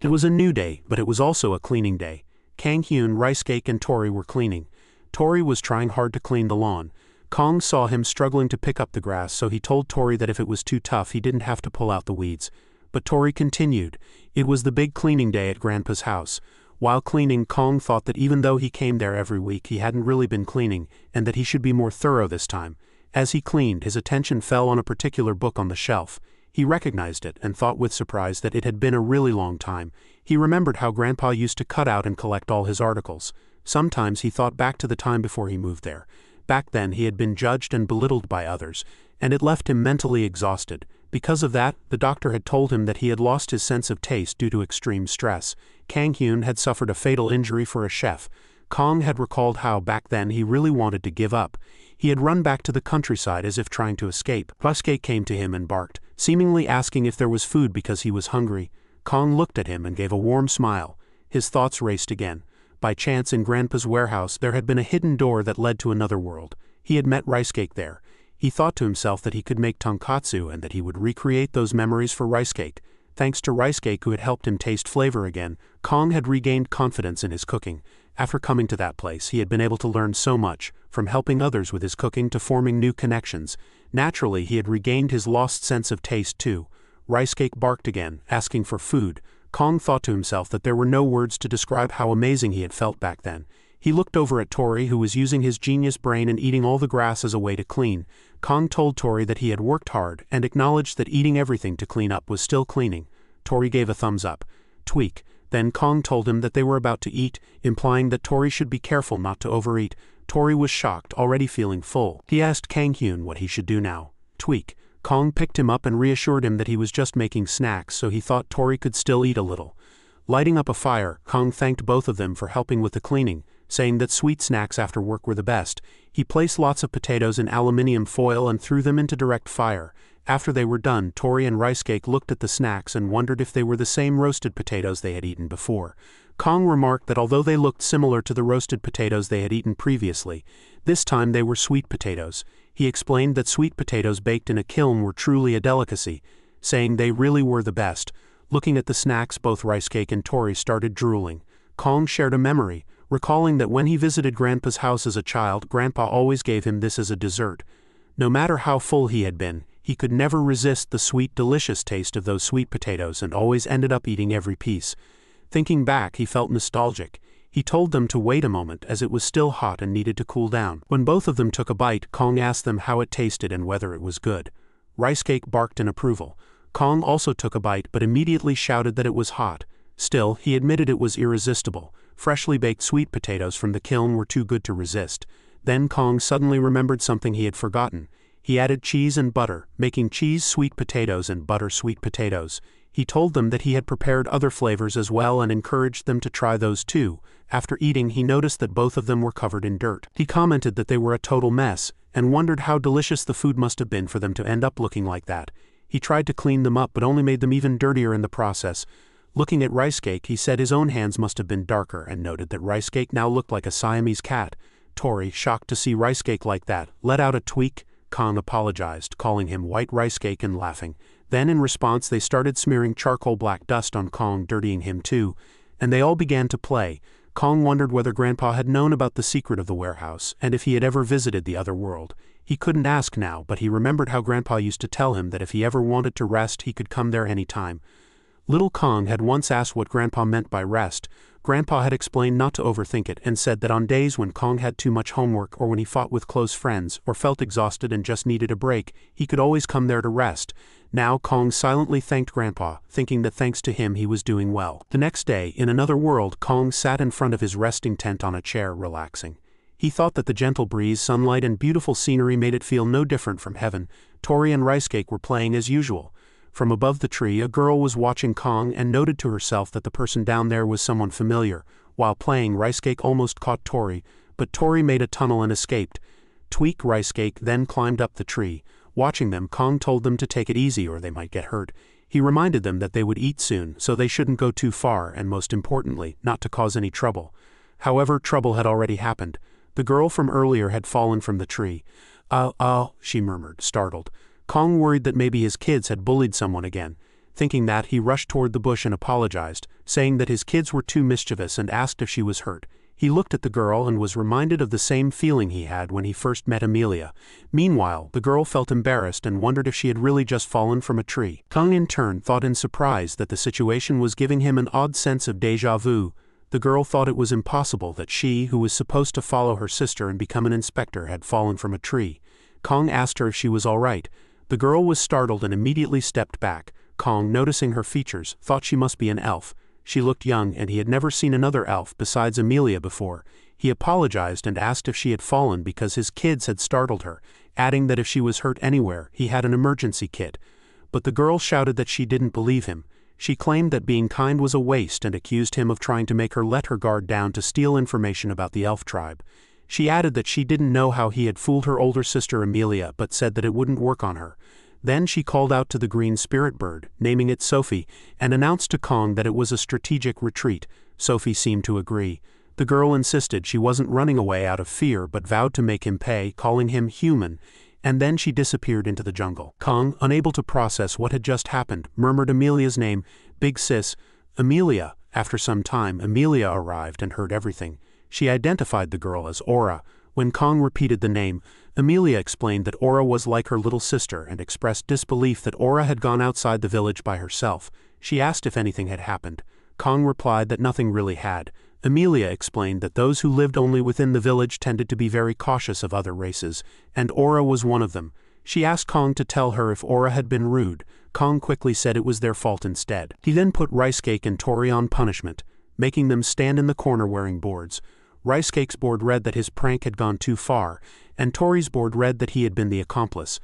It was a new day, but it was also a cleaning day. Kang Hyun, Rice-cake and Tori were cleaning. Tori was trying hard to clean the lawn. Kong saw him struggling to pick up the grass, so he told Tori that if it was too tough he didn't have to pull out the weeds. But Tori continued. It was the big cleaning day at Grandpa's house. While cleaning, Kong thought that even though he came there every week, he hadn't really been cleaning, and that he should be more thorough this time. As he cleaned, his attention fell on a particular book on the shelf. He recognized it and thought with surprise that it had been a really long time. He remembered how Grandpa used to cut out and collect all his articles. Sometimes he thought back to the time before he moved there. Back then he had been judged and belittled by others, and it left him mentally exhausted. Because of that, the doctor had told him that he had lost his sense of taste due to extreme stress. Kang Hyun had suffered a fatal injury for a chef. Kong had recalled how back then he really wanted to give up. He had run back to the countryside as if trying to escape. Rice-cake came to him and barked, seemingly asking if there was food because he was hungry. Kong looked at him and gave a warm smile. His thoughts raced again. By chance in Grandpa's warehouse there had been a hidden door that led to another world. He had met Rice-cake there. He thought to himself that he could make tonkatsu and that he would recreate those memories for Rice-cake. Thanks to Rice-cake, who had helped him taste flavor again, Kong had regained confidence in his cooking. After coming to that place, he had been able to learn so much, from helping others with his cooking to forming new connections. Naturally, he had regained his lost sense of taste too. Rice-cake barked again, asking for food. Kong thought to himself that there were no words to describe how amazing he had felt back then. He looked over at Tori, who was using his genius brain and eating all the grass as a way to clean. Kong told Tori that he had worked hard and acknowledged that eating everything to clean up was still cleaning. Tori gave a thumbs up. Tweak. Then Kong told him that they were about to eat, implying that Tori should be careful not to overeat. Tori was shocked, already feeling full. He asked Kang Hyun what he should do now. Tweak. Kong picked him up and reassured him that he was just making snacks, so he thought Tori could still eat a little. Lighting up a fire, Kong thanked both of them for helping with the cleaning, saying that sweet snacks after work were the best. He placed lots of potatoes in aluminium foil and threw them into direct fire. After they were done, Tori and Rice-cake looked at the snacks and wondered if they were the same roasted potatoes they had eaten before. Kong remarked that although they looked similar to the roasted potatoes they had eaten previously, this time they were sweet potatoes. He explained that sweet potatoes baked in a kiln were truly a delicacy, saying they really were the best. Looking at the snacks, both Rice-cake and Tori started drooling. Kong shared a memory, recalling that when he visited Grandpa's house as a child, Grandpa always gave him this as a dessert. No matter how full he had been, he could never resist the sweet, delicious taste of those sweet potatoes and always ended up eating every piece. Thinking back, he felt nostalgic. He told them to wait a moment as it was still hot and needed to cool down. When both of them took a bite, Kong asked them how it tasted and whether it was good. Rice-cake barked in approval. Kong also took a bite but immediately shouted that it was hot. Still, he admitted it was irresistible. Freshly baked sweet potatoes from the kiln were too good to resist. Then Kong suddenly remembered something he had forgotten. He added cheese and butter, making cheese sweet potatoes and butter sweet potatoes. He told them that he had prepared other flavors as well and encouraged them to try those too. After eating, he noticed that both of them were covered in dirt. He commented that they were a total mess, and wondered how delicious the food must have been for them to end up looking like that. He tried to clean them up but only made them even dirtier in the process. Looking at Rice-cake, he said his own hands must have been darker and noted that Rice-cake now looked like a Siamese cat. Tori, shocked to see Rice-cake like that, let out a tweak. Kong apologized, calling him white Rice-cake and laughing. Then in response they started smearing charcoal black dust on Kong, dirtying him too, and they all began to play. Kong wondered whether Grandpa had known about the secret of the warehouse, and if he had ever visited the other world. He couldn't ask now, but he remembered how Grandpa used to tell him that if he ever wanted to rest he could come there any time. Little Kong had once asked what Grandpa meant by rest. Grandpa had explained not to overthink it and said that on days when Kong had too much homework or when he fought with close friends or felt exhausted and just needed a break, he could always come there to rest. Now Kong silently thanked Grandpa, thinking that thanks to him he was doing well. The next day, in another world, Kong sat in front of his resting tent on a chair, relaxing. He thought that the gentle breeze, sunlight and beautiful scenery made it feel no different from heaven. Tori and Rice-cake were playing as usual. From above the tree, a girl was watching Kong and noted to herself that the person down there was someone familiar. While playing, Rice-cake almost caught Tori, but Tori made a tunnel and escaped. Tweak Rice-cake then climbed up the tree. Watching them, Kong told them to take it easy or they might get hurt. He reminded them that they would eat soon, so they shouldn't go too far and most importantly, not to cause any trouble. However, trouble had already happened. The girl from earlier had fallen from the tree. Oh, she murmured, startled. Kong worried that maybe his kids had bullied someone again. Thinking that, he rushed toward the bush and apologized. saying that his kids were too mischievous and asked if she was hurt. He looked at the girl and was reminded of the same feeling he had when he first met Amelia. Meanwhile, the girl felt embarrassed and wondered if she had really just fallen from a tree. Kong in turn thought in surprise that the situation was giving him an odd sense of déjà vu. The girl thought it was impossible that she, who was supposed to follow her sister and become an inspector, had fallen from a tree. Kong asked her if she was all right. The girl was startled and immediately stepped back. Kong, noticing her features, thought she must be an elf. She looked young and he had never seen another elf besides Amelia before. He apologized and asked if she had fallen because his kids had startled her, adding that if she was hurt anywhere, he had an emergency kit. But the girl shouted that she didn't believe him. She claimed that being kind was a waste and accused him of trying to make her let her guard down to steal information about the elf tribe. She added that she didn't know how he had fooled her older sister Amelia but said that it wouldn't work on her. Then she called out to the green spirit bird, naming it Sophie, and announced to Kong that it was a strategic retreat. Sophie seemed to agree. The girl insisted she wasn't running away out of fear but vowed to make him pay, calling him human, and then she disappeared into the jungle. Kong, unable to process what had just happened, murmured Amelia's name, "Big sis, Amelia." After some time, Amelia arrived and heard everything. She identified the girl as Aura. When Kong repeated the name, Amelia explained that Aura was like her little sister and expressed disbelief that Aura had gone outside the village by herself. She asked if anything had happened. Kong replied that nothing really had. Amelia explained that those who lived only within the village tended to be very cautious of other races, and Aura was one of them. She asked Kong to tell her if Aura had been rude. Kong quickly said it was their fault instead. He then put Rice Cake and Tori on punishment, making them stand in the corner wearing boards. Rice Cake's board read that his prank had gone too far, and Tori's board read that he had been the accomplice.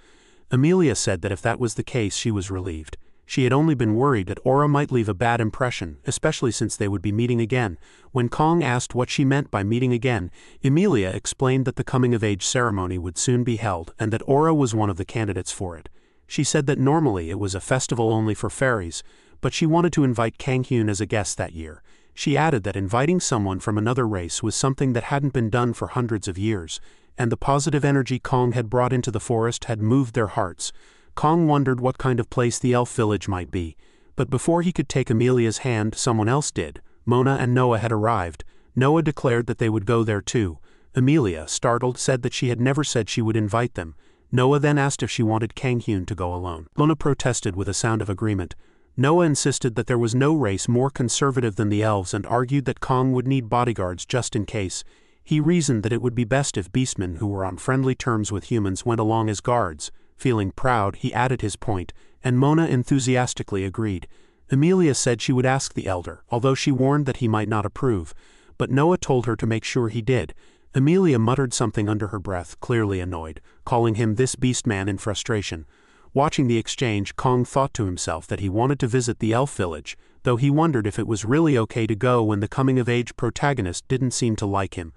Amelia said that if that was the case, she was relieved. She had only been worried that Aura might leave a bad impression, especially since they would be meeting again. When Kong asked what she meant by meeting again, Amelia explained that the coming-of-age ceremony would soon be held and that Aura was one of the candidates for it. She said that normally it was a festival only for fairies, but she wanted to invite Kang Hyun as a guest that year. She added that inviting someone from another race was something that hadn't been done for hundreds of years, and the positive energy Kong had brought into the forest had moved their hearts. Kong wondered what kind of place the elf village might be, but before he could take Amelia's hand, someone else did. Mona and Noah had arrived. Noah declared that they would go there too. Amelia, startled, said that she had never said she would invite them. Noah then asked if she wanted Kang Hyun to go alone. Mona protested with a sound of agreement. Noah insisted that there was no race more conservative than the elves and argued that Kong would need bodyguards just in case. He reasoned that it would be best if beastmen who were on friendly terms with humans went along as guards. Feeling proud, he added his point, and Mona enthusiastically agreed. Amelia said she would ask the elder, although she warned that he might not approve, but Noah told her to make sure he did. Amelia muttered something under her breath, clearly annoyed, calling him this beast man in frustration. Watching the exchange, Kong thought to himself that he wanted to visit the elf village, though he wondered if it was really okay to go when the coming-of-age protagonist didn't seem to like him.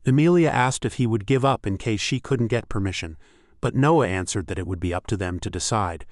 Amelia asked if he would give up in case she couldn't get permission, but Noah answered that it would be up to them to decide.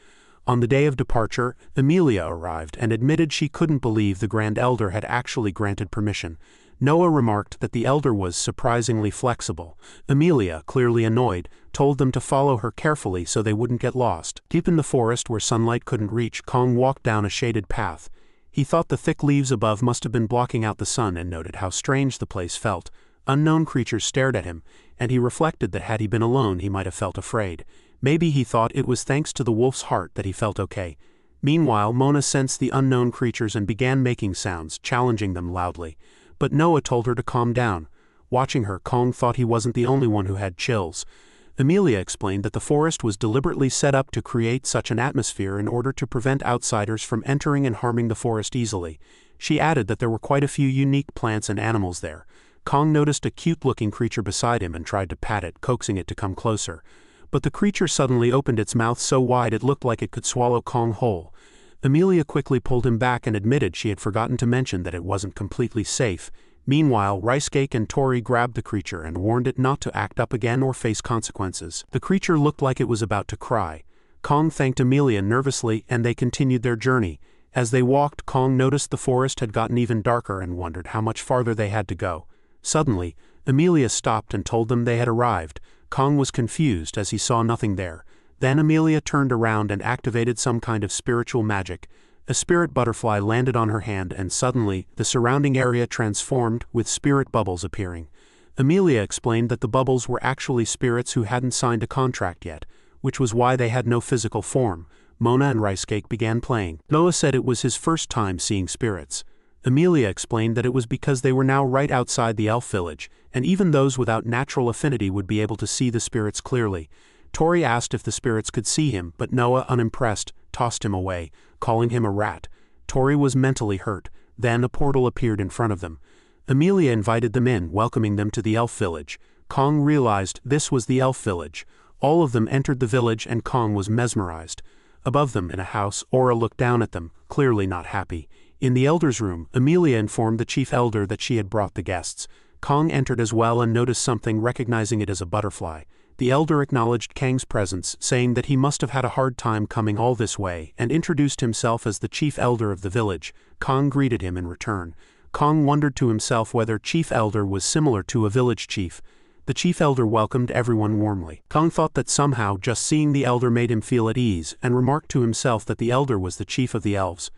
On the day of departure, Amelia arrived and admitted she couldn't believe the Grand Elder had actually granted permission. Noah remarked that the elder was surprisingly flexible. Amelia, clearly annoyed, told them to follow her carefully so they wouldn't get lost. Deep in the forest where sunlight couldn't reach, Kong walked down a shaded path. He thought the thick leaves above must have been blocking out the sun and noted how strange the place felt. Unknown creatures stared at him, and he reflected that had he been alone he might have felt afraid. Maybe he thought it was thanks to the wolf's heart that he felt okay. Meanwhile, Mona sensed the unknown creatures and began making sounds, challenging them loudly. But Noah told her to calm down. Watching her, Kong thought he wasn't the only one who had chills. Amelia explained that the forest was deliberately set up to create such an atmosphere in order to prevent outsiders from entering and harming the forest easily. She added that there were quite a few unique plants and animals there. Kong noticed a cute-looking creature beside him and tried to pat it, coaxing it to come closer. But the creature suddenly opened its mouth so wide it looked like it could swallow Kong whole. Amelia quickly pulled him back and admitted she had forgotten to mention that it wasn't completely safe. Meanwhile, Rice Cake and Tori grabbed the creature and warned it not to act up again or face consequences. The creature looked like it was about to cry. Kong thanked Amelia nervously and they continued their journey. As they walked, Kong noticed the forest had gotten even darker and wondered how much farther they had to go. Suddenly, Amelia stopped and told them they had arrived. Kong was confused as he saw nothing there. Then Amelia turned around and activated some kind of spiritual magic. A spirit butterfly landed on her hand and suddenly, the surrounding area transformed, with spirit bubbles appearing. Amelia explained that the bubbles were actually spirits who hadn't signed a contract yet, which was why they had no physical form. Mona and Ricecake began playing. Noah said it was his first time seeing spirits. Amelia explained that it was because they were now right outside the elf village, and even those without natural affinity would be able to see the spirits clearly. Tori asked if the spirits could see him, but Noah, unimpressed, tossed him away, calling him a rat. Tori was mentally hurt. Then a portal appeared in front of them. Amelia invited them in, welcoming them to the elf village. Kong realized this was the elf village. All of them entered the village and Kong was mesmerized. Above them, in a house, Aura looked down at them, clearly not happy. In the elder's room, Amelia informed the chief elder that she had brought the guests. Kong entered as well and noticed something, recognizing it as a butterfly. The elder acknowledged Kang's presence, saying that he must have had a hard time coming all this way, and introduced himself as the chief elder of the village. Kong greeted him in return. Kong wondered to himself whether chief elder was similar to a village chief. The chief elder welcomed everyone warmly. Kong thought that somehow just seeing the elder made him feel at ease, and remarked to himself that the elder was the chief of the elves.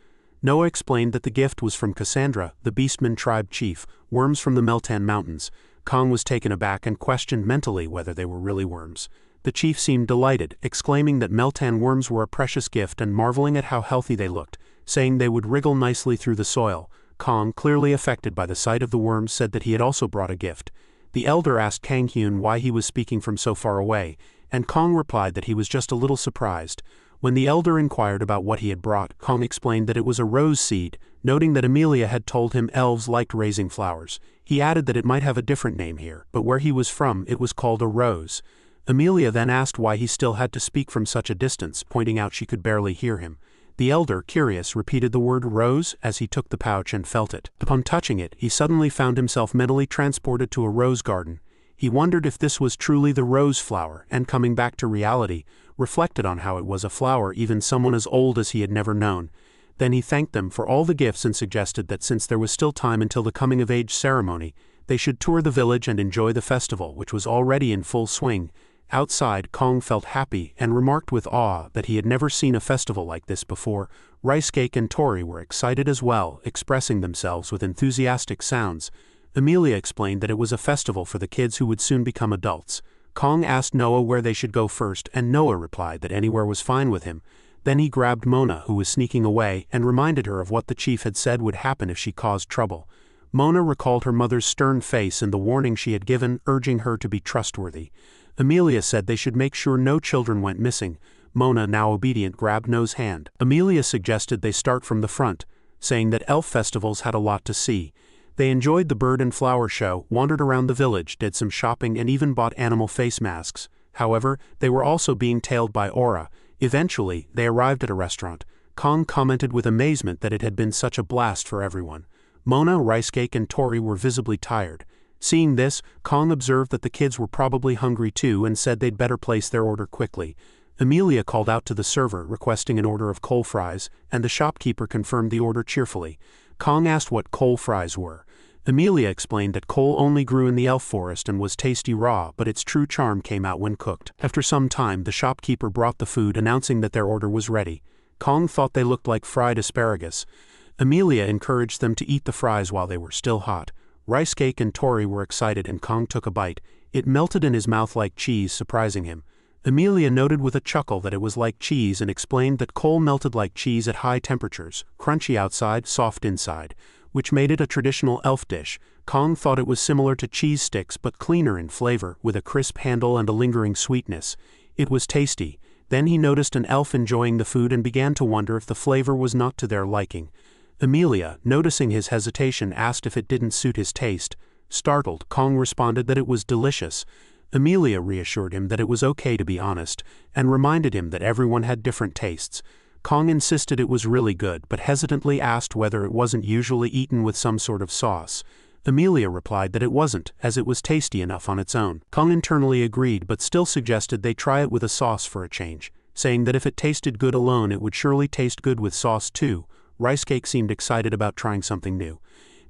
Noah explained that the gift was from Cassandra, the Beastman tribe chief, worms from the Meltan Mountains. Kong was taken aback and questioned mentally whether they were really worms. The chief seemed delighted, exclaiming that Meltan worms were a precious gift and marveling at how healthy they looked, saying they would wriggle nicely through the soil. Kong, clearly affected by the sight of the worms, said that he had also brought a gift. The elder asked Kang Hyun why he was speaking from so far away, and Kong replied that he was just a little surprised. When the elder inquired about what he had brought, Kong explained that it was a rose seed, noting that Amelia had told him elves liked raising flowers. He added that it might have a different name here, but where he was from it was called a rose. Amelia then asked why he still had to speak from such a distance, pointing out she could barely hear him. The elder, curious, repeated the word rose as he took the pouch and felt it. Upon touching it, he suddenly found himself mentally transported to a rose garden. He wondered if this was truly the rose flower, and coming back to reality, reflected on how it was a flower even someone as old as he had never known. Then he thanked them for all the gifts and suggested that since there was still time until the coming-of-age ceremony, they should tour the village and enjoy the festival, which was already in full swing. Outside, Kong felt happy and remarked with awe that he had never seen a festival like this before. Ricecake and Tori were excited as well, expressing themselves with enthusiastic sounds. Amelia explained that it was a festival for the kids who would soon become adults. Kong asked Noah where they should go first, and Noah replied that anywhere was fine with him. Then he grabbed Mona, who was sneaking away, and reminded her of what the chief had said would happen if she caused trouble. Mona recalled her mother's stern face and the warning she had given, urging her to be trustworthy. Amelia said they should make sure no children went missing. Mona, now obedient, grabbed Noah's hand. Amelia suggested they start from the front, saying that elf festivals had a lot to see. They enjoyed the bird and flower show, wandered around the village, did some shopping, and even bought animal face masks. However, they were also being tailed by Aura. Eventually, they arrived at a restaurant. Kong commented with amazement that it had been such a blast for everyone. Mona, Ricecake, and Tori were visibly tired. Seeing this, Kong observed that the kids were probably hungry too and said they'd better place their order quickly. Amelia called out to the server, requesting an order of coal fries, and the shopkeeper confirmed the order cheerfully. Kong asked what coal fries were. Amelia explained that coal only grew in the elf forest and was tasty raw, but its true charm came out when cooked. After some time, the shopkeeper brought the food, announcing that their order was ready. Kong thought they looked like fried asparagus. Amelia encouraged them to eat the fries while they were still hot. Ricecake and Tori were excited and Kong took a bite. It melted in his mouth like cheese, surprising him. Amelia noted with a chuckle that it was like cheese and explained that coal melted like cheese at high temperatures, crunchy outside, soft inside, which made it a traditional elf dish. Kong thought it was similar to cheese sticks but cleaner in flavor, with a crisp handle and a lingering sweetness. It was tasty. Then he noticed an elf enjoying the food and began to wonder if the flavor was not to their liking. Amelia, noticing his hesitation, asked if it didn't suit his taste. Startled, Kong responded that it was delicious. Amelia reassured him that it was okay to be honest, and reminded him that everyone had different tastes. Kong insisted it was really good, but hesitantly asked whether it wasn't usually eaten with some sort of sauce. Amelia replied that it wasn't, as it was tasty enough on its own. Kong internally agreed, but still suggested they try it with a sauce for a change, saying that if it tasted good alone it would surely taste good with sauce too. Ricecake seemed excited about trying something new.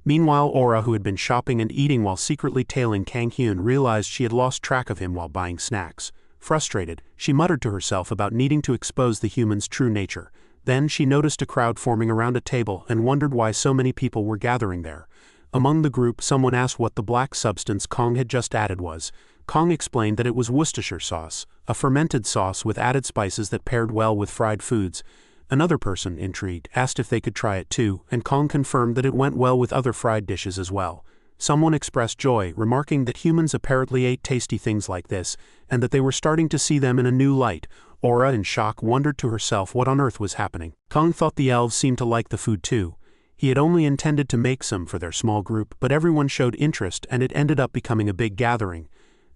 Meanwhile, Aura, who had been shopping and eating while secretly tailing Kang Hyun, realized she had lost track of him while buying snacks. Frustrated, she muttered to herself about needing to expose the human's true nature. Then she noticed a crowd forming around a table and wondered why so many people were gathering there. Among the group, someone asked what the black substance Kong had just added was. Kong explained that it was Worcestershire sauce, a fermented sauce with added spices that paired well with fried foods. Another person, intrigued, asked if they could try it too, and Kong confirmed that it went well with other fried dishes as well. Someone expressed joy, remarking that humans apparently ate tasty things like this, and that they were starting to see them in a new light. Aura, in shock, wondered to herself what on earth was happening. Kong thought the elves seemed to like the food too. He had only intended to make some for their small group, but everyone showed interest and it ended up becoming a big gathering.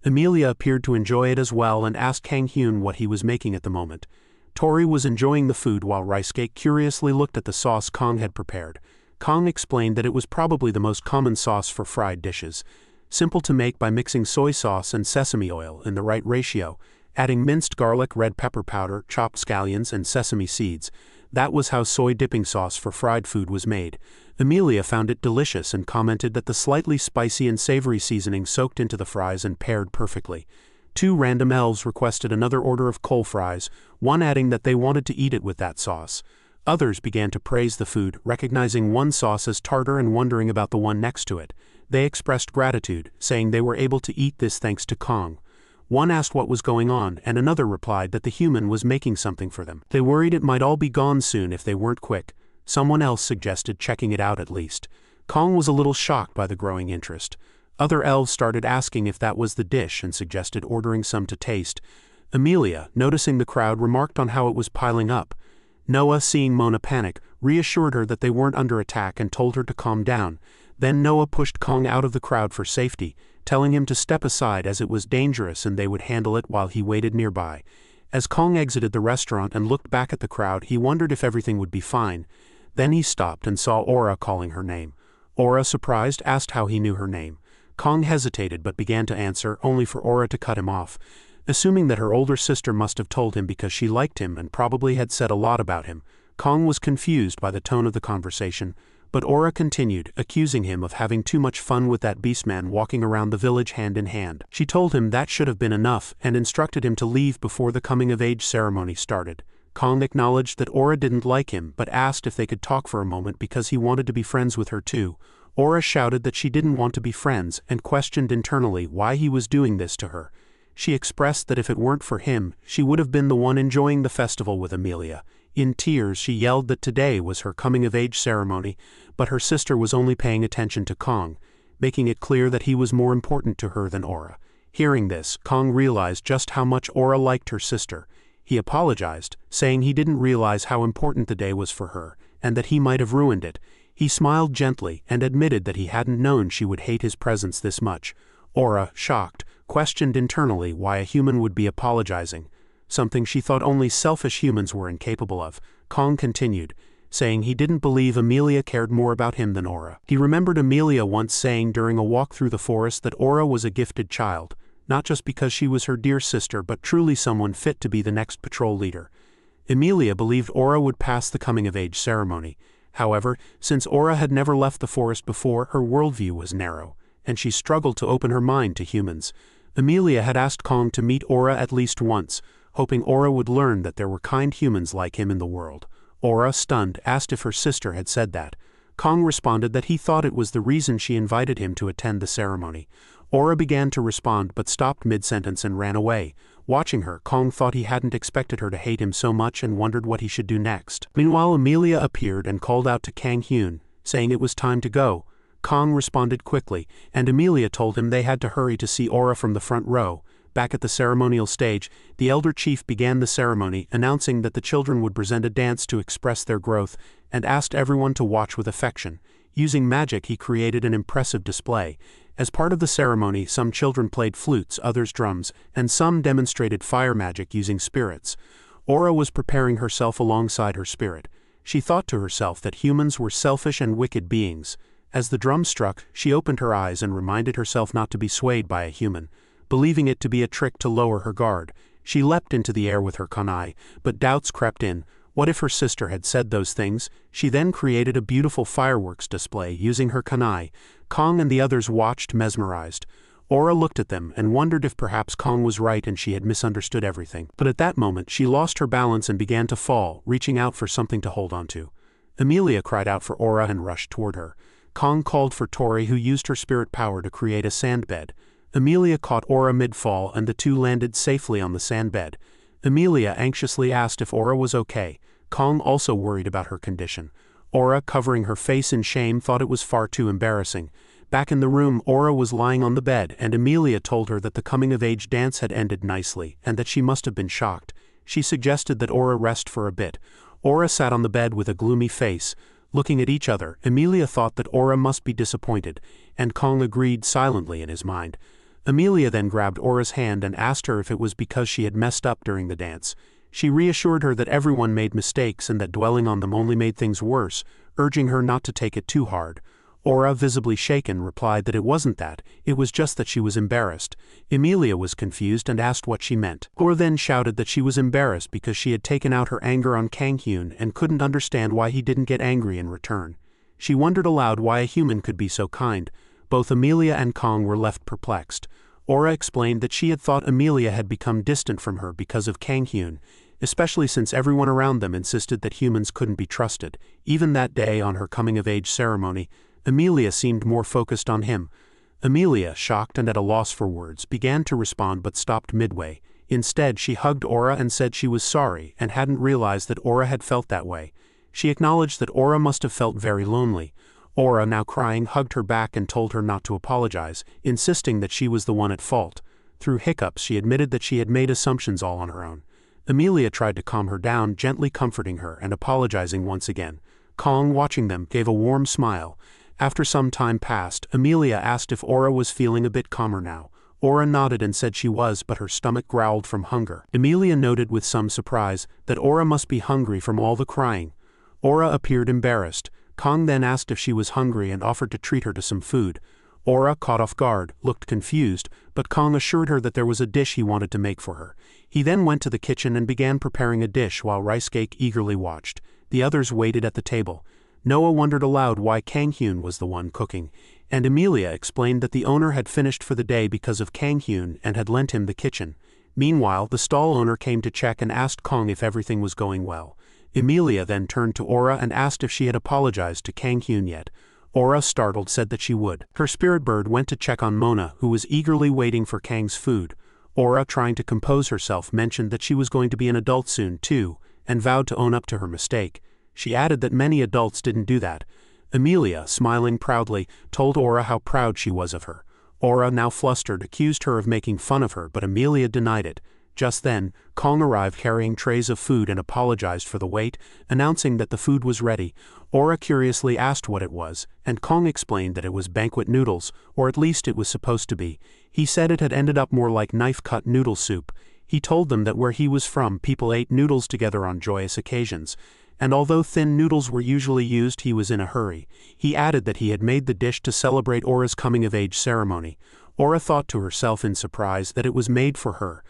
Amelia appeared to enjoy it as well and asked Kang Hyun what he was making at the moment. Tori was enjoying the food while Rysuke curiously looked at the sauce Kong had prepared. Kong explained that it was probably the most common sauce for fried dishes. Simple to make by mixing soy sauce and sesame oil in the right ratio, adding minced garlic, red pepper powder, chopped scallions, and sesame seeds. That was how soy dipping sauce for fried food was made. Amelia found it delicious and commented that the slightly spicy and savory seasoning soaked into the fries and paired perfectly. 2 random elves requested another order of coal fries, one adding that they wanted to eat it with that sauce. Others began to praise the food, recognizing one sauce as tartar and wondering about the one next to it. They expressed gratitude, saying they were able to eat this thanks to Kong. One asked what was going on, and another replied that the human was making something for them. They worried it might all be gone soon if they weren't quick. Someone else suggested checking it out at least. Kong was a little shocked by the growing interest. Other elves started asking if that was the dish and suggested ordering some to taste. Amelia, noticing the crowd, remarked on how it was piling up. Noah, seeing Mona panic, reassured her that they weren't under attack and told her to calm down. Then Noah pushed Kong out of the crowd for safety, telling him to step aside as it was dangerous and they would handle it while he waited nearby. As Kong exited the restaurant and looked back at the crowd, he wondered if everything would be fine. Then he stopped and saw Aura calling her name. Aura, surprised, asked how he knew her name. Kong hesitated but began to answer, only for Aura to cut him off. Assuming that her older sister must have told him because she liked him and probably had said a lot about him, Kong was confused by the tone of the conversation, but Aura continued, accusing him of having too much fun with that beastman walking around the village hand in hand. She told him that should have been enough and instructed him to leave before the coming-of-age ceremony started. Kong acknowledged that Aura didn't like him but asked if they could talk for a moment because he wanted to be friends with her too. Aura shouted that she didn't want to be friends and questioned internally why he was doing this to her. She expressed that if it weren't for him, she would have been the one enjoying the festival with Amelia. In tears, she yelled that today was her coming-of-age ceremony, but her sister was only paying attention to Kong, making it clear that he was more important to her than Aura. Hearing this, Kong realized just how much Aura liked her sister. He apologized, saying he didn't realize how important the day was for her, and that he might have ruined it. He smiled gently and admitted that he hadn't known she would hate his presence this much. Aura, shocked, questioned internally why a human would be apologizing, something she thought only selfish humans were incapable of. Kong continued, saying he didn't believe Amelia cared more about him than Aura. He remembered Amelia once saying during a walk through the forest that Aura was a gifted child, not just because she was her dear sister but truly someone fit to be the next patrol leader. Amelia believed Aura would pass the coming-of-age ceremony. However, since Aura had never left the forest before, her worldview was narrow, and she struggled to open her mind to humans. Amelia had asked Kong to meet Aura at least once, hoping Aura would learn that there were kind humans like him in the world. Aura, stunned, asked if her sister had said that. Kong responded that he thought it was the reason she invited him to attend the ceremony. Aura began to respond but stopped mid-sentence and ran away. Watching her, Kong thought he hadn't expected her to hate him so much and wondered what he should do next. Meanwhile, Amelia appeared and called out to Kang Hyun, saying it was time to go. Kong responded quickly, and Amelia told him they had to hurry to see Aura from the front row. Back at the ceremonial stage, the elder chief began the ceremony, announcing that the children would present a dance to express their growth, and asked everyone to watch with affection. Using magic, he created an impressive display. As part of the ceremony, some children played flutes, others drums, and some demonstrated fire magic using spirits. Aura was preparing herself alongside her spirit. She thought to herself that humans were selfish and wicked beings. As the drum struck, she opened her eyes and reminded herself not to be swayed by a human. Believing it to be a trick to lower her guard, she leapt into the air with her kunai, but doubts crept in. What if her sister had said those things? She then created a beautiful fireworks display using her kunai. Kong and the others watched mesmerized. Aura looked at them and wondered if perhaps Kong was right and she had misunderstood everything. But at that moment she lost her balance and began to fall, reaching out for something to hold onto. Emilia cried out for Aura and rushed toward her. Kong called for Tori, who used her spirit power to create a sand bed. Emilia caught Aura mid-fall and the two landed safely on the sand bed. Emilia anxiously asked if Aura was okay. Kong also worried about her condition. Aura, covering her face in shame, thought it was far too embarrassing. Back in the room, Aura was lying on the bed, and Emilia told her that the coming-of-age dance had ended nicely, and that she must have been shocked. She suggested that Aura rest for a bit. Aura sat on the bed with a gloomy face. Looking at each other, Emilia thought that Aura must be disappointed, and Kong agreed silently in his mind. Emilia then grabbed Aura's hand and asked her if it was because she had messed up during the dance. She reassured her that everyone made mistakes and that dwelling on them only made things worse, urging her not to take it too hard. Aura, visibly shaken, replied that it wasn't that, it was just that she was embarrassed. Emilia was confused and asked what she meant. Aura then shouted that she was embarrassed because she had taken out her anger on Kang-hyun and couldn't understand why he didn't get angry in return. She wondered aloud why a human could be so kind. Both Emilia and Kong were left perplexed. Aura explained that she had thought Emilia had become distant from her because of Kang-hyun, especially since everyone around them insisted that humans couldn't be trusted. Even that day on her coming-of-age ceremony, Emilia seemed more focused on him. Emilia, shocked and at a loss for words, began to respond but stopped midway. Instead, she hugged Aura and said she was sorry and hadn't realized that Aura had felt that way. She acknowledged that Aura must have felt very lonely. Aura, now crying, hugged her back and told her not to apologize, insisting that she was the one at fault. Through hiccups, she admitted that she had made assumptions all on her own. Emilia tried to calm her down, gently comforting her and apologizing once again. Kong, watching them, gave a warm smile. After some time passed, Emilia asked if Aura was feeling a bit calmer now. Aura nodded and said she was, but her stomach growled from hunger. Emilia noted with some surprise that Aura must be hungry from all the crying. Aura appeared embarrassed. Kong then asked if she was hungry and offered to treat her to some food. Aura, caught off guard, looked confused, but Kong assured her that there was a dish he wanted to make for her. He then went to the kitchen and began preparing a dish while Rice Cake eagerly watched. The others waited at the table. Noah wondered aloud why Kang-hyun was the one cooking, and Emilia explained that the owner had finished for the day because of Kang-hyun and had lent him the kitchen. Meanwhile, the stall owner came to check and asked Kong if everything was going well. Emilia then turned to Aura and asked if she had apologized to Kang-hyun yet. Aura, startled, said that she would. Her spirit bird went to check on Mona, who was eagerly waiting for Kang's food. Aura, trying to compose herself, mentioned that she was going to be an adult soon, too, and vowed to own up to her mistake. She added that many adults didn't do that. Emilia, smiling proudly, told Aura how proud she was of her. Aura, now flustered, accused her of making fun of her, but Emilia denied it. Just then, Kong arrived carrying trays of food and apologized for the wait, announcing that the food was ready. Aura curiously asked what it was, and Kong explained that it was banquet noodles, or at least it was supposed to be. He said it had ended up more like knife-cut noodle soup. He told them that where he was from, people ate noodles together on joyous occasions. And although thin noodles were usually used, he was in a hurry. He added that he had made the dish to celebrate Aura's coming-of-age ceremony. Aura thought to herself in surprise that it was made for her.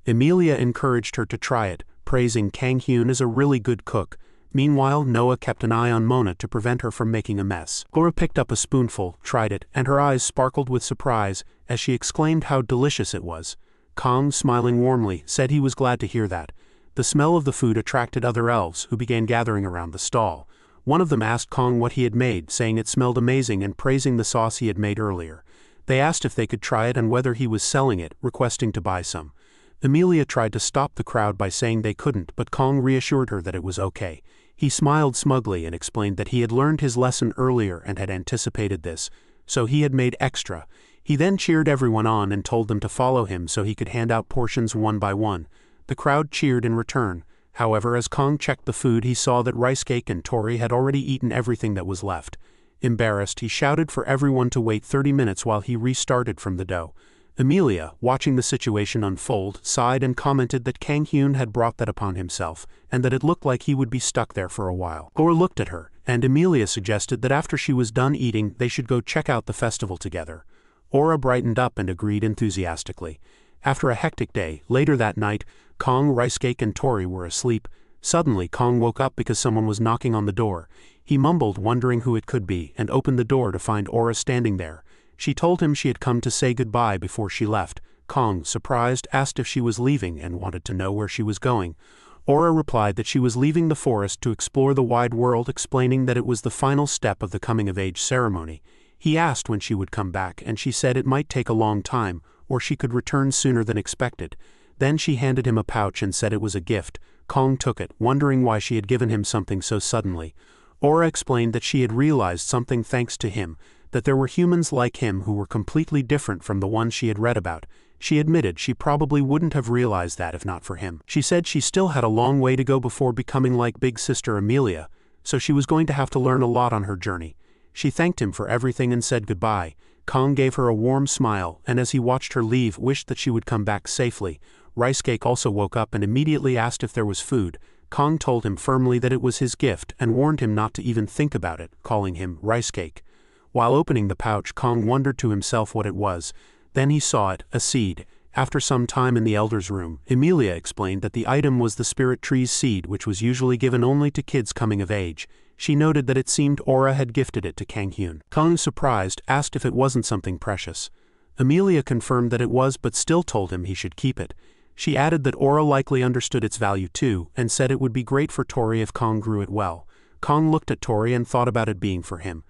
Emilia encouraged her to try it, praising Kang-hyun as a really good cook. Meanwhile, Noah kept an eye on Mona to prevent her from making a mess. Aura picked up a spoonful, tried it, and her eyes sparkled with surprise as she exclaimed how delicious it was. Kong, smiling warmly, said he was glad to hear that. The smell of the food attracted other elves, who began gathering around the stall. One of them asked Kong what he had made, saying it smelled amazing and praising the sauce he had made earlier. They asked if they could try it and whether he was selling it, requesting to buy some. Emilia tried to stop the crowd by saying they couldn't, but Kong reassured her that it was okay. He smiled smugly and explained that he had learned his lesson earlier and had anticipated this, so he had made extra. He then cheered everyone on and told them to follow him so he could hand out portions one by one. The crowd cheered in return. However, as Kong checked the food, he saw that Rice Cake and Tori had already eaten everything that was left. Embarrassed, he shouted for everyone to wait 30 minutes while he restarted from the dough. Emilia, watching the situation unfold, sighed and commented that Kang-hyun had brought that upon himself, and that it looked like he would be stuck there for a while. Aura looked at her, and Emilia suggested that after she was done eating, they should go check out the festival together. Aura brightened up and agreed enthusiastically. After a hectic day, later that night, Kong, Rice Cake, and Tori were asleep. Suddenly, Kong woke up because someone was knocking on the door. He mumbled, wondering who it could be, and opened the door to find Aura standing there. She told him she had come to say goodbye before she left. Kong, surprised, asked if she was leaving and wanted to know where she was going. Aura replied that she was leaving the forest to explore the wide world, explaining that it was the final step of the coming-of-age ceremony. He asked when she would come back, and she said it might take a long time, or she could return sooner than expected. Then she handed him a pouch and said it was a gift. Kong took it, wondering why she had given him something so suddenly. Aura explained that she had realized something thanks to him, that there were humans like him who were completely different from the ones she had read about. She admitted she probably wouldn't have realized that if not for him. She said she still had a long way to go before becoming like big sister Amelia, so she was going to have to learn a lot on her journey. She thanked him for everything and said goodbye. Kong gave her a warm smile, and as he watched her leave, wished that she would come back safely. Rice Cake also woke up and immediately asked if there was food. Kong told him firmly that it was his gift and warned him not to even think about it, calling him Rice Cake. While opening the pouch, Kong wondered to himself what it was. Then he saw it, a seed. After some time in the elder's room, Emilia explained that the item was the spirit tree's seed, which was usually given only to kids coming of age. She noted that it seemed Aura had gifted it to Kang Hyun. Kong, surprised, asked if it wasn't something precious. Emilia confirmed that it was, but still told him he should keep it. She added that Aura likely understood its value too, and said it would be great for Tori if Kong grew it well. Kong looked at Tori and thought about it being for him.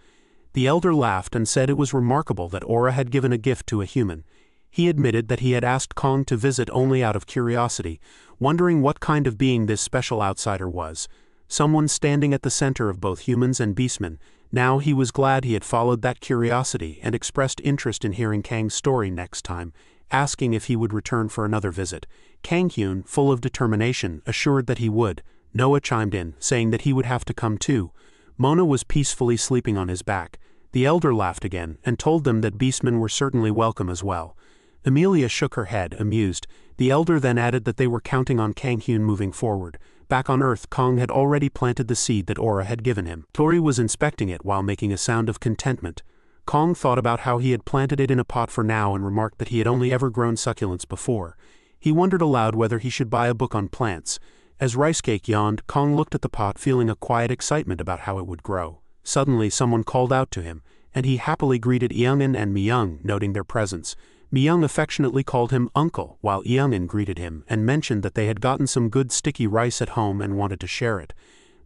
The elder laughed and said it was remarkable that Aura had given a gift to a human. He admitted that he had asked Kong to visit only out of curiosity, wondering what kind of being this special outsider was. Someone standing at the center of both humans and beastmen. Now he was glad he had followed that curiosity and expressed interest in hearing Kang's story next time, asking if he would return for another visit. Kang Hyun, full of determination, assured that he would. Noah chimed in, saying that he would have to come too. Mona was peacefully sleeping on his back. The elder laughed again and told them that beastmen were certainly welcome as well. Emilia shook her head, amused. The elder then added that they were counting on Kang Hyun moving forward. Back on Earth, Kong had already planted the seed that Aura had given him. Tori was inspecting it while making a sound of contentment. Kong thought about how he had planted it in a pot for now and remarked that he had only ever grown succulents before. He wondered aloud whether he should buy a book on plants. As Rice Cake yawned, Kong looked at the pot, feeling a quiet excitement about how it would grow. Suddenly someone called out to him, and he happily greeted Eungin and Myung, noting their presence. Myung affectionately called him uncle, while Eungin greeted him and mentioned that they had gotten some good sticky rice at home and wanted to share it.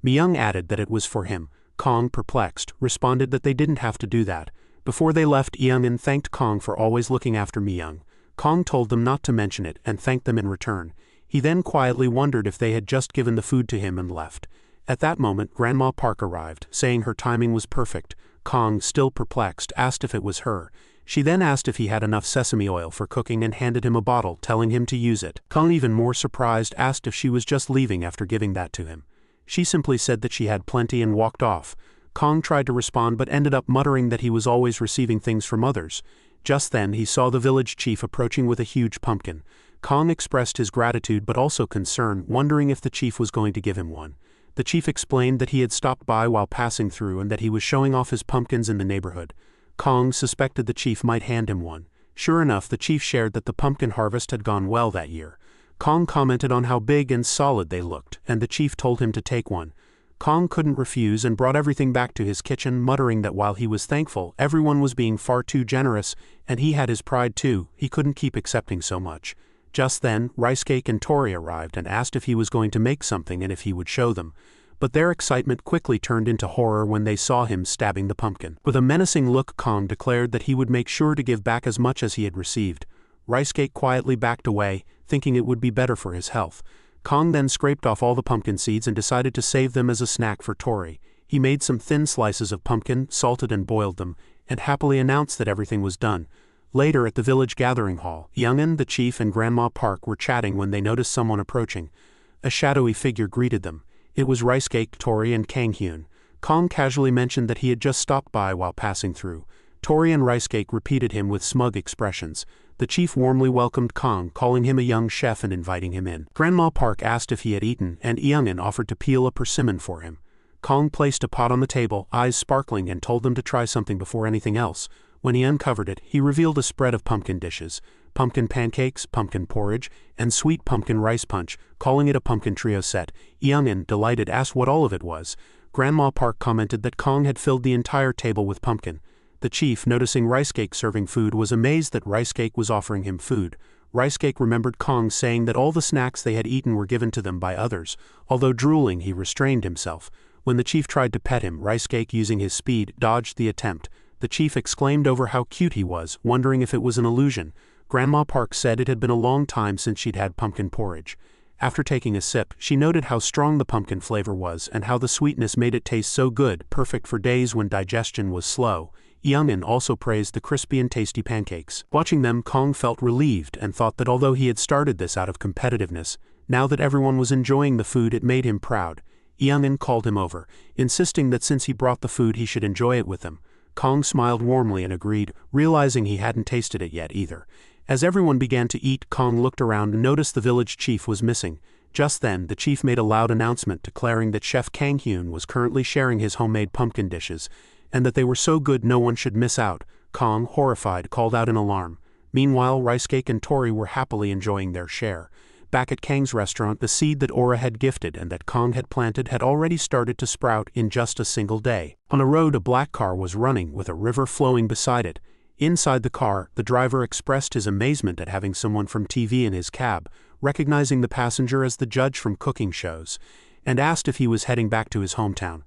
Myung added that it was for him. Kong, perplexed, responded that they didn't have to do that. Before they left, Eungin thanked Kong for always looking after Myung. Kong told them not to mention it and thanked them in return. He then quietly wondered if they had just given the food to him and left. At that moment, Grandma Park arrived, saying her timing was perfect. Kong, still perplexed, asked if it was her. She then asked if he had enough sesame oil for cooking and handed him a bottle, telling him to use it. Kong, even more surprised, asked if she was just leaving after giving that to him. She simply said that she had plenty and walked off. Kong tried to respond but ended up muttering that he was always receiving things from others. Just then he saw the village chief approaching with a huge pumpkin. Kong expressed his gratitude but also concern, wondering if the chief was going to give him one. The chief explained that he had stopped by while passing through and that he was showing off his pumpkins in the neighborhood. Kong suspected the chief might hand him one. Sure enough, the chief shared that the pumpkin harvest had gone well that year. Kong commented on how big and solid they looked, and the chief told him to take one. Kong couldn't refuse and brought everything back to his kitchen, muttering that while he was thankful, everyone was being far too generous, and he had his pride too. He couldn't keep accepting so much. Just then, Rice Cake and Tori arrived and asked if he was going to make something and if he would show them. But their excitement quickly turned into horror when they saw him stabbing the pumpkin. With a menacing look, Kong declared that he would make sure to give back as much as he had received. Rice Cake quietly backed away, thinking it would be better for his health. Kong then scraped off all the pumpkin seeds and decided to save them as a snack for Tori. He made some thin slices of pumpkin, salted and boiled them, and happily announced that everything was done. Later at the village gathering hall, Youngin, the chief, and Grandma Park were chatting when they noticed someone approaching. A shadowy figure greeted them. It was Rice Cake, Tori, and Kang Hyun. Kong casually mentioned that he had just stopped by while passing through. Tori and Rice Cake repeated him with smug expressions. The chief warmly welcomed Kong, calling him a young chef and inviting him in. Grandma Park asked if he had eaten, and Youngin offered to peel a persimmon for him. Kong placed a pot on the table, eyes sparkling, and told them to try something before anything else. When he uncovered it, he revealed a spread of pumpkin dishes: pumpkin pancakes, pumpkin porridge, and sweet pumpkin rice punch, calling it a pumpkin trio set. Youngin, delighted, asked what all of it was. Grandma Park commented that Kong had filled the entire table with pumpkin. The chief, noticing Ricecake serving food, was amazed that Ricecake was offering him food. Ricecake remembered Kong saying that all the snacks they had eaten were given to them by others. Although drooling, he restrained himself. When the chief tried to pet him, Ricecake, using his speed, dodged the attempt. The chief exclaimed over how cute he was, wondering if it was an illusion. Grandma Park said it had been a long time since she'd had pumpkin porridge. After taking a sip, she noted how strong the pumpkin flavor was and how the sweetness made it taste so good, perfect for days when digestion was slow. Youngin also praised the crispy and tasty pancakes. Watching them, Kong felt relieved and thought that although he had started this out of competitiveness, now that everyone was enjoying the food, it made him proud. Youngin called him over, insisting that since he brought the food he should enjoy it with them. Kong smiled warmly and agreed, realizing he hadn't tasted it yet either. As everyone began to eat, Kong looked around and noticed the village chief was missing. Just then, the chief made a loud announcement declaring that Chef Kang Hyun was currently sharing his homemade pumpkin dishes, and that they were so good no one should miss out. Kong, horrified, called out in alarm. Meanwhile, Ricecake and Tori were happily enjoying their share. Back at Kang's restaurant, the seed that Aura had gifted and that Kong had planted had already started to sprout in just a single day. On a road, a black car was running, with a river flowing beside it. Inside the car, the driver expressed his amazement at having someone from TV in his cab, recognizing the passenger as the judge from cooking shows, and asked if he was heading back to his hometown.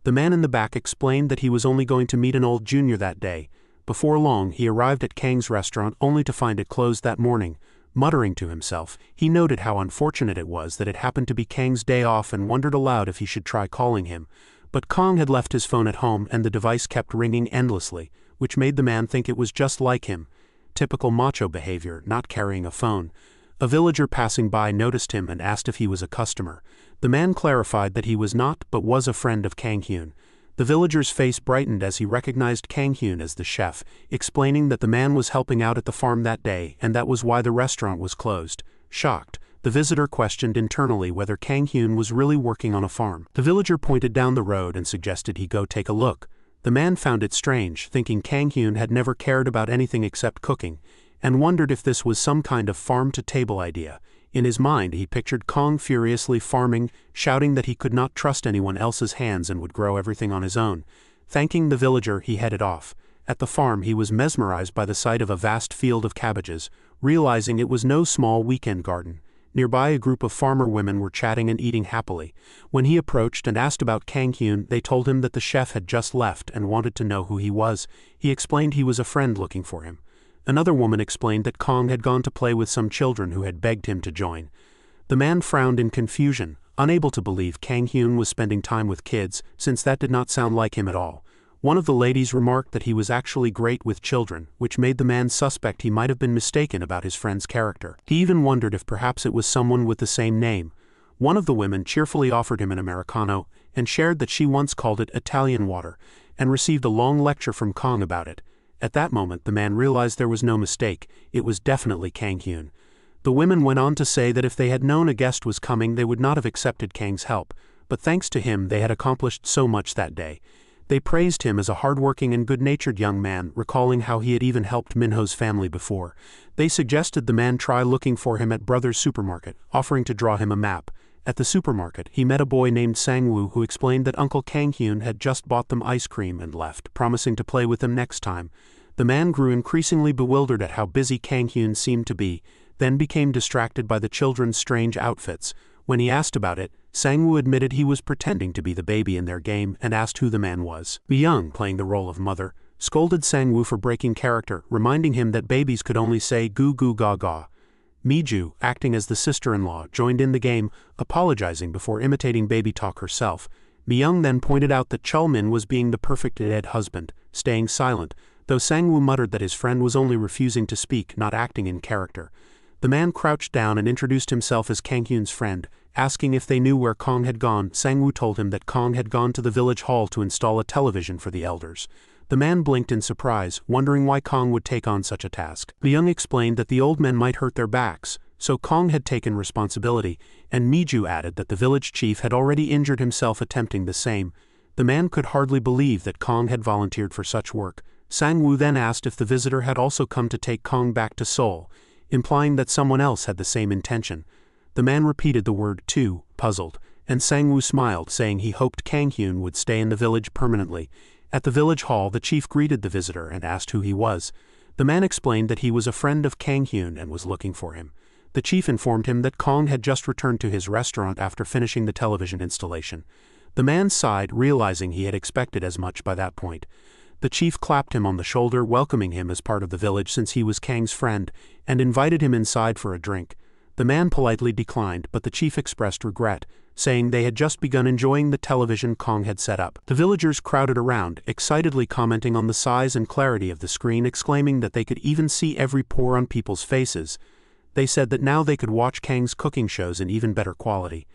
The man in the back explained that he was only going to meet an old junior that day. Before long, he arrived at Kang's restaurant only to find it closed that morning. Muttering to himself, he noted how unfortunate it was that it happened to be Kang's day off and wondered aloud if he should try calling him. But Kong had left his phone at home and the device kept ringing endlessly, which made the man think it was just like him. Typical macho behavior, not carrying a phone. A villager passing by noticed him and asked if he was a customer. The man clarified that he was not, but was a friend of Kang Hyun. The villager's face brightened as he recognized Kang Hyun as the chef, explaining that the man was helping out at the farm that day and that was why the restaurant was closed. Shocked, the visitor questioned internally whether Kang Hyun was really working on a farm. The villager pointed down the road and suggested he go take a look. The man found it strange, thinking Kang Hyun had never cared about anything except cooking, and wondered if this was some kind of farm-to-table idea. In his mind, he pictured Kong furiously farming, shouting that he could not trust anyone else's hands and would grow everything on his own. Thanking the villager, he headed off. At the farm, he was mesmerized by the sight of a vast field of cabbages, realizing it was no small weekend garden. Nearby, a group of farmer women were chatting and eating happily. When he approached and asked about Kang Hyun, they told him that the chef had just left and wanted to know who he was. He explained he was a friend looking for him. Another woman explained that Kong had gone to play with some children who had begged him to join. The man frowned in confusion, unable to believe Kang Hyun was spending time with kids, since that did not sound like him at all. One of the ladies remarked that he was actually great with children, which made the man suspect he might have been mistaken about his friend's character. He even wondered if perhaps it was someone with the same name. One of the women cheerfully offered him an Americano, and shared that she once called it Italian water, and received a long lecture from Kong about it. At that moment, the man realized there was no mistake. It was definitely Kang Hyun. The women went on to say that if they had known a guest was coming, they would not have accepted Kang's help, but thanks to him, they had accomplished so much that day. They praised him as a hardworking and good-natured young man, recalling how he had even helped Minho's family before. They suggested the man try looking for him at Brothers' supermarket, offering to draw him a map. At the supermarket, he met a boy named Sang-woo who explained that Uncle Kang Hyun had just bought them ice cream and left, promising to play with them next time. The man grew increasingly bewildered at how busy Kang Hyun seemed to be, then became distracted by the children's strange outfits. When he asked about it, Sang-woo admitted he was pretending to be the baby in their game and asked who the man was. Mi-young, playing the role of mother, scolded Sang-woo for breaking character, reminding him that babies could only say goo goo ga ga. Mi-ju, acting as the sister-in-law, joined in the game, apologizing before imitating baby talk herself. Mi-young then pointed out that Chul-min was being the perfect dead husband, staying silent, though Sang-woo muttered that his friend was only refusing to speak, not acting in character. The man crouched down and introduced himself as Kang Hyun's friend. Asking if they knew where Kong had gone, Sang-woo told him that Kong had gone to the village hall to install a television for the elders. The man blinked in surprise, wondering why Kong would take on such a task. Mi-young explained that the old men might hurt their backs, so Kong had taken responsibility, and Mi-ju added that the village chief had already injured himself attempting the same. The man could hardly believe that Kong had volunteered for such work. Sang-woo then asked if the visitor had also come to take Kong back to Seoul, implying that someone else had the same intention. The man repeated the word too, puzzled, and Sang-woo smiled, saying he hoped Kang Hyun would stay in the village permanently. At the village hall, the chief greeted the visitor and asked who he was. The man explained that he was a friend of Kang Hyun and was looking for him. The chief informed him that Kong had just returned to his restaurant after finishing the television installation. The man sighed, realizing he had expected as much by that point. The chief clapped him on the shoulder, welcoming him as part of the village since he was Kang's friend, and invited him inside for a drink. The man politely declined, but the chief expressed regret, saying they had just begun enjoying the television Kong had set up. The villagers crowded around, excitedly commenting on the size and clarity of the screen, exclaiming that they could even see every pore on people's faces. They said that now they could watch Kang's cooking shows in even better quality.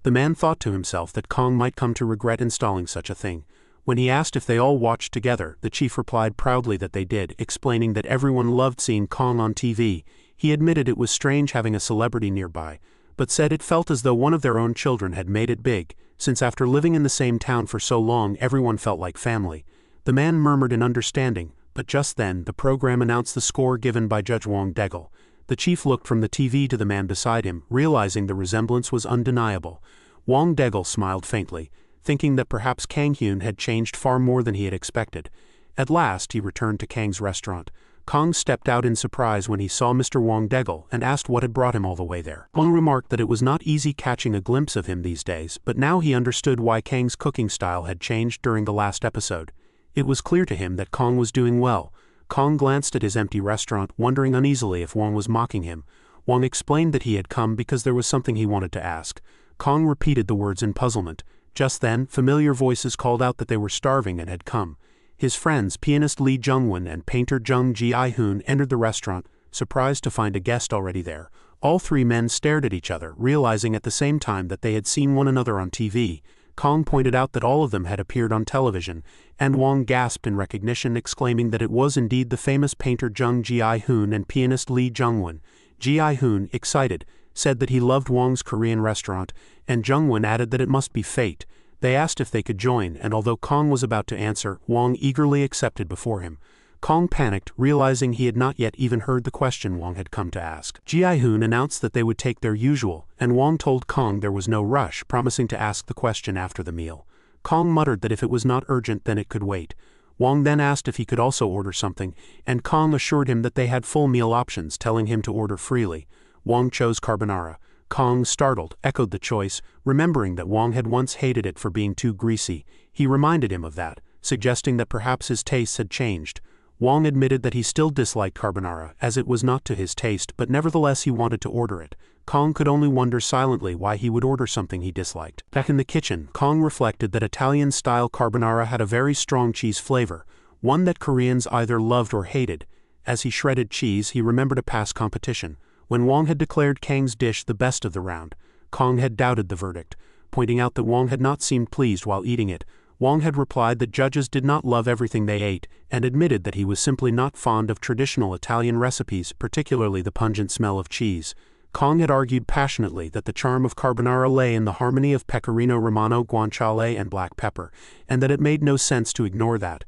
The man thought to himself that Kong might come to regret installing such a thing. When he asked if they all watched together, the chief replied proudly that they did, explaining that everyone loved seeing Kong on TV. He admitted it was strange having a celebrity nearby, but said it felt as though one of their own children had made it big, since after living in the same town for so long everyone felt like family. The man murmured in understanding, but just then the program announced the score given by Judge Wong Degel. The chief looked from the TV to the man beside him, realizing the resemblance was undeniable. Wong Degel smiled faintly, thinking that perhaps Kang Hyun had changed far more than he had expected. At last he returned to Kang's restaurant. Kong stepped out in surprise when he saw Mr. Wong Degel and asked what had brought him all the way there. Wong remarked that it was not easy catching a glimpse of him these days, but now he understood why Kang's cooking style had changed during the last episode. It was clear to him that Kong was doing well. Kong glanced at his empty restaurant, wondering uneasily if Wong was mocking him. Wong explained that he had come because there was something he wanted to ask. Kong repeated the words in puzzlement. Just then, familiar voices called out that they were starving and had come. His friends, pianist Lee Jungwon and painter Jung Ji-hoon, entered the restaurant, surprised to find a guest already there. All three men stared at each other, realizing at the same time that they had seen one another on TV. Kong pointed out that all of them had appeared on television, and Wong gasped in recognition, exclaiming that it was indeed the famous painter Jung Ji-hoon and pianist Lee Jungwon. Ji-hoon, excited, said that he loved Wong's Korean restaurant, and Jungwon added that it must be fate. They asked if they could join, and although Kong was about to answer, Wong eagerly accepted before him. Kong panicked, realizing he had not yet even heard the question Wong had come to ask. Ji-hoon announced that they would take their usual, and Wong told Kong there was no rush, promising to ask the question after the meal. Kong muttered that if it was not urgent then it could wait. Wong then asked if he could also order something, and Kong assured him that they had full meal options, telling him to order freely. Wong chose carbonara. Kong, startled, echoed the choice, remembering that Wong had once hated it for being too greasy. He reminded him of that, suggesting that perhaps his tastes had changed. Wong admitted that he still disliked carbonara, as it was not to his taste, but nevertheless he wanted to order it. Kong could only wonder silently why he would order something he disliked. Back in the kitchen, Kong reflected that Italian-style carbonara had a very strong cheese flavor, one that Koreans either loved or hated. As he shredded cheese, he remembered a past competition, when Wong had declared Kang's dish the best of the round. Kong had doubted the verdict, pointing out that Wong had not seemed pleased while eating it. Wong had replied that judges did not love everything they ate, and admitted that he was simply not fond of traditional Italian recipes, particularly the pungent smell of cheese. Kong had argued passionately that the charm of carbonara lay in the harmony of pecorino romano, guanciale, and black pepper, and that it made no sense to ignore that.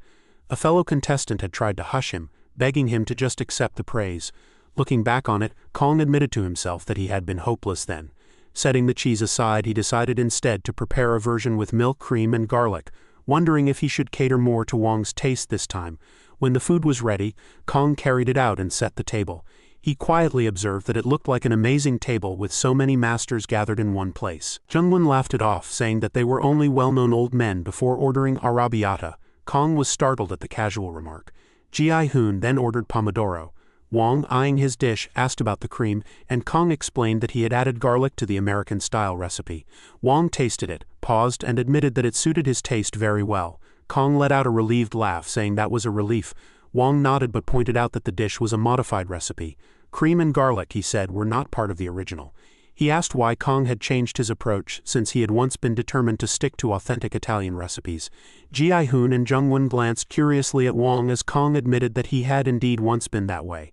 A fellow contestant had tried to hush him, begging him to just accept the praise. Looking back on it, Kong admitted to himself that he had been hopeless then. Setting the cheese aside, he decided instead to prepare a version with milk, cream, and garlic, wondering if he should cater more to Wong's taste this time. When the food was ready, Kong carried it out and set the table. He quietly observed that it looked like an amazing table with so many masters gathered in one place. Jungwon laughed it off, saying that they were only well-known old men before ordering arrabbiata. Kong was startled at the casual remark. Ji-hoon then ordered pomodoro. Wong, eyeing his dish, asked about the cream, and Kong explained that he had added garlic to the American-style recipe. Wong tasted it, paused, and admitted that it suited his taste very well. Kong let out a relieved laugh, saying that was a relief. Wong nodded but pointed out that the dish was a modified recipe. Cream and garlic, he said, were not part of the original. He asked why Kong had changed his approach, since he had once been determined to stick to authentic Italian recipes. Ji-hoon and Jungwon glanced curiously at Wong as Kong admitted that he had indeed once been that way.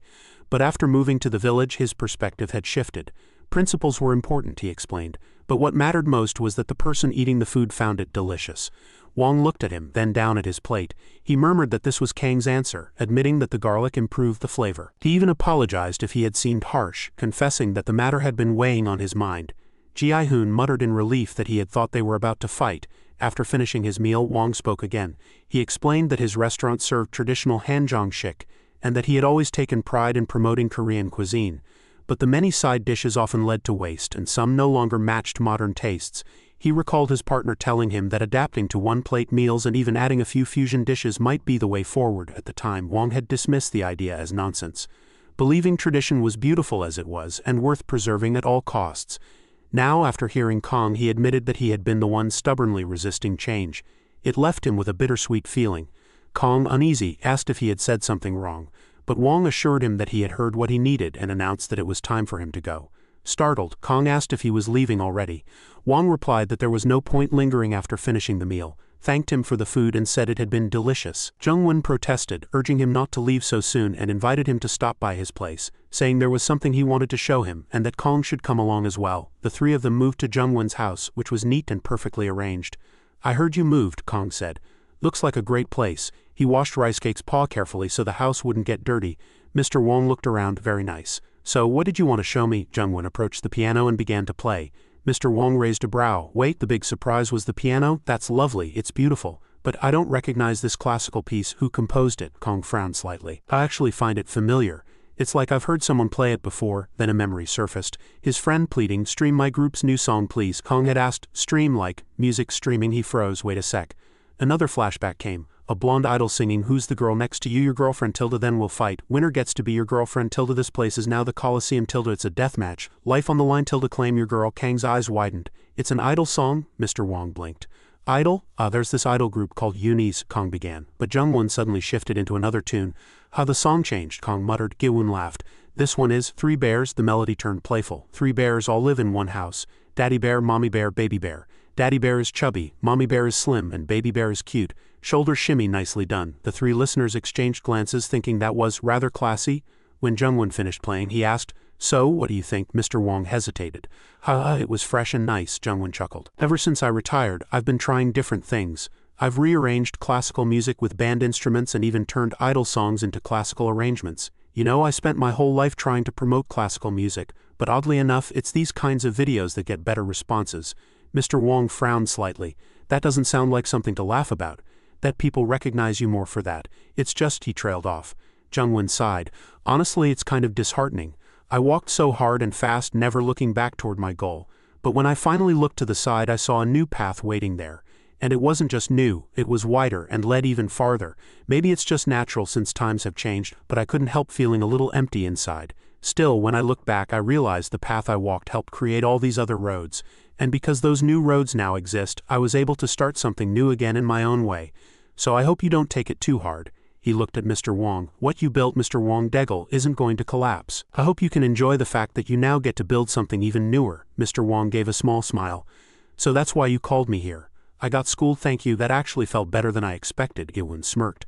But after moving to the village, his perspective had shifted. Principles were important, he explained, but what mattered most was that the person eating the food found it delicious. Wong looked at him, then down at his plate. He murmured that this was Kang's answer, admitting that the garlic improved the flavor. He even apologized if he had seemed harsh, confessing that the matter had been weighing on his mind. Ji-hoon muttered in relief that he had thought they were about to fight, After finishing his meal, Wong spoke again. He explained that his restaurant served traditional Hanjang-shik, and that he had always taken pride in promoting Korean cuisine. But the many side dishes often led to waste, and some no longer matched modern tastes. He recalled his partner telling him that adapting to one-plate meals and even adding a few fusion dishes might be the way forward. At the time, Wong had dismissed the idea as nonsense, believing tradition was beautiful as it was and worth preserving at all costs. Now, after hearing Kong, he admitted that he had been the one stubbornly resisting change. It left him with a bittersweet feeling. Kong, uneasy, asked if he had said something wrong, but Wong assured him that he had heard what he needed and announced that it was time for him to go. Startled, Kong asked if he was leaving already. Wong replied that there was no point lingering after finishing the meal, thanked him for the food and said it had been delicious. Jungwon protested, urging him not to leave so soon, and invited him to stop by his place, saying there was something he wanted to show him and that Kong should come along as well. The three of them moved to Jungwon's house, which was neat and perfectly arranged. "I heard you moved," Kong said. "Looks like a great place." He washed Rice Cake's paw carefully so the house wouldn't get dirty. Mr. Wong looked around. "Very nice. So what did you want to show me?" Jungwon approached the piano and began to play. Mr. Wong raised a brow. "Wait, the big surprise was the piano? That's lovely, it's beautiful. But I don't recognize this classical piece. Who composed it?" Kong frowned slightly. "I actually find it familiar. It's like I've heard someone play it before." Then a memory surfaced. His friend pleading, "Stream my group's new song please." Kong had asked, "Stream like music streaming?" He froze. "Wait a sec." Another flashback came. A blonde idol singing, "Who's the girl next to you? Your girlfriend tilde, then we'll fight. Winner gets to be your girlfriend tilde. This place is now the Coliseum tilde. It's a death match. Life on the line tilde. Claim your girl." Kang's eyes widened. "It's an idol song?" Mr. Wong blinked. "Idol? There's this idol group called Unis," Kong began. But Jungwon suddenly shifted into another tune. The song changed," Kong muttered. Gi-woon laughed. "This one is Three Bears." The melody turned playful. "Three bears all live in one house. Daddy bear, mommy bear, baby bear. Daddy bear is chubby, mommy bear is slim, and baby bear is cute. Shoulder shimmy, nicely done." The three listeners exchanged glances, thinking that was rather classy. When Jungwon finished playing, he asked, "So, what do you think?" Mr. Wong hesitated. It was fresh and nice," Jungwon chuckled. "Ever since I retired, I've been trying different things. I've rearranged classical music with band instruments and even turned idol songs into classical arrangements. You know, I spent my whole life trying to promote classical music, but oddly enough, it's these kinds of videos that get better responses." Mr. Wong frowned slightly. "That doesn't sound like something to laugh about. That people recognize you more for that. It's just," he trailed off. Jungwon sighed. "Honestly, it's kind of disheartening. I walked so hard and fast, never looking back toward my goal. But when I finally looked to the side, I saw a new path waiting there. And it wasn't just new, it was wider and led even farther. Maybe it's just natural since times have changed, but I couldn't help feeling a little empty inside. Still, when I look back, I realized the path I walked helped create all these other roads. And because those new roads now exist, I was able to start something new again in my own way. So I hope you don't take it too hard." He looked at Mr. Wong. "What you built, Mr. Wong Degel, isn't going to collapse. I hope you can enjoy the fact that you now get to build something even newer." Mr. Wong gave a small smile. "So that's why you called me here. I got schooled, thank you. That actually felt better than I expected." Gi-woon smirked.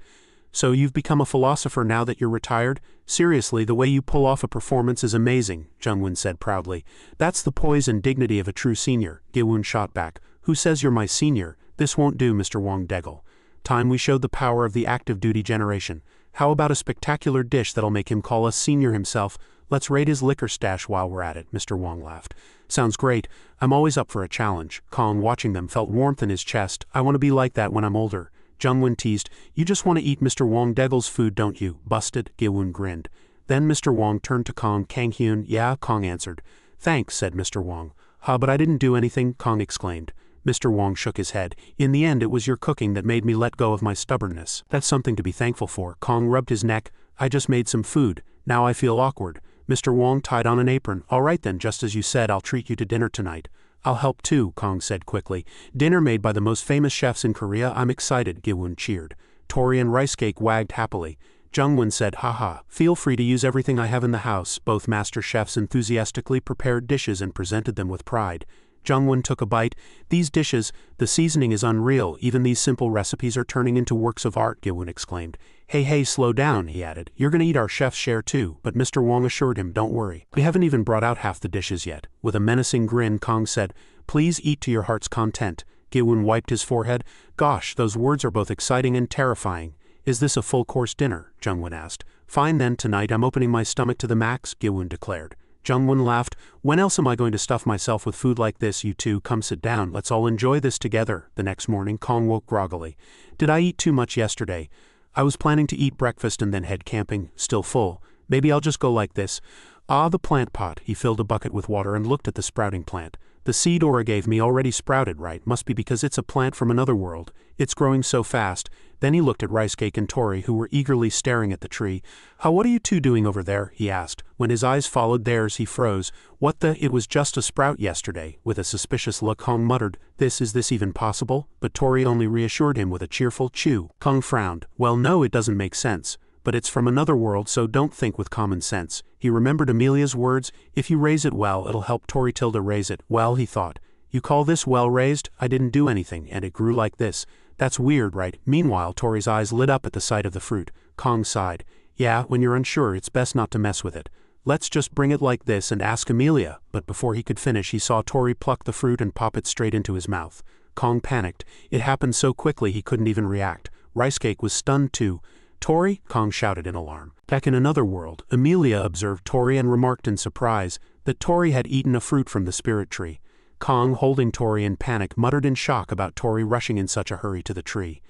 "So you've become a philosopher now that you're retired? Seriously, the way you pull off a performance is amazing," Jungwon said proudly. "That's the poise and dignity of a true senior." Gi-woon shot back. "Who says you're my senior? This won't do, Mr. Wong Degel. Time we showed the power of the active duty generation. How about a spectacular dish that'll make him call us senior himself? Let's raid his liquor stash while we're at it." Mr. Wong laughed. "Sounds great. I'm always up for a challenge." Kong, watching them, felt warmth in his chest. "I want to be like that when I'm older." Jungwon teased, "You just want to eat Mr. Wong Degel's food, don't you?" "Busted." Gi-woon grinned. Then Mr. Wong turned to Kong. "Kang-hyun?" "Yeah," Kong answered. "Thanks," said Mr. Wong. But I didn't do anything," Kong exclaimed. Mr. Wong shook his head. "In the end, it was your cooking that made me let go of my stubbornness." "That's something to be thankful for." Kong rubbed his neck. "I just made some food. Now I feel awkward." Mr. Wong tied on an apron. "All right then, just as you said, I'll treat you to dinner tonight." "I'll help too," Kong said quickly. "Dinner made by the most famous chefs in Korea. I'm excited." Gi-woon cheered. Tori and Rice Cake wagged happily. Jungwon said, "Haha, feel free to use everything I have in the house." Both master chefs enthusiastically prepared dishes and presented them with pride. Jungwon took a bite. "These dishes, the seasoning is unreal. Even these simple recipes are turning into works of art," Gi-woon exclaimed. Hey, slow down," he added. "You're gonna eat our chef's share too." But Mr. Wong assured him, "Don't worry. We haven't even brought out half the dishes yet." With a menacing grin, Kong said, "Please eat to your heart's content." Gi-woon wiped his forehead. "Gosh, those words are both exciting and terrifying." "Is this a full-course dinner?" Jungwon asked. "Fine then, tonight I'm opening my stomach to the max," Gi-woon declared. Jungwon laughed. When else am I going to stuff myself with food like this? You two, come sit down, let's all enjoy this together. The next morning, Kong woke groggily. Did I eat too much yesterday? I was planning to eat breakfast and then head camping, still full. Maybe I'll just go like this. Ah, the plant pot. He filled a bucket with water and looked at the sprouting plant. The seed Aura gave me already sprouted, right? Must be because it's a plant from another world. It's growing so fast. Then he looked at Rice Cake and Tori, who were eagerly staring at the tree. What are you two doing over there? He asked. When his eyes followed theirs, he froze. What the? It was just a sprout yesterday. With a suspicious look, Kong muttered, Is this even possible? But Tori only reassured him with a cheerful chew. Kong frowned. Well, no, it doesn't make sense. But it's from another world, so don't think with common sense. He remembered Amelia's words, if you raise it well, it'll help Tori Tilda raise it. Well, he thought. You call this well raised? I didn't do anything, and it grew like this. That's weird, right? Meanwhile, Tori's eyes lit up at the sight of the fruit. Kong sighed. Yeah, when you're unsure, it's best not to mess with it. Let's just bring it like this and ask Amelia. But before he could finish, he saw Tori pluck the fruit and pop it straight into his mouth. Kong panicked. It happened so quickly he couldn't even react. Rice Cake was stunned too. Tori? Kong shouted in alarm. Back in another world, Amelia observed Tori and remarked in surprise that Tori had eaten a fruit from the spirit tree. Kong, holding Tori in panic, muttered in shock about Tori rushing in such a hurry to the tree.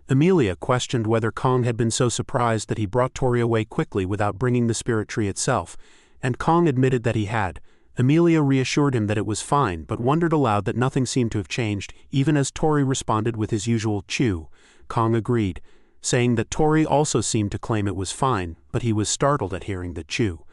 Amelia questioned whether Kong had been so surprised that he brought Tori away quickly without bringing the spirit tree itself, and Kong admitted that he had. Amelia reassured him that it was fine, but wondered aloud that nothing seemed to have changed, even as Tori responded with his usual chew. Kong agreed, saying that Tori also seemed to claim it was fine, but he was startled at hearing the chew.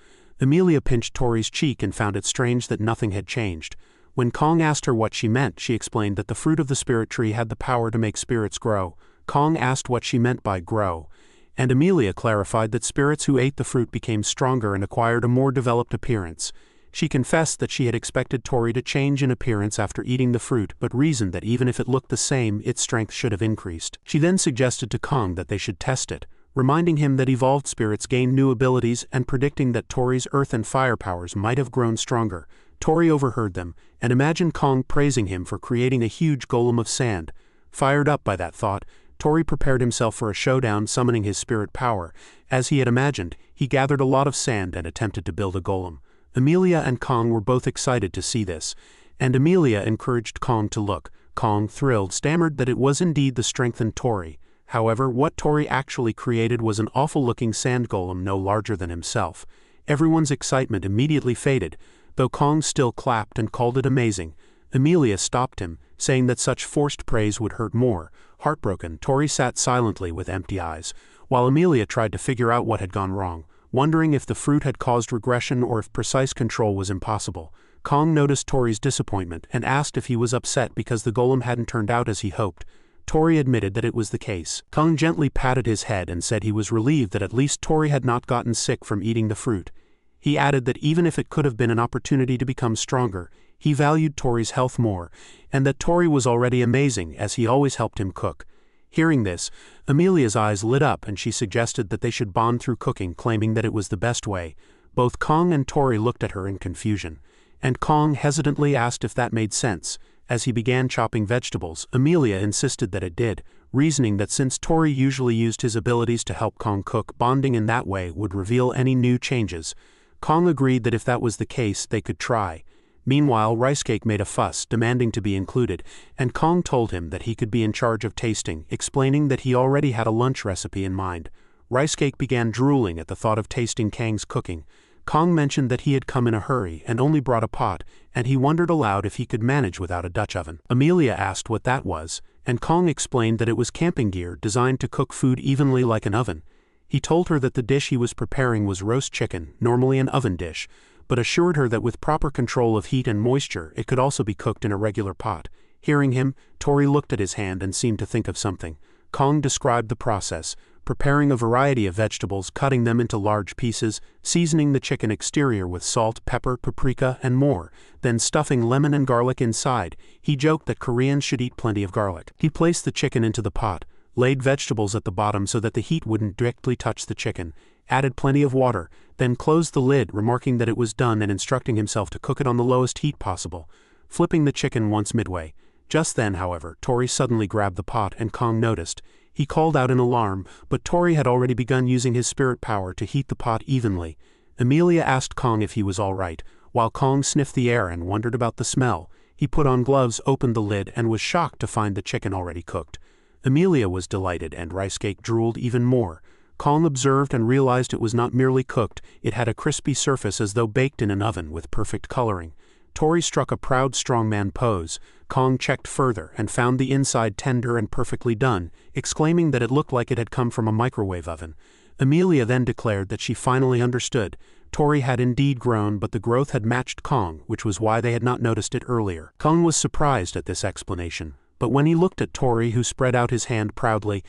Amelia pinched Tori's cheek and found it strange that nothing had changed. When Kong asked her what she meant, she explained that the fruit of the spirit tree had the power to make spirits grow. Kong asked what she meant by grow, and Amelia clarified that spirits who ate the fruit became stronger and acquired a more developed appearance. She confessed that she had expected Tori to change in appearance after eating the fruit, but reasoned that even if it looked the same, its strength should have increased. She then suggested to Kong that they should test it, reminding him that evolved spirits gained new abilities and predicting that Tori's earth and fire powers might have grown stronger. Tori overheard them, and imagined Kong praising him for creating a huge golem of sand. Fired up by that thought, Tori prepared himself for a showdown, summoning his spirit power. As he had imagined, he gathered a lot of sand and attempted to build a golem. Amelia and Kong were both excited to see this, and Amelia encouraged Kong to look. Kong, thrilled, stammered that it was indeed the strengthened Tori. However, what Tori actually created was an awful-looking sand golem no larger than himself. Everyone's excitement immediately faded, though Kong still clapped and called it amazing. Amelia stopped him, saying that such forced praise would hurt more. Heartbroken, Tori sat silently with empty eyes, while Amelia tried to figure out what had gone wrong, wondering if the fruit had caused regression or if precise control was impossible. Kong noticed Tori's disappointment and asked if he was upset because the golem hadn't turned out as he hoped. Tori admitted that it was the case. Kong gently patted his head and said he was relieved that at least Tori had not gotten sick from eating the fruit. He added that even if it could have been an opportunity to become stronger, he valued Tori's health more, and that Tori was already amazing as he always helped him cook. Hearing this, Amelia's eyes lit up and she suggested that they should bond through cooking, claiming that it was the best way. Both Kong and Tori looked at her in confusion, and Kong hesitantly asked if that made sense. As he began chopping vegetables, Amelia insisted that it did, reasoning that since Tori usually used his abilities to help Kong cook, bonding in that way would reveal any new changes. Kong agreed that if that was the case, they could try. Meanwhile, Rice Cake made a fuss, demanding to be included, and Kong told him that he could be in charge of tasting, explaining that he already had a lunch recipe in mind. Rice Cake began drooling at the thought of tasting Kang's cooking. Kong mentioned that he had come in a hurry and only brought a pot, and he wondered aloud if he could manage without a Dutch oven. Amelia asked what that was, and Kong explained that it was camping gear designed to cook food evenly like an oven. He told her that the dish he was preparing was roast chicken, normally an oven dish, but assured her that with proper control of heat and moisture, it could also be cooked in a regular pot. Hearing him, Tori looked at his hand and seemed to think of something. Kong described the process, preparing a variety of vegetables, cutting them into large pieces, seasoning the chicken exterior with salt, pepper, paprika, and more, then stuffing lemon and garlic inside. He joked that Koreans should eat plenty of garlic. He placed the chicken into the pot, laid vegetables at the bottom so that the heat wouldn't directly touch the chicken, added plenty of water, then closed the lid, remarking that it was done and instructing himself to cook it on the lowest heat possible, flipping the chicken once midway. Just then, however, Tori suddenly grabbed the pot and Kong noticed. He called out in alarm, but Tori had already begun using his spirit power to heat the pot evenly. Amelia asked Kong if he was all right, while Kong sniffed the air and wondered about the smell. He put on gloves, opened the lid, and was shocked to find the chicken already cooked. Amelia was delighted, and Rice Cake drooled even more. Kong observed and realized it was not merely cooked, it had a crispy surface as though baked in an oven with perfect coloring. Tori struck a proud strongman pose. Kong checked further and found the inside tender and perfectly done, exclaiming that it looked like it had come from a microwave oven. Amelia then declared that she finally understood. Tori had indeed grown, but the growth had matched Kong, which was why they had not noticed it earlier. Kong was surprised at this explanation, but when he looked at Tori, who spread out his hand proudly,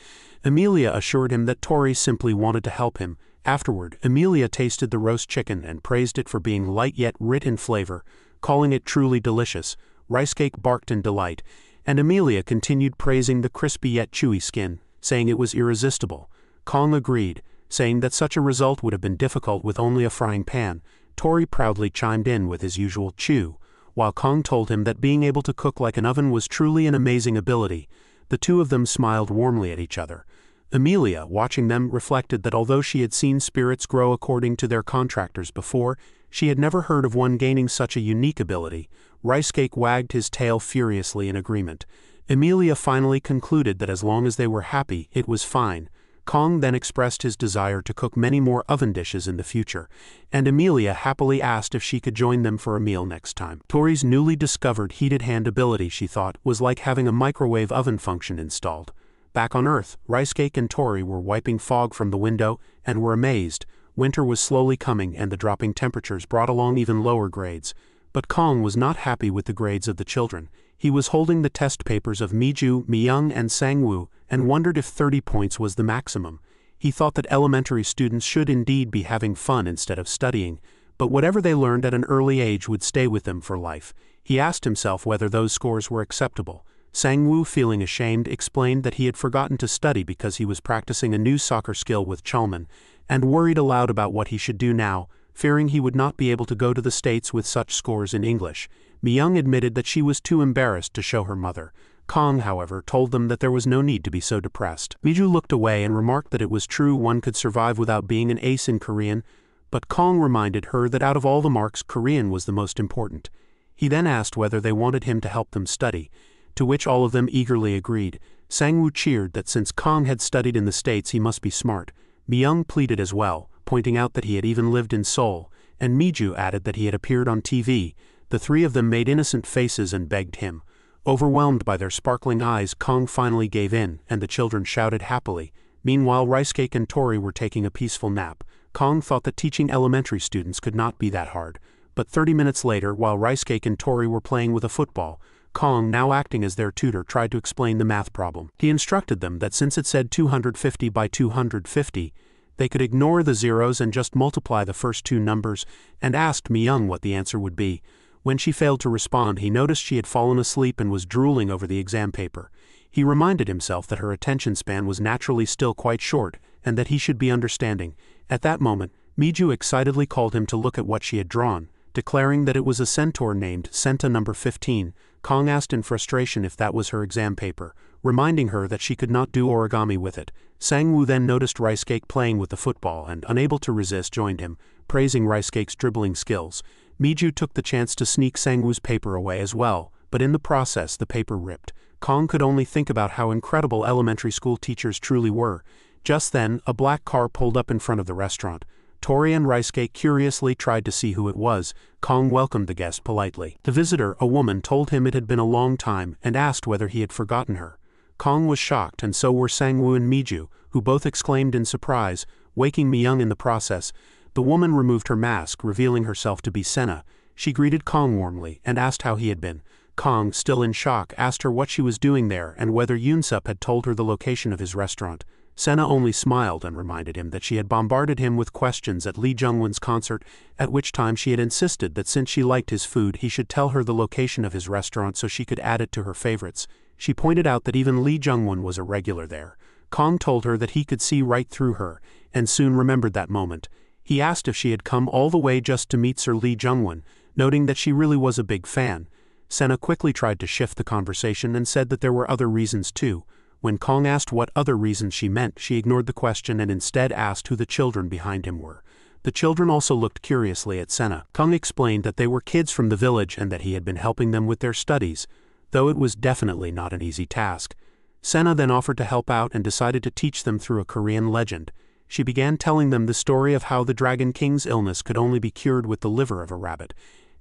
Amelia assured him that Tori simply wanted to help him. Afterward, Amelia tasted the roast chicken and praised it for being light yet rich in flavor, calling it truly delicious. Rice Cake barked in delight, and Amelia continued praising the crispy yet chewy skin, saying it was irresistible. Kong agreed, saying that such a result would have been difficult with only a frying pan. Tori proudly chimed in with his usual chew, while Kong told him that being able to cook like an oven was truly an amazing ability. The two of them smiled warmly at each other. Amelia, watching them, reflected that although she had seen spirits grow according to their contractors before, she had never heard of one gaining such a unique ability. Rice Cake wagged his tail furiously in agreement. Amelia finally concluded that as long as they were happy, it was fine. Kong then expressed his desire to cook many more oven dishes in the future, and Amelia happily asked if she could join them for a meal next time. Tori's newly discovered heated hand ability, she thought, was like having a microwave oven function installed. Back on Earth, Rice Cake and Tori were wiping fog from the window and were amazed. Winter was slowly coming, and the dropping temperatures brought along even lower grades. But Kong was not happy with the grades of the children. He was holding the test papers of Miju, Myung, and Sangwoo, and wondered if 30 points was the maximum. He thought that elementary students should indeed be having fun instead of studying, but whatever they learned at an early age would stay with them for life. He asked himself whether those scores were acceptable. Sangwoo, feeling ashamed, explained that he had forgotten to study because he was practicing a new soccer skill with Chalman, and worried aloud about what he should do now, fearing he would not be able to go to the States with such scores in English. Myung admitted that she was too embarrassed to show her mother. Kong, however, told them that there was no need to be so depressed. Miju looked away and remarked that it was true one could survive without being an ace in Korean, but Kong reminded her that out of all the marks, Korean was the most important. He then asked whether they wanted him to help them study, to which all of them eagerly agreed. Sangwoo cheered that since Kong had studied in the States he must be smart. Myung pleaded as well, pointing out that he had even lived in Seoul, and Miju added that he had appeared on TV. The three of them made innocent faces and begged him. Overwhelmed by their sparkling eyes, Kong finally gave in, and the children shouted happily. Meanwhile, Rice Cake and Tori were taking a peaceful nap. Kong thought that teaching elementary students could not be that hard. But 30 minutes later, while Rice Cake and Tori were playing with a football, Kong, now acting as their tutor, tried to explain the math problem. He instructed them that since it said 250 by 250, they could ignore the zeros and just multiply the first two numbers, and asked Myung what the answer would be. When she failed to respond, he noticed she had fallen asleep and was drooling over the exam paper. He reminded himself that her attention span was naturally still quite short, and that he should be understanding. At that moment, Miju excitedly called him to look at what she had drawn, declaring that it was a centaur named Senta number 15. Kong asked in frustration if that was her exam paper, reminding her that she could not do origami with it. Sangwoo then noticed Rice Cake playing with the football and, unable to resist, joined him, praising Rice Cake's dribbling skills. Miju took the chance to sneak Sangwoo's paper away as well, but in the process the paper ripped. Kong could only think about how incredible elementary school teachers truly were. Just then, a black car pulled up in front of the restaurant. Tori and Rice Cake curiously tried to see who it was. Kong welcomed the guest politely. The visitor, a woman, told him it had been a long time and asked whether he had forgotten her. Kong was shocked, and so were Sangwoo and Miju, who both exclaimed in surprise, waking Myung in the process. The woman removed her mask, revealing herself to be Senna. She greeted Kong warmly and asked how he had been. Kong, still in shock, asked her what she was doing there and whether Yoonsup had told her the location of his restaurant. Senna only smiled and reminded him that she had bombarded him with questions at Lee Jungwon's concert, at which time she had insisted that since she liked his food he should tell her the location of his restaurant so she could add it to her favorites. She pointed out that even Lee Jungwon was a regular there. Kong told her that he could see right through her, and soon remembered that moment. He asked if she had come all the way just to meet Sir Lee Jungwon, noting that she really was a big fan. Senna quickly tried to shift the conversation and said that there were other reasons too. When Kong asked what other reasons she meant, she ignored the question and instead asked who the children behind him were. The children also looked curiously at Senna. Kong explained that they were kids from the village and that he had been helping them with their studies, though it was definitely not an easy task. Senna then offered to help out and decided to teach them through a Korean legend. She began telling them the story of how the Dragon King's illness could only be cured with the liver of a rabbit,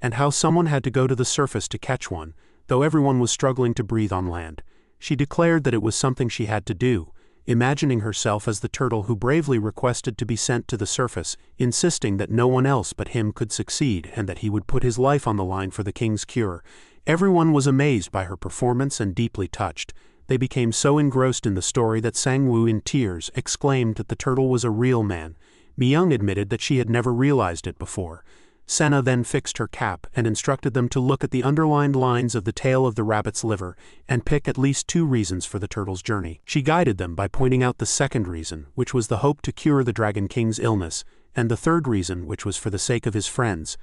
and how someone had to go to the surface to catch one, though everyone was struggling to breathe on land. She declared that it was something she had to do, imagining herself as the turtle who bravely requested to be sent to the surface, insisting that no one else but him could succeed and that he would put his life on the line for the king's cure. Everyone was amazed by her performance and deeply touched. They became so engrossed in the story that Sang-woo, in tears, exclaimed that the turtle was a real man. Mi-young admitted that she had never realized it before. Senna then fixed her cap and instructed them to look at the underlined lines of the tail of the rabbit's liver and pick at least 2 reasons for the turtle's journey. She guided them by pointing out the second reason, which was the hope to cure the Dragon King's illness, and the third reason, which was for the sake of his friends.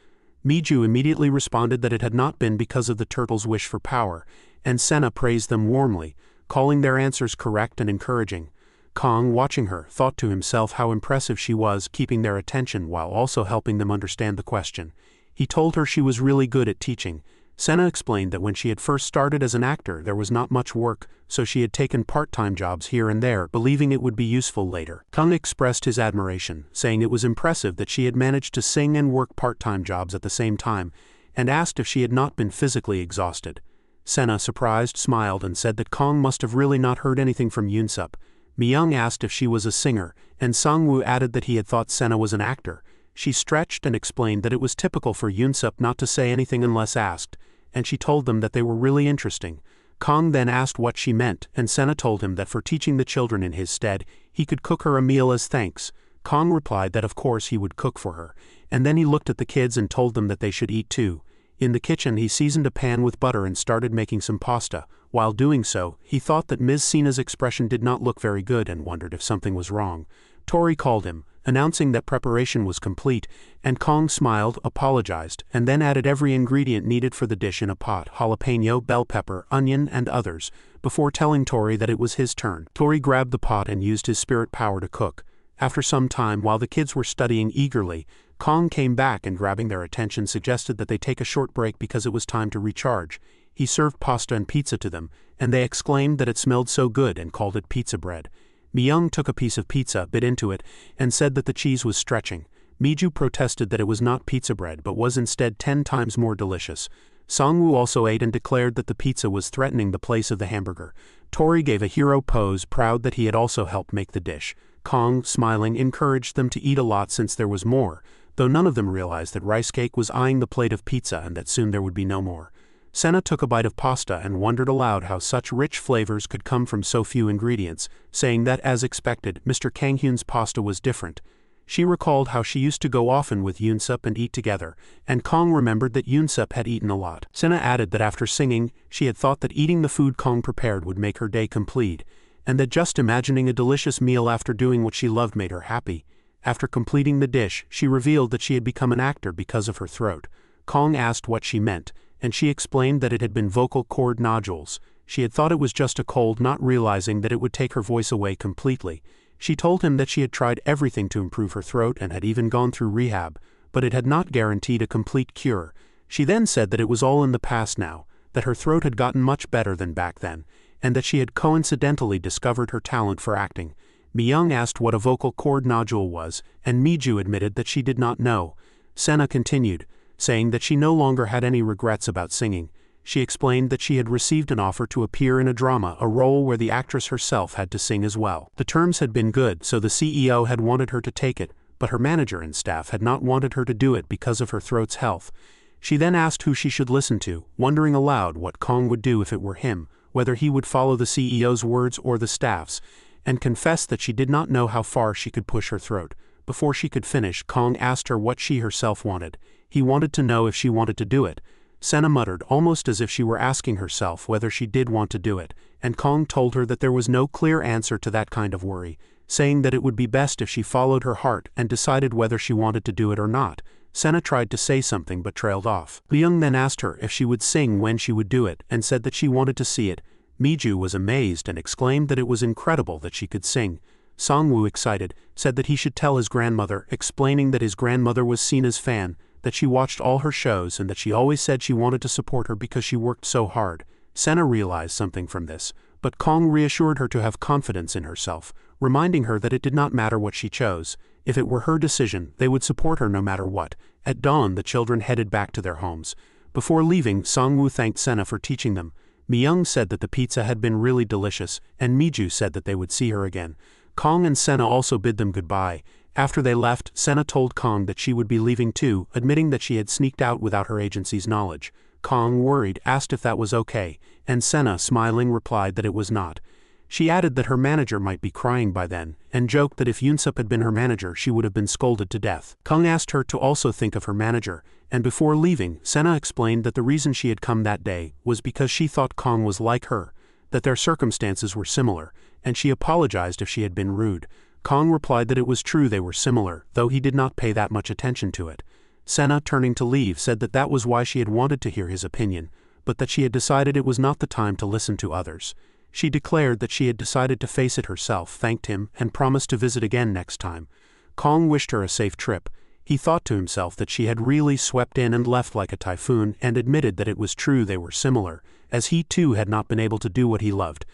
Miju immediately responded that it had not been because of the turtle's wish for power, and Senna praised them warmly, calling their answers correct and encouraging. Kong, watching her, thought to himself how impressive she was, keeping their attention while also helping them understand the question. He told her she was really good at teaching. Senna explained that when she had first started as an actor there was not much work, so she had taken part-time jobs here and there, believing it would be useful later. Kong expressed his admiration, saying it was impressive that she had managed to sing and work part-time jobs at the same time, and asked if she had not been physically exhausted. Senna, surprised, smiled and said that Kong must have really not heard anything from Yoonsup. Mi-young asked if she was a singer, and Sang-woo added that he had thought Senna was an actor. She stretched and explained that it was typical for Yoonsup not to say anything unless asked, and she told them that they were really interesting. Kong then asked what she meant, and Senna told him that for teaching the children in his stead, he could cook her a meal as thanks. Kong replied that of course he would cook for her, and then he looked at the kids and told them that they should eat too. In the kitchen he seasoned a pan with butter and started making some pasta. While doing so, he thought that Ms. Sina's expression did not look very good and wondered if something was wrong. Tori called him, announcing that preparation was complete, and Kong smiled, apologized, and then added every ingredient needed for the dish in a pot: jalapeno, bell pepper, onion, and others, before telling Tori that it was his turn. Tori grabbed the pot and used his spirit power to cook. After some time, while the kids were studying eagerly, Kong came back and, grabbing their attention, suggested that they take a short break because it was time to recharge. He served pasta and pizza to them, and they exclaimed that it smelled so good and called it pizza bread. Mi-young took a piece of pizza, bit into it, and said that the cheese was stretching. Miju protested that it was not pizza bread but was instead 10 times more delicious. Sang-woo also ate and declared that the pizza was threatening the place of the hamburger. Tori gave a hero pose, proud that he had also helped make the dish. Kong, smiling, encouraged them to eat a lot since there was more, though none of them realized that Rice Cake was eyeing the plate of pizza and that soon there would be no more. Senna took a bite of pasta and wondered aloud how such rich flavors could come from so few ingredients, saying that, as expected, Mr. Kang-hyun's pasta was different. She recalled how she used to go often with Yoonsup and eat together, and Kong remembered that Yoonsup had eaten a lot. Senna added that after singing, she had thought that eating the food Kong prepared would make her day complete, and that just imagining a delicious meal after doing what she loved made her happy. After completing the dish, she revealed that she had become an actor because of her throat. Kong asked what she meant, and she explained that it had been vocal cord nodules. She had thought it was just a cold, not realizing that it would take her voice away completely. She told him that she had tried everything to improve her throat and had even gone through rehab, but it had not guaranteed a complete cure. She then said that it was all in the past now, that her throat had gotten much better than back then, and that she had coincidentally discovered her talent for acting. Mi-young asked what a vocal cord nodule was, and Miju admitted that she did not know. Senna continued, saying that she no longer had any regrets about singing. She explained that she had received an offer to appear in a drama, a role where the actress herself had to sing as well. The terms had been good, so the CEO had wanted her to take it, but her manager and staff had not wanted her to do it because of her throat's health. She then asked who she should listen to, wondering aloud what Kong would do if it were him, whether he would follow the CEO's words or the staff's, and confessed that she did not know how far she could push her throat. Before she could finish, Kong asked her what she herself wanted. He wanted to know if she wanted to do it. Senna muttered, almost as if she were asking herself whether she did want to do it, and Kong told her that there was no clear answer to that kind of worry, saying that it would be best if she followed her heart and decided whether she wanted to do it or not. Senna tried to say something but trailed off. Mi-young then asked her if she would sing when she would do it, and said that she wanted to see it. Miju was amazed and exclaimed that it was incredible that she could sing. Songwoo, excited, said that he should tell his grandmother, explaining that his grandmother was Sina's fan, that she watched all her shows and that she always said she wanted to support her because she worked so hard. Senna realized something from this, but Kong reassured her to have confidence in herself, reminding her that it did not matter what she chose. If it were her decision, they would support her no matter what. At dawn, the children headed back to their homes. Before leaving, Songwoo thanked Senna for teaching them. Myung said that the pizza had been really delicious, and Miju said that they would see her again. Kong and Senna also bid them goodbye. After they left, Senna told Kong that she would be leaving too, admitting that she had sneaked out without her agency's knowledge. Kong, worried, asked if that was okay, and Senna, smiling, replied that it was not. She added that her manager might be crying by then, and joked that if Yoonsup had been her manager she would have been scolded to death. Kong asked her to also think of her manager, and before leaving, Senna explained that the reason she had come that day was because she thought Kong was like her, that their circumstances were similar, and she apologized if she had been rude. Kong replied that it was true they were similar, though he did not pay that much attention to it. Senna, turning to leave, said that that was why she had wanted to hear his opinion, but that she had decided it was not the time to listen to others. She declared that she had decided to face it herself, thanked him, and promised to visit again next time. Kong wished her a safe trip. He thought to himself that she had really swept in and left like a typhoon, and admitted that it was true they were similar, as he too had not been able to do what he loved.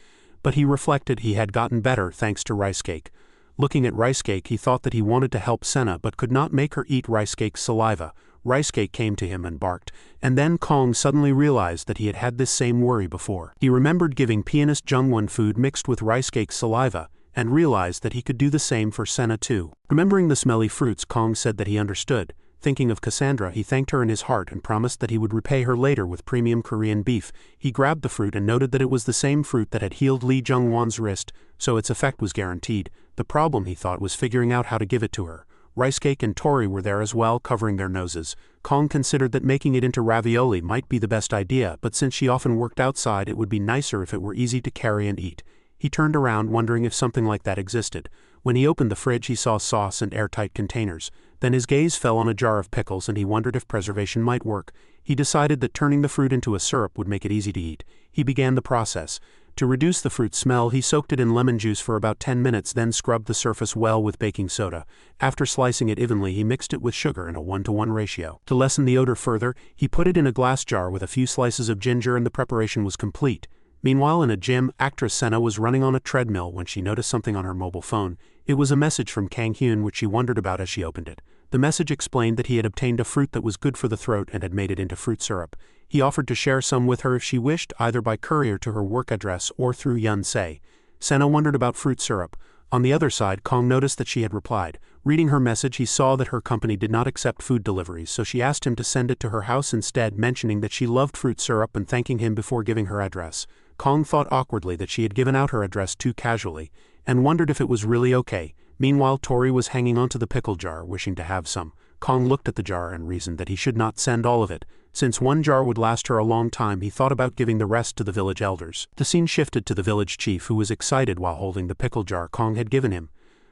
But he reflected he had gotten better thanks to rice cake. Looking at rice cake, he thought that he wanted to help Senna but could not make her eat rice cake's saliva. Rice cake came to him and barked, and then Kong suddenly realized that he had had this same worry before. He remembered giving pianist Jungwon food mixed with rice cake's saliva, and realized that he could do the same for Senna too. Remembering the smelly fruits, Kong said that he understood. Thinking of Cassandra, he thanked her in his heart and promised that he would repay her later with premium Korean beef. He grabbed the fruit and noted that it was the same fruit that had healed Lee Jung-won's wrist, so its effect was guaranteed. The problem, he thought, was figuring out how to give it to her. Rice cake and Tori were there as well, covering their noses. Kong considered that making it into ravioli might be the best idea, but since she often worked outside, it would be nicer if it were easy to carry and eat. He turned around, wondering if something like that existed. When he opened the fridge, he saw sauce and airtight containers. Then his gaze fell on a jar of pickles and he wondered if preservation might work. He decided that turning the fruit into a syrup would make it easy to eat. He began the process. To reduce the fruit's smell, he soaked it in lemon juice for about 10 minutes, then scrubbed the surface well with baking soda. After slicing it evenly, he mixed it with sugar in a 1-to-1 ratio. To lessen the odor further, he put it in a glass jar with a few slices of ginger and the preparation was complete. Meanwhile, in a gym, actress Senna was running on a treadmill when she noticed something on her mobile phone. It was a message from Kang Hyun which she wondered about as she opened it. The message explained that he had obtained a fruit that was good for the throat and had made it into fruit syrup. He offered to share some with her if she wished, either by courier to her work address or through Yonsei. Senna wondered about fruit syrup. On the other side, Kong noticed that she had replied. Reading her message, he saw that her company did not accept food deliveries, so she asked him to send it to her house instead, mentioning that she loved fruit syrup and thanking him before giving her address. Kong thought awkwardly that she had given out her address too casually, and wondered if it was really okay. Meanwhile, Tori was hanging onto the pickle jar, wishing to have some. Kong looked at the jar and reasoned that he should not send all of it. Since one jar would last her a long time, he thought about giving the rest to the village elders. The scene shifted to the village chief, who was excited while holding the pickle jar Kong had given him.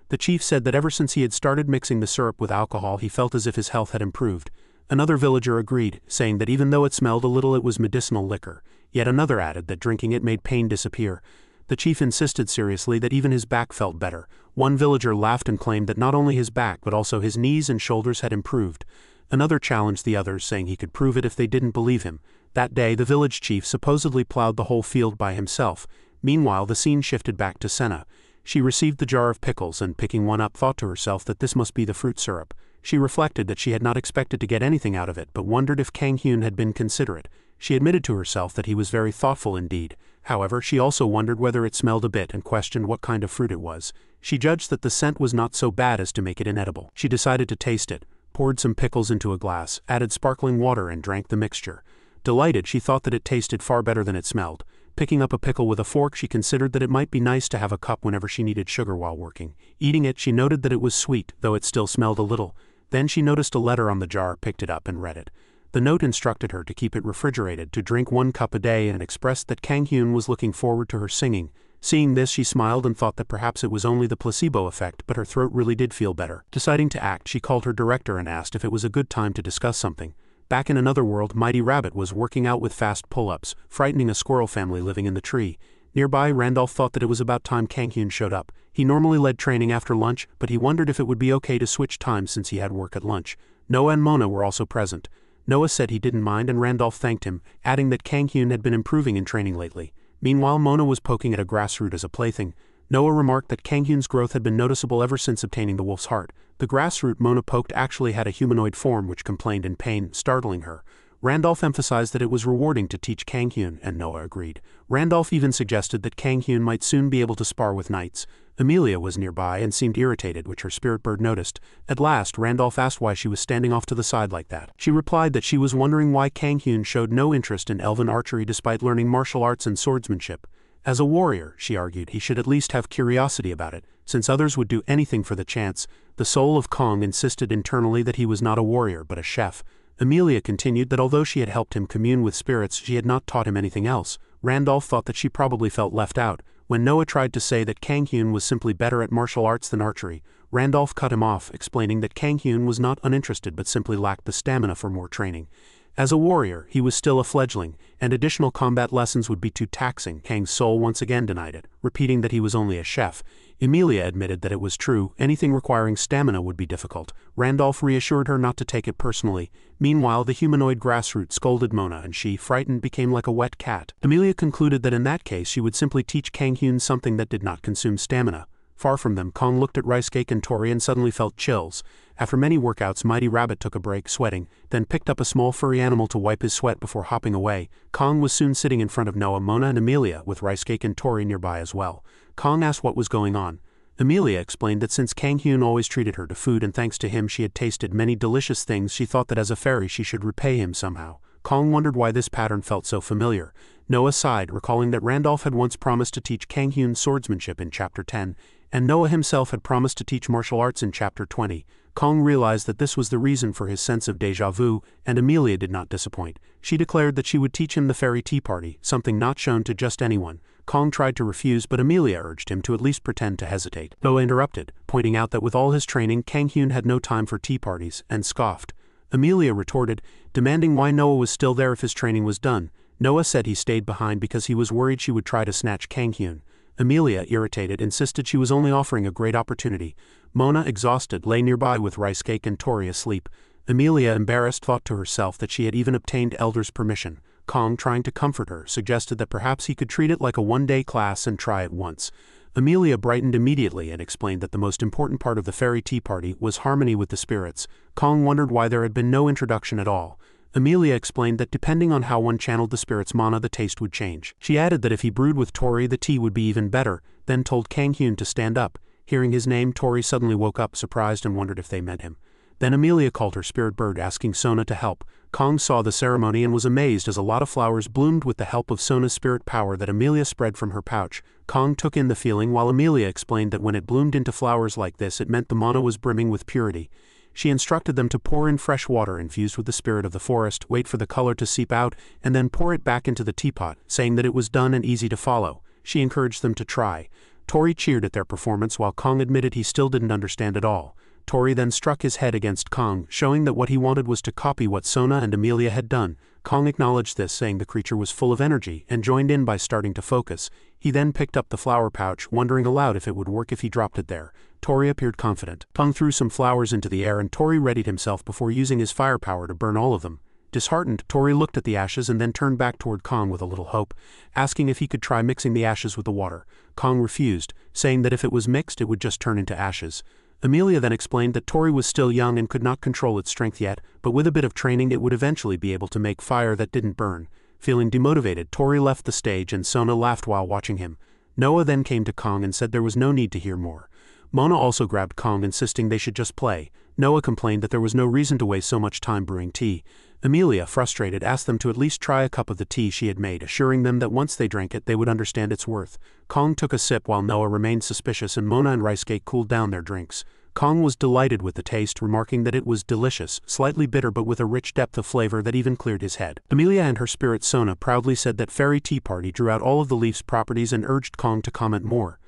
The chief said that ever since he had started mixing the syrup with alcohol, he felt as if his health had improved. Another villager agreed, saying that even though it smelled a little, it was medicinal liquor. Yet another added that drinking it made pain disappear. The chief insisted seriously that even his back felt better. One villager laughed and claimed that not only his back but also his knees and shoulders had improved. Another challenged the others, saying he could prove it if they didn't believe him. That day, the village chief supposedly plowed the whole field by himself. Meanwhile, the scene shifted back to Senna. She received the jar of pickles and, picking one up, thought to herself that this must be the fruit syrup. She reflected that she had not expected to get anything out of it, but wondered if Kang Hyun had been considerate. She admitted to herself that he was very thoughtful indeed. However, she also wondered whether it smelled a bit and questioned what kind of fruit it was. She judged that the scent was not so bad as to make it inedible. She decided to taste it, poured some pickles into a glass, added sparkling water and drank the mixture. Delighted, she thought that it tasted far better than it smelled. Picking up a pickle with a fork, she considered that it might be nice to have a cup whenever she needed sugar while working. Eating it, she noted that it was sweet, though it still smelled a little. Then she noticed a letter on the jar, picked it up and read it. The note instructed her to keep it refrigerated, to drink 1 cup a day, and expressed that Kang Hyun was looking forward to her singing. Seeing this, she smiled and thought that perhaps it was only the placebo effect, but her throat really did feel better. Deciding to act, she called her director and asked if it was a good time to discuss something. Back in another world, Mighty Rabbit was working out with fast pull-ups, frightening a squirrel family living in the tree. Nearby, Randolph thought that it was about time Kang-hyun showed up. He normally led training after lunch, but he wondered if it would be okay to switch times since he had work at lunch. Noah and Mona were also present. Noah said he didn't mind and Randolph thanked him, adding that Kang-hyun had been improving in training lately. Meanwhile, Mona was poking at a grassroot as a plaything. Noah remarked that Kang-hyun's growth had been noticeable ever since obtaining the wolf's heart. The grassroot Mona poked actually had a humanoid form which complained in pain, startling her. Randolph emphasized that it was rewarding to teach Kang-hyun, and Noah agreed. Randolph even suggested that Kang-hyun might soon be able to spar with knights. Amelia was nearby and seemed irritated, which her spirit bird noticed. At last, Randolph asked why she was standing off to the side like that. She replied that she was wondering why Kang-hyun showed no interest in elven archery despite learning martial arts and swordsmanship. As a warrior, she argued, he should at least have curiosity about it, since others would do anything for the chance. The soul of Kong insisted internally that he was not a warrior but a chef. Amelia continued that although she had helped him commune with spirits, she had not taught him anything else. Randolph thought that she probably felt left out. When Noah tried to say that Kang-hyun was simply better at martial arts than archery, Randolph cut him off, explaining that Kang-hyun was not uninterested but simply lacked the stamina for more training. As a warrior, he was still a fledgling, and additional combat lessons would be too taxing. Kang's soul once again denied it, repeating that he was only a chef. Amelia admitted that it was true, anything requiring stamina would be difficult. Randolph reassured her not to take it personally. Meanwhile, the humanoid grassroot scolded Mona and she, frightened, became like a wet cat. Amelia concluded that in that case she would simply teach Kang-hyun something that did not consume stamina. Far from them, Kong looked at Rice Cake and Tori and suddenly felt chills. After many workouts, Mighty Rabbit took a break, sweating, then picked up a small furry animal to wipe his sweat before hopping away. Kong was soon sitting in front of Noah, Mona and Amelia, with Rice Cake and Tori nearby as well. Kong asked what was going on. Amelia explained that since Kang-hyun always treated her to food and thanks to him she had tasted many delicious things, she thought that as a fairy she should repay him somehow. Kong wondered why this pattern felt so familiar. Noah sighed, recalling that Randolph had once promised to teach Kang-hyun swordsmanship in Chapter 10, and Noah himself had promised to teach martial arts in Chapter 20. Kong realized that this was the reason for his sense of déjà vu, and Amelia did not disappoint. She declared that she would teach him the fairy tea party, something not shown to just anyone. Kong tried to refuse, but Amelia urged him to at least pretend to hesitate. Noah interrupted, pointing out that with all his training, Kang-hyun had no time for tea parties, and scoffed. Amelia retorted, demanding why Noah was still there if his training was done. Noah said he stayed behind because he was worried she would try to snatch Kang-hyun. Amelia, irritated, insisted she was only offering a great opportunity. Mona, exhausted, lay nearby with Rice Cake and Tori asleep. Amelia, embarrassed, thought to herself that she had even obtained Elder's permission. Kong, trying to comfort her, suggested that perhaps he could treat it like a one-day class and try it once. Amelia brightened immediately and explained that the most important part of the fairy tea party was harmony with the spirits. Kong wondered why there had been no introduction at all. Amelia explained that depending on how one channeled the spirit's mana, the taste would change. She added that if he brewed with Tori, the tea would be even better, then told Kang-hyun to stand up. Hearing his name, Tori suddenly woke up, surprised, and wondered if they meant him. Then Amelia called her spirit bird, asking Sona to help. Kong saw the ceremony and was amazed as a lot of flowers bloomed with the help of Sona's spirit power that Amelia spread from her pouch. Kong took in the feeling while Amelia explained that when it bloomed into flowers like this, it meant the mana was brimming with purity. She instructed them to pour in fresh water infused with the spirit of the forest, wait for the color to seep out, and then pour it back into the teapot, saying that it was done and easy to follow. She encouraged them to try. Tori cheered at their performance while Kong admitted he still didn't understand it all. Tori then struck his head against Kong, showing that what he wanted was to copy what Sona and Amelia had done. Kong acknowledged this, saying the creature was full of energy, and joined in by starting to focus. He then picked up the flower pouch, wondering aloud if it would work if he dropped it there. Tori appeared confident. Kong threw some flowers into the air and Tori readied himself before using his firepower to burn all of them. Disheartened, Tori looked at the ashes and then turned back toward Kong with a little hope, asking if he could try mixing the ashes with the water. Kong refused, saying that if it was mixed it would just turn into ashes. Amelia then explained that Tori was still young and could not control its strength yet, but with a bit of training it would eventually be able to make fire that didn't burn. Feeling demotivated, Tori left the stage and Sona laughed while watching him. Noah then came to Kong and said there was no need to hear more. Mona also grabbed Kong, insisting they should just play. Noah complained that there was no reason to waste so much time brewing tea. Amelia, frustrated, asked them to at least try a cup of the tea she had made, assuring them that once they drank it they would understand its worth. Kong took a sip while Noah remained suspicious and Mona and Rice Cake cooled down their drinks. Kong was delighted with the taste, remarking that it was delicious, slightly bitter but with a rich depth of flavor that even cleared his head. Amelia and her spirit Sona proudly said that Fairy Tea Party drew out all of the leaf's properties and urged Kong to comment more.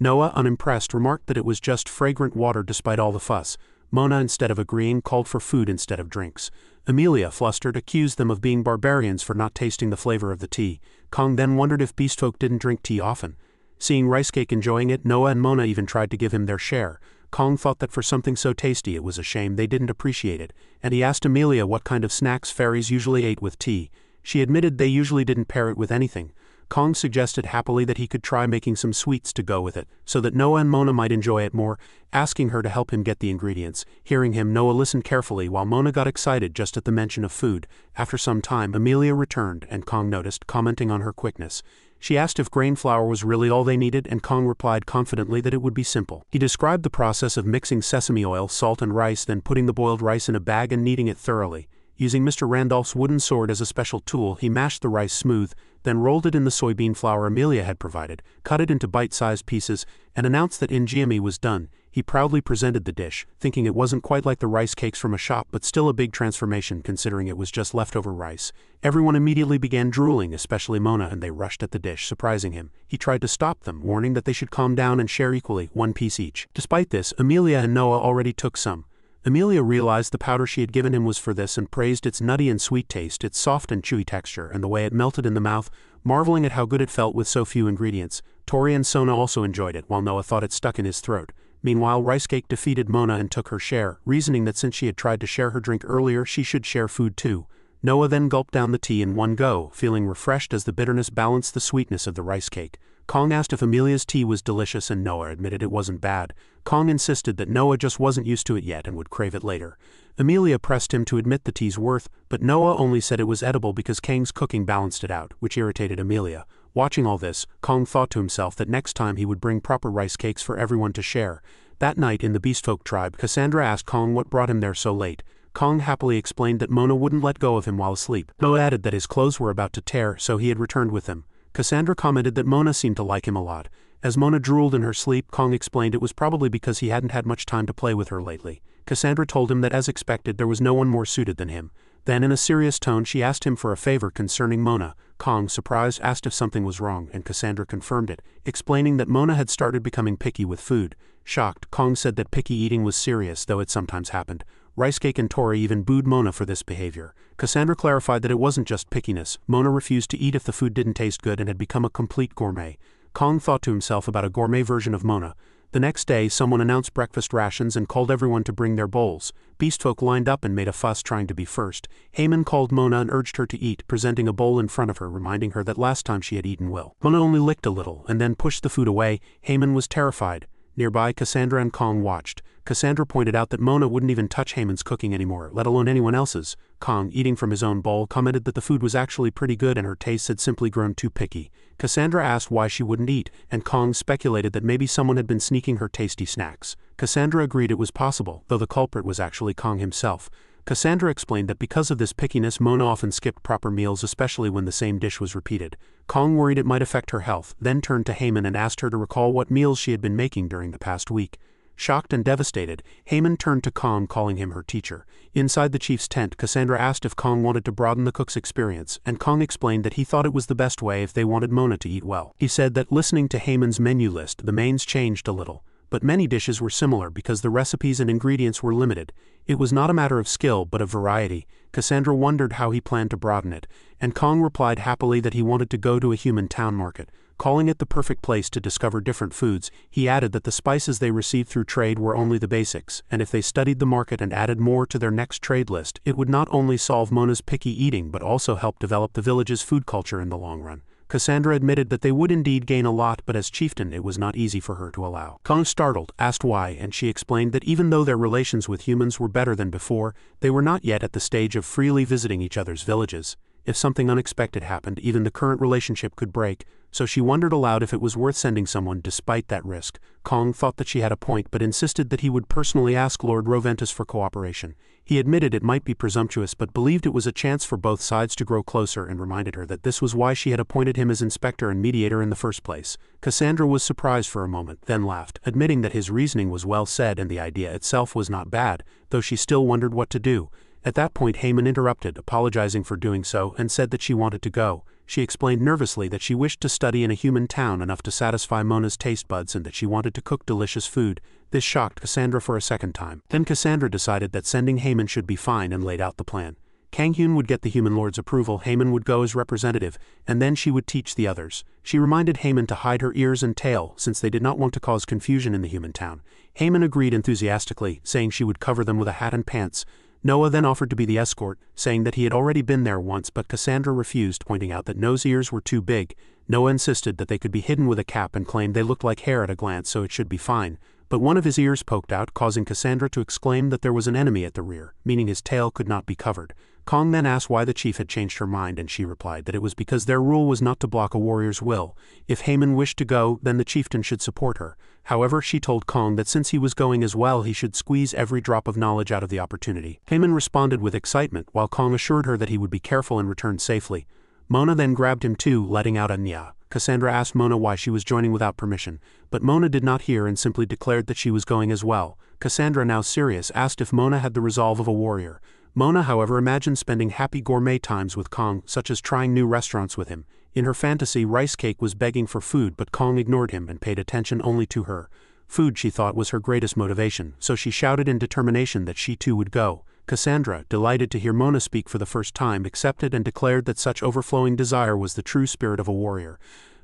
Noah, unimpressed, remarked that it was just fragrant water despite all the fuss. Mona, instead of agreeing, called for food instead of drinks. Amelia, flustered, accused them of being barbarians for not tasting the flavor of the tea. Kong then wondered if beastfolk didn't drink tea often. Seeing Rice Cake enjoying it, Noah and Mona even tried to give him their share. Kong thought that for something so tasty it was a shame they didn't appreciate it, and he asked Amelia what kind of snacks fairies usually ate with tea. She admitted they usually didn't pair it with anything. Kong suggested happily that he could try making some sweets to go with it, so that Noah and Mona might enjoy it more, asking her to help him get the ingredients. Hearing him, Noah listened carefully while Mona got excited just at the mention of food. After some time, Amelia returned, and Kong noticed, commenting on her quickness. She asked if grain flour was really all they needed, and Kong replied confidently that it would be simple. He described the process of mixing sesame oil, salt and rice, then putting the boiled rice in a bag and kneading it thoroughly. Using Mr. Randolph's wooden sword as a special tool, he mashed the rice smooth, then rolled it in the soybean flour Amelia had provided, cut it into bite-sized pieces, and announced that enrollment was done. He proudly presented the dish, thinking it wasn't quite like the rice cakes from a shop but still a big transformation considering it was just leftover rice. Everyone immediately began drooling, especially Mona, and they rushed at the dish, surprising him. He tried to stop them, warning that they should calm down and share equally, one piece each. Despite this, Amelia and Noah already took some. Amelia realized the powder she had given him was for this and praised its nutty and sweet taste, its soft and chewy texture, and the way it melted in the mouth, marveling at how good it felt with so few ingredients. Tori and Sona also enjoyed it, while Noah thought it stuck in his throat. Meanwhile, Rice Cake defeated Mona and took her share, reasoning that since she had tried to share her drink earlier, she should share food too. Noah then gulped down the tea in one go, feeling refreshed as the bitterness balanced the sweetness of the rice cake. Kong asked if Amelia's tea was delicious and Noah admitted it wasn't bad. Kong insisted that Noah just wasn't used to it yet and would crave it later. Amelia pressed him to admit the tea's worth, but Noah only said it was edible because Kang's cooking balanced it out, which irritated Amelia. Watching all this, Kong thought to himself that next time he would bring proper rice cakes for everyone to share. That night in the Beastfolk tribe, Cassandra asked Kong what brought him there so late. Kong happily explained that Mona wouldn't let go of him while asleep. Noah added that his clothes were about to tear, so he had returned with him. Cassandra commented that Mona seemed to like him a lot. As Mona drooled in her sleep, Kong explained it was probably because he hadn't had much time to play with her lately. Cassandra told him that as expected there was no one more suited than him. Then in a serious tone she asked him for a favor concerning Mona. Kong, surprised, asked if something was wrong, and Cassandra confirmed it, explaining that Mona had started becoming picky with food. Shocked, Kong said that picky eating was serious, though it sometimes happened. Rice Cake and Tori even booed Mona for this behavior. Cassandra clarified that it wasn't just pickiness. Mona refused to eat if the food didn't taste good and had become a complete gourmet. Kong thought to himself about a gourmet version of Mona. The next day, someone announced breakfast rations and called everyone to bring their bowls. Beastfolk lined up and made a fuss trying to be first. Haman called Mona and urged her to eat, presenting a bowl in front of her, reminding her that last time she had eaten well. Mona only licked a little, and then pushed the food away. Haman was terrified. Nearby, Cassandra and Kong watched. Cassandra pointed out that Mona wouldn't even touch Haman's cooking anymore, let alone anyone else's. Kong, eating from his own bowl, commented that the food was actually pretty good and her tastes had simply grown too picky. Cassandra asked why she wouldn't eat, and Kong speculated that maybe someone had been sneaking her tasty snacks. Cassandra agreed it was possible, though the culprit was actually Kong himself. Cassandra explained that because of this pickiness, Mona often skipped proper meals, especially when the same dish was repeated. Kong worried it might affect her health, then turned to Haman and asked her to recall what meals she had been making during the past week. Shocked and devastated, Haman turned to Kong, calling him her teacher. Inside the chief's tent, Cassandra asked if Kong wanted to broaden the cook's experience, and Kong explained that he thought it was the best way if they wanted Mona to eat well. He said that listening to Haman's menu list, the mains changed a little, but many dishes were similar because the recipes and ingredients were limited. It was not a matter of skill but of variety. Cassandra wondered how he planned to broaden it, and Kong replied happily that he wanted to go to a human town market. Calling it the perfect place to discover different foods, he added that the spices they received through trade were only the basics, and if they studied the market and added more to their next trade list, it would not only solve Mona's picky eating but also help develop the village's food culture in the long run. Cassandra admitted that they would indeed gain a lot, but as chieftain it was not easy for her to allow. Kong, startled, asked why, and she explained that even though their relations with humans were better than before, they were not yet at the stage of freely visiting each other's villages. If something unexpected happened, even the current relationship could break, so she wondered aloud if it was worth sending someone despite that risk. Kong thought that she had a point but insisted that he would personally ask Lord Roventus for cooperation. He admitted it might be presumptuous but believed it was a chance for both sides to grow closer and reminded her that this was why she had appointed him as inspector and mediator in the first place. Cassandra was surprised for a moment, then laughed, admitting that his reasoning was well said and the idea itself was not bad, though she still wondered what to do. At that point Haman interrupted, apologizing for doing so, and said that she wanted to go. She explained nervously that she wished to study in a human town enough to satisfy Mona's taste buds and that she wanted to cook delicious food. This shocked Cassandra for a second time. Then Cassandra decided that sending Haman should be fine and laid out the plan. Kang Hyun would get the human lord's approval, Haemin would go as representative, and then she would teach the others. She reminded Haemin to hide her ears and tail, since they did not want to cause confusion in the human town. Haemin agreed enthusiastically, saying she would cover them with a hat and pants. Noah then offered to be the escort, saying that he had already been there once, but Cassandra refused, pointing out that Noah's ears were too big. Noah insisted that they could be hidden with a cap and claimed they looked like hair at a glance, so it should be fine. But one of his ears poked out, causing Cassandra to exclaim that there was an enemy at the rear, meaning his tail could not be covered. Kong then asked why the chief had changed her mind, and she replied that it was because their rule was not to block a warrior's will. If Haemin wished to go, then the chieftain should support her. However, she told Kong that since he was going as well, he should squeeze every drop of knowledge out of the opportunity. Haemin responded with excitement, while Kong assured her that he would be careful and return safely. Mona then grabbed him too, letting out a nya. Cassandra asked Mona why she was joining without permission, but Mona did not hear and simply declared that she was going as well. Cassandra, now serious, asked if Mona had the resolve of a warrior. Mona, however, imagined spending happy gourmet times with Kong, such as trying new restaurants with him. In her fantasy, Rice Cake was begging for food, but Kong ignored him and paid attention only to her. Food, she thought, was her greatest motivation, so she shouted in determination that she too would go. Cassandra, delighted to hear Mona speak for the first time, accepted and declared that such overflowing desire was the true spirit of a warrior.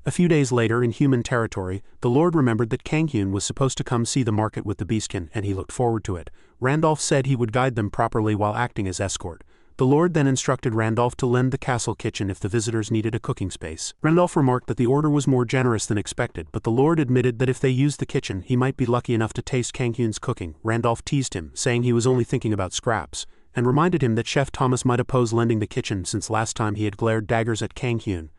A few days later, in human territory, the Lord remembered that Kang Hyun was supposed to come see the market with the beastkin, and he looked forward to it. Randolph said he would guide them properly while acting as escort. The Lord then instructed Randolph to lend the castle kitchen if the visitors needed a cooking space. Randolph remarked that the order was more generous than expected, but the Lord admitted that if they used the kitchen, he might be lucky enough to taste Kang Hyun's cooking. Randolph teased him, saying he was only thinking about scraps, and reminded him that Chef Thomas might oppose lending the kitchen since last time he had glared daggers at Kang Hyun.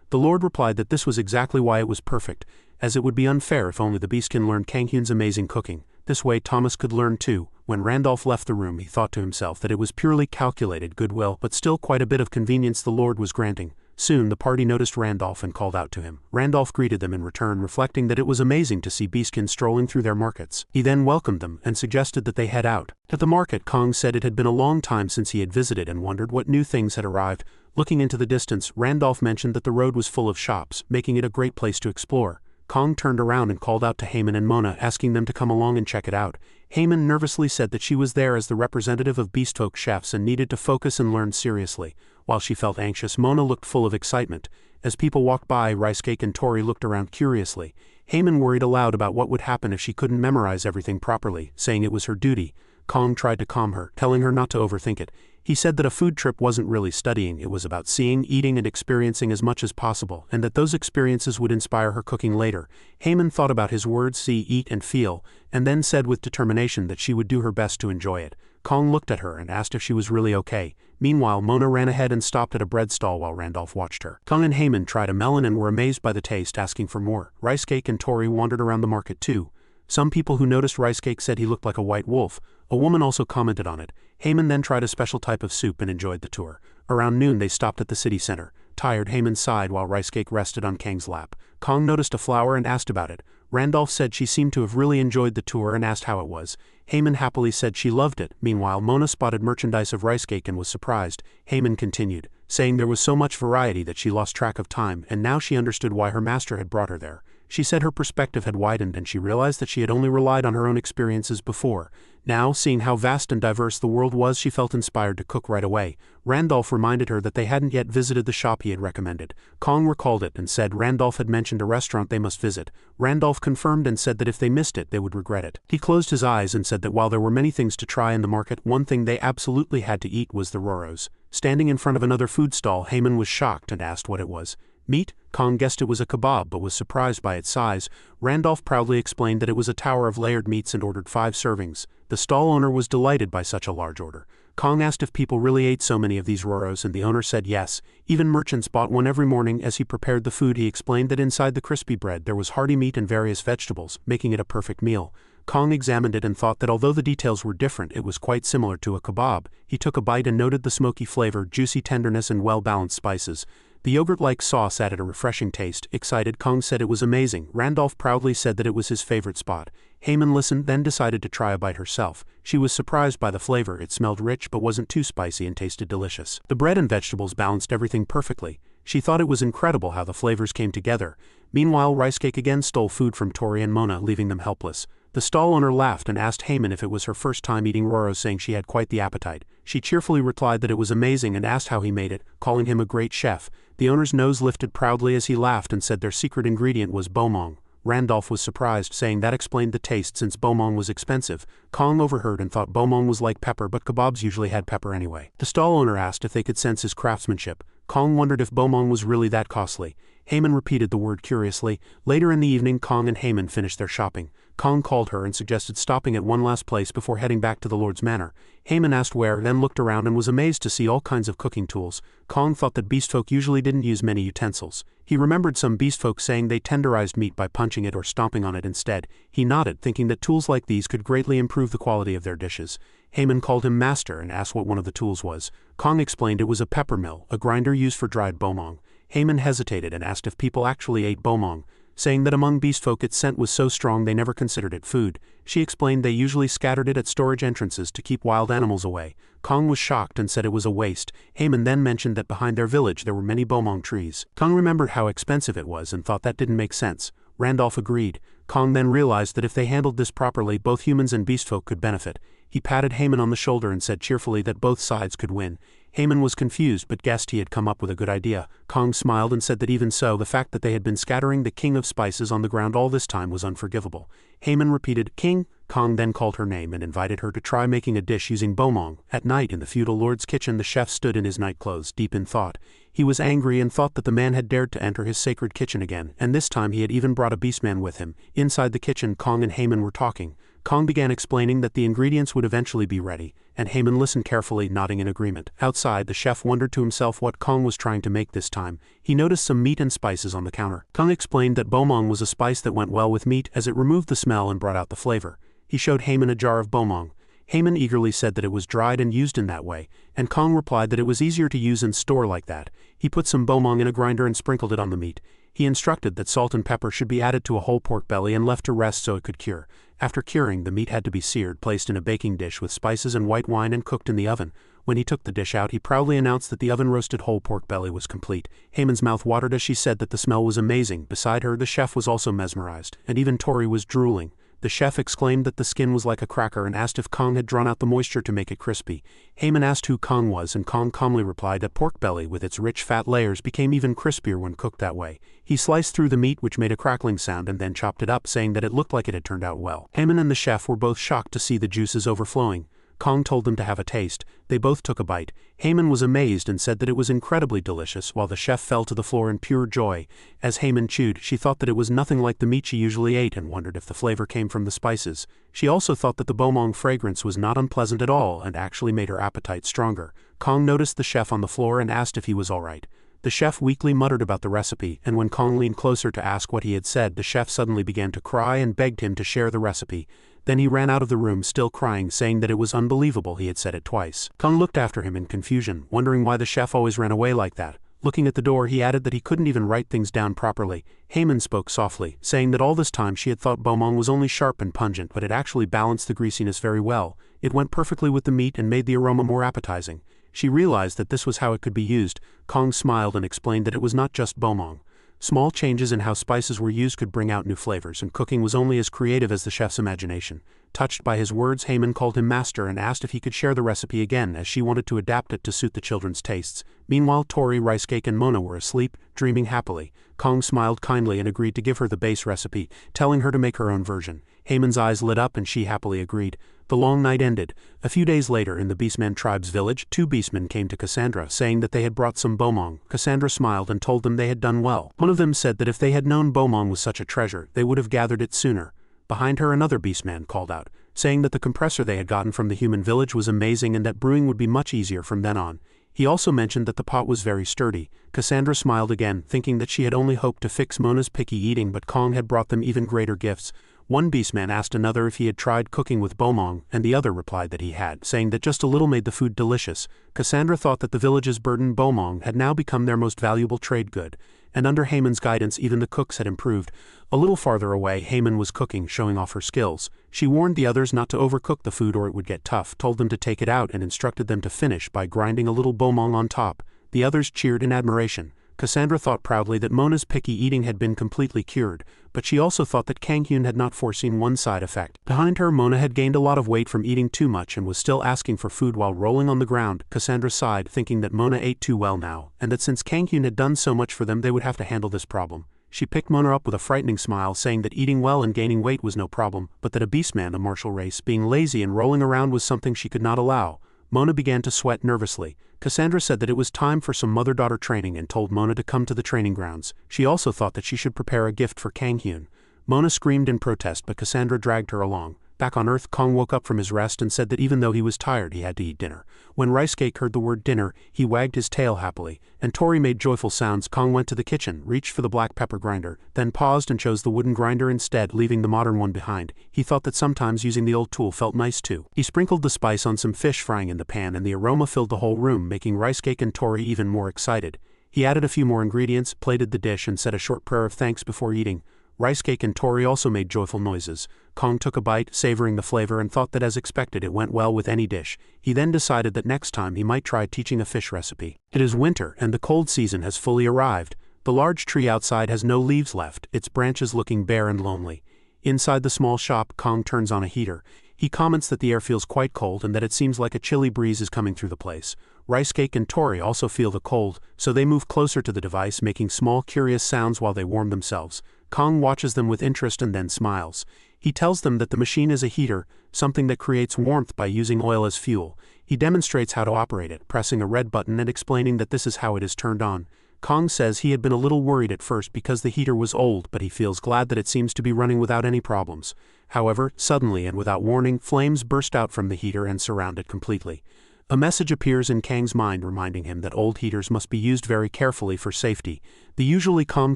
The Lord replied that this was exactly why it was perfect, as it would be unfair if only the beastkin learned Kang Hyun's amazing cooking. This way Thomas could learn too. When Randolph left the room, he thought to himself that it was purely calculated goodwill, but still quite a bit of convenience the Lord was granting. Soon the party noticed Randolph and called out to him. Randolph greeted them in return, reflecting that it was amazing to see beastkin strolling through their markets. He then welcomed them and suggested that they head out. At the market, Kong said it had been a long time since he had visited and wondered what new things had arrived. Looking into the distance, Randolph mentioned that the road was full of shops, making it a great place to explore. Kong turned around and called out to Haemin and Mona, asking them to come along and check it out. Haemin nervously said that she was there as the representative of Beastfolk chefs and needed to focus and learn seriously. While she felt anxious, Mona looked full of excitement. As people walked by, Rice Cake and Tori looked around curiously. Haemin worried aloud about what would happen if she couldn't memorize everything properly, saying it was her duty. Kong tried to calm her, telling her not to overthink it. He said that a food trip wasn't really studying, it was about seeing, eating and experiencing as much as possible, and that those experiences would inspire her cooking later. Haemin thought about his words see, eat and feel, and then said with determination that she would do her best to enjoy it. Kong looked at her and asked if she was really okay. Meanwhile, Mona ran ahead and stopped at a bread stall while Randolph watched her. Kong and Haemin tried a melon and were amazed by the taste, asking for more. Rice Cake and Tori wandered around the market too. Some people who noticed Rice Cake said he looked like a white wolf. A woman also commented on it. Haemin then tried a special type of soup and enjoyed the tour. Around noon they stopped at the city center. Tired, Haemin sighed while Rice Cake rested on Kang's lap. Kong noticed a flower and asked about it. Randolph said she seemed to have really enjoyed the tour and asked how it was. Haemin happily said she loved it. Meanwhile, Mona spotted merchandise of Rice Cake and was surprised. Haemin continued, saying there was so much variety that she lost track of time, and now she understood why her master had brought her there. She said her perspective had widened and she realized that she had only relied on her own experiences before. Now, seeing how vast and diverse the world was, she felt inspired to cook right away. Randolph reminded her that they hadn't yet visited the shop he had recommended. Kong recalled it and said Randolph had mentioned a restaurant they must visit. Randolph confirmed and said that if they missed it, they would regret it. He closed his eyes and said that while there were many things to try in the market, one thing they absolutely had to eat was the roros. Standing in front of another food stall, Haemin was shocked and asked what it was. Meat? Kong guessed it was a kebab but was surprised by its size. Randolph proudly explained that it was a tower of layered meats and ordered 5 servings. The stall owner was delighted by such a large order. Kong asked if people really ate so many of these roros and the owner said yes. Even merchants bought one every morning. As he prepared the food, he explained that inside the crispy bread there was hearty meat and various vegetables, making it a perfect meal. Kong examined it and thought that although the details were different, it was quite similar to a kebab. He took a bite and noted the smoky flavor, juicy tenderness and well-balanced spices. The yogurt-like sauce added a refreshing taste. Excited, Kong said it was amazing. Randolph proudly said that it was his favorite spot. Haemin listened, then decided to try a bite herself. She was surprised by the flavor. It smelled rich but wasn't too spicy and tasted delicious. The bread and vegetables balanced everything perfectly. She thought it was incredible how the flavors came together. Meanwhile, Rice Cake again stole food from Tori and Mona, leaving them helpless. The stall owner laughed and asked Haman if it was her first time eating Roro, saying she had quite the appetite. She cheerfully replied that it was amazing and asked how he made it, calling him a great chef. The owner's nose lifted proudly as he laughed and said their secret ingredient was bomong. Randolph was surprised, saying that explained the taste since bomong was expensive. Kong overheard and thought bomong was like pepper, but kebabs usually had pepper anyway. The stall owner asked if they could sense his craftsmanship. Kong wondered if bomong was really that costly. Haman repeated the word curiously. Later in the evening, Kong and Haman finished their shopping. Kong called her and suggested stopping at one last place before heading back to the Lord's manor. Haman asked where, then looked around and was amazed to see all kinds of cooking tools. Kong thought that beastfolk usually didn't use many utensils. He remembered some beastfolk saying they tenderized meat by punching it or stomping on it instead. He nodded, thinking that tools like these could greatly improve the quality of their dishes. Haman called him master and asked what one of the tools was. Kong explained it was a pepper mill, a grinder used for dried bomong. Haman hesitated and asked if people actually ate bomong, saying that among beastfolk its scent was so strong they never considered it food. She explained they usually scattered it at storage entrances to keep wild animals away. Kong was shocked and said it was a waste. Haman then mentioned that behind their village there were many bomong trees. Kong remembered how expensive it was and thought that didn't make sense. Randolph agreed. Kong then realized that if they handled this properly, both humans and beastfolk could benefit. He patted Haman on the shoulder and said cheerfully that both sides could win. Haman was confused but guessed he had come up with a good idea. Kong smiled and said that even so, the fact that they had been scattering the king of spices on the ground all this time was unforgivable. Haman repeated, "King?" Kong then called her name and invited her to try making a dish using bomong. At night in the feudal lord's kitchen, the chef stood in his nightclothes, deep in thought. He was angry and thought that the man had dared to enter his sacred kitchen again, and this time he had even brought a beastman with him. Inside the kitchen, Kong and Haman were talking. Kong began explaining that the ingredients would eventually be ready, and Haman listened carefully, nodding in agreement. Outside, the chef wondered to himself what Kong was trying to make this time. He noticed some meat and spices on the counter. Kong explained that bomong was a spice that went well with meat as it removed the smell and brought out the flavor. He showed Haman a jar of bomong. Haman eagerly said that it was dried and used in that way, and Kong replied that it was easier to use and store like that. He put some bomong in a grinder and sprinkled it on the meat. He instructed that salt and pepper should be added to a whole pork belly and left to rest so it could cure. After curing, the meat had to be seared, placed in a baking dish with spices and white wine and cooked in the oven. When he took the dish out, he proudly announced that the oven-roasted whole pork belly was complete. Haman's mouth watered as she said that the smell was amazing. Beside her, the chef was also mesmerized, and even Tori was drooling. The chef exclaimed that the skin was like a cracker and asked if Kong had drawn out the moisture to make it crispy. Haman asked who Kong was, and Kong calmly replied that pork belly with its rich fat layers became even crispier when cooked that way. He sliced through the meat, which made a crackling sound, and then chopped it up, saying that it looked like it had turned out well. Haman and the chef were both shocked to see the juices overflowing. Kong told them to have a taste. They both took a bite. Haman was amazed and said that it was incredibly delicious, while the chef fell to the floor in pure joy. As Haman chewed, she thought that it was nothing like the meat she usually ate and wondered if the flavor came from the spices. She also thought that the bomong fragrance was not unpleasant at all and actually made her appetite stronger. Kong noticed the chef on the floor and asked if he was all right. The chef weakly muttered about the recipe, and when Kong leaned closer to ask what he had said, the chef suddenly began to cry and begged him to share the recipe. Then he ran out of the room still crying, saying that it was unbelievable he had said it twice. Kong looked after him in confusion, wondering why the chef always ran away like that. Looking at the door, he added that he couldn't even write things down properly. Haman spoke softly, saying that all this time she had thought bomong was only sharp and pungent, but it actually balanced the greasiness very well. It went perfectly with the meat and made the aroma more appetizing. She realized that this was how it could be used. Kong smiled and explained that it was not just bomong. Small changes in how spices were used could bring out new flavors, and cooking was only as creative as the chef's imagination. Touched by his words, Haman called him master and asked if he could share the recipe again, as she wanted to adapt it to suit the children's tastes. Meanwhile, Tori, Rice Cake, and Mona were asleep, dreaming happily. Kong smiled kindly and agreed to give her the base recipe, telling her to make her own version. Haman's eyes lit up and she happily agreed. The long night ended. A few days later, in the Beastman tribe's village, two beastmen came to Cassandra, saying that they had brought some bomong. Cassandra smiled and told them they had done well. One of them said that if they had known bomong was such a treasure, they would have gathered it sooner. Behind her, another beastman called out, saying that the compressor they had gotten from the human village was amazing and that brewing would be much easier from then on. He also mentioned that the pot was very sturdy. Cassandra smiled again, thinking that she had only hoped to fix Mona's picky eating, but Kong had brought them even greater gifts. One beastman asked another if he had tried cooking with bomong, and the other replied that he had, saying that just a little made the food delicious. Cassandra thought that the village's burdened bomong had now become their most valuable trade good, and under Haman's guidance even the cooks had improved. A little farther away, Haman was cooking, showing off her skills. She warned the others not to overcook the food or it would get tough, told them to take it out, and instructed them to finish by grinding a little bomong on top. The others cheered in admiration. Cassandra thought proudly that Mona's picky eating had been completely cured, but she also thought that Kang-hyun had not foreseen one side effect. Behind her, Mona had gained a lot of weight from eating too much and was still asking for food while rolling on the ground. Cassandra sighed, thinking that Mona ate too well now, and that since Kang-hyun had done so much for them they would have to handle this problem. She picked Mona up with a frightening smile, saying that eating well and gaining weight was no problem, but that a beastman, a martial race, being lazy and rolling around was something she could not allow. Mona began to sweat nervously. Cassandra said that it was time for some mother-daughter training and told Mona to come to the training grounds. She also thought that she should prepare a gift for Kang-hyun. Mona screamed in protest, but Cassandra dragged her along. Back on Earth, Kong woke up from his rest and said that even though he was tired, he had to eat dinner. When Rice Cake heard the word dinner, he wagged his tail happily, and Tori made joyful sounds. Kong went to the kitchen, reached for the black pepper grinder, then paused and chose the wooden grinder instead, leaving the modern one behind. He thought that sometimes using the old tool felt nice too. He sprinkled the spice on some fish frying in the pan, and the aroma filled the whole room, making Rice Cake and Tori even more excited. He added a few more ingredients, plated the dish, and said a short prayer of thanks before eating. Rice Cake and Tori also made joyful noises. Kong took a bite, savoring the flavor, and thought that as expected it went well with any dish. He then decided that next time he might try teaching a fish recipe. It is winter, and the cold season has fully arrived. The large tree outside has no leaves left, its branches looking bare and lonely. Inside the small shop, Kong turns on a heater. He comments that the air feels quite cold and that it seems like a chilly breeze is coming through the place. Rice Cake and Tori also feel the cold, so they move closer to the device, making small curious sounds while they warm themselves. Kong watches them with interest and then smiles. He tells them that the machine is a heater, something that creates warmth by using oil as fuel. He demonstrates how to operate it, pressing a red button and explaining that this is how it is turned on. Kong says he had been a little worried at first because the heater was old, but he feels glad that it seems to be running without any problems. However, suddenly and without warning, flames burst out from the heater and surround it completely. A message appears in Kang's mind reminding him that old heaters must be used very carefully for safety. The usually calm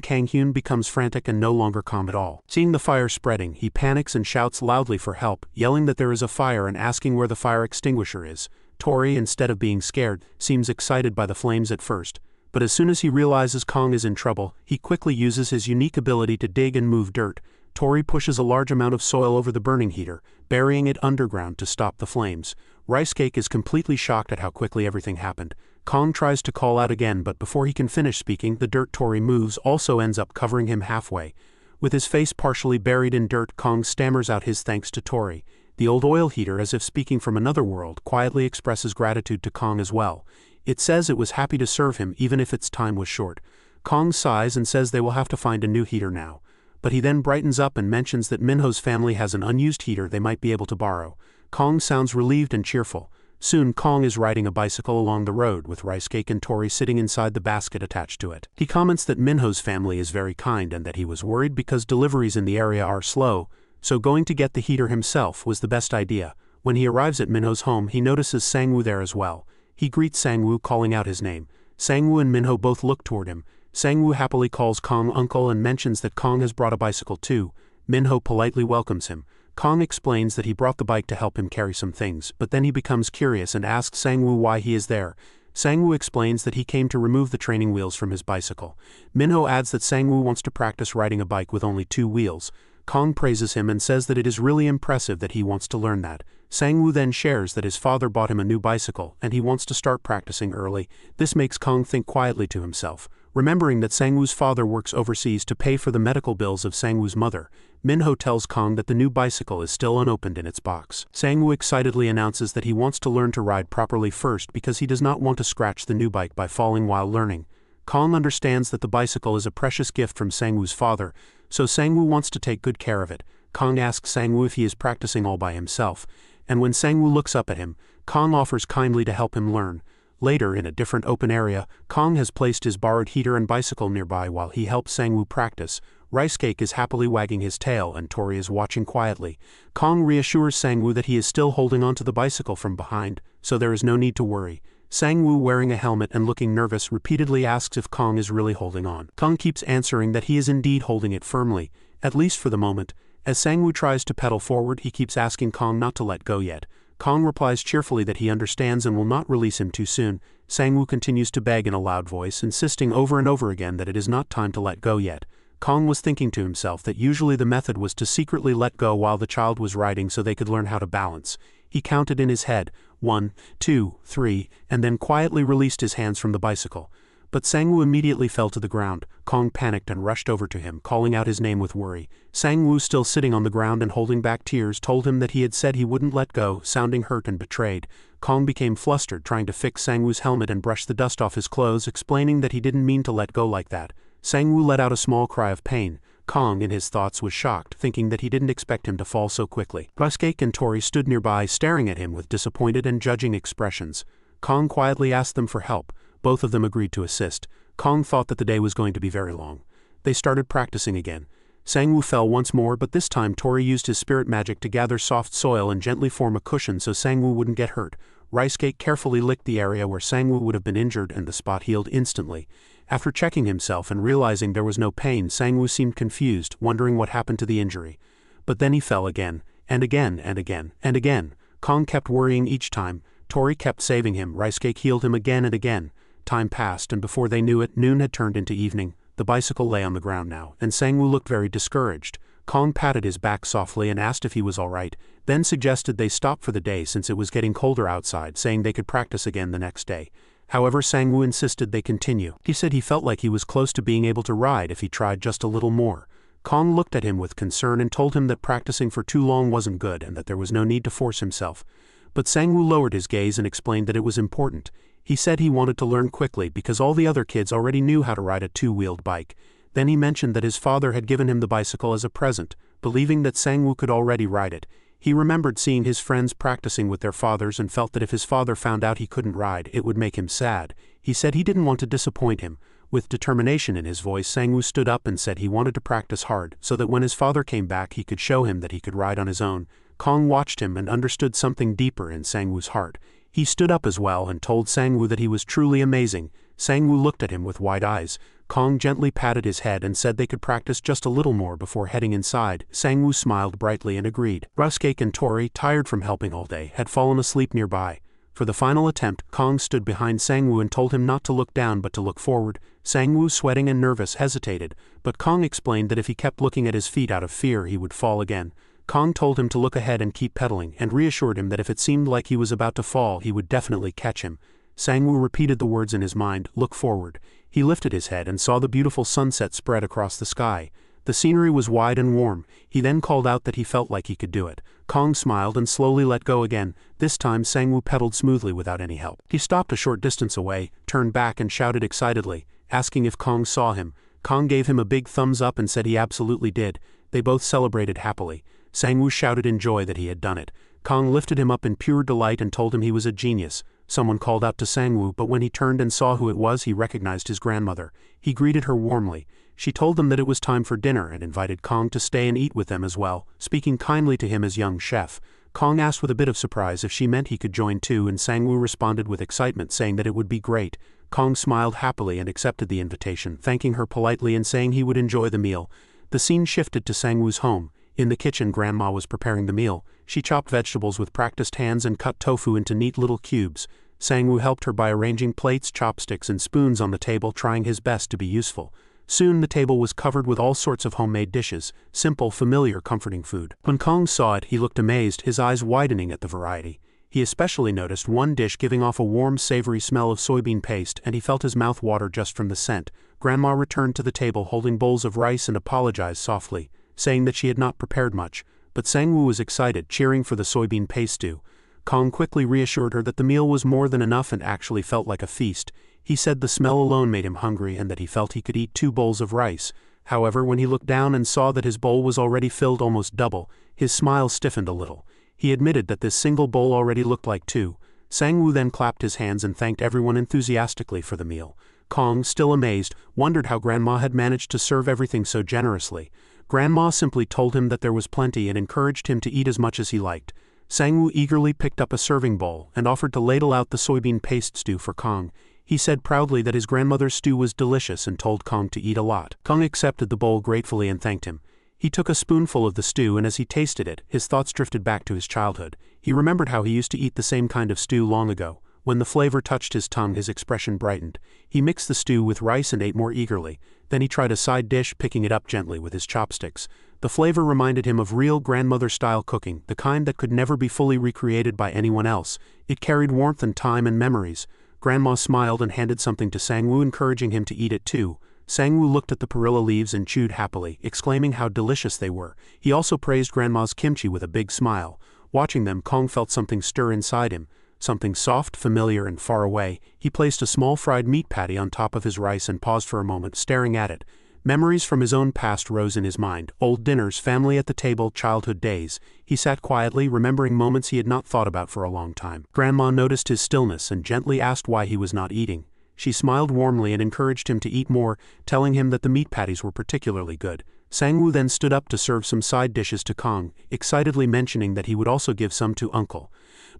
Kang-hyun becomes frantic and no longer calm at all. Seeing the fire spreading, he panics and shouts loudly for help, yelling that there is a fire and asking where the fire extinguisher is. Tori, instead of being scared, seems excited by the flames at first, but as soon as he realizes Kong is in trouble, he quickly uses his unique ability to dig and move dirt. Tori pushes a large amount of soil over the burning heater, burying it underground to stop the flames. Rice Cake is completely shocked at how quickly everything happened. Kong tries to call out again, but before he can finish speaking, the dirt Tori moves also ends up covering him halfway. With his face partially buried in dirt, Kong stammers out his thanks to Tori. The old oil heater, as if speaking from another world, quietly expresses gratitude to Kong as well. It says it was happy to serve him even if its time was short. Kong sighs and says they will have to find a new heater now. But he then brightens up and mentions that Minho's family has an unused heater they might be able to borrow. Kong sounds relieved and cheerful. Soon Kong is riding a bicycle along the road with Rice Cake and Tori sitting inside the basket attached to it. He comments that Minho's family is very kind and that he was worried because deliveries in the area are slow, so going to get the heater himself was the best idea. When he arrives at Minho's home, he notices Sangwoo there as well. He greets Sangwoo, calling out his name. Sangwoo and Minho both look toward him. Sangwoo happily calls Kong uncle and mentions that Kong has brought a bicycle too. Minho politely welcomes him. Kong explains that he brought the bike to help him carry some things, but then he becomes curious and asks Sangwoo why he is there. Sangwoo explains that he came to remove the training wheels from his bicycle. Minho adds that Sangwoo wants to practice riding a bike with only 2 wheels. Kong praises him and says that it is really impressive that he wants to learn that. Sangwoo then shares that his father bought him a new bicycle and he wants to start practicing early. This makes Kong think quietly to himself. Remembering that Sangwoo's father works overseas to pay for the medical bills of Sangwoo's mother, Minho tells Kong that the new bicycle is still unopened in its box. Sangwoo excitedly announces that he wants to learn to ride properly first because he does not want to scratch the new bike by falling while learning. Kong understands that the bicycle is a precious gift from Sangwoo's father, so Sangwoo wants to take good care of it. Kong asks Sangwoo if he is practicing all by himself, and when Sangwoo looks up at him, Kong offers kindly to help him learn. Later, in a different open area, Kong has placed his borrowed heater and bicycle nearby while he helps Sangwoo practice. Rice Cake is happily wagging his tail and Tori is watching quietly. Kong reassures Sangwoo that he is still holding onto the bicycle from behind, so there is no need to worry. Sangwoo, wearing a helmet and looking nervous, repeatedly asks if Kong is really holding on. Kong keeps answering that he is indeed holding it firmly, at least for the moment. As Sangwoo tries to pedal forward, he keeps asking Kong not to let go yet. Kong replies cheerfully that he understands and will not release him too soon. Sangwoo continues to beg in a loud voice, insisting over and over again that it is not time to let go yet. Kong was thinking to himself that usually the method was to secretly let go while the child was riding so they could learn how to balance. He counted in his head, 1, 2, 3, and then quietly released his hands from the bicycle. But Sangwoo immediately fell to the ground. Kong panicked and rushed over to him, calling out his name with worry. Sangwoo, still sitting on the ground and holding back tears, told him that he had said he wouldn't let go, sounding hurt and betrayed. Kong became flustered, trying to fix Sangwoo's helmet and brush the dust off his clothes, explaining that he didn't mean to let go like that. Sangwoo let out a small cry of pain. Kong, in his thoughts, was shocked, thinking that he didn't expect him to fall so quickly. Rice-cake and Tori stood nearby, staring at him with disappointed and judging expressions. Kong quietly asked them for help. Both of them agreed to assist. Kong thought that the day was going to be very long. They started practicing again. Sangwoo fell once more, but this time Tori used his spirit magic to gather soft soil and gently form a cushion so Sangwoo wouldn't get hurt. Rice-cake carefully licked the area where Sangwoo would have been injured, and the spot healed instantly. After checking himself and realizing there was no pain, Sangwoo seemed confused, wondering what happened to the injury. But then he fell again, and again, and again, and again. Kong kept worrying each time. Tori kept saving him. Rice-cake healed him again and again. Time passed, and before they knew it, noon had turned into evening. The bicycle lay on the ground now, and Sangwoo looked very discouraged. Kong patted his back softly and asked if he was all right, then suggested they stop for the day since it was getting colder outside, saying they could practice again the next day. However, Sangwoo insisted they continue. He said he felt like he was close to being able to ride if he tried just a little more. Kong looked at him with concern and told him that practicing for too long wasn't good and that there was no need to force himself. But Sangwoo lowered his gaze and explained that it was important. He said he wanted to learn quickly because all the other kids already knew how to ride a two-wheeled bike. Then he mentioned that his father had given him the bicycle as a present, believing that Sangwoo could already ride it. He remembered seeing his friends practicing with their fathers and felt that if his father found out he couldn't ride, it would make him sad. He said he didn't want to disappoint him. With determination in his voice, Sangwoo stood up and said he wanted to practice hard so that when his father came back he could show him that he could ride on his own. Kong watched him and understood something deeper in Sangwoo's heart. He stood up as well and told Sangwoo that he was truly amazing. Sangwoo looked at him with wide eyes. Kong gently patted his head and said they could practice just a little more before heading inside. Sangwoo smiled brightly and agreed. Rice-cake and Tori, tired from helping all day, had fallen asleep nearby. For the final attempt, Kong stood behind Sangwoo and told him not to look down but to look forward. Sangwoo, sweating and nervous, hesitated, but Kong explained that if he kept looking at his feet out of fear he would fall again. Kong told him to look ahead and keep pedaling, and reassured him that if it seemed like he was about to fall he would definitely catch him. Sangwoo repeated the words in his mind, "Look forward." He lifted his head and saw the beautiful sunset spread across the sky. The scenery was wide and warm. He then called out that he felt like he could do it. Kong smiled and slowly let go again. This time Sangwoo pedaled smoothly without any help. He stopped a short distance away, turned back and shouted excitedly, asking if Kong saw him. Kong gave him a big thumbs up and said he absolutely did. They both celebrated happily. Sangwoo shouted in joy that he had done it. Kong lifted him up in pure delight and told him he was a genius. Someone called out to Sangwoo, but when he turned and saw who it was he recognized his grandmother. He greeted her warmly. She told them that it was time for dinner and invited Kong to stay and eat with them as well, speaking kindly to him as young chef. Kong asked with a bit of surprise if she meant he could join too, and Sangwoo responded with excitement, saying that it would be great. Kong smiled happily and accepted the invitation, thanking her politely and saying he would enjoy the meal. The scene shifted to Sangwoo's home. In the kitchen, Grandma was preparing the meal. She chopped vegetables with practiced hands and cut tofu into neat little cubes. Sangwoo helped her by arranging plates, chopsticks, and spoons on the table, trying his best to be useful. Soon the table was covered with all sorts of homemade dishes, simple, familiar, comforting food. When Kong saw it, he looked amazed, his eyes widening at the variety. He especially noticed one dish giving off a warm, savory smell of soybean paste, and he felt his mouth water just from the scent. Grandma returned to the table holding bowls of rice and apologized softly, saying that she had not prepared much, but Sangwoo was excited, cheering for the soybean paste stew. Kong quickly reassured her that the meal was more than enough and actually felt like a feast. He said the smell alone made him hungry and that he felt he could eat 2 bowls of rice. However, when he looked down and saw that his bowl was already filled almost double, his smile stiffened a little. He admitted that this single bowl already looked like 2. Sangwoo then clapped his hands and thanked everyone enthusiastically for the meal. Kong, still amazed, wondered how Grandma had managed to serve everything so generously. Grandma simply told him that there was plenty and encouraged him to eat as much as he liked. Sangwoo eagerly picked up a serving bowl and offered to ladle out the soybean paste stew for Kong. He said proudly that his grandmother's stew was delicious and told Kong to eat a lot. Kong accepted the bowl gratefully and thanked him. He took a spoonful of the stew, and as he tasted it, his thoughts drifted back to his childhood. He remembered how he used to eat the same kind of stew long ago. When the flavor touched his tongue, his expression brightened. He mixed the stew with rice and ate more eagerly. Then he tried a side dish, picking it up gently with his chopsticks. The flavor reminded him of real grandmother-style cooking, the kind that could never be fully recreated by anyone else. It carried warmth and time and memories. Grandma smiled and handed something to Sangwoo, encouraging him to eat it too. Sangwoo looked at the perilla leaves and chewed happily, exclaiming how delicious they were. He also praised Grandma's kimchi with a big smile. Watching them, Kong felt something stir inside him. Something soft, familiar, and far away. He placed a small fried meat patty on top of his rice and paused for a moment, staring at it. Memories from his own past rose in his mind. Old dinners, family at the table, childhood days. He sat quietly, remembering moments he had not thought about for a long time. Grandma noticed his stillness and gently asked why he was not eating. She smiled warmly and encouraged him to eat more, telling him that the meat patties were particularly good. Sangwoo then stood up to serve some side dishes to Kong, excitedly mentioning that he would also give some to Uncle.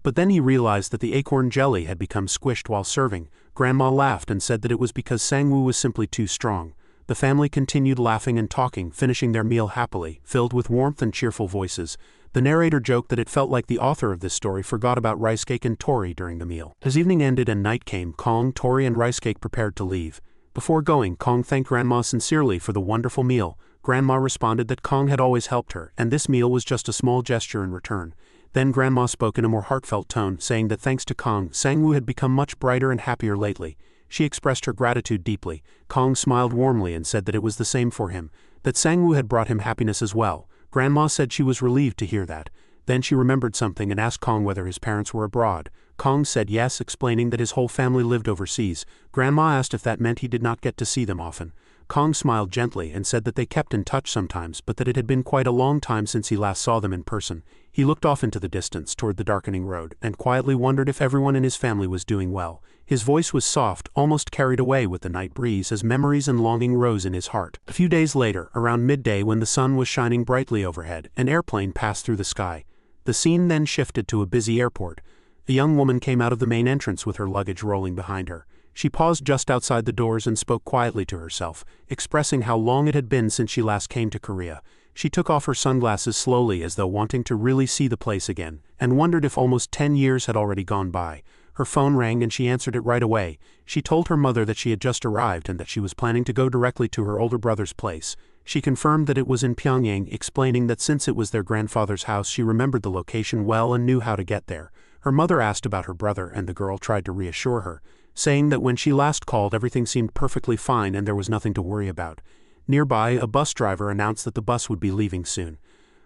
But then he realized that the acorn jelly had become squished while serving. Grandma laughed and said that it was because Sangwoo was simply too strong. The family continued laughing and talking, finishing their meal happily, filled with warmth and cheerful voices. The narrator joked that it felt like the author of this story forgot about Rice Cake and Tori during the meal. As evening ended and night came, Kong, Tori, and Rice Cake prepared to leave. Before going, Kong thanked Grandma sincerely for the wonderful meal. Grandma responded that Kong had always helped her, and this meal was just a small gesture in return. Then Grandma spoke in a more heartfelt tone, saying that thanks to Kong, Sangwoo had become much brighter and happier lately. She expressed her gratitude deeply. Kong smiled warmly and said that it was the same for him, that Sangwoo had brought him happiness as well. Grandma said she was relieved to hear that. Then she remembered something and asked Kong whether his parents were abroad. Kong said yes, explaining that his whole family lived overseas. Grandma asked if that meant he did not get to see them often. Kong smiled gently and said that they kept in touch sometimes, but that it had been quite a long time since he last saw them in person. He looked off into the distance toward the darkening road and quietly wondered if everyone in his family was doing well. His voice was soft, almost carried away with the night breeze as memories and longing rose in his heart. A few days later, around midday when the sun was shining brightly overhead, an airplane passed through the sky. The scene then shifted to a busy airport. A young woman came out of the main entrance with her luggage rolling behind her. She paused just outside the doors and spoke quietly to herself, expressing how long it had been since she last came to Korea. She took off her sunglasses slowly as though wanting to really see the place again, and wondered if almost 10 years had already gone by. Her phone rang and she answered it right away. She told her mother that she had just arrived and that she was planning to go directly to her older brother's place. She confirmed that it was in Pyongyang, explaining that since it was their grandfather's house she remembered the location well and knew how to get there. Her mother asked about her brother and the girl tried to reassure her, saying that when she last called everything seemed perfectly fine and there was nothing to worry about. Nearby, a bus driver announced that the bus would be leaving soon.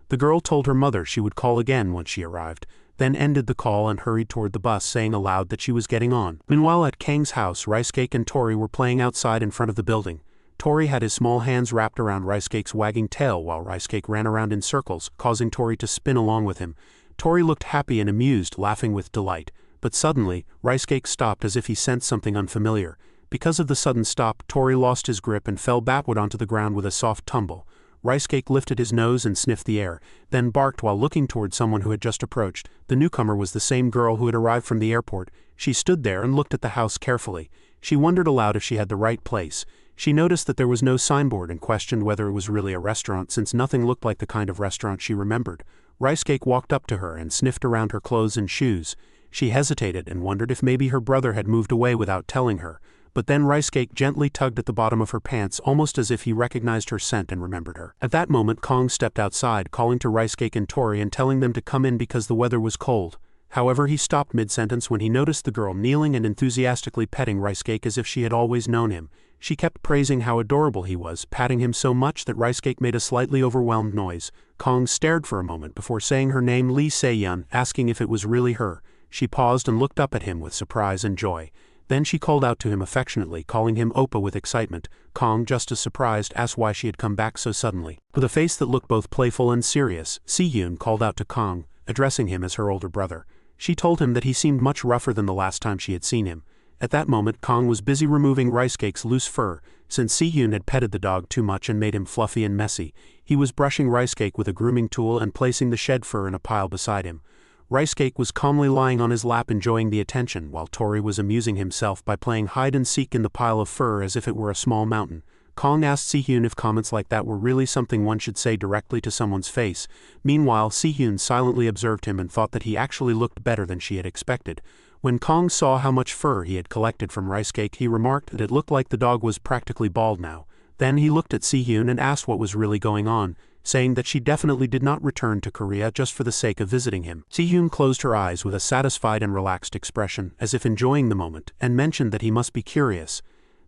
The girl told her mother she would call again once she arrived, then ended the call and hurried toward the bus, saying aloud that she was getting on. Meanwhile at Kang's house, Rice Cake and Tori were playing outside in front of the building. Tori had his small hands wrapped around Rice Cake's wagging tail while Rice Cake ran around in circles, causing Tori to spin along with him. Tori looked happy and amused, laughing with delight. But suddenly, Rice Cake stopped as if he sensed something unfamiliar. Because of the sudden stop, Tori lost his grip and fell backward onto the ground with a soft tumble. Rice Cake lifted his nose and sniffed the air, then barked while looking toward someone who had just approached. The newcomer was the same girl who had arrived from the airport. She stood there and looked at the house carefully. She wondered aloud if she had the right place. She noticed that there was no signboard and questioned whether it was really a restaurant since nothing looked like the kind of restaurant she remembered. Rice Cake walked up to her and sniffed around her clothes and shoes. She hesitated and wondered if maybe her brother had moved away without telling her. But then Rice Cake gently tugged at the bottom of her pants, almost as if he recognized her scent and remembered her. At that moment Kong stepped outside, calling to Rice Cake and Tori and telling them to come in because the weather was cold. However, he stopped mid-sentence when he noticed the girl kneeling and enthusiastically petting Rice Cake as if she had always known him. She kept praising how adorable he was, patting him so much that Rice Cake made a slightly overwhelmed noise. Kong stared for a moment before saying her name, Lee Se-yeon, asking if it was really her. She paused and looked up at him with surprise and joy. Then she called out to him affectionately, calling him Oppa with excitement. Kong, just as surprised, asked why she had come back so suddenly. With a face that looked both playful and serious, Se-yeon called out to Kong, addressing him as her older brother. She told him that he seemed much rougher than the last time she had seen him. At that moment Kong was busy removing Rice Cake's loose fur, since Se-yeon had petted the dog too much and made him fluffy and messy. He was brushing Rice Cake with a grooming tool and placing the shed fur in a pile beside him. Rice Cake was calmly lying on his lap enjoying the attention, while Tori was amusing himself by playing hide-and-seek in the pile of fur as if it were a small mountain. Kong asked Se-yeon if comments like that were really something one should say directly to someone's face. Meanwhile, Se-yeon silently observed him and thought that he actually looked better than she had expected. When Kong saw how much fur he had collected from Rice Cake, he remarked that it looked like the dog was practically bald now. Then he looked at Se-yeon and asked what was really going on. saying that she definitely did not return to Korea just for the sake of visiting him. Sihyun closed her eyes with a satisfied and relaxed expression, as if enjoying the moment, and mentioned that he must be curious.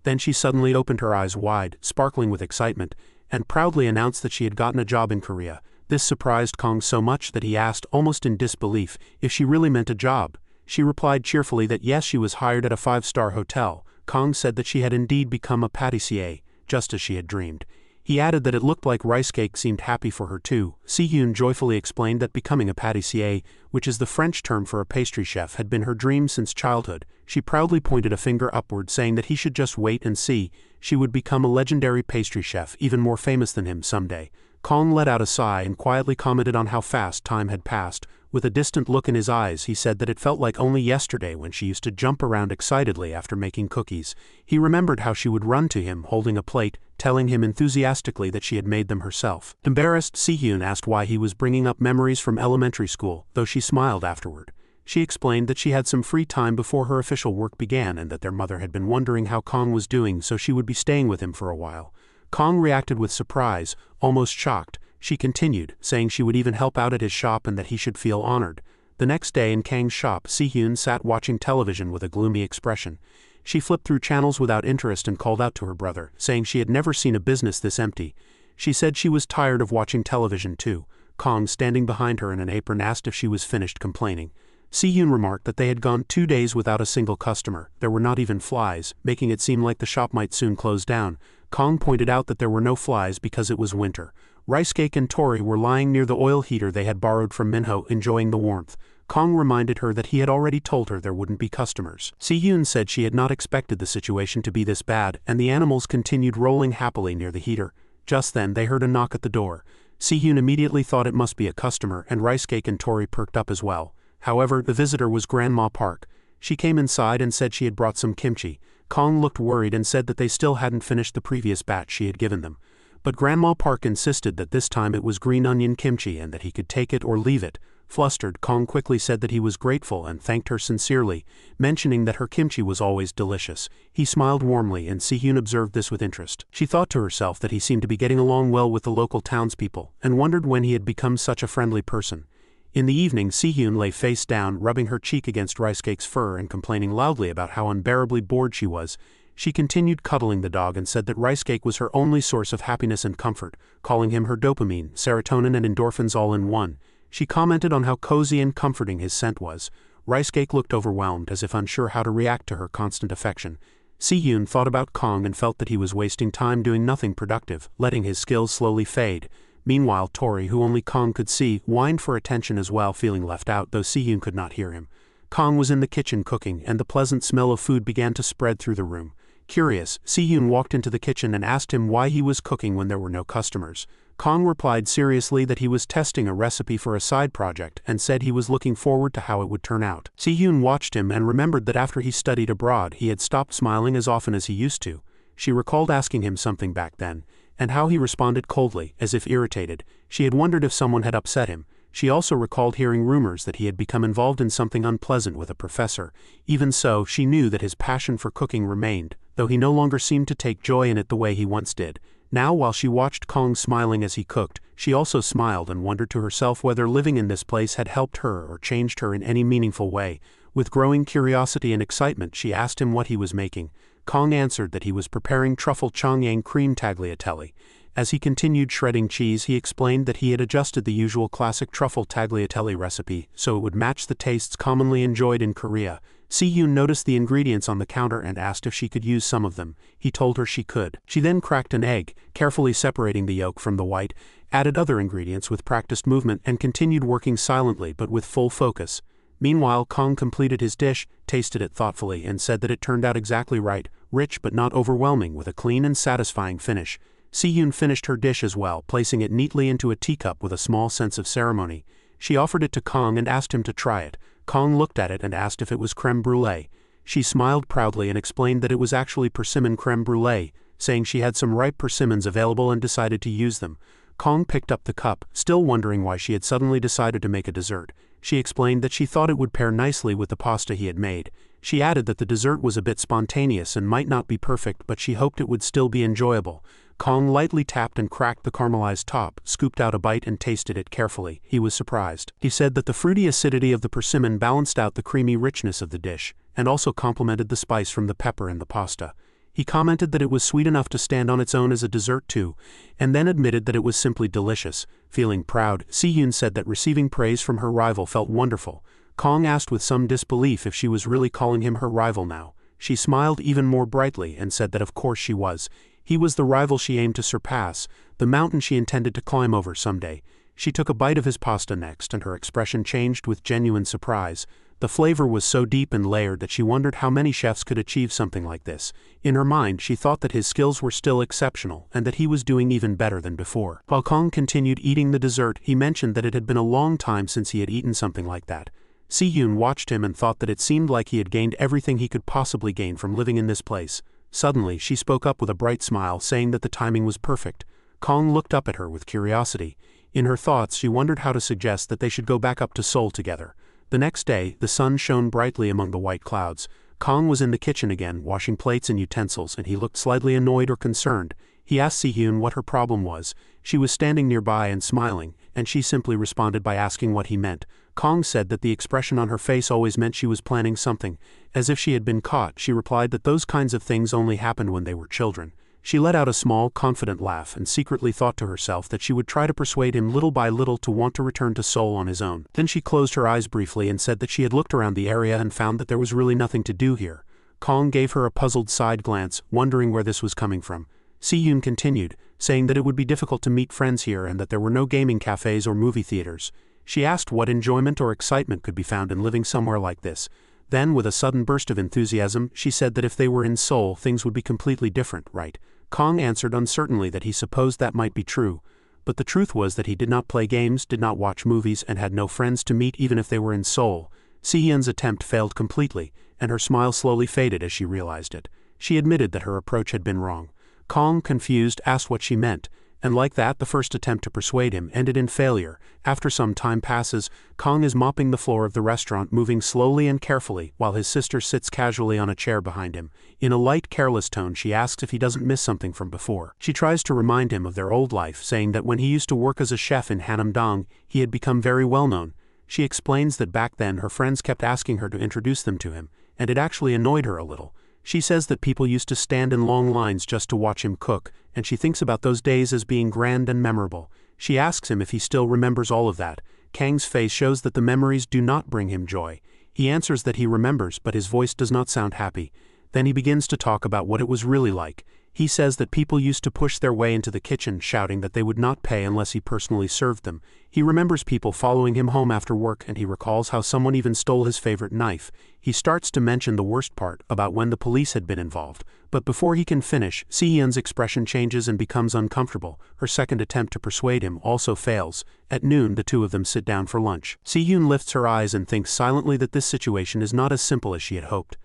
Then she suddenly opened her eyes wide, sparkling with excitement, and proudly announced that she had gotten a job in Korea. This surprised Kong so much that he asked, almost in disbelief, if she really meant a job. She replied cheerfully that yes, she was hired at a 5-star hotel. Kong said that she had indeed become a pâtissier, just as she had dreamed. He added that it looked like rice cake seemed happy for her too. Sihyun joyfully explained that becoming a pâtissier, which is the French term for a pastry chef, had been her dream since childhood. She proudly pointed a finger upward, saying that he should just wait and see. She would become a legendary pastry chef, even more famous than him someday. Kong let out a sigh and quietly commented on how fast time had passed. With a distant look in his eyes, he said that it felt like only yesterday when she used to jump around excitedly after making cookies. He remembered how she would run to him holding a plate, telling him enthusiastically that she had made them herself. Embarrassed, Sihyun asked why he was bringing up memories from elementary school, though she smiled afterward. She explained that she had some free time before her official work began and that their mother had been wondering how Kong was doing, so she would be staying with him for a while. Kong reacted with surprise, almost shocked. She continued, saying she would even help out at his shop and that he should feel honored. The next day in Kang's shop, Sihyun sat watching television with a gloomy expression. She flipped through channels without interest and called out to her brother, saying she had never seen a business this empty. She said she was tired of watching television too. Kong, standing behind her in an apron, asked if she was finished complaining. Sihyun remarked that they had gone 2 days without a single customer. There were not even flies, making it seem like the shop might soon close down. Kong pointed out that there were no flies because it was winter. Rice Cake and Tori were lying near the oil heater they had borrowed from Minho, enjoying the warmth. Kong reminded her that he had already told her there wouldn't be customers. Sihyun said she had not expected the situation to be this bad, and the animals continued rolling happily near the heater. Just then they heard a knock at the door. Sihyun immediately thought it must be a customer, and Rice Cake and Tori perked up as well. However, the visitor was Grandma Park. She came inside and said she had brought some kimchi. Kong looked worried and said that they still hadn't finished the previous batch she had given them. But Grandma Park insisted that this time it was green onion kimchi and that he could take it or leave it. Flustered, Kong quickly said that he was grateful and thanked her sincerely, mentioning that her kimchi was always delicious. He smiled warmly, and Sihyun observed this with interest. She thought to herself that he seemed to be getting along well with the local townspeople, and wondered when he had become such a friendly person. In the evening, Sihyun lay face down, rubbing her cheek against Rice Cake's fur and complaining loudly about how unbearably bored she was. She continued cuddling the dog and said that Rice Cake was her only source of happiness and comfort, calling him her dopamine, serotonin and endorphins all in one. She commented on how cozy and comforting his scent was. Rice Cake looked overwhelmed, as if unsure how to react to her constant affection. Sihyun thought about Kong and felt that he was wasting time doing nothing productive, letting his skills slowly fade. Meanwhile, Tori, who only Kong could see, whined for attention as well, feeling left out, though Sihyun could not hear him. Kong was in the kitchen cooking, and the pleasant smell of food began to spread through the room. Curious, Sihyun walked into the kitchen and asked him why he was cooking when there were no customers. Kong replied seriously that he was testing a recipe for a side project and said he was looking forward to how it would turn out. Sihyun watched him and remembered that after he studied abroad he had stopped smiling as often as he used to. She recalled asking him something back then, and how he responded coldly, as if irritated. She had wondered if someone had upset him. She also recalled hearing rumors that he had become involved in something unpleasant with a professor. Even so, she knew that his passion for cooking remained, though he no longer seemed to take joy in it the way he once did. Now, while she watched Kong smiling as he cooked, she also smiled and wondered to herself whether living in this place had helped her or changed her in any meaningful way. With growing curiosity and excitement, she asked him what he was making. Kong answered that he was preparing truffle chongyang cream tagliatelle. As he continued shredding cheese, he explained that he had adjusted the usual classic truffle tagliatelle recipe so it would match the tastes commonly enjoyed in Korea. Sihyun noticed the ingredients on the counter and asked if she could use some of them. He told her she could. She then cracked an egg, carefully separating the yolk from the white, added other ingredients with practiced movement, and continued working silently but with full focus. Meanwhile, Kong completed his dish, tasted it thoughtfully, and said that it turned out exactly right, rich but not overwhelming, with a clean and satisfying finish. Sihyun finished her dish as well, placing it neatly into a teacup with a small sense of ceremony. She offered it to Kong and asked him to try it. Kong looked at it and asked if it was creme brulee. She smiled proudly and explained that it was actually persimmon creme brulee, saying she had some ripe persimmons available and decided to use them. Kong picked up the cup, still wondering why she had suddenly decided to make a dessert. She explained that she thought it would pair nicely with the pasta he had made. She added that the dessert was a bit spontaneous and might not be perfect, but she hoped it would still be enjoyable. Kong lightly tapped and cracked the caramelized top, scooped out a bite and tasted it carefully. He was surprised. He said that the fruity acidity of the persimmon balanced out the creamy richness of the dish, and also complemented the spice from the pepper in the pasta. He commented that it was sweet enough to stand on its own as a dessert too, and then admitted that it was simply delicious. Feeling proud, Si-hyun said that receiving praise from her rival felt wonderful. Kong asked with some disbelief if she was really calling him her rival now. She smiled even more brightly and said that of course she was. He was the rival she aimed to surpass, the mountain she intended to climb over someday. She took a bite of his pasta next, and her expression changed with genuine surprise. The flavor was so deep and layered that she wondered how many chefs could achieve something like this. In her mind, she thought that his skills were still exceptional and that he was doing even better than before. While Kong continued eating the dessert, he mentioned that it had been a long time since he had eaten something like that. Si-hyun watched him and thought that it seemed like he had gained everything he could possibly gain from living in this place. Suddenly, she spoke up with a bright smile, saying that the timing was perfect. Kong looked up at her with curiosity. In her thoughts, she wondered how to suggest that they should go back up to Seoul together. The next day, the sun shone brightly among the white clouds. Kong was in the kitchen again, washing plates and utensils, and he looked slightly annoyed or concerned. He asked Si-hyun what her problem was. She was standing nearby and smiling, and she simply responded by asking what he meant. Kong said that the expression on her face always meant she was planning something. As if she had been caught, she replied that those kinds of things only happened when they were children. She let out a small, confident laugh and secretly thought to herself that she would try to persuade him little by little to want to return to Seoul on his own. Then she closed her eyes briefly and said that she had looked around the area and found that there was really nothing to do here. Kong gave her a puzzled side glance, wondering where this was coming from. Si-hyun continued, saying that it would be difficult to meet friends here and that there were no gaming cafes or movie theaters. She asked what enjoyment or excitement could be found in living somewhere like this. Then, with a sudden burst of enthusiasm, she said that if they were in Seoul, things would be completely different, right? Kong answered uncertainly that he supposed that might be true, but the truth was that he did not play games, did not watch movies, and had no friends to meet even if they were in Seoul. Si-hyun's attempt failed completely, and her smile slowly faded as she realized it. She admitted that her approach had been wrong. Kong, confused, asked what she meant, and like that, the first attempt to persuade him ended in failure. After some time passes, Kong is mopping the floor of the restaurant, moving slowly and carefully, while his sister sits casually on a chair behind him. In a light, careless tone, she asks if he doesn't miss something from before. She tries to remind him of their old life, saying that when he used to work as a chef in Hanam-dong, he had become very well known. She explains that back then her friends kept asking her to introduce them to him, and it actually annoyed her a little. She says that people used to stand in long lines just to watch him cook, and she thinks about those days as being grand and memorable. She asks him if he still remembers all of that. Kang's face shows that the memories do not bring him joy. He answers that he remembers, but his voice does not sound happy. Then he begins to talk about what it was really like. He says that people used to push their way into the kitchen, shouting that they would not pay unless he personally served them. He remembers people following him home after work, and he recalls how someone even stole his favorite knife. He starts to mention the worst part, about when the police had been involved. But before he can finish, Si-hyun's expression changes and becomes uncomfortable. Her second attempt to persuade him also fails. At noon, the two of them sit down for lunch. Si-hyun lifts her eyes and thinks silently that this situation is not as simple as she had hoped.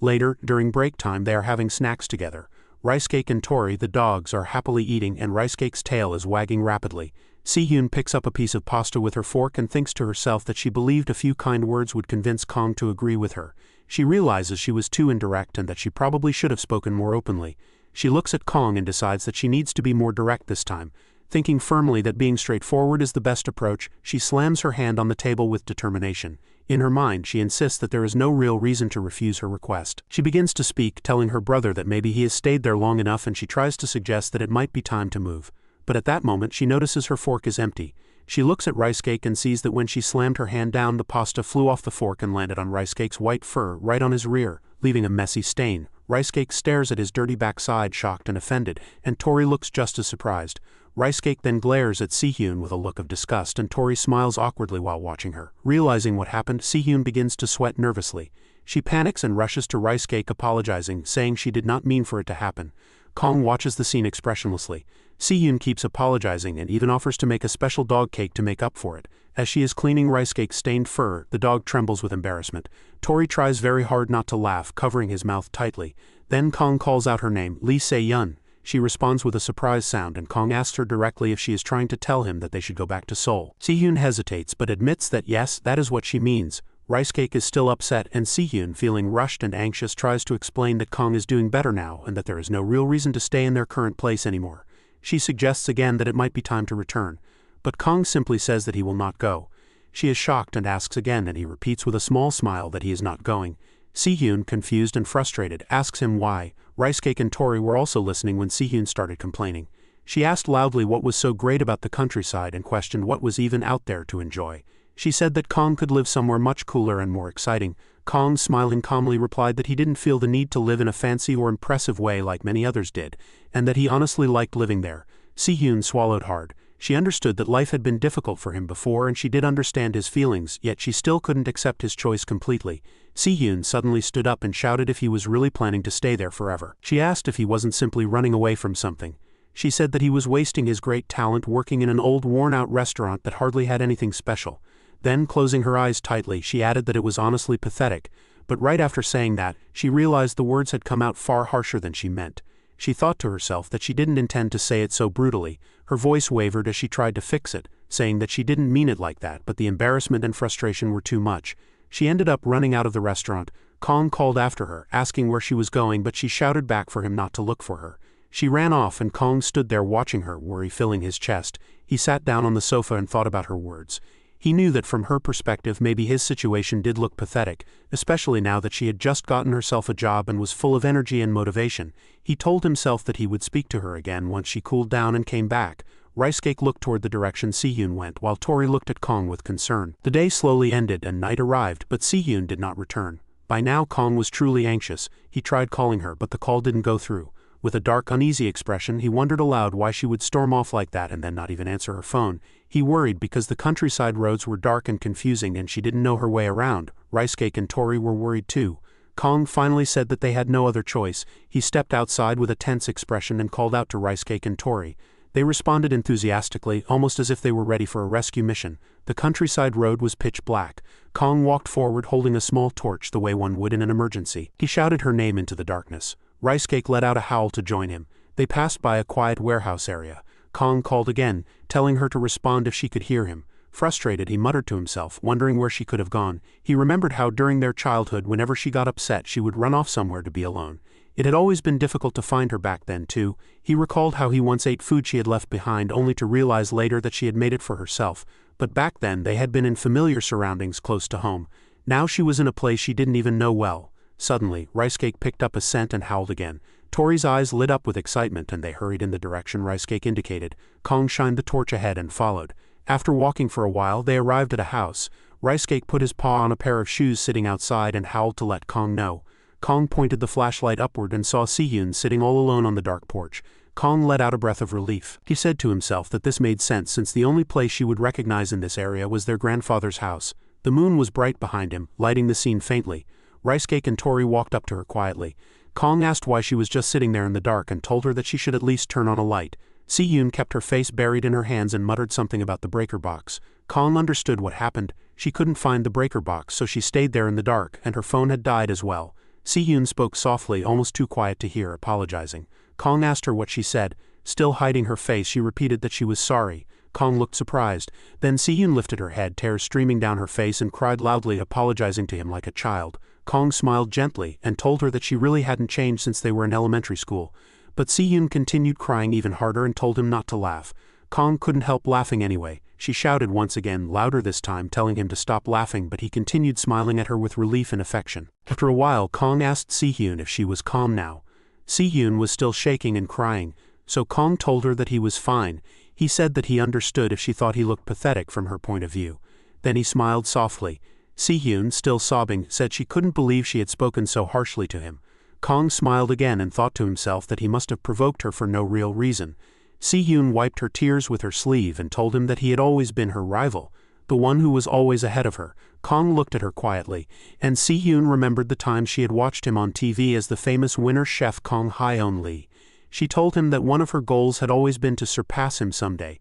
Later, during break time, they are having snacks together. Rice Cake and Tori, the dogs, are happily eating, and Rice Cake's tail is wagging rapidly. Si-hyun picks up a piece of pasta with her fork and thinks to herself that she believed a few kind words would convince Kong to agree with her. She realizes she was too indirect and that she probably should have spoken more openly. She looks at Kong and decides that she needs to be more direct this time. Thinking firmly that being straightforward is the best approach, she slams her hand on the table with determination. In her mind, she insists that there is no real reason to refuse her request. She begins to speak, telling her brother that maybe he has stayed there long enough, and she tries to suggest that it might be time to move. But at that moment, she notices her fork is empty. She looks at Rice Cake and sees that when she slammed her hand down, the pasta flew off the fork and landed on Rice Cake's white fur, right on his rear, leaving a messy stain. Rice Cake stares at his dirty backside, shocked and offended, and Tori looks just as surprised. Rice Cake then glares at Si-hyun with a look of disgust, and Tori smiles awkwardly while watching her. Realizing what happened, Si-hyun begins to sweat nervously. She panics and rushes to Rice Cake, apologizing, saying she did not mean for it to happen. Kong watches the scene expressionlessly. Si-hyun keeps apologizing and even offers to make a special dog cake to make up for it. As she is cleaning Rice Cake's stained fur, the dog trembles with embarrassment. Tori tries very hard not to laugh, covering his mouth tightly. Then Kong calls out her name, Lee Se-yun. She responds with a surprise sound, and Kong asks her directly if she is trying to tell him that they should go back to Seoul. Si-hyun hesitates but admits that yes, that is what she means. Rice Cake is still upset, and Sihyun, feeling rushed and anxious, tries to explain that Kong is doing better now and that there is no real reason to stay in their current place anymore. She suggests again that it might be time to return, but Kong simply says that he will not go. She is shocked and asks again, and he repeats with a small smile that he is not going. Sihyun, confused and frustrated, asks him why. Rice Cake and Tori were also listening when Sihyun started complaining. She asked loudly what was so great about the countryside and questioned what was even out there to enjoy. She said that Kong could live somewhere much cooler and more exciting. Kong, smiling calmly, replied that he didn't feel the need to live in a fancy or impressive way like many others did, and that he honestly liked living there. Sihyun swallowed hard. She understood that life had been difficult for him before, and she did understand his feelings, yet she still couldn't accept his choice completely. Sihyun suddenly stood up and shouted if he was really planning to stay there forever. She asked if he wasn't simply running away from something. She said that he was wasting his great talent working in an old, worn-out restaurant that hardly had anything special. Then, closing her eyes tightly, she added that it was honestly pathetic, but right after saying that, she realized the words had come out far harsher than she meant. She thought to herself that she didn't intend to say it so brutally. Her voice wavered as she tried to fix it, saying that she didn't mean it like that, but the embarrassment and frustration were too much. She ended up running out of the restaurant. Kong called after her, asking where she was going, but she shouted back for him not to look for her. She ran off, and Kong stood there watching her, worry filling his chest. He sat down on the sofa and thought about her words. He knew that from her perspective maybe his situation did look pathetic, especially now that she had just gotten herself a job and was full of energy and motivation. He told himself that he would speak to her again once she cooled down and came back. Rice Cake looked toward the direction Sihyun went, while Tori looked at Kong with concern. The day slowly ended and night arrived, but Sihyun did not return. By now Kong was truly anxious. He tried calling her, but the call didn't go through. With a dark, uneasy expression, he wondered aloud why she would storm off like that and then not even answer her phone. He worried because the countryside roads were dark and confusing and she didn't know her way around. Rice Cake and Tori were worried too. Kong finally said that they had no other choice. He stepped outside with a tense expression and called out to Rice Cake and Tori. They responded enthusiastically, almost as if they were ready for a rescue mission. The countryside road was pitch black. Kong walked forward holding a small torch the way one would in an emergency. He shouted her name into the darkness. Rice Cake let out a howl to join him. They passed by a quiet warehouse area. Kong called again, telling her to respond if she could hear him. Frustrated, he muttered to himself, wondering where she could have gone. He remembered how during their childhood, whenever she got upset, she would run off somewhere to be alone. It had always been difficult to find her back then, too. He recalled how he once ate food she had left behind, only to realize later that she had made it for herself. But back then, they had been in familiar surroundings close to home. Now she was in a place she didn't even know well. Suddenly, Rice Cake picked up a scent and howled again. Tori's eyes lit up with excitement and they hurried in the direction Rice Cake indicated. Kong shined the torch ahead and followed. After walking for a while, they arrived at a house. Rice Cake put his paw on a pair of shoes sitting outside and howled to let Kong know. Kong pointed the flashlight upward and saw Sihyun sitting all alone on the dark porch. Kong let out a breath of relief. He said to himself that this made sense since the only place she would recognize in this area was their grandfather's house. The moon was bright behind him, lighting the scene faintly. Rice Cake and Tori walked up to her quietly. Kong asked why she was just sitting there in the dark and told her that she should at least turn on a light. Sihyun kept her face buried in her hands and muttered something about the breaker box. Kong understood what happened. She couldn't find the breaker box, so she stayed there in the dark, and her phone had died as well. Sihyun spoke softly, almost too quiet to hear, apologizing. Kong asked her what she said. Still hiding her face, she repeated that she was sorry. Kong looked surprised. Then Sihyun lifted her head, tears streaming down her face, and cried loudly, apologizing to him like a child. Kong smiled gently and told her that she really hadn't changed since they were in elementary school. But Sihyun continued crying even harder and told him not to laugh. Kong couldn't help laughing anyway. She shouted once again, louder this time, telling him to stop laughing, but he continued smiling at her with relief and affection. After a while, Kong asked Sihyun if she was calm now. Sihyun was still shaking and crying, so Kong told her that he was fine. He said that he understood if she thought he looked pathetic from her point of view. Then he smiled softly. Sihyun, still sobbing, said she couldn't believe she had spoken so harshly to him. Kong smiled again and thought to himself that he must have provoked her for no real reason. Sihyun wiped her tears with her sleeve and told him that he had always been her rival, the one who was always ahead of her. Kong looked at her quietly, and Sihyun remembered the time she had watched him on TV as the famous winner chef Kong Hyeon Lee. She told him that one of her goals had always been to surpass him someday.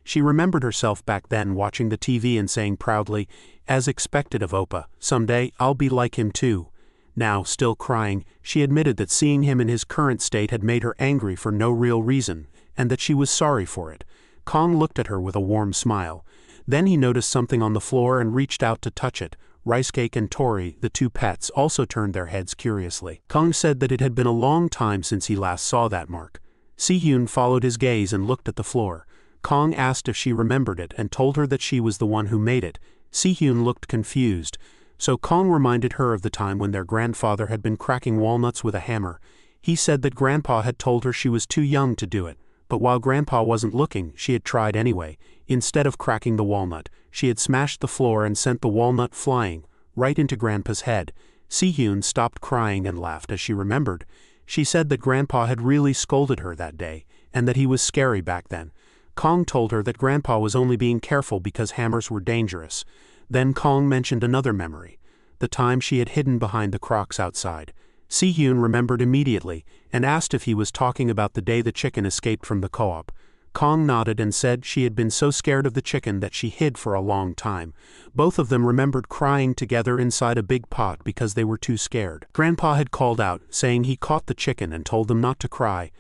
She remembered herself back then watching the TV and saying proudly, as expected of Oppa, someday I'll be like him too. Now, still crying, she admitted that seeing him in his current state had made her angry for no real reason, and that she was sorry for it. Kong looked at her with a warm smile. Then he noticed something on the floor and reached out to touch it. Ricecake and Tori, the two pets, also turned their heads curiously. Kong said that it had been a long time since he last saw that mark. Si-hyun followed his gaze and looked at the floor. Kong asked if she remembered it and told her that she was the one who made it. Si-hyun looked confused, so Kong reminded her of the time when their grandfather had been cracking walnuts with a hammer. He said that Grandpa had told her she was too young to do it, but while Grandpa wasn't looking, she had tried anyway. Instead of cracking the walnut, she had smashed the floor and sent the walnut flying, right into Grandpa's head. Si-hyun stopped crying and laughed as she remembered. She said that Grandpa had really scolded her that day, and that he was scary back then. Kong told her that Grandpa was only being careful because hammers were dangerous. Then Kong mentioned another memory, the time she had hidden behind the crocs outside. Si-hyun remembered immediately, and asked if he was talking about the day the chicken escaped from the co-op. Kong nodded and said she had been so scared of the chicken that she hid for a long time. Both of them remembered crying together inside a big pot because they were too scared. Grandpa had called out, saying he caught the chicken and told them not to cry,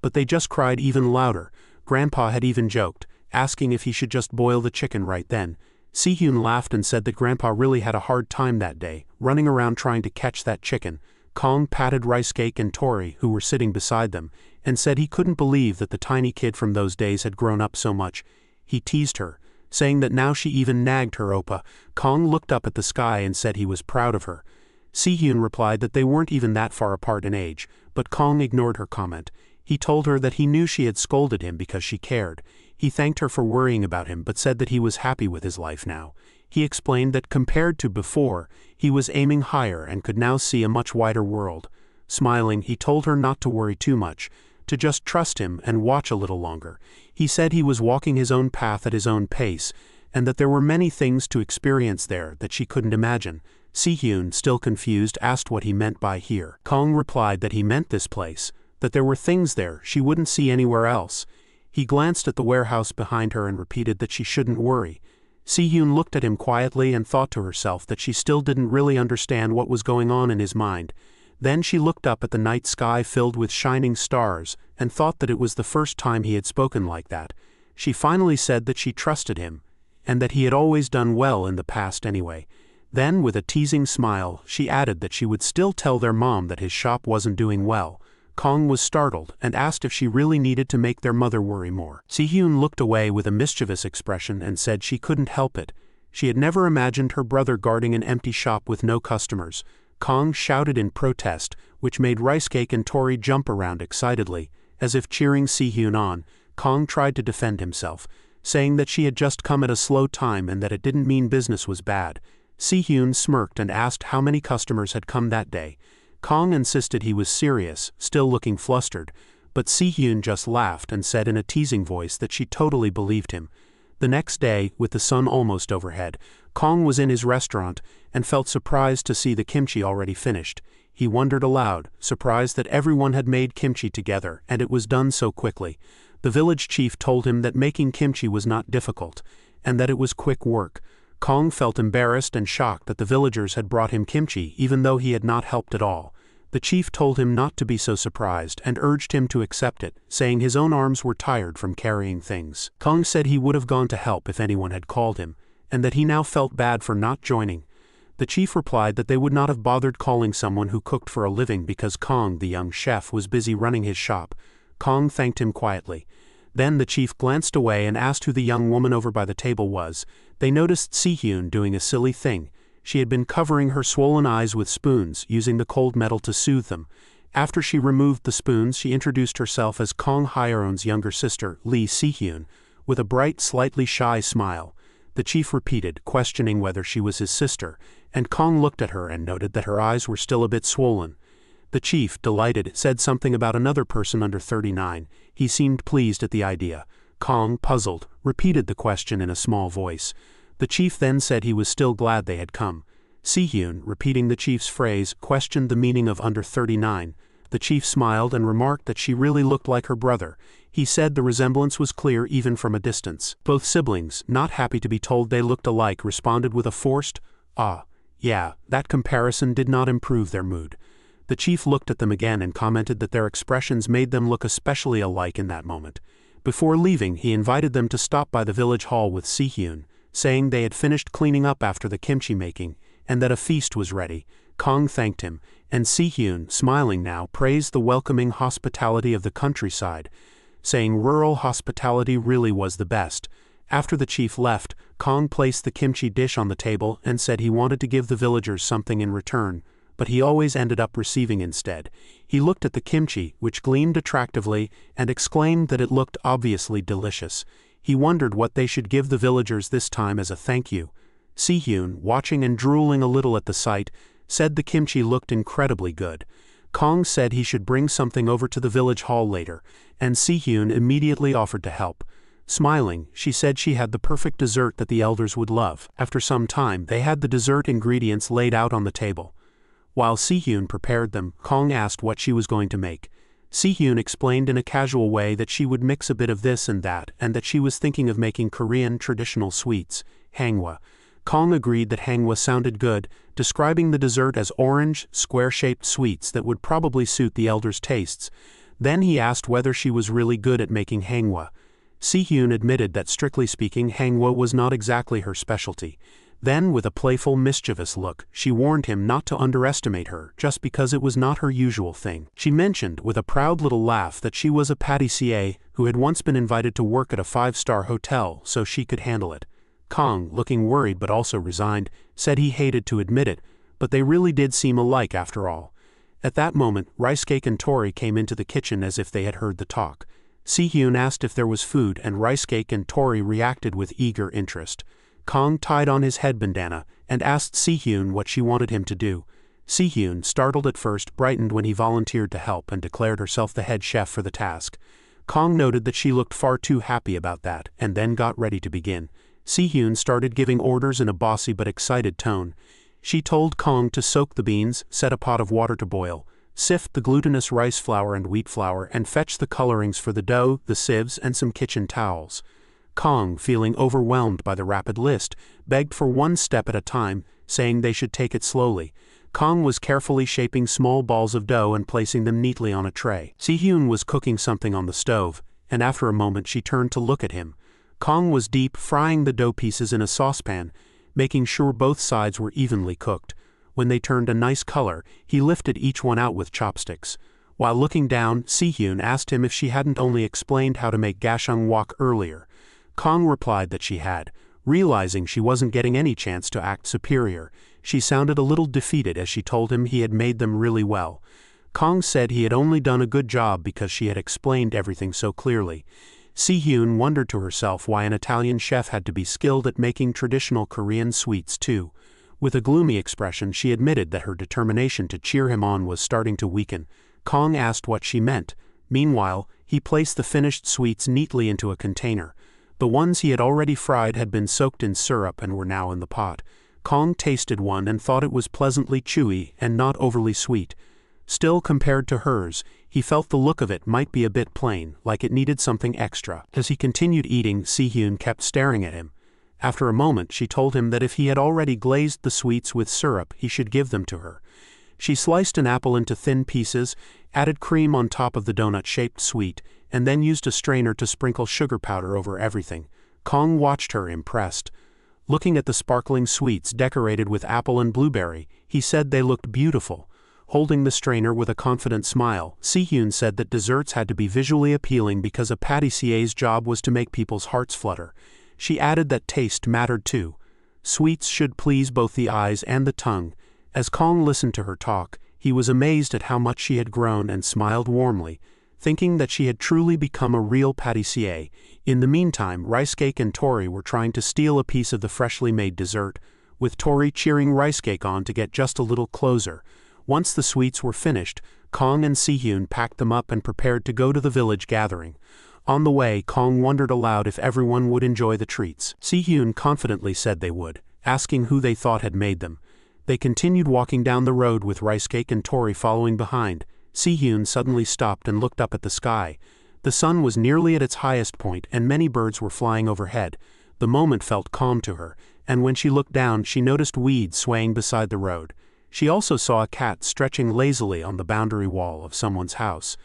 but they just cried even louder. Grandpa had even joked, asking if he should just boil the chicken right then. Si-hyun laughed and said that Grandpa really had a hard time that day, running around trying to catch that chicken. Kong patted Ricecake and Tori, who were sitting beside them, and said he couldn't believe that the tiny kid from those days had grown up so much. He teased her, saying that now she even nagged her oppa. Kong looked up at the sky and said he was proud of her. Si-hyun replied that they weren't even that far apart in age, but Kong ignored her comment. He told her that he knew she had scolded him because she cared. He thanked her for worrying about him but said that he was happy with his life now. He explained that compared to before, he was aiming higher and could now see a much wider world. Smiling, he told her not to worry too much, to just trust him and watch a little longer. He said he was walking his own path at his own pace, and that there were many things to experience there that she couldn't imagine. Si-hyun, still confused, asked what he meant by here. Kong replied that he meant this place, that there were things there she wouldn't see anywhere else. He glanced at the warehouse behind her and repeated that she shouldn't worry. Si-hyun looked at him quietly and thought to herself that she still didn't really understand what was going on in his mind. Then she looked up at the night sky filled with shining stars and thought that it was the first time he had spoken like that. She finally said that she trusted him, and that he had always done well in the past anyway. Then, with a teasing smile, she added that she would still tell their mom that his shop wasn't doing well. Kong was startled and asked if she really needed to make their mother worry more. Si-hyun looked away with a mischievous expression and said she couldn't help it. She had never imagined her brother guarding an empty shop with no customers. Kong shouted in protest, which made Ricecake and Tori jump around excitedly, as if cheering Si-hyun on. Kong tried to defend himself, saying that she had just come at a slow time and that it didn't mean business was bad. Si-hyun smirked and asked how many customers had come that day. Kong insisted he was serious, still looking flustered, but Si-hyun just laughed and said in a teasing voice that she totally believed him. The next day, with the sun almost overhead, Kong was in his restaurant and felt surprised to see the kimchi already finished. He wondered aloud, surprised that everyone had made kimchi together and it was done so quickly. The village chief told him that making kimchi was not difficult, and that it was quick work. Kong felt embarrassed and shocked that the villagers had brought him kimchi even though he had not helped at all. The chief told him not to be so surprised and urged him to accept it, saying his own arms were tired from carrying things. Kong said he would have gone to help if anyone had called him, and that he now felt bad for not joining. The chief replied that they would not have bothered calling someone who cooked for a living because Kong, the young chef, was busy running his shop. Kong thanked him quietly. Then the chief glanced away and asked who the young woman over by the table was. They noticed Si-hyun doing a silly thing. She had been covering her swollen eyes with spoons, using the cold metal to soothe them. After she removed the spoons, she introduced herself as Kong Hyeon's younger sister, Lee Si-hyun, with a bright, slightly shy smile. The chief repeated, questioning whether she was his sister, and Kong looked at her and noted that her eyes were still a bit swollen. The chief, delighted, said something about another person under 39. He seemed pleased at the idea. Kong, puzzled, repeated the question in a small voice. The chief then said he was still glad they had come. Si-hyun, repeating the chief's phrase, questioned the meaning of under 39. The chief smiled and remarked that she really looked like her brother. He said the resemblance was clear even from a distance. Both siblings, not happy to be told they looked alike, responded with a forced, "Ah, yeah." That comparison did not improve their mood. The chief looked at them again and commented that their expressions made them look especially alike in that moment. Before leaving, he invited them to stop by the village hall with Si-hyun, saying they had finished cleaning up after the kimchi making, and that a feast was ready. Kong thanked him, and Si-hyun, smiling now, praised the welcoming hospitality of the countryside, saying rural hospitality really was the best. After the chief left, Kong placed the kimchi dish on the table and said he wanted to give the villagers something in return, but he always ended up receiving instead. He looked at the kimchi, which gleamed attractively, and exclaimed that it looked obviously delicious. He wondered what they should give the villagers this time as a thank you. Si-hyun, watching and drooling a little at the sight, said the kimchi looked incredibly good. Kong said he should bring something over to the village hall later, and Si-hyun immediately offered to help. Smiling, she said she had the perfect dessert that the elders would love. After some time, they had the dessert ingredients laid out on the table. While Si-hyun prepared them, Kong asked what she was going to make. Si-hyun explained in a casual way that she would mix a bit of this and that she was thinking of making Korean traditional sweets, Manhwa. Kong agreed that Manhwa sounded good, describing the dessert as orange, square-shaped sweets that would probably suit the elders' tastes. Then he asked whether she was really good at making Manhwa. Si-hyun admitted that strictly speaking Manhwa was not exactly her specialty. Then, with a playful, mischievous look, she warned him not to underestimate her just because it was not her usual thing. She mentioned, with a proud little laugh, that she was a pâtissier who had once been invited to work at a 5-star hotel so she could handle it. Kong, looking worried but also resigned, said he hated to admit it, but they really did seem alike after all. At that moment, Rice-cake and Tori came into the kitchen as if they had heard the talk. Si-hyun asked if there was food, and Rice-cake and Tori reacted with eager interest. Kong tied on his head bandana and asked Si-hyun what she wanted him to do. Si-hyun, startled at first, brightened when he volunteered to help and declared herself the head chef for the task. Kong noted that she looked far too happy about that, and then got ready to begin. Si-hyun started giving orders in a bossy but excited tone. She told Kong to soak the beans, set a pot of water to boil, sift the glutinous rice flour and wheat flour, and fetch the colorings for the dough, the sieves, and some kitchen towels. Kong, feeling overwhelmed by the rapid list, begged for one step at a time, saying they should take it slowly. Kong was carefully shaping small balls of dough and placing them neatly on a tray. Si-hyun was cooking something on the stove, and after a moment she turned to look at him. Kong was deep frying the dough pieces in a saucepan, making sure both sides were evenly cooked. When they turned a nice color, he lifted each one out with chopsticks. While looking down, Si-hyun asked him if she hadn't only explained how to make gashung wok earlier. Kong replied that she had. Realizing she wasn't getting any chance to act superior, she sounded a little defeated as she told him he had made them really well. Kong said he had only done a good job because she had explained everything so clearly. Si-hyun wondered to herself why an Italian chef had to be skilled at making traditional Korean sweets too. With a gloomy expression, she admitted that her determination to cheer him on was starting to weaken. Kong asked what she meant. Meanwhile, he placed the finished sweets neatly into a container. The ones he had already fried had been soaked in syrup and were now in the pot. Kong tasted one and thought it was pleasantly chewy and not overly sweet. Still, compared to hers, he felt the look of it might be a bit plain, like it needed something extra. As he continued eating, Si-hyun kept staring at him. After a moment, she told him that if he had already glazed the sweets with syrup, he should give them to her. She sliced an apple into thin pieces, added cream on top of the donut-shaped sweet, and then used a strainer to sprinkle sugar powder over everything. Kong watched her, impressed. Looking at the sparkling sweets decorated with apple and blueberry, he said they looked beautiful. Holding the strainer with a confident smile, Si-hyun said that desserts had to be visually appealing because a pâtissier's job was to make people's hearts flutter. She added that taste mattered too. Sweets should please both the eyes and the tongue. As Kong listened to her talk, he was amazed at how much she had grown and smiled warmly, thinking that she had truly become a real pâtissier. In the meantime, Rice-cake and Tori were trying to steal a piece of the freshly made dessert, with Tori cheering Rice-cake on to get just a little closer. Once the sweets were finished, Kong and Si-hyun packed them up and prepared to go to the village gathering. On the way, Kong wondered aloud if everyone would enjoy the treats. Si-hyun confidently said they would, asking who they thought had made them. They continued walking down the road with Rice-cake and Tori following behind. Si-hyun suddenly stopped and looked up at the sky. The sun was nearly at its highest point and many birds were flying overhead. The moment felt calm to her, and when she looked down she noticed weeds swaying beside the road. She also saw a cat stretching lazily on the boundary wall of someone's house.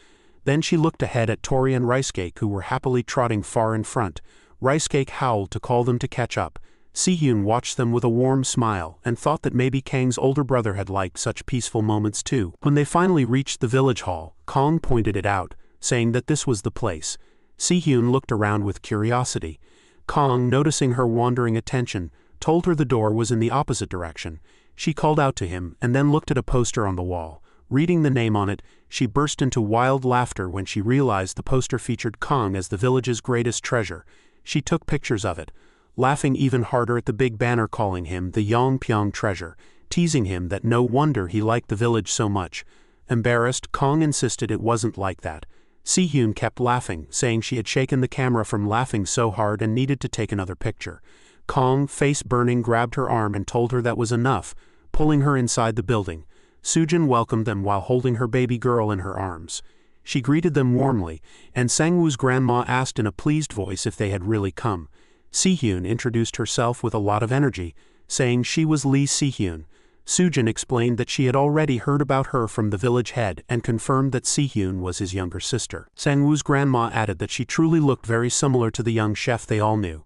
Then she looked ahead at Tori and Rice-cake, who were happily trotting far in front. Rice-cake howled to call them to catch up. Si-hyun watched them with a warm smile and thought that maybe Kang's older brother had liked such peaceful moments too. When they finally reached the village hall, Kang pointed it out, saying that this was the place. Si-hyun looked around with curiosity. Kang, noticing her wandering attention, told her the door was in the opposite direction. She called out to him and then looked at a poster on the wall. Reading the name on it, she burst into wild laughter when she realized the poster featured Kang as the village's greatest treasure. She took pictures of it, laughing even harder at the big banner calling him the Yongpyong treasure, teasing him that no wonder he liked the village so much. Embarrassed, Kang insisted it wasn't like that. Si-hyun kept laughing, saying she had shaken the camera from laughing so hard and needed to take another picture. Kang, face burning, grabbed her arm and told her that was enough, pulling her inside the building. Sujin welcomed them while holding her baby girl in her arms. She greeted them warmly, and Sangwoo's grandma asked in a pleased voice if they had really come. Si-hyun introduced herself with a lot of energy, saying she was Lee Si-hyun. Sujin explained that she had already heard about her from the village head and confirmed that Si-hyun was his younger sister. Sangwoo's grandma added that she truly looked very similar to the young chef they all knew.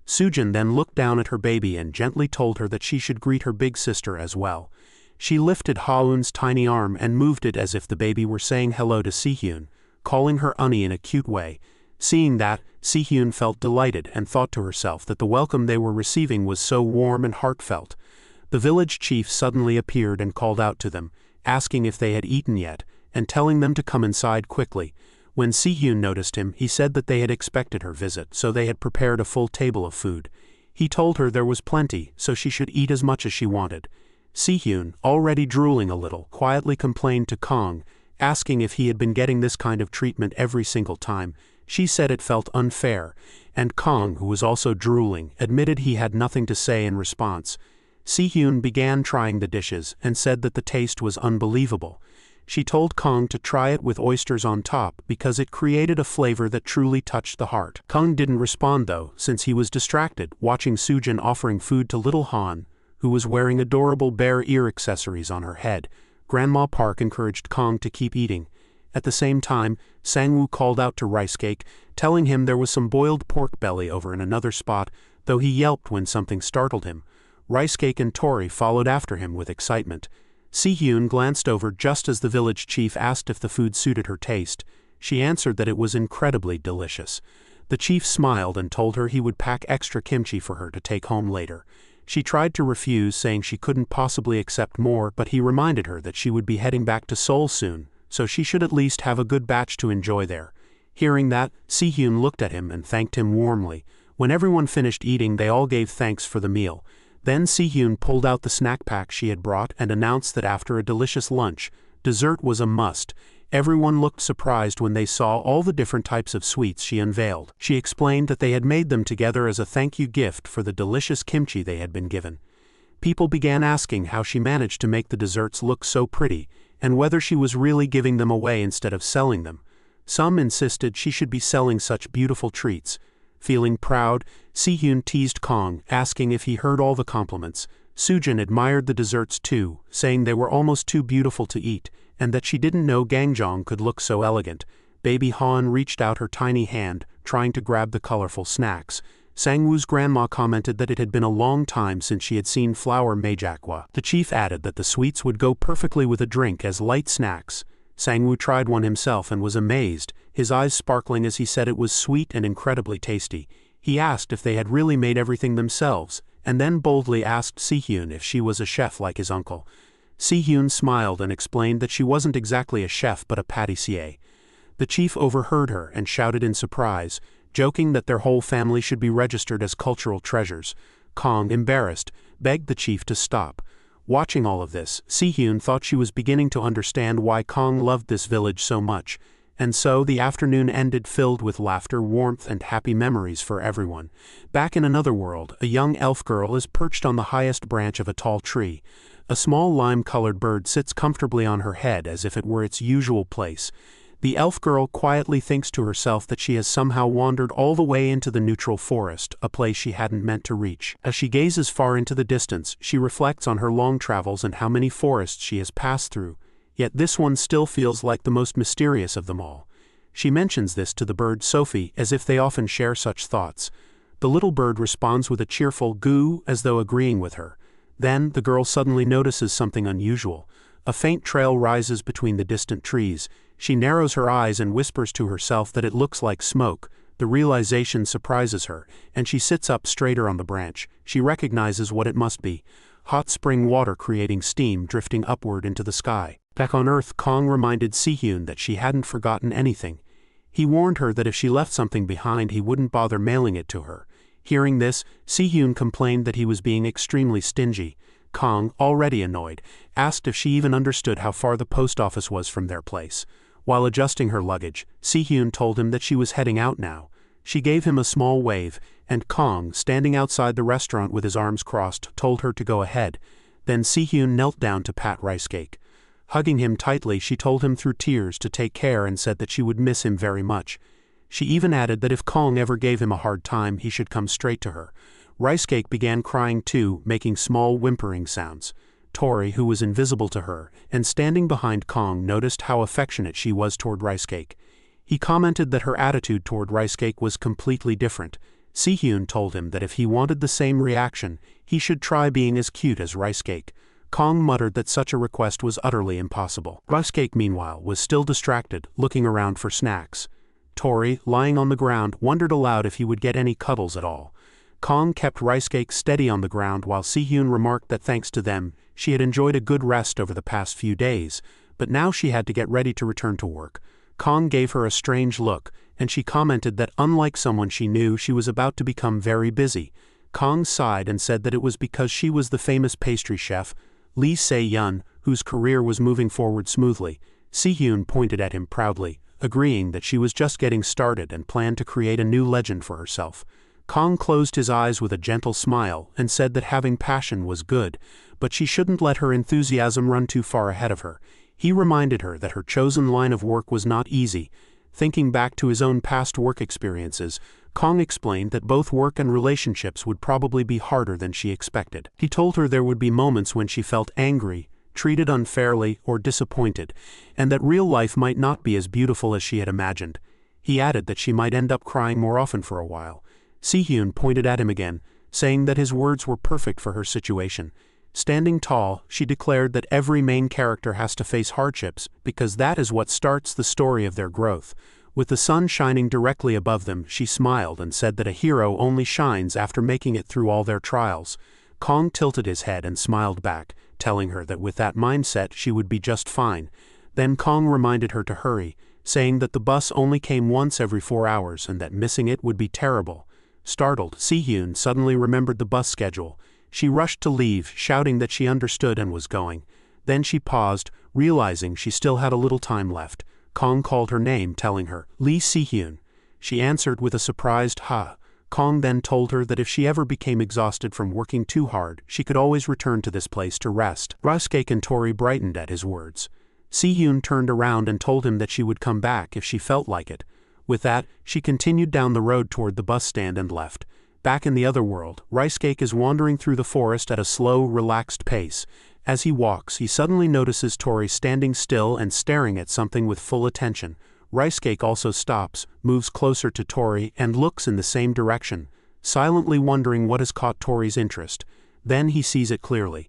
Sujin then looked down at her baby and gently told her that she should greet her big sister as well. She lifted Ha-eun's tiny arm and moved it as if the baby were saying hello to Si-hyun, calling her Unnie in a cute way. Seeing that, Si-hyun felt delighted and thought to herself that the welcome they were receiving was so warm and heartfelt. The village chief suddenly appeared and called out to them, asking if they had eaten yet, and telling them to come inside quickly. When Si-hyun noticed him, he said that they had expected her visit, so they had prepared a full table of food. He told her there was plenty, so she should eat as much as she wanted. Si-hyun, already drooling a little, quietly complained to Kang, asking if he had been getting this kind of treatment every single time. She said it felt unfair, and Kang, who was also drooling, admitted he had nothing to say in response. Si-hyun began trying the dishes and said that the taste was unbelievable. She told Kang to try it with oysters on top because it created a flavor that truly touched the heart. Kang didn't respond though, since he was distracted watching Sujin offering food to little Han, who was wearing adorable bear ear accessories on her head. Grandma Park encouraged Kang to keep eating. At the same time, Sangwoo called out to Rice Cake, telling him there was some boiled pork belly over in another spot, though he yelped when something startled him. Rice Cake and Tori followed after him with excitement. Si-hyun glanced over just as the village chief asked if the food suited her taste. She answered that it was incredibly delicious. The chief smiled and told her he would pack extra kimchi for her to take home later. She tried to refuse, saying she couldn't possibly accept more, but he reminded her that she would be heading back to Seoul soon, so she should at least have a good batch to enjoy there. Hearing that, Si-hyun looked at him and thanked him warmly. When everyone finished eating, they all gave thanks for the meal. Then Si-hyun pulled out the snack pack she had brought and announced that after a delicious lunch, dessert was a must. Everyone looked surprised when they saw all the different types of sweets she unveiled. She explained that they had made them together as a thank you gift for the delicious kimchi they had been given. People began asking how she managed to make the desserts look so pretty, and whether she was really giving them away instead of selling them. Some insisted she should be selling such beautiful treats. Feeling proud, Si-hyun teased Kang, asking if he heard all the compliments. Sujin admired the desserts too, saying they were almost too beautiful to eat, and that she didn't know Gangjong could look so elegant. Baby Han reached out her tiny hand, trying to grab the colorful snacks. Sangwoo's grandma commented that it had been a long time since she had seen flour majakwa. The chief added that the sweets would go perfectly with a drink as light snacks. Sangwoo tried one himself and was amazed, his eyes sparkling as he said it was sweet and incredibly tasty. He asked if they had really made everything themselves, and then boldly asked Si-hyun if she was a chef like his uncle. Si-hyun smiled and explained that she wasn't exactly a chef but a pâtissier. The chief overheard her and shouted in surprise, joking that their whole family should be registered as cultural treasures. Kang, embarrassed, begged the chief to stop. Watching all of this, Si-hyun thought she was beginning to understand why Kang loved this village so much, and so the afternoon ended filled with laughter, warmth, and happy memories for everyone. Back in another world, a young elf girl is perched on the highest branch of a tall tree. A small lime-colored bird sits comfortably on her head as if it were its usual place. The elf girl quietly thinks to herself that she has somehow wandered all the way into the neutral forest, a place she hadn't meant to reach. As she gazes far into the distance, she reflects on her long travels and how many forests she has passed through. Yet this one still feels like the most mysterious of them all. She mentions this to the bird Sophie as if they often share such thoughts. The little bird responds with a cheerful goo as though agreeing with her. Then, the girl suddenly notices something unusual. A faint trail rises between the distant trees. She narrows her eyes and whispers to herself that it looks like smoke. The realization surprises her, and she sits up straighter on the branch. She recognizes what it must be. Hot spring water creating steam drifting upward into the sky. Back on Earth, Kong reminded Si-hyun that she hadn't forgotten anything. He warned her that if she left something behind he wouldn't bother mailing it to her. Hearing this, Si-hyun complained that he was being extremely stingy. Kong, already annoyed, asked if she even understood how far the post office was from their place. While adjusting her luggage, Si-hyun told him that she was heading out now. She gave him a small wave, and Kong, standing outside the restaurant with his arms crossed, told her to go ahead. Then Si-hyun knelt down to pat Rice Cake. Hugging him tightly, she told him through tears to take care and said that she would miss him very much. She even added that if Kong ever gave him a hard time, he should come straight to her. Rice Cake began crying too, making small whimpering sounds. Tori, who was invisible to her, and standing behind Kong, noticed how affectionate she was toward Rice Cake. He commented that her attitude toward Rice Cake was completely different. Si-hyun told him that if he wanted the same reaction, he should try being as cute as Rice Cake. Kong muttered that such a request was utterly impossible. Rice Cake, meanwhile, was still distracted, looking around for snacks. Tori, lying on the ground, wondered aloud if he would get any cuddles at all. Kong kept Rice Cake steady on the ground while Si-hyun remarked that thanks to them, she had enjoyed a good rest over the past few days, but now she had to get ready to return to work. Kong gave her a strange look, and she commented that unlike someone she knew, she was about to become very busy. Kong sighed and said that it was because she was the famous pastry chef, Lee Se-yun, whose career was moving forward smoothly. Si-hyun pointed at him proudly, agreeing that she was just getting started and planned to create a new legend for herself. Kong closed his eyes with a gentle smile and said that having passion was good, but she shouldn't let her enthusiasm run too far ahead of her. He reminded her that her chosen line of work was not easy. Thinking back to his own past work experiences, Kong explained that both work and relationships would probably be harder than she expected. He told her there would be moments when she felt angry, treated unfairly, or disappointed, and that real life might not be as beautiful as she had imagined. He added that she might end up crying more often for a while. Si-hyun pointed at him again, saying that his words were perfect for her situation. Standing tall, she declared that every main character has to face hardships because that is what starts the story of their growth. With the sun shining directly above them, she smiled and said that a hero only shines after making it through all their trials. Kong tilted his head and smiled back, telling her that with that mindset she would be just fine. Then Kong reminded her to hurry, saying that the bus only came once every 4 hours and that missing it would be terrible. Startled, Si-hyun suddenly remembered the bus schedule. She rushed to leave, shouting that she understood and was going. Then she paused, realizing she still had a little time left. Kong called her name, telling her, "Lee Si-hyun." She answered with a surprised "ha." Kong then told her that if she ever became exhausted from working too hard, she could always return to this place to rest. Rice Cake and Tori brightened at his words. Si-hyun turned around and told him that she would come back if she felt like it. With that, she continued down the road toward the bus stand and left. Back in the other world, Rice Cake is wandering through the forest at a slow, relaxed pace. As he walks, he suddenly notices Tori standing still and staring at something with full attention. Rice Cake also stops, moves closer to Tori, and looks in the same direction, silently wondering what has caught Tori's interest. Then he sees it clearly.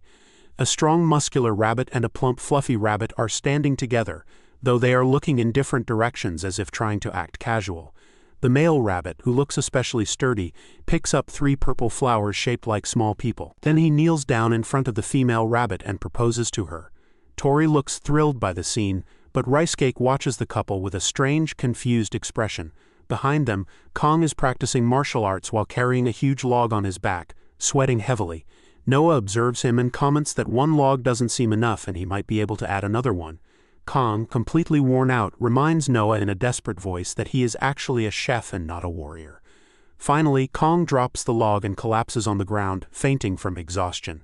A strong muscular rabbit and a plump fluffy rabbit are standing together, though they are looking in different directions as if trying to act casual. The male rabbit, who looks especially sturdy, picks up 3 purple flowers shaped like small people. Then he kneels down in front of the female rabbit and proposes to her. Tori looks thrilled by the scene, but Rice Cake watches the couple with a strange, confused expression. Behind them, Kong is practicing martial arts while carrying a huge log on his back, sweating heavily. Noah observes him and comments that one log doesn't seem enough and he might be able to add another one. Kong, completely worn out, reminds Noah in a desperate voice that he is actually a chef and not a warrior. Finally, Kong drops the log and collapses on the ground, fainting from exhaustion.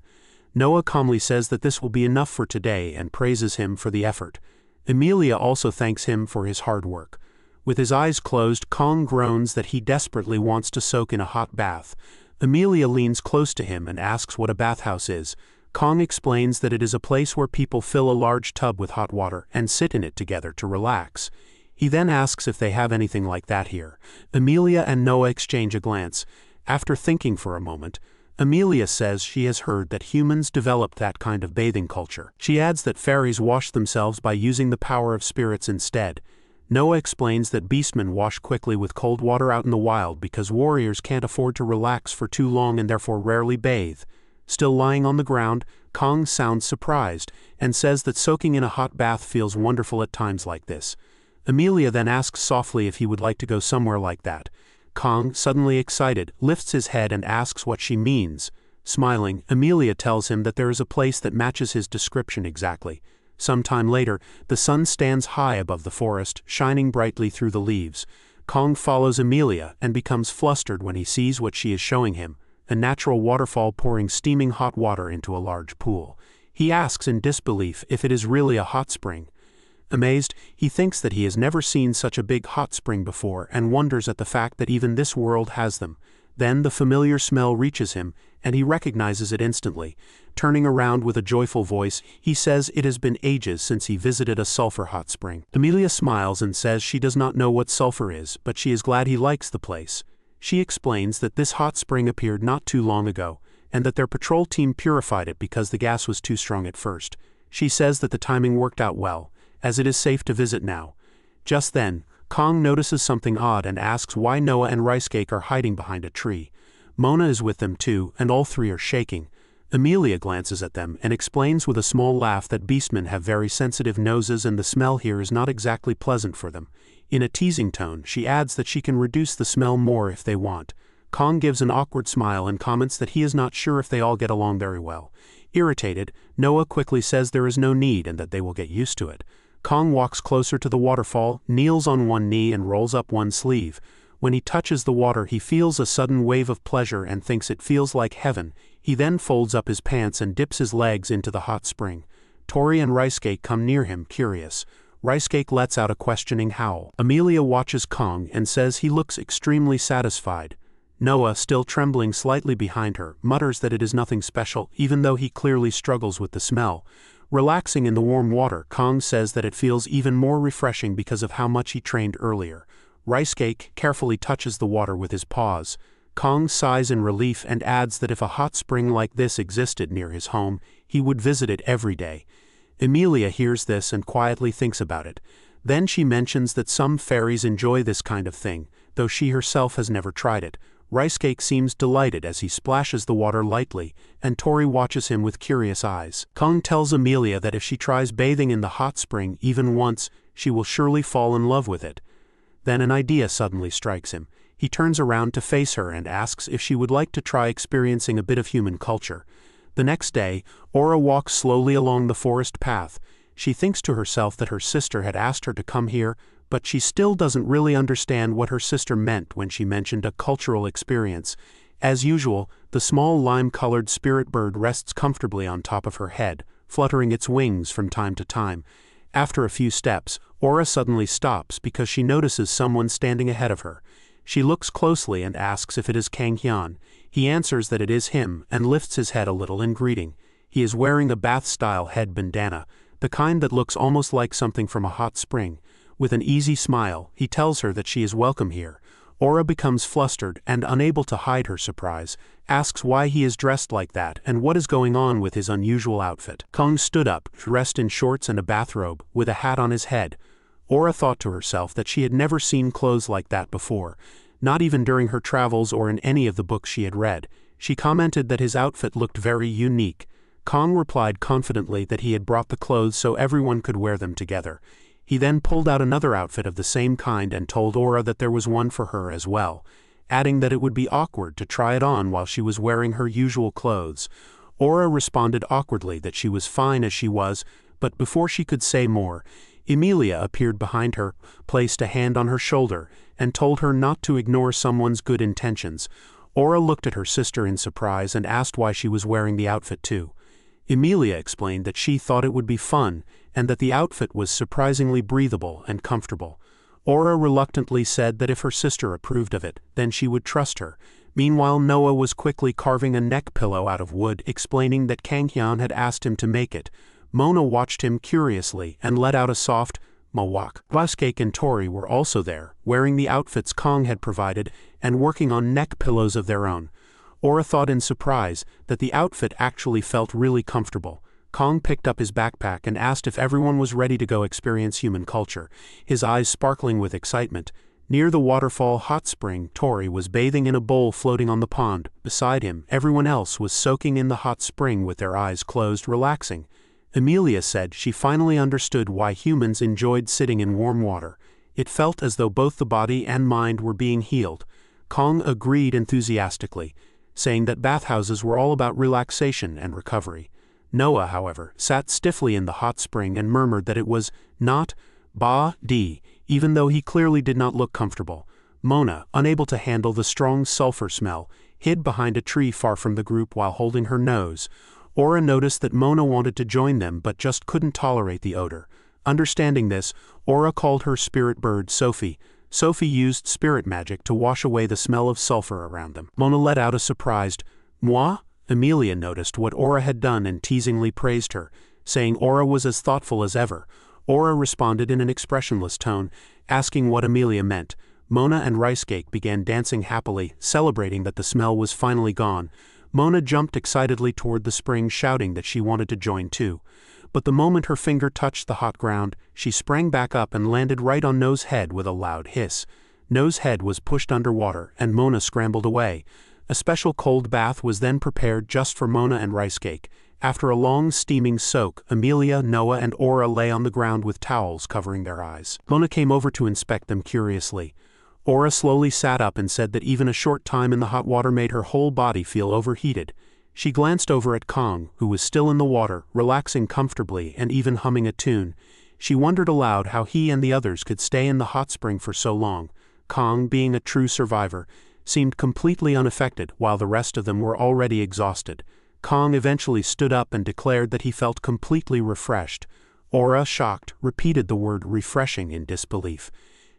Noah calmly says that this will be enough for today and praises him for the effort. Emilia also thanks him for his hard work. With his eyes closed, Kong groans that he desperately wants to soak in a hot bath. Emilia leans close to him and asks what a bathhouse is. Kong explains that it is a place where people fill a large tub with hot water and sit in it together to relax. He then asks if they have anything like that here. Emilia and Noah exchange a glance. After thinking for a moment, Amelia says she has heard that humans developed that kind of bathing culture. She adds that fairies wash themselves by using the power of spirits instead. Noah explains that beastmen wash quickly with cold water out in the wild because warriors can't afford to relax for too long and therefore rarely bathe. Still lying on the ground, Kong sounds surprised and says that soaking in a hot bath feels wonderful at times like this. Amelia then asks softly if he would like to go somewhere like that. Kong, suddenly excited, lifts his head and asks what she means. Smiling, Amelia tells him that there is a place that matches his description exactly. Some time later, the sun stands high above the forest, shining brightly through the leaves. Kong follows Amelia and becomes flustered when he sees what she is showing him, a natural waterfall pouring steaming hot water into a large pool. He asks in disbelief if it is really a hot spring. Amazed, he thinks that he has never seen such a big hot spring before and wonders at the fact that even this world has them. Then the familiar smell reaches him, and he recognizes it instantly. Turning around with a joyful voice, he says it has been ages since he visited a sulfur hot spring. Amelia smiles and says she does not know what sulfur is, but she is glad he likes the place. She explains that this hot spring appeared not too long ago, and that their patrol team purified it because the gas was too strong at first. She says that the timing worked out well, as it is safe to visit now. Just then, Kong notices something odd and asks why Noah and Ricecake are hiding behind a tree. Mona is with them too, and all three are shaking. Amelia glances at them and explains with a small laugh that beastmen have very sensitive noses and the smell here is not exactly pleasant for them. In a teasing tone, she adds that she can reduce the smell more if they want. Kong gives an awkward smile and comments that he is not sure if they all get along very well. Irritated, Noah quickly says there is no need and that they will get used to it. Kong walks closer to the waterfall, kneels on one knee and rolls up one sleeve. When he touches the water, he feels a sudden wave of pleasure and thinks it feels like heaven. He then folds up his pants and dips his legs into the hot spring. Tori and Ricecake come near him, curious. Ricecake lets out a questioning howl. Amelia watches Kong and says he looks extremely satisfied. Noah, still trembling slightly behind her, mutters that it is nothing special, even though he clearly struggles with the smell. Relaxing in the warm water, Kong says that it feels even more refreshing because of how much he trained earlier. Ricecake carefully touches the water with his paws. Kong sighs in relief and adds that if a hot spring like this existed near his home, he would visit it every day. Amelia hears this and quietly thinks about it. Then she mentions that some fairies enjoy this kind of thing, though she herself has never tried it. Ricecake seems delighted as he splashes the water lightly, and Tori watches him with curious eyes. Kong tells Amelia that if she tries bathing in the hot spring even once, she will surely fall in love with it. Then an idea suddenly strikes him. He turns around to face her and asks if she would like to try experiencing a bit of human culture. The next day, Aura walks slowly along the forest path. She thinks to herself that her sister had asked her to come here, but she still doesn't really understand what her sister meant when she mentioned a cultural experience. As usual, the small lime-colored spirit bird rests comfortably on top of her head, fluttering its wings from time to time. After a few steps, Aura suddenly stops because she notices someone standing ahead of her. She looks closely and asks if it is Kang Hyun. He answers that it is him and lifts his head a little in greeting. He is wearing a bath-style head bandana, the kind that looks almost like something from a hot spring. With an easy smile, he tells her that she is welcome here. Aura becomes flustered and, unable to hide her surprise, asks why he is dressed like that and what is going on with his unusual outfit. Kong stood up, dressed in shorts and a bathrobe, with a hat on his head. Aura thought to herself that she had never seen clothes like that before, not even during her travels or in any of the books she had read. She commented that his outfit looked very unique. Kong replied confidently that he had brought the clothes so everyone could wear them together. He then pulled out another outfit of the same kind and told Aura that there was one for her as well, adding that it would be awkward to try it on while she was wearing her usual clothes. Aura responded awkwardly that she was fine as she was, but before she could say more, Emilia appeared behind her, placed a hand on her shoulder, and told her not to ignore someone's good intentions. Aura looked at her sister in surprise and asked why she was wearing the outfit too. Emilia explained that she thought it would be fun, and that the outfit was surprisingly breathable and comfortable. Aura reluctantly said that if her sister approved of it, then she would trust her. Meanwhile, Noah was quickly carving a neck pillow out of wood, explaining that Kang Hyun had asked him to make it. Mona watched him curiously and let out a soft, Manhwa. Ryscape and Tori were also there, wearing the outfits Kong had provided and working on neck pillows of their own. Aura thought in surprise that the outfit actually felt really comfortable. Kong picked up his backpack and asked if everyone was ready to go experience human culture, his eyes sparkling with excitement. Near the waterfall hot spring, Tori was bathing in a bowl floating on the pond. Beside him, everyone else was soaking in the hot spring with their eyes closed, relaxing. Emilia said she finally understood why humans enjoyed sitting in warm water. It felt as though both the body and mind were being healed. Kong agreed enthusiastically, saying that bathhouses were all about relaxation and recovery. Noah, however, sat stiffly in the hot spring and murmured that it was not ba-dee, even though he clearly did not look comfortable. Mona, unable to handle the strong sulfur smell, hid behind a tree far from the group while holding her nose. Aura noticed that Mona wanted to join them but just couldn't tolerate the odor. Understanding this, Aura called her spirit bird Sophie. Sophie used spirit magic to wash away the smell of sulfur around them. Mona let out a surprised, "Moi?" Emilia noticed what Aura had done and teasingly praised her, saying Aura was as thoughtful as ever. Aura responded in an expressionless tone, asking what Emilia meant. Mona and Ryscape began dancing happily, celebrating that the smell was finally gone. Mona jumped excitedly toward the spring, shouting that she wanted to join too. But the moment her finger touched the hot ground, she sprang back up and landed right on No's head with a loud hiss. No's head was pushed underwater, and Mona scrambled away. A special cold bath was then prepared just for Mona and Ryscape. After a long steaming soak, Emilia, Noah, and Aura lay on the ground with towels covering their eyes. Mona came over to inspect them curiously. Aura slowly sat up and said that even a short time in the hot water made her whole body feel overheated. She glanced over at Kong, who was still in the water, relaxing comfortably and even humming a tune. She wondered aloud how he and the others could stay in the hot spring for so long. Kong, being a true survivor, seemed completely unaffected while the rest of them were already exhausted. Kong eventually stood up and declared that he felt completely refreshed. Aura, shocked, repeated the word refreshing in disbelief.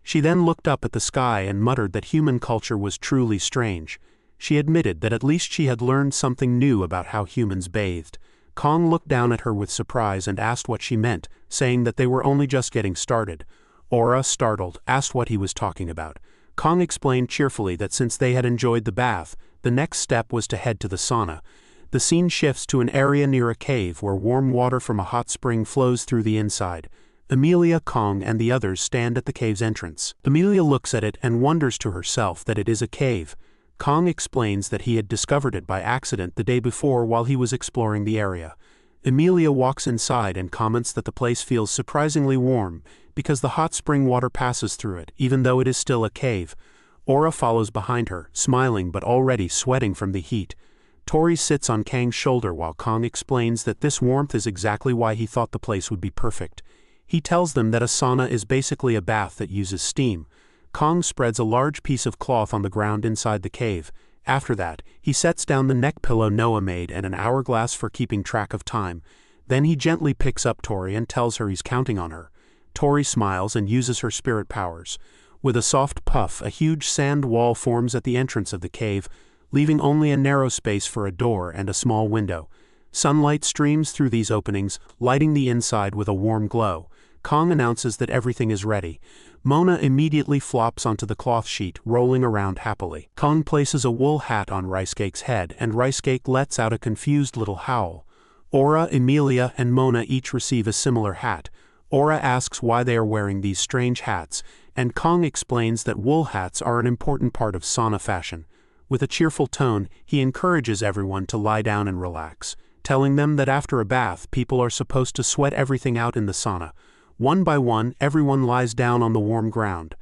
She then looked up at the sky and muttered that human culture was truly strange. She admitted that at least she had learned something new about how humans bathed. Kong looked down at her with surprise and asked what she meant, saying that they were only just getting started. Aura, startled, asked what he was talking about. Kong explained cheerfully that since they had enjoyed the bath, the next step was to head to the sauna. The scene shifts to an area near a cave where warm water from a hot spring flows through the inside. Emilia, Kong, and the others stand at the cave's entrance. Emilia looks at it and wonders to herself that it is a cave. Kong explains that he had discovered it by accident the day before while he was exploring the area. Emilia walks inside and comments that the place feels surprisingly warm because the hot spring water passes through it, even though it is still a cave. Aura follows behind her, smiling but already sweating from the heat. Tori sits on Kang's shoulder while Kong explains that this warmth is exactly why he thought the place would be perfect. He tells them that a sauna is basically a bath that uses steam. Kong spreads a large piece of cloth on the ground inside the cave. After that, he sets down the neck pillow Noah made and an hourglass for keeping track of time. Then he gently picks up Tori and tells her he's counting on her. Tori smiles and uses her spirit powers. With a soft puff, a huge sand wall forms at the entrance of the cave, leaving only a narrow space for a door and a small window. Sunlight streams through these openings, lighting the inside with a warm glow. Kong announces that everything is ready. Mona immediately flops onto the cloth sheet, rolling around happily. Kong places a wool hat on Ryscape's head, and Ryscape lets out a confused little howl. Aura, Emilia, and Mona each receive a similar hat. Aura asks why they are wearing these strange hats, and Kong explains that wool hats are an important part of sauna fashion. With a cheerful tone, he encourages everyone to lie down and relax, telling them that after a bath, people are supposed to sweat everything out in the sauna. One by one, everyone lies down on the warm ground.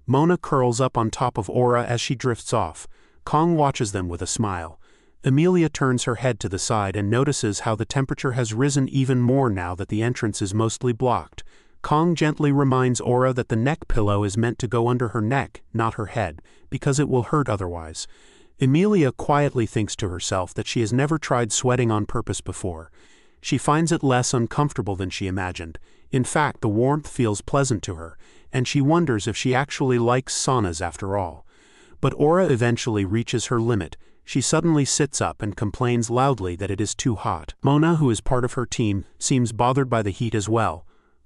Mona curls up on top of Aura as she drifts off. Kong watches them with a smile. Emilia turns her head to the side and notices how the temperature has risen even more now that the entrance is mostly blocked. Kong gently reminds Aura that the neck pillow is meant to go under her neck, not her head, because it will hurt otherwise. Emilia quietly thinks to herself that she has never tried sweating on purpose before. She finds it less uncomfortable than she imagined. In fact, the warmth feels pleasant to her, and she wonders if she actually likes saunas after all. But Aura eventually reaches her limit. She suddenly sits up and complains loudly that it is too hot. Mona, who is part of her team, seems bothered by the heat as well.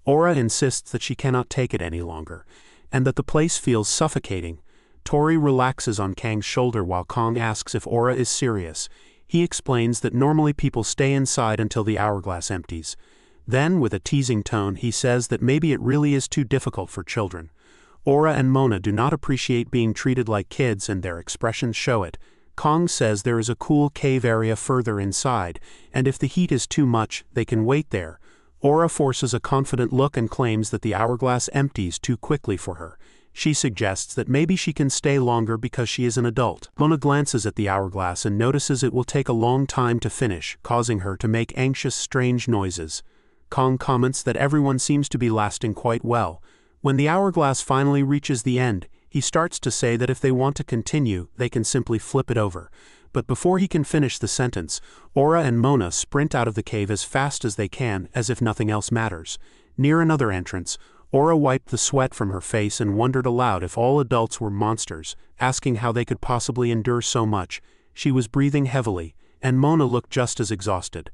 Aura insists that she cannot take it any longer, and that the place feels suffocating. Tori relaxes on Kang's shoulder while Kang asks if Aura is serious. He explains that normally people stay inside until the hourglass empties. Then, with a teasing tone, he says that maybe it really is too difficult for children. Aura and Mona do not appreciate being treated like kids, and their expressions show it. Kang says there is a cool cave area further inside, and if the heat is too much, they can wait there. Aura forces a confident look and claims that the hourglass empties too quickly for her. She suggests that maybe she can stay longer because she is an adult. Mona glances at the hourglass and notices it will take a long time to finish, causing her to make anxious, strange noises. Kang comments that everyone seems to be lasting quite well. When the hourglass finally reaches the end, he starts to say that if they want to continue, they can simply flip it over. But before he can finish the sentence, Aura and Mona sprint out of the cave as fast as they can, as if nothing else matters. Near another entrance, Aura wiped the sweat from her face and wondered aloud if all adults were monsters, asking how they could possibly endure so much. She was breathing heavily, and Mona looked just as exhausted.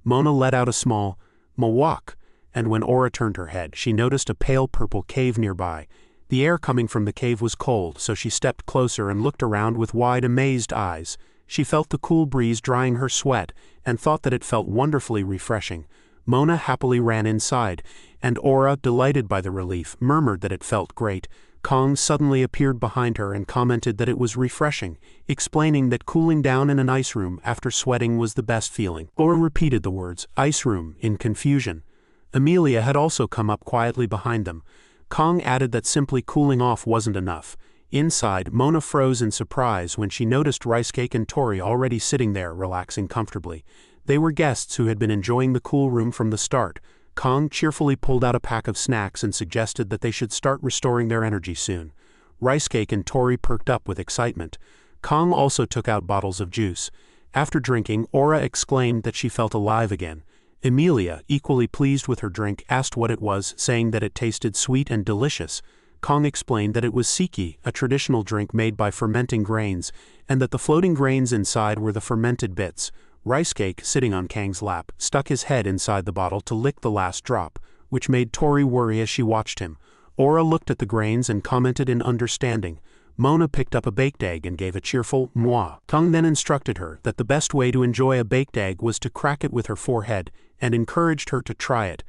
Mona let out a small "Mawak," and when Aura turned her head, she noticed a pale purple cave nearby. The air coming from the cave was cold, so she stepped closer and looked around with wide, amazed eyes. She felt the cool breeze drying her sweat, and thought that it felt wonderfully refreshing. Mona happily ran inside, and Aura, delighted by the relief, murmured that it felt great. Kang suddenly appeared behind her and commented that it was refreshing, explaining that cooling down in an ice room after sweating was the best feeling. Aura repeated the words, "ice room," in confusion. Amelia had also come up quietly behind them. Kang added that simply cooling off wasn't enough. Inside, Mona froze in surprise when she noticed Ricecake and Tori already sitting there, relaxing comfortably. They were guests who had been enjoying the cool room from the start. Kang cheerfully pulled out a pack of snacks and suggested that they should start restoring their energy soon. Ricecake and Tori perked up with excitement. Kang also took out bottles of juice. After drinking, Aura exclaimed that she felt alive again. Amelia, equally pleased with her drink, asked what it was, saying that it tasted sweet and delicious. Kang explained that it was siki, a traditional drink made by fermenting grains, and that the floating grains inside were the fermented bits. Ricecake, sitting on Kang's lap, stuck his head inside the bottle to lick the last drop, which made Tori worry as she watched him. Aura looked at the grains and commented in understanding. Mona picked up a baked egg and gave a cheerful "Mwah." Kang then instructed her that the best way to enjoy a baked egg was to crack it with her forehead, and encouraged her to try it.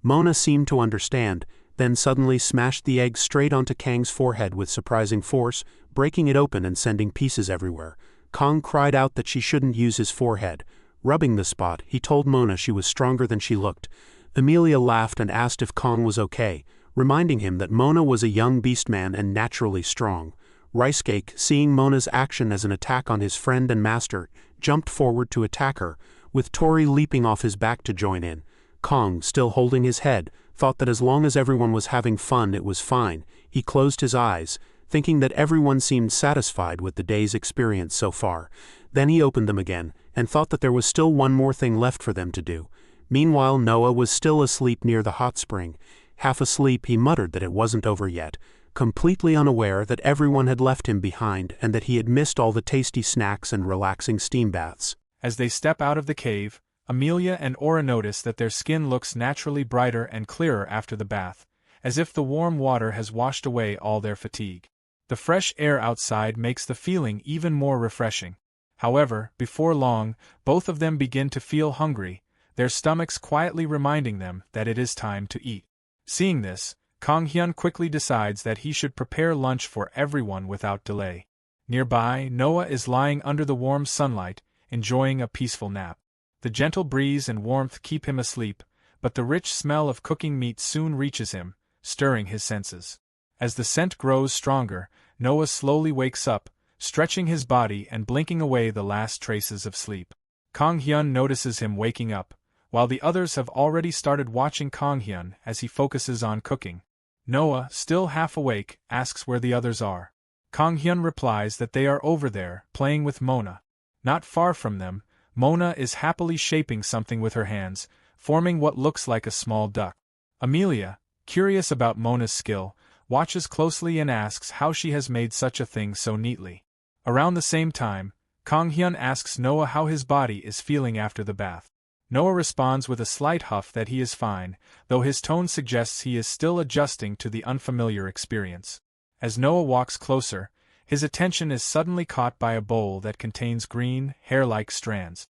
Mona seemed to understand, then suddenly smashed the egg straight onto Kang's forehead with surprising force, breaking it open and sending pieces everywhere. Kang cried out that she shouldn't use his forehead. Rubbing the spot, he told Mona she was stronger than she looked. Amelia laughed and asked if Kang was okay, reminding him that Mona was a young beastman and naturally strong. Ricecake, seeing Mona's action as an attack on his friend and master, jumped forward to attack her, with Tori leaping off his back to join in. Kang, still holding his head, thought that as long as everyone was having fun it was fine. He closed his eyes, thinking that everyone seemed satisfied with the day's experience so far. Then he opened them again, and thought that there was still one more thing left for them to do. Meanwhile, Noah was still asleep near the hot spring. Half asleep, he muttered that it wasn't over yet, completely unaware that everyone had left him behind and that he had missed all the tasty snacks and relaxing steam baths. As they step out of the cave, Amelia and Aura notice that their skin looks naturally brighter and clearer after the bath, as if the warm water has washed away all their fatigue. The fresh air outside makes the feeling even more refreshing. However, before long, both of them begin to feel hungry, their stomachs quietly reminding them that it is time to eat. Seeing this, Kang Hyun quickly decides that he should prepare lunch for everyone without delay. Nearby, Noah is lying under the warm sunlight, enjoying a peaceful nap. The gentle breeze and warmth keep him asleep, but the rich smell of cooking meat soon reaches him, stirring his senses. As the scent grows stronger, Noah slowly wakes up, stretching his body and blinking away the last traces of sleep. Kang Hyun notices him waking up, while the others have already started watching Kang Hyun as he focuses on cooking. Noah, still half awake, asks where the others are. Kang Hyun replies that they are over there, playing with Mona. Not far from them, Mona is happily shaping something with her hands, forming what looks like a small duck. Amelia, curious about Mona's skill, watches closely and asks how she has made such a thing so neatly. Around the same time, Kang Hyun asks Noah how his body is feeling after the bath. Noah responds with a slight huff that he is fine, though his tone suggests he is still adjusting to the unfamiliar experience. As Noah walks closer, his attention is suddenly caught by a bowl that contains green, hair-like strands.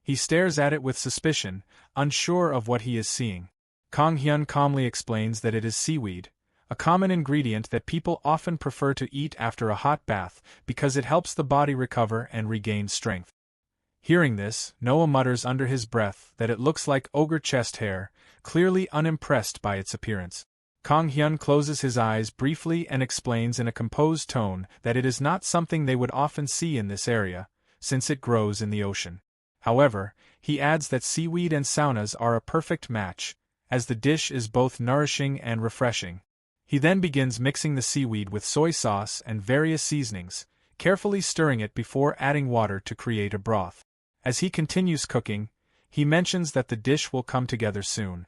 He stares at it with suspicion, unsure of what he is seeing. Kang Hyun calmly explains that it is seaweed, a common ingredient that people often prefer to eat after a hot bath because it helps the body recover and regain strength. Hearing this, Noah mutters under his breath that it looks like ogre chest hair, clearly unimpressed by its appearance. Kang Hyun closes his eyes briefly and explains in a composed tone that it is not something they would often see in this area, since it grows in the ocean. However, he adds that seaweed and saunas are a perfect match, as the dish is both nourishing and refreshing. He then begins mixing the seaweed with soy sauce and various seasonings, carefully stirring it before adding water to create a broth. As he continues cooking, he mentions that the dish will come together soon.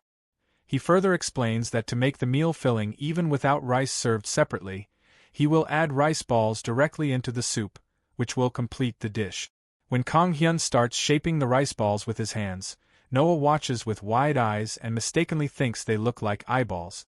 He further explains that to make the meal filling even without rice served separately, he will add rice balls directly into the soup, which will complete the dish. When Kang Hyun starts shaping the rice balls with his hands, Noah watches with wide eyes and mistakenly thinks they look like eyeballs.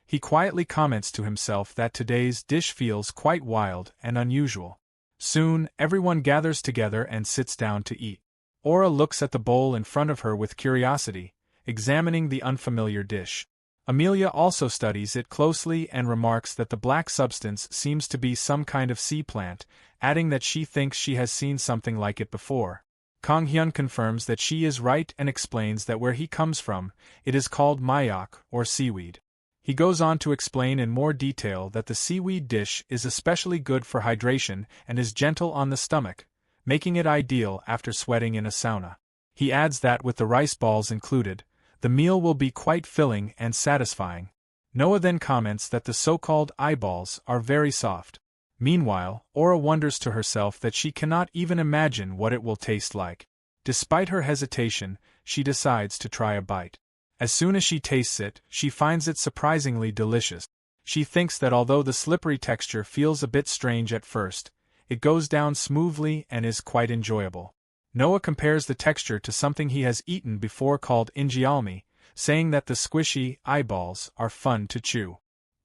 He quietly comments to himself that today's dish feels quite wild and unusual. Soon, everyone gathers together and sits down to eat. Aura looks at the bowl in front of her with curiosity, examining the unfamiliar dish. Amelia also studies it closely and remarks that the black substance seems to be some kind of sea plant, adding that she thinks she has seen something like it before. Kang Hyun confirms that she is right and explains that where he comes from, it is called mayak, or seaweed. He goes on to explain in more detail that the seaweed dish is especially good for hydration and is gentle on the stomach, making it ideal after sweating in a sauna. He adds that with the rice balls included, the meal will be quite filling and satisfying. Noah then comments that the so-called eyeballs are very soft. Meanwhile, Aura wonders to herself that she cannot even imagine what it will taste like. Despite her hesitation, she decides to try a bite. As soon as she tastes it, she finds it surprisingly delicious. She thinks that although the slippery texture feels a bit strange at first, it goes down smoothly and is quite enjoyable. Noah compares the texture to something he has eaten before called injialmi, saying that the squishy eyeballs are fun to chew.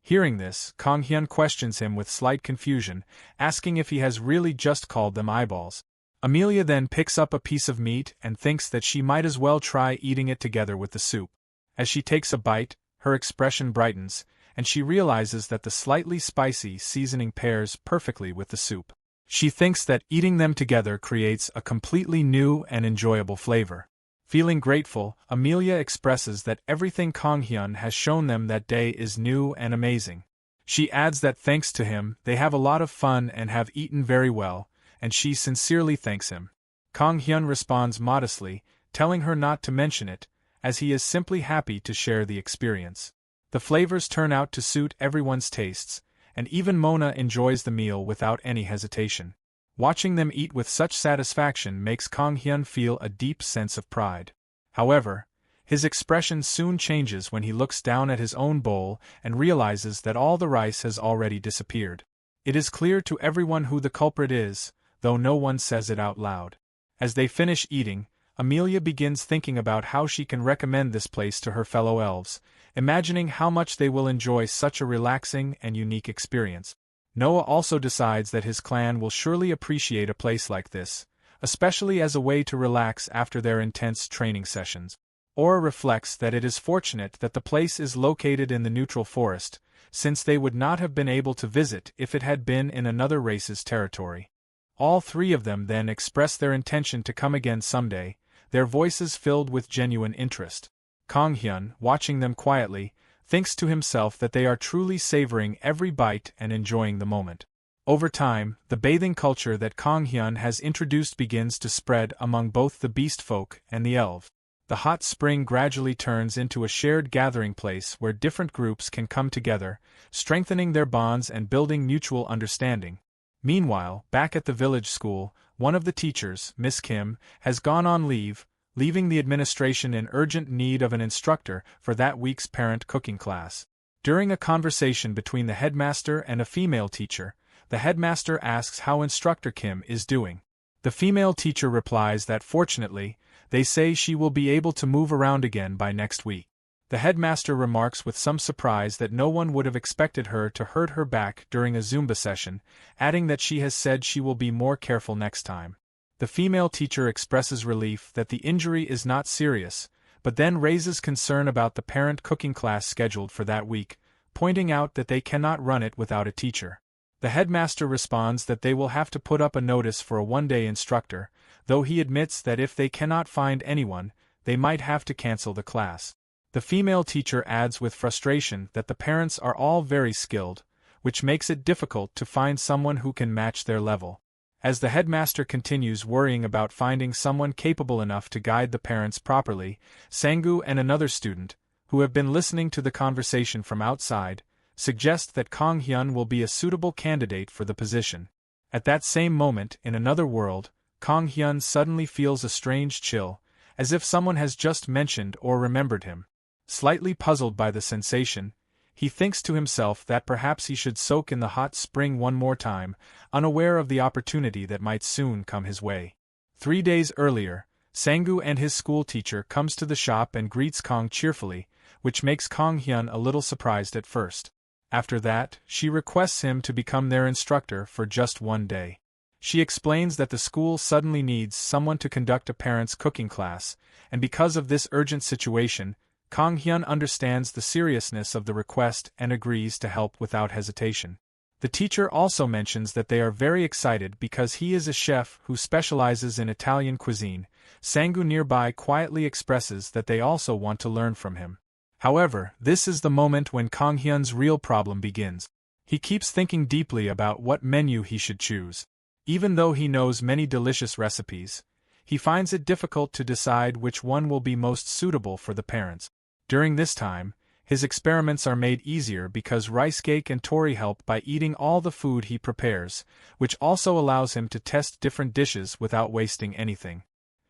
Hearing this, Kang Hyun questions him with slight confusion, asking if he has really just called them eyeballs. Amelia then picks up a piece of meat and thinks that she might as well try eating it together with the soup. As she takes a bite, her expression brightens, and she realizes that the slightly spicy seasoning pairs perfectly with the soup. She thinks that eating them together creates a completely new and enjoyable flavor. Feeling grateful, Amelia expresses that everything Kang Hyun has shown them that day is new and amazing. She adds that thanks to him, they have a lot of fun and have eaten very well, and she sincerely thanks him. Kang Hyun responds modestly, telling her not to mention it, as he is simply happy to share the experience. The flavors turn out to suit everyone's tastes, and even Mona enjoys the meal without any hesitation. Watching them eat with such satisfaction makes Kang Hyun feel a deep sense of pride. However, his expression soon changes when he looks down at his own bowl and realizes that all the rice has already disappeared. It is clear to everyone who the culprit is, though no one says it out loud. As they finish eating, Amelia begins thinking about how she can recommend this place to her fellow elves, imagining how much they will enjoy such a relaxing and unique experience. Noah also decides that his clan will surely appreciate a place like this, especially as a way to relax after their intense training sessions. Aura reflects that it is fortunate that the place is located in the neutral forest, since they would not have been able to visit if it had been in another race's territory. All three of them then express their intention to come again someday, their voices filled with genuine interest. Kang Hyun, watching them quietly, thinks to himself that they are truly savoring every bite and enjoying the moment. Over time, the bathing culture that Kang Hyun has introduced begins to spread among both the beast folk and the elves. The hot spring gradually turns into a shared gathering place where different groups can come together, strengthening their bonds and building mutual understanding. Meanwhile, back at the village school, one of the teachers, Miss Kim, has gone on leave, leaving the administration in urgent need of an instructor for that week's parent cooking class. During a conversation between the headmaster and a female teacher, the headmaster asks how Instructor Kim is doing. The female teacher replies that fortunately, They say she will be able to move around again by next week. The headmaster remarks with some surprise that no one would have expected her to hurt her back during a Zumba session, adding that she has said she will be more careful next time. The female teacher expresses relief that the injury is not serious, but then raises concern about the parent cooking class scheduled for that week, pointing out that they cannot run it without a teacher. The headmaster responds that they will have to put up a notice for a one-day instructor, though he admits that if they cannot find anyone, they might have to cancel the class. The female teacher adds with frustration that the parents are all very skilled, which makes it difficult to find someone who can match their level. As the headmaster continues worrying about finding someone capable enough to guide the parents properly, Sangu and another student, who have been listening to the conversation from outside, suggest that Kang Hyun will be a suitable candidate for the position. At that same moment, in another world, Kang Hyun suddenly feels a strange chill, as if someone has just mentioned or remembered him. Slightly puzzled by the sensation, he thinks to himself that perhaps he should soak in the hot spring one more time, unaware of the opportunity that might soon come his way. 3 days earlier, Sangu and his school teacher comes to the shop and greets Kang cheerfully, which makes Kang Hyun a little surprised at first. After that, she requests him to become their instructor for just one day. She explains that the school suddenly needs someone to conduct a parents' cooking class, and because of this urgent situation, Kang Hyun understands the seriousness of the request and agrees to help without hesitation. The teacher also mentions that they are very excited because he is a chef who specializes in Italian cuisine. Sangu nearby quietly expresses that they also want to learn from him. However, this is the moment when Kang Hyun's real problem begins. He keeps thinking deeply about what menu he should choose. Even though he knows many delicious recipes, he finds it difficult to decide which one will be most suitable for the parents. During this time, his experiments are made easier because Rice Cake and Tori help by eating all the food he prepares, which also allows him to test different dishes without wasting anything.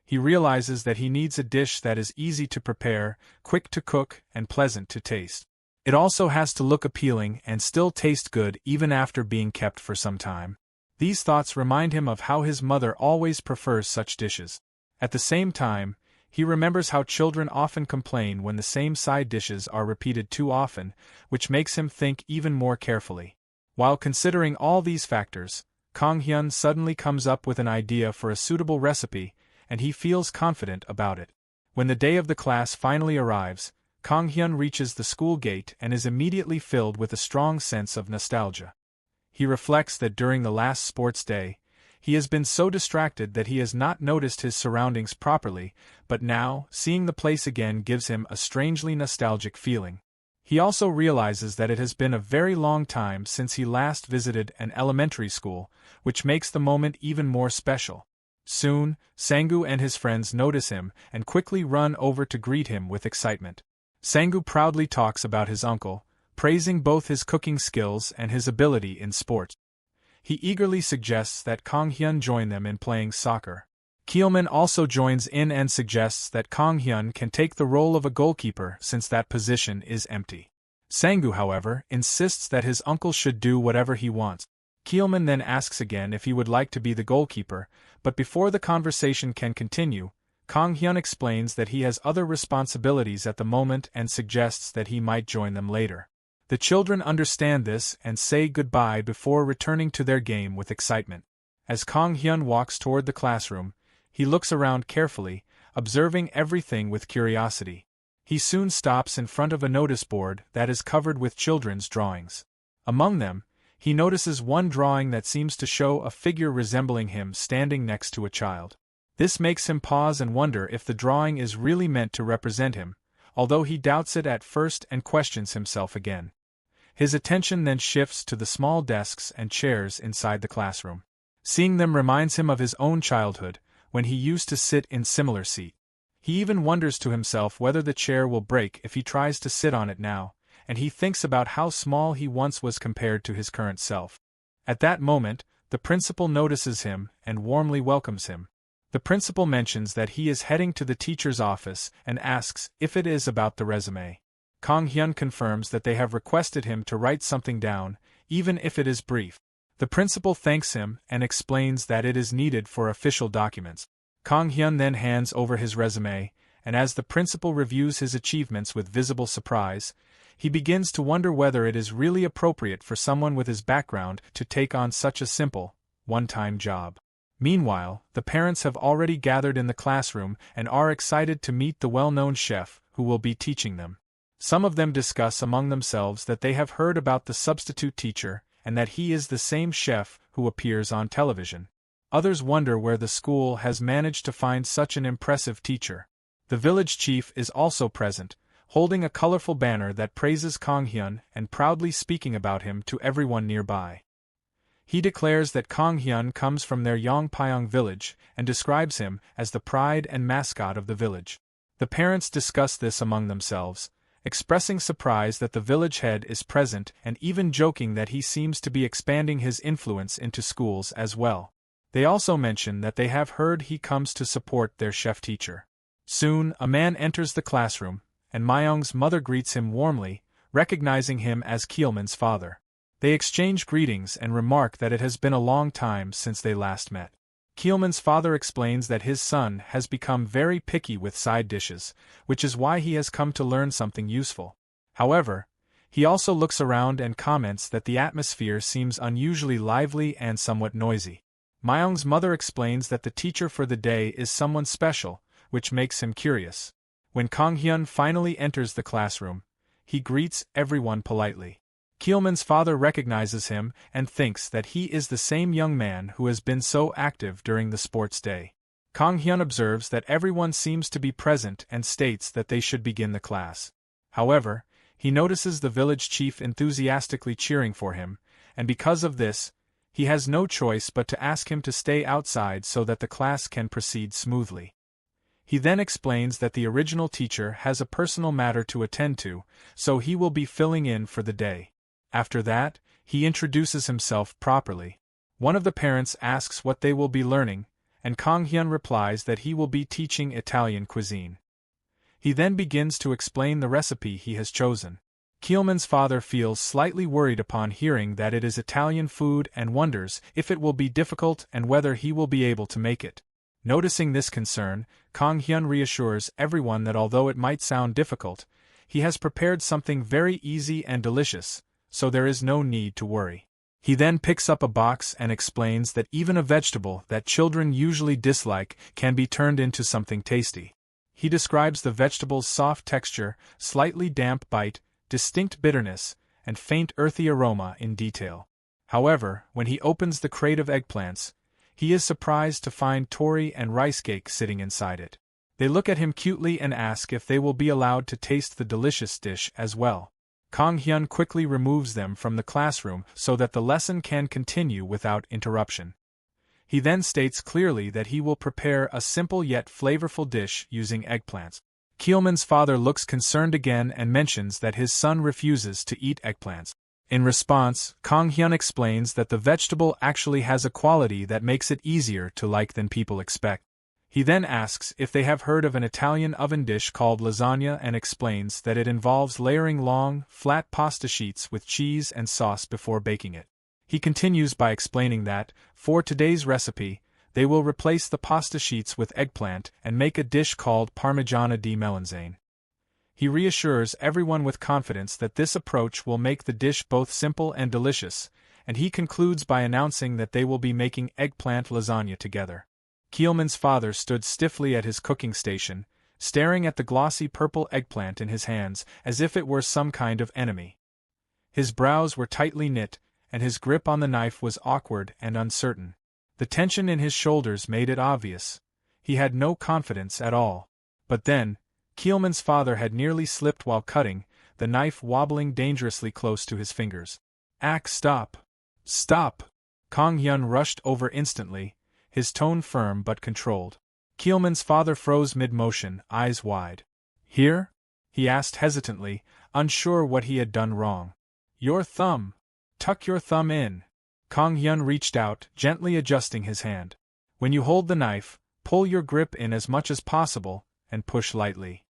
He realizes that he needs a dish that is easy to prepare, quick to cook, and pleasant to taste. It also has to look appealing and still taste good even after being kept for some time. These thoughts remind him of how his mother always prefers such dishes. At the same time, he remembers how children often complain when the same side dishes are repeated too often, which makes him think even more carefully. While considering all these factors, Kang Hyun suddenly comes up with an idea for a suitable recipe, and he feels confident about it. When the day of the class finally arrives, Kang Hyun reaches the school gate and is immediately filled with a strong sense of nostalgia. He reflects that during the last sports day, he has been so distracted that he has not noticed his surroundings properly, but now, seeing the place again gives him a strangely nostalgic feeling. He also realizes that it has been a very long time since he last visited an elementary school, which makes the moment even more special. Soon, Sangu and his friends notice him and quickly run over to greet him with excitement. Sangu proudly talks about his uncle, praising both his cooking skills and his ability in sports. He eagerly suggests that Kang Hyun join them in playing soccer. Keelman also joins in and suggests that Kang Hyun can take the role of a goalkeeper since that position is empty. Sangu, however, insists that his uncle should do whatever he wants. Keelman then asks again if he would like to be the goalkeeper, but before the conversation can continue, Kang Hyun explains that he has other responsibilities at the moment and suggests that he might join them later. The children understand this and say goodbye before returning to their game with excitement. As Kang Hyun walks toward the classroom, he looks around carefully, observing everything with curiosity. He soon stops in front of a notice board that is covered with children's drawings. Among them, he notices one drawing that seems to show a figure resembling him standing next to a child. This makes him pause and wonder if the drawing is really meant to represent him, although he doubts it at first and questions himself again. His attention then shifts to the small desks and chairs inside the classroom. Seeing them reminds him of his own childhood, when he used to sit in similar seat. He even wonders to himself whether the chair will break if he tries to sit on it now, and he thinks about how small he once was compared to his current self. At that moment, the principal notices him and warmly welcomes him. The principal mentions that he is heading to the teacher's office and asks if it is about the resume. Kang Hyun confirms that they have requested him to write something down, even if it is brief. The principal thanks him and explains that it is needed for official documents. Kang Hyun then hands over his resume, and as the principal reviews his achievements with visible surprise, he begins to wonder whether it is really appropriate for someone with his background to take on such a simple, one-time job. Meanwhile, the parents have already gathered in the classroom and are excited to meet the well-known chef who will be teaching them. Some of them discuss among themselves that they have heard about the substitute teacher and that he is the same chef who appears on television. Others wonder where the school has managed to find such an impressive teacher. The village chief is also present, holding a colorful banner that praises Kang Hyun and proudly speaking about him to everyone nearby. He declares that Kang Hyun comes from their Yongpyeong village and describes him as the pride and mascot of the village. The parents discuss this among themselves, expressing surprise that the village head is present and even joking that he seems to be expanding his influence into schools as well. They also mention that they have heard he comes to support their chef teacher. Soon, a man enters the classroom, and Myung's mother greets him warmly, recognizing him as Keelman's father. They exchange greetings and remark that it has been a long time since they last met. Keelman's father explains that his son has become very picky with side dishes, which is why he has come to learn something useful. However, he also looks around and comments that the atmosphere seems unusually lively and somewhat noisy. Myung's mother explains that the teacher for the day is someone special, which makes him curious. When Kang Hyun finally enters the classroom, he greets everyone politely. Keelman's father recognizes him and thinks that he is the same young man who has been so active during the sports day. Kang Hyun observes that everyone seems to be present and states that they should begin the class. However, he notices the village chief enthusiastically cheering for him, and because of this, he has no choice but to ask him to stay outside so that the class can proceed smoothly. He then explains that the original teacher has a personal matter to attend to, so he will be filling in for the day. After that, he introduces himself properly. One of the parents asks what they will be learning, and Kang Hyun replies that he will be teaching Italian cuisine. He then begins to explain the recipe he has chosen. Keelman's father feels slightly worried upon hearing that it is Italian food and wonders if it will be difficult and whether he will be able to make it. Noticing this concern, Kang Hyun reassures everyone that although it might sound difficult, he has prepared something very easy and delicious, so there is no need to worry. He then picks up a box and explains that even a vegetable that children usually dislike can be turned into something tasty. He describes the vegetable's soft texture, slightly damp bite, distinct bitterness, and faint earthy aroma in detail. However, when he opens the crate of eggplants, he is surprised to find Tori and rice cake sitting inside it. They look at him cutely and ask if they will be allowed to taste the delicious dish as well. Kang Hyun quickly removes them from the classroom so that the lesson can continue without interruption. He then states clearly that he will prepare a simple yet flavorful dish using eggplants. Keelman's father looks concerned again and mentions that his son refuses to eat eggplants. In response, Kang Hyun explains that the vegetable actually has a quality that makes it easier to like than people expect. He then asks if they have heard of an Italian oven dish called lasagna and explains that it involves layering long, flat pasta sheets with cheese and sauce before baking it. He continues by explaining that, for today's recipe, they will replace the pasta sheets with eggplant and make a dish called parmigiana di melanzane. He reassures everyone with confidence that this approach will make the dish both simple and delicious, and he concludes by announcing that they will be making eggplant lasagna together. Keelman's father stood stiffly at his cooking station, staring at the glossy purple eggplant in his hands as if it were some kind of enemy. His brows were tightly knit, and his grip on the knife was awkward and uncertain. The tension in his shoulders made it obvious. He had no confidence at all. But then, Keelman's father had nearly slipped while cutting, the knife wobbling dangerously close to his fingers. Stop! Stop! Kang Hyun rushed over instantly, his tone firm but controlled. Keelman's father froze mid-motion, eyes wide. Here? He asked hesitantly, unsure what he had done wrong. Your thumb. Tuck your thumb in. Kang Hyun reached out, gently adjusting his hand. When you hold the knife, pull your grip in as much as possible, and push lightly.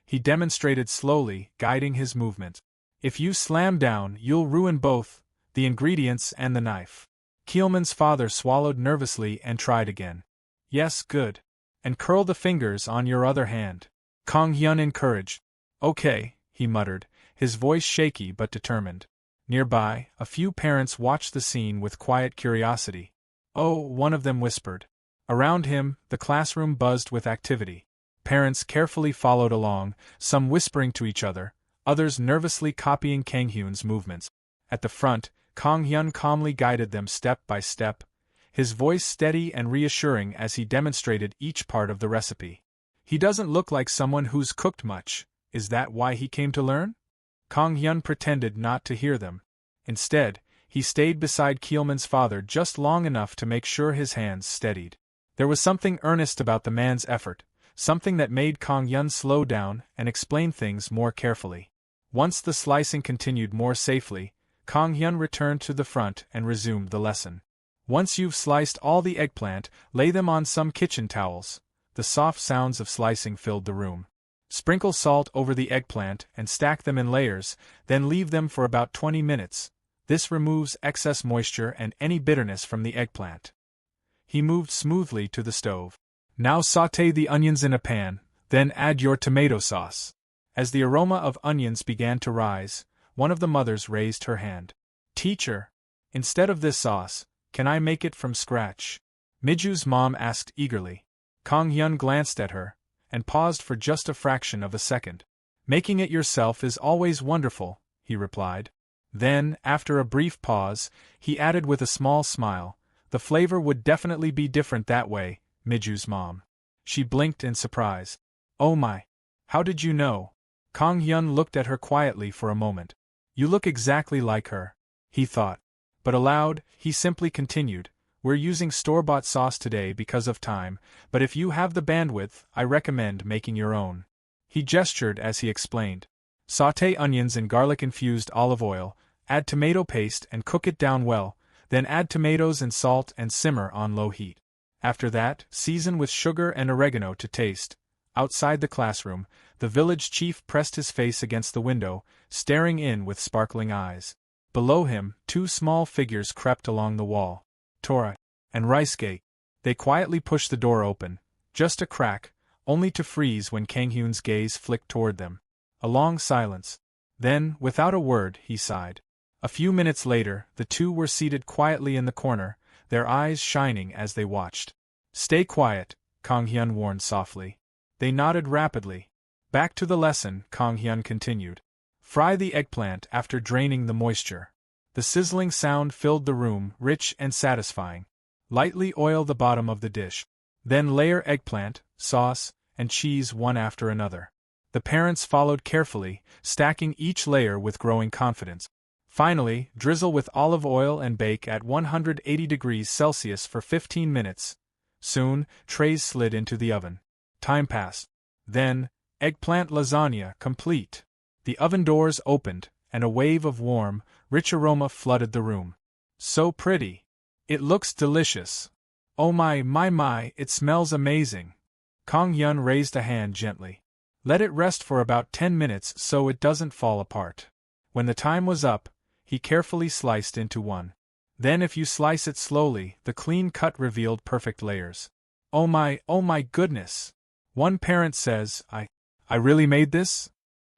He demonstrated slowly, guiding his movement. If you slam down, you'll ruin both, the ingredients and the knife. Keelman's father swallowed nervously and tried again. Yes, good. And curl the fingers on your other hand. Kang Hyun encouraged. Okay, he muttered, his voice shaky but determined. Nearby, a few parents watched the scene with quiet curiosity. Oh, one of them whispered. Around him, the classroom buzzed with activity. Parents carefully followed along, some whispering to each other, others nervously copying Kang Hyun's movements. At the front, Kang Hyun calmly guided them step by step, his voice steady and reassuring as he demonstrated each part of the recipe. He doesn't look like someone who's cooked much. Is that why he came to learn? Kang Hyun pretended not to hear them. Instead, he stayed beside Keelman's father just long enough to make sure his hands steadied. There was something earnest about the man's effort, something that made Kang Hyun slow down and explain things more carefully. Once the slicing continued more safely, Kang Hyun returned to the front and resumed the lesson. Once you've sliced all the eggplant, lay them on some kitchen towels. The soft sounds of slicing filled the room. Sprinkle salt over the eggplant and stack them in layers, then leave them for about 20 minutes. This removes excess moisture and any bitterness from the eggplant. He moved smoothly to the stove. Now sauté the onions in a pan, then add your tomato sauce. As the aroma of onions began to rise, one of the mothers raised her hand. Teacher, instead of this sauce, can I make it from scratch? Miju's mom asked eagerly. Kang Hyun glanced at her, and paused for just a fraction of a second. Making it yourself is always wonderful, he replied. Then, after a brief pause, he added with a small smile, the flavor would definitely be different that way, Miju's mom. She blinked in surprise. Oh my! How did you know? Kang Hyun looked at her quietly for a moment. You look exactly like her, he thought. But aloud, he simply continued, we're using store-bought sauce today because of time, but if you have the bandwidth, I recommend making your own. He gestured as he explained. Sauté onions in garlic-infused olive oil, add tomato paste and cook it down well, then add tomatoes and salt and simmer on low heat. After that, season with sugar and oregano to taste. Outside the classroom, the village chief pressed his face against the window, staring in with sparkling eyes. Below him, two small figures crept along the wall. Tora and Rysuke. They quietly pushed the door open, just a crack, only to freeze when Kang Hyun's gaze flicked toward them. A long silence. Then, without a word, he sighed. A few minutes later, the two were seated quietly in the corner, their eyes shining as they watched. Stay quiet, Kang Hyun warned softly. They nodded rapidly. Back to the lesson, Kang Hyun continued. Fry the eggplant after draining the moisture. The sizzling sound filled the room, rich and satisfying. Lightly oil the bottom of the dish. Then layer eggplant, sauce, and cheese one after another. The parents followed carefully, stacking each layer with growing confidence. Finally, drizzle with olive oil and bake at 180 degrees Celsius for 15 minutes. Soon, trays slid into the oven. Time passed. Then, eggplant lasagna complete. The oven doors opened, and a wave of warm, rich aroma flooded the room. So pretty. It looks delicious. Oh my, it smells amazing. Kang Hyun raised a hand gently. Let it rest for about 10 minutes so it doesn't fall apart. When the time was up, he carefully sliced into one. Then if you slice it slowly, the clean cut revealed perfect layers. Oh my goodness. One parent says, I really made this?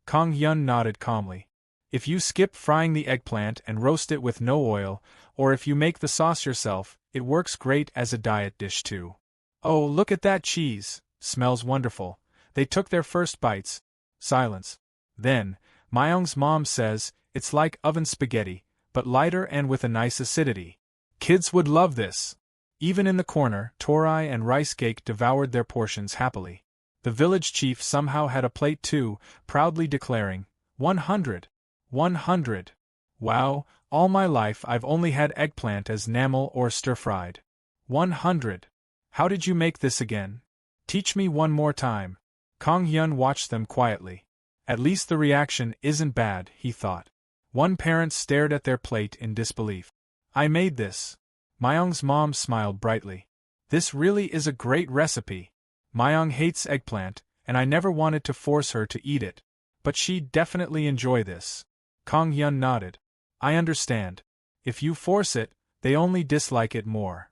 Kang Hyun nodded calmly. If you skip frying the eggplant and roast it with no oil, or if you make the sauce yourself, it works great as a diet dish too. Oh, look at that cheese. Smells wonderful. They took their first bites. Silence. Then, Myung's mom says, it's like oven spaghetti, but lighter and with a nice acidity. Kids would love this. Even in the corner, Torai and Rysuke devoured their portions happily. The village chief somehow had a plate too, proudly declaring, 100. 100. Wow, all my life I've only had eggplant as namel or stir-fried. 100. How did you make this again? Teach me one more time. Kang Hyun watched them quietly. At least the reaction isn't bad, he thought. One parent stared at their plate in disbelief. I made this. Myung's mom smiled brightly. This really is a great recipe. Myung hates eggplant, and I never wanted to force her to eat it. But she'd definitely enjoy this. Kang Hyun nodded. I understand. If you force it, they only dislike it more.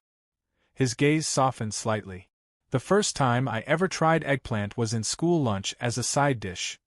His gaze softened slightly. The first time I ever tried eggplant was in school lunch as a side dish.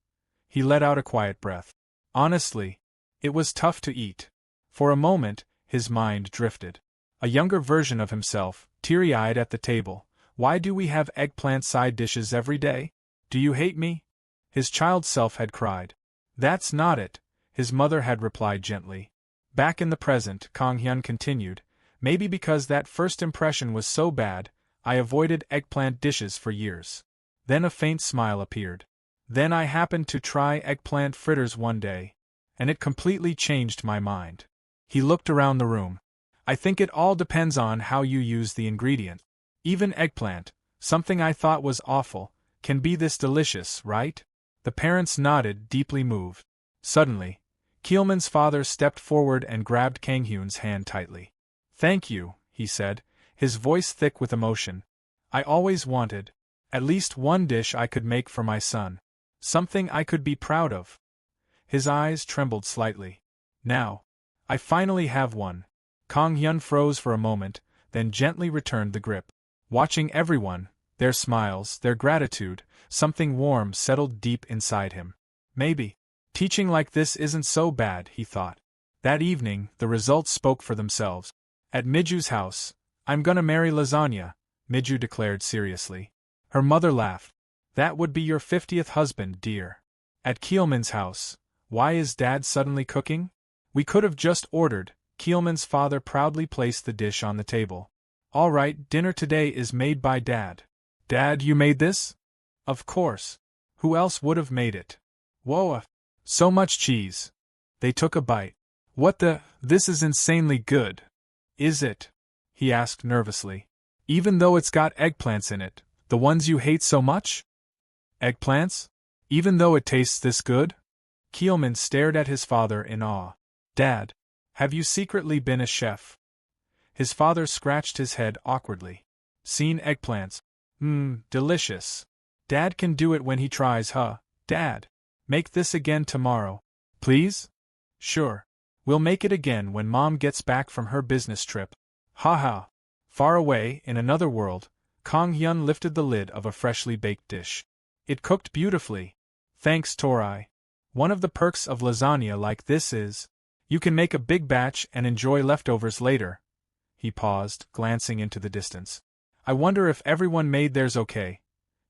He let out a quiet breath. Honestly, it was tough to eat. For a moment, his mind drifted. A younger version of himself, teary-eyed at the table. Why do we have eggplant side dishes every day? Do you hate me? His child self had cried. That's not it, his mother had replied gently. Back in the present, Kang Hyun continued, maybe because that first impression was so bad, I avoided eggplant dishes for years. Then a faint smile appeared. Then I happened to try eggplant fritters one day, and it completely changed my mind. He looked around the room. I think it all depends on how you use the ingredient. Even eggplant, something I thought was awful, can be this delicious, right? The parents nodded, deeply moved. Suddenly, Keelman's father stepped forward and grabbed Kang Hyun's hand tightly. Thank you, he said, his voice thick with emotion. I always wanted at least one dish I could make for my son. Something I could be proud of. His eyes trembled slightly. Now, I finally have one. Kang Hyun froze for a moment, then gently returned the grip. Watching everyone, their smiles, their gratitude, something warm settled deep inside him. Maybe teaching like this isn't so bad, he thought. That evening, the results spoke for themselves. At Miju's house, I'm gonna marry Lasagna, Miju declared seriously. Her mother laughed. That would be your 50th husband, dear. At Keelman's house, why is Dad suddenly cooking? We could have just ordered. Keelman's father proudly placed the dish on the table. All right, dinner today is made by Dad. Dad, you made this? Of course. Who else would have made it? Whoa, so much cheese. They took a bite. This is insanely good. Is it? He asked nervously. Even though it's got eggplants in it, the ones you hate so much? Eggplants? Even though it tastes this good? Keelman stared at his father in awe. Dad, have you secretly been a chef? His father scratched his head awkwardly. Seen eggplants? Delicious. Dad can do it when he tries, huh? Dad, make this again tomorrow. Please? Sure. We'll make it again when Mom gets back from her business trip. Ha. Far away, in another world, Kang Hyun lifted the lid of a freshly baked dish. It cooked beautifully. Thanks, Torai. One of the perks of lasagna like this is, you can make a big batch and enjoy leftovers later. He paused, glancing into the distance. I wonder if everyone made theirs okay.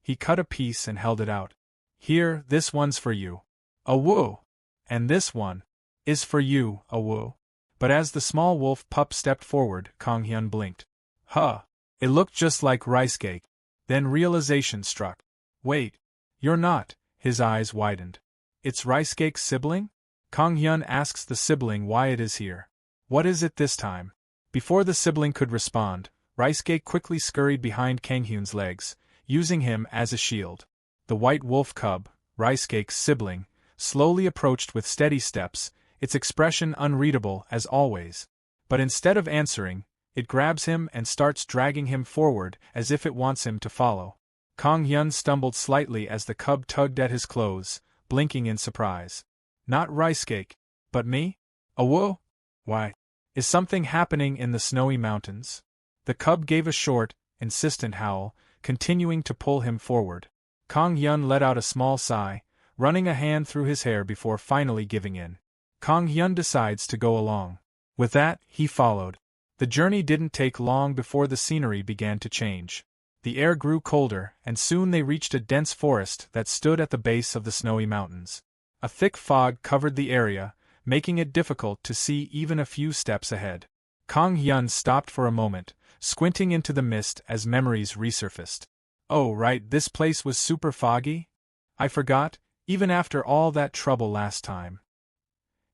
He cut a piece and held it out. Here, this one's for you. Awoo! And this one is for you, awoo. But as the small wolf pup stepped forward, Kang Hyun blinked. Huh! It looked just like rice cake. Then realization struck. Wait, you're not. His eyes widened. It's rice cake's sibling? Kang Hyun asks the sibling why it is here. What is it this time? Before the sibling could respond, Rice Cake quickly scurried behind Kang Hyun's legs, using him as a shield. The white wolf cub, Rice Cake's sibling, slowly approached with steady steps, its expression unreadable as always. But instead of answering, it grabs him and starts dragging him forward as if it wants him to follow. Kang Hyun stumbled slightly as the cub tugged at his clothes, blinking in surprise. Not Rice Cake, but me? Awoo! Why? Is something happening in the snowy mountains? The cub gave a short, insistent howl, continuing to pull him forward. Kang Hyun let out a small sigh, running a hand through his hair before finally giving in. Kang Hyun decides to go along. With that, he followed. The journey didn't take long before the scenery began to change. The air grew colder, and soon they reached a dense forest that stood at the base of the snowy mountains. A thick fog covered the area, making it difficult to see even a few steps ahead. Kang Hyun stopped for a moment, squinting into the mist as memories resurfaced. Oh right, this place was super foggy? I forgot, even after all that trouble last time.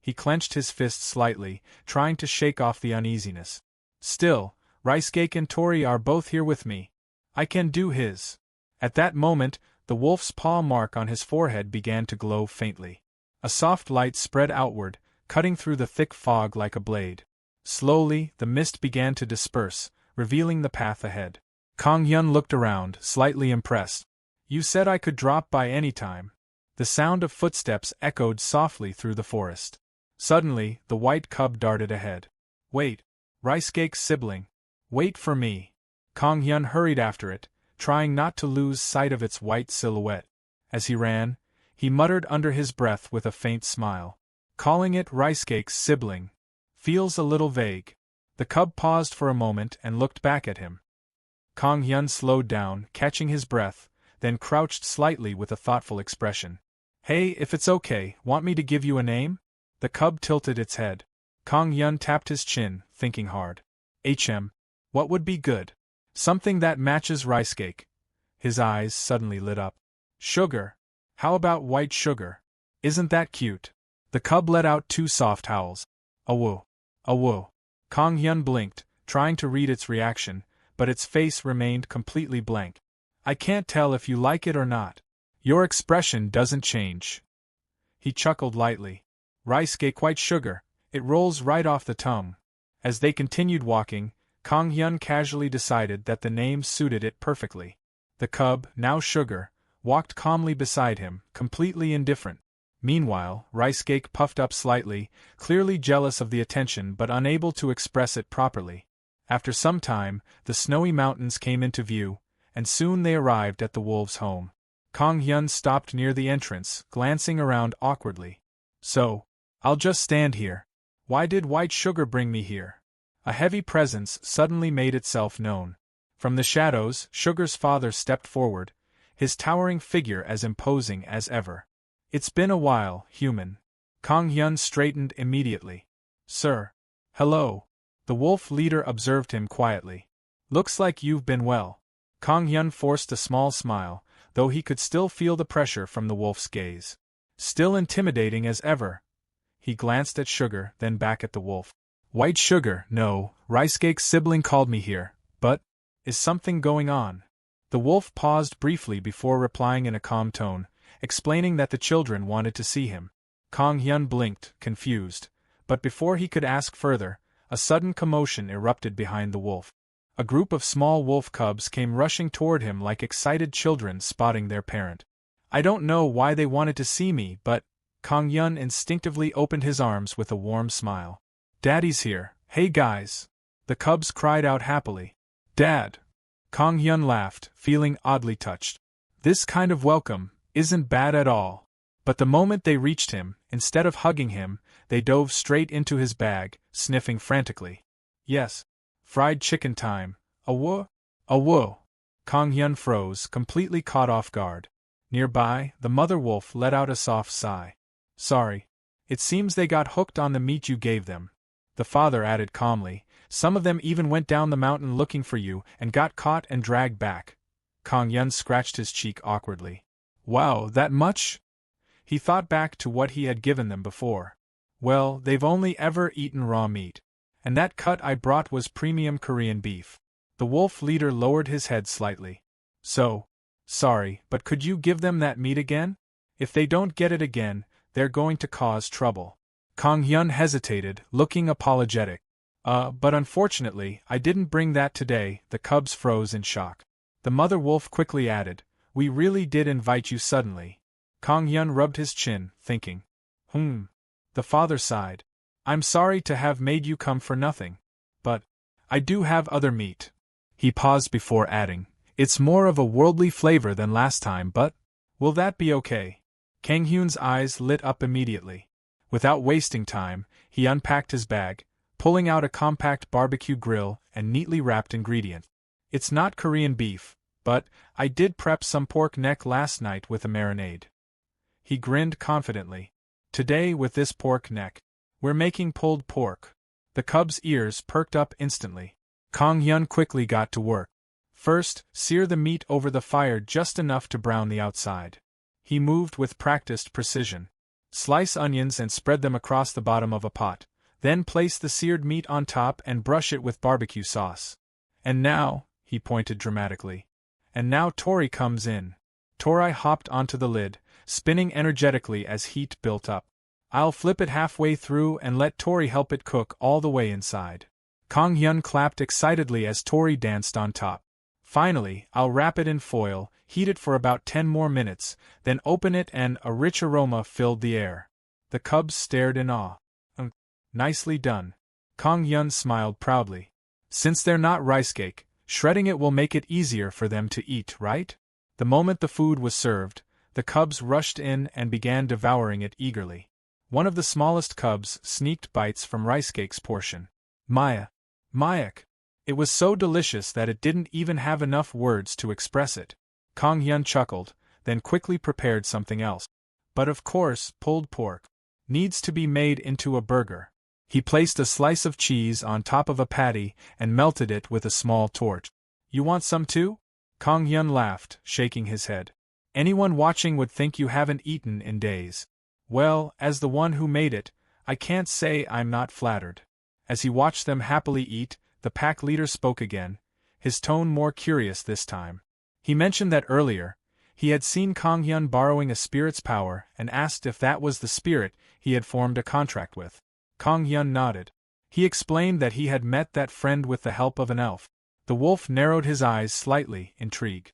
He clenched his fist slightly, trying to shake off the uneasiness. Still, Rice Cake and Tori are both here with me. I can do his. At that moment, the wolf's paw mark on his forehead began to glow faintly. A soft light spread outward, cutting through the thick fog like a blade. Slowly, the mist began to disperse, revealing the path ahead. Kang Hyun looked around, slightly impressed. You said I could drop by any time. The sound of footsteps echoed softly through the forest. Suddenly, the white cub darted ahead. Wait, Rice Cake's sibling. Wait for me. Kang Hyun hurried after it, trying not to lose sight of its white silhouette. As he ran, he muttered under his breath with a faint smile. Calling it Ricecake's sibling. Feels a little vague. The cub paused for a moment and looked back at him. Kang Hyun slowed down, catching his breath, then crouched slightly with a thoughtful expression. Hey, if it's okay, want me to give you a name? The cub tilted its head. Kang Hyun tapped his chin, thinking hard. What would be good? Something that matches Ricecake. His eyes suddenly lit up. Sugar. How about white sugar? Isn't that cute? The cub let out 2 soft howls. Awoo. Awoo. Kang Hyun blinked, trying to read its reaction, but its face remained completely blank. I can't tell if you like it or not. Your expression doesn't change. He chuckled lightly. Ricecake white sugar, it rolls right off the tongue. As they continued walking, Kang Hyun casually decided that the name suited it perfectly. The cub, now Sugar, walked calmly beside him, completely indifferent. Meanwhile, Ricecake puffed up slightly, clearly jealous of the attention but unable to express it properly. After some time, the snowy mountains came into view, and soon they arrived at the wolves' home. Kang Hyun stopped near the entrance, glancing around awkwardly. So, I'll just stand here. Why did White Sugar bring me here? A heavy presence suddenly made itself known. From the shadows, Sugar's father stepped forward, his towering figure as imposing as ever. It's been a while, human. Kang Hyun straightened immediately. Sir. Hello. The wolf leader observed him quietly. Looks like you've been well. Kang Hyun forced a small smile, though he could still feel the pressure from the wolf's gaze. Still intimidating as ever. He glanced at Sugar, then back at the wolf. White Sugar, no, Ricecake's sibling called me here, but is something going on? The wolf paused briefly before replying in a calm tone, explaining that the children wanted to see him. Kang Hyun blinked, confused, but before he could ask further, a sudden commotion erupted behind the wolf. A group of small wolf cubs came rushing toward him like excited children spotting their parent. I don't know why they wanted to see me, but Kang Hyun instinctively opened his arms with a warm smile. Daddy's here, hey guys! The cubs cried out happily. Dad! Kang Hyun laughed, feeling oddly touched. This kind of welcome isn't bad at all. But the moment they reached him, instead of hugging him, they dove straight into his bag, sniffing frantically. Yes. Fried chicken time. Awoo? Awoo. Kang Hyun froze, completely caught off guard. Nearby, the mother wolf let out a soft sigh. Sorry. It seems they got hooked on the meat you gave them. The father added calmly, some of them even went down the mountain looking for you and got caught and dragged back. Kang Hyun scratched his cheek awkwardly. Wow, that much? He thought back to what he had given them before. Well, they've only ever eaten raw meat. And that cut I brought was premium Korean beef. The wolf leader lowered his head slightly. So, sorry, but could you give them that meat again? If they don't get it again, they're going to cause trouble. Kang Hyun hesitated, looking apologetic. But unfortunately, I didn't bring that today. The cubs froze in shock. The mother wolf quickly added, we really did invite you suddenly. Kang Hyun rubbed his chin, thinking. The father sighed. I'm sorry to have made you come for nothing. But I do have other meat. He paused before adding, it's more of a worldly flavor than last time, but will that be okay? Kang Hyun's eyes lit up immediately. Without wasting time, he unpacked his bag, pulling out a compact barbecue grill and neatly wrapped ingredient. It's not Korean beef, but I did prep some pork neck last night with a marinade. He grinned confidently. Today with this pork neck, we're making pulled pork. The cub's ears perked up instantly. Kang Hyun quickly got to work. First, sear the meat over the fire just enough to brown the outside. He moved with practiced precision. Slice onions and spread them across the bottom of a pot. Then place the seared meat on top and brush it with barbecue sauce. And now, he pointed dramatically. And now Tori comes in. Tori hopped onto the lid, spinning energetically as heat built up. I'll flip it halfway through and let Tori help it cook all the way inside. Kang Hyun clapped excitedly as Tori danced on top. Finally, I'll wrap it in foil, heat it for about 10 more minutes, then open it and a rich aroma filled the air. The cubs stared in awe. Nicely done. Kang Hyun smiled proudly. Since they're not Ricecake, Shredding it will make it easier for them to eat, right? The moment the food was served, the cubs rushed in and began devouring it eagerly. One of the smallest cubs sneaked bites from Ricecake's portion. Maya. Mayak. It was so delicious that it didn't even have enough words to express it. Kang Hyun chuckled, then quickly prepared something else. But of course, pulled pork needs to be made into a burger. He placed a slice of cheese on top of a patty and melted it with a small torch. You want some too? Kang Hyun laughed, shaking his head. Anyone watching would think you haven't eaten in days. Well, as the one who made it, I can't say I'm not flattered. As he watched them happily eat, the pack leader spoke again, his tone more curious this time. He mentioned that earlier, he had seen Kang Hyun borrowing a spirit's power and asked if that was the spirit he had formed a contract with. Kang Hyun nodded. He explained that he had met that friend with the help of an elf. The wolf narrowed his eyes slightly, intrigued.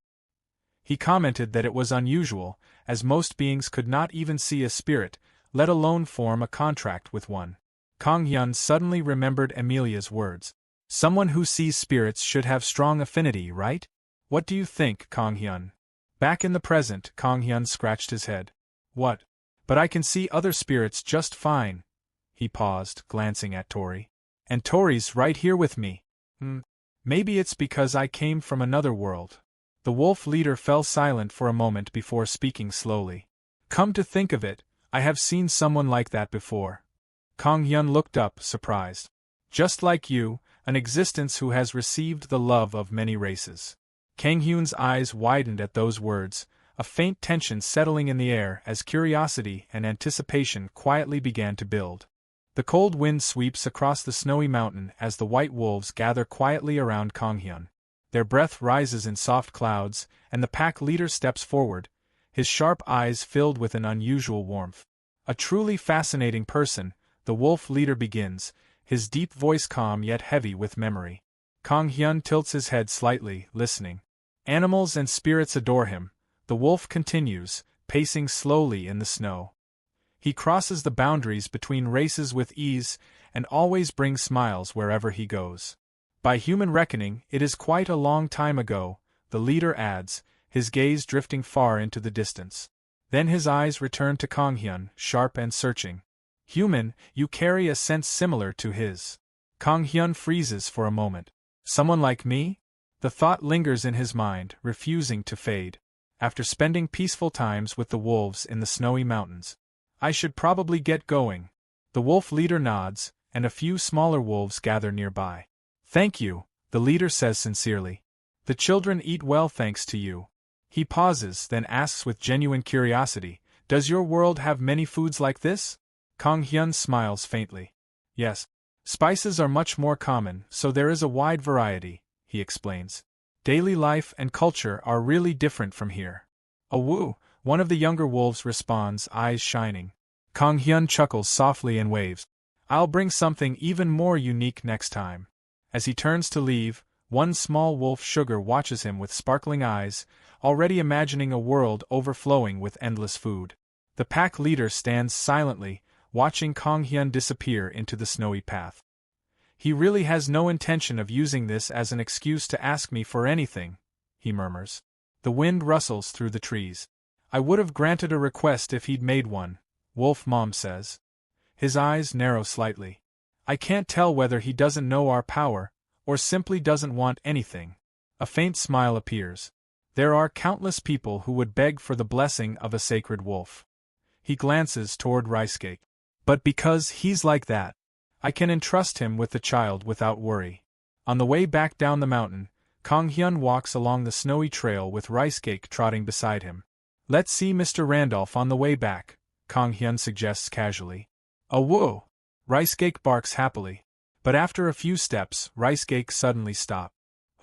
He commented that it was unusual, as most beings could not even see a spirit, let alone form a contract with one. Kang Hyun suddenly remembered Amelia's words. Someone who sees spirits should have strong affinity, right? What do you think, Kang Hyun? Back in the present, Kang Hyun scratched his head. What? But I can see other spirits just fine. He paused, glancing at Tori. And Tori's right here with me. Maybe it's because I came from another world. The wolf leader fell silent for a moment before speaking slowly. Come to think of it, I have seen someone like that before. Kang Hyun looked up, surprised. Just like you, an existence who has received the love of many races. Kang Hyun's eyes widened at those words, a faint tension settling in the air as curiosity and anticipation quietly began to build. The cold wind sweeps across the snowy mountain as the white wolves gather quietly around Kang Hyun. Their breath rises in soft clouds, and the pack leader steps forward, his sharp eyes filled with an unusual warmth. A truly fascinating person, the wolf leader begins, his deep voice calm yet heavy with memory. Kang Hyun tilts his head slightly, listening. Animals and spirits adore him, the wolf continues, pacing slowly in the snow. He crosses the boundaries between races with ease, and always brings smiles wherever he goes. By human reckoning, it is quite a long time ago, the leader adds, his gaze drifting far into the distance. Then his eyes return to Kang Hyun, sharp and searching. Human, you carry a sense similar to his. Kang Hyun freezes for a moment. Someone like me? The thought lingers in his mind, refusing to fade. After spending peaceful times with the wolves in the snowy mountains, I should probably get going. The wolf leader nods, and a few smaller wolves gather nearby. Thank you, the leader says sincerely. The children eat well thanks to you. He pauses, then asks with genuine curiosity, does your world have many foods like this? Kang Hyun smiles faintly. Yes. Spices are much more common, so there is a wide variety, he explains. Daily life and culture are really different from here. Woo, one of the younger wolves responds, eyes shining. Kang Hyun chuckles softly and waves. I'll bring something even more unique next time. As he turns to leave, one small wolf sugar watches him with sparkling eyes, already imagining a world overflowing with endless food. The pack leader stands silently, watching Kang Hyun disappear into the snowy path. He really has no intention of using this as an excuse to ask me for anything, he murmurs. The wind rustles through the trees. I would have granted a request if he'd made one, Wolf Mom says. His eyes narrow slightly. I can't tell whether he doesn't know our power, or simply doesn't want anything. A faint smile appears. There are countless people who would beg for the blessing of a sacred wolf. He glances toward Ricecake. But because he's like that, I can entrust him with the child without worry. On the way back down the mountain, Kang Hyun walks along the snowy trail with Ricecake trotting beside him. Let's see Mr. Randolph on the way back, Kang Hyun suggests casually. Whoa! Ricecake barks happily. But after a few steps, Ricecake suddenly stops.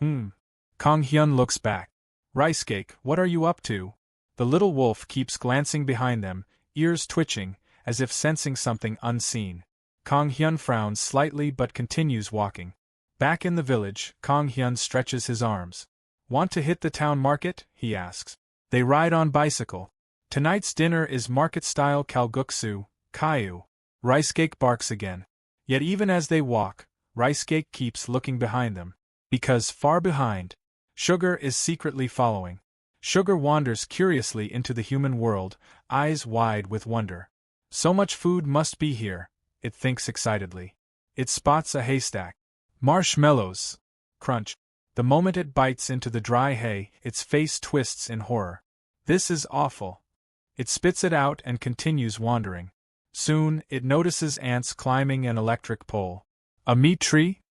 Kang Hyun looks back. Ricecake, what are you up to? The little wolf keeps glancing behind them, ears twitching, as if sensing something unseen. Kang Hyun frowns slightly but continues walking. Back in the village, Kang Hyun stretches his arms. Want to hit the town market? He asks. They ride on bicycle. Tonight's dinner is market-style kalguksu, kayu. Ricecake barks again. Yet even as they walk, Ricecake keeps looking behind them. Because far behind, Sugar is secretly following. Sugar wanders curiously into the human world, eyes wide with wonder. So much food must be here, it thinks excitedly. It spots a haystack. Marshmallows! Crunch. The moment it bites into the dry hay, its face twists in horror. This is awful. It spits it out and continues wandering. Soon, it notices ants climbing an electric pole. A meat tree?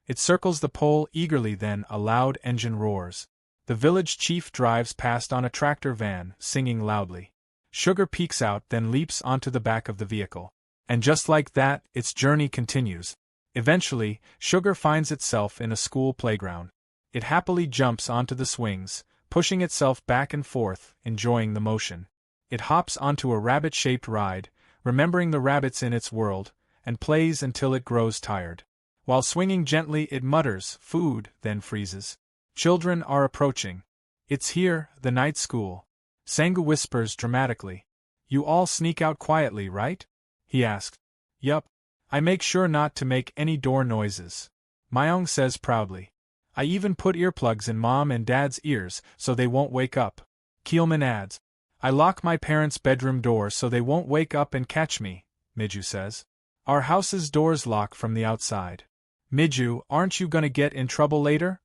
It circles the pole eagerly, then a loud engine roars. The village chief drives past on a tractor van, singing loudly. Sugar peeks out, then leaps onto the back of the vehicle. And just like that, its journey continues. Eventually, Sugar finds itself in a school playground. It happily jumps onto the swings, pushing itself back and forth, enjoying the motion. It hops onto a rabbit-shaped ride, remembering the rabbits in its world, and plays until it grows tired. While swinging gently, it mutters, "Food," then freezes. Children are approaching. It's here, the night school. Sangu whispers dramatically. You all sneak out quietly, right? He asks. Yup. I make sure not to make any door noises. Myung says proudly. I even put earplugs in Mom and Dad's ears so they won't wake up. Keelman adds. I lock my parents' bedroom door so they won't wake up and catch me, Miju says. Our house's doors lock from the outside. Miju, aren't you gonna get in trouble later?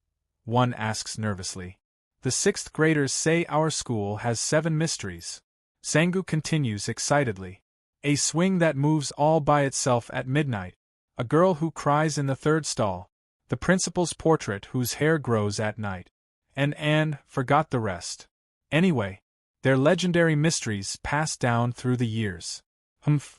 One asks nervously. The 6th graders say our school has 7 mysteries. Sangu continues excitedly. A swing that moves all by itself at midnight. A girl who cries in the 3rd stall. The principal's portrait whose hair grows at night. And Anne forgot the rest. Anyway, they're legendary mysteries passed down through the years.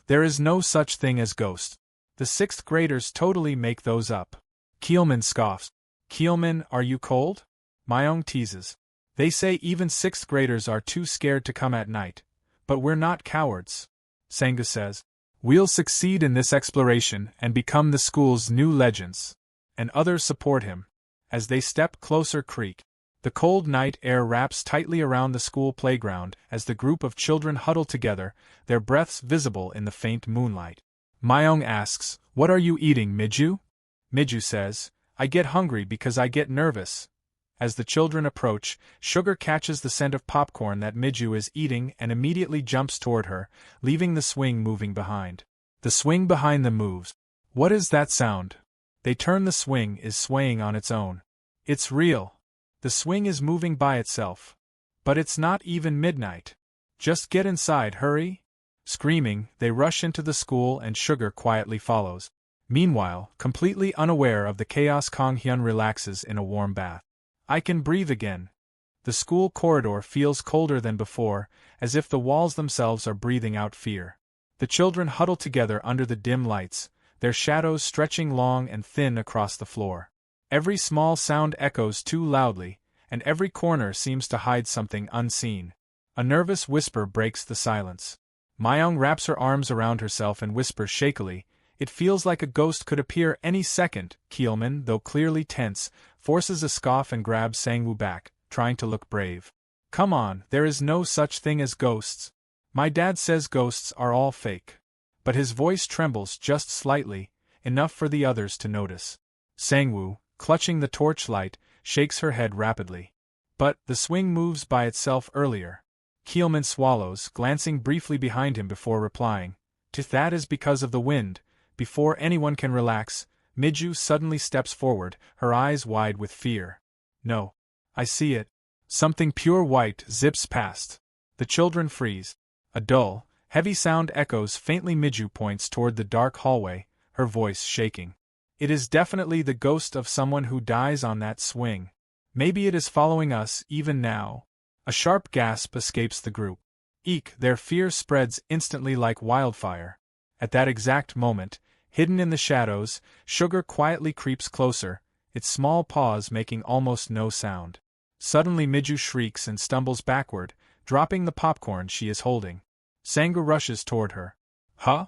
There is no such thing as ghosts. The 6th graders totally make those up. Keelman scoffs. Keelman, are you cold? Myung teases. They say even 6th graders are too scared to come at night. But we're not cowards. Sangu says. We'll succeed in this exploration and become the school's new legends. And others support him. As they step closer, creak. The cold night air wraps tightly around the school playground as the group of children huddle together, their breaths visible in the faint moonlight. Myung asks, What are you eating, Miju? Miju says, I get hungry because I get nervous. As the children approach, Sugar catches the scent of popcorn that Miju is eating and immediately jumps toward her, leaving the swing moving behind. The swing behind them moves. What is that sound? They turn. The swing is swaying on its own. It's real. The swing is moving by itself. But it's not even midnight. Just get inside, hurry! Screaming, they rush into the school and Sugar quietly follows. Meanwhile, completely unaware of the chaos, Kong Hyun relaxes in a warm bath. I can breathe again. The school corridor feels colder than before, as if the walls themselves are breathing out fear. The children huddle together under the dim lights, their shadows stretching long and thin across the floor. Every small sound echoes too loudly, and every corner seems to hide something unseen. A nervous whisper breaks the silence. Myung wraps her arms around herself and whispers shakily, It feels like a ghost could appear any second. Keelman, though clearly tense, forces a scoff and grabs Sangwoo back, trying to look brave. Come on, there is no such thing as ghosts. My dad says ghosts are all fake. But his voice trembles just slightly, enough for the others to notice. Sangwoo, clutching the torchlight, shakes her head rapidly. But the swing moves by itself earlier. Keelman swallows, glancing briefly behind him before replying. That is because of the wind. Before anyone can relax, Miju suddenly steps forward, her eyes wide with fear. No. I see it. Something pure white zips past. The children freeze. A dull, heavy sound echoes faintly. Miju points toward the dark hallway, her voice shaking. It is definitely the ghost of someone who dies on that swing. Maybe it is following us even now. A sharp gasp escapes the group. Eek! Their fear spreads instantly like wildfire. At that exact moment, hidden in the shadows, Sugar quietly creeps closer, its small paws making almost no sound. Suddenly Miju shrieks and stumbles backward, dropping the popcorn she is holding. Sangu rushes toward her. Huh?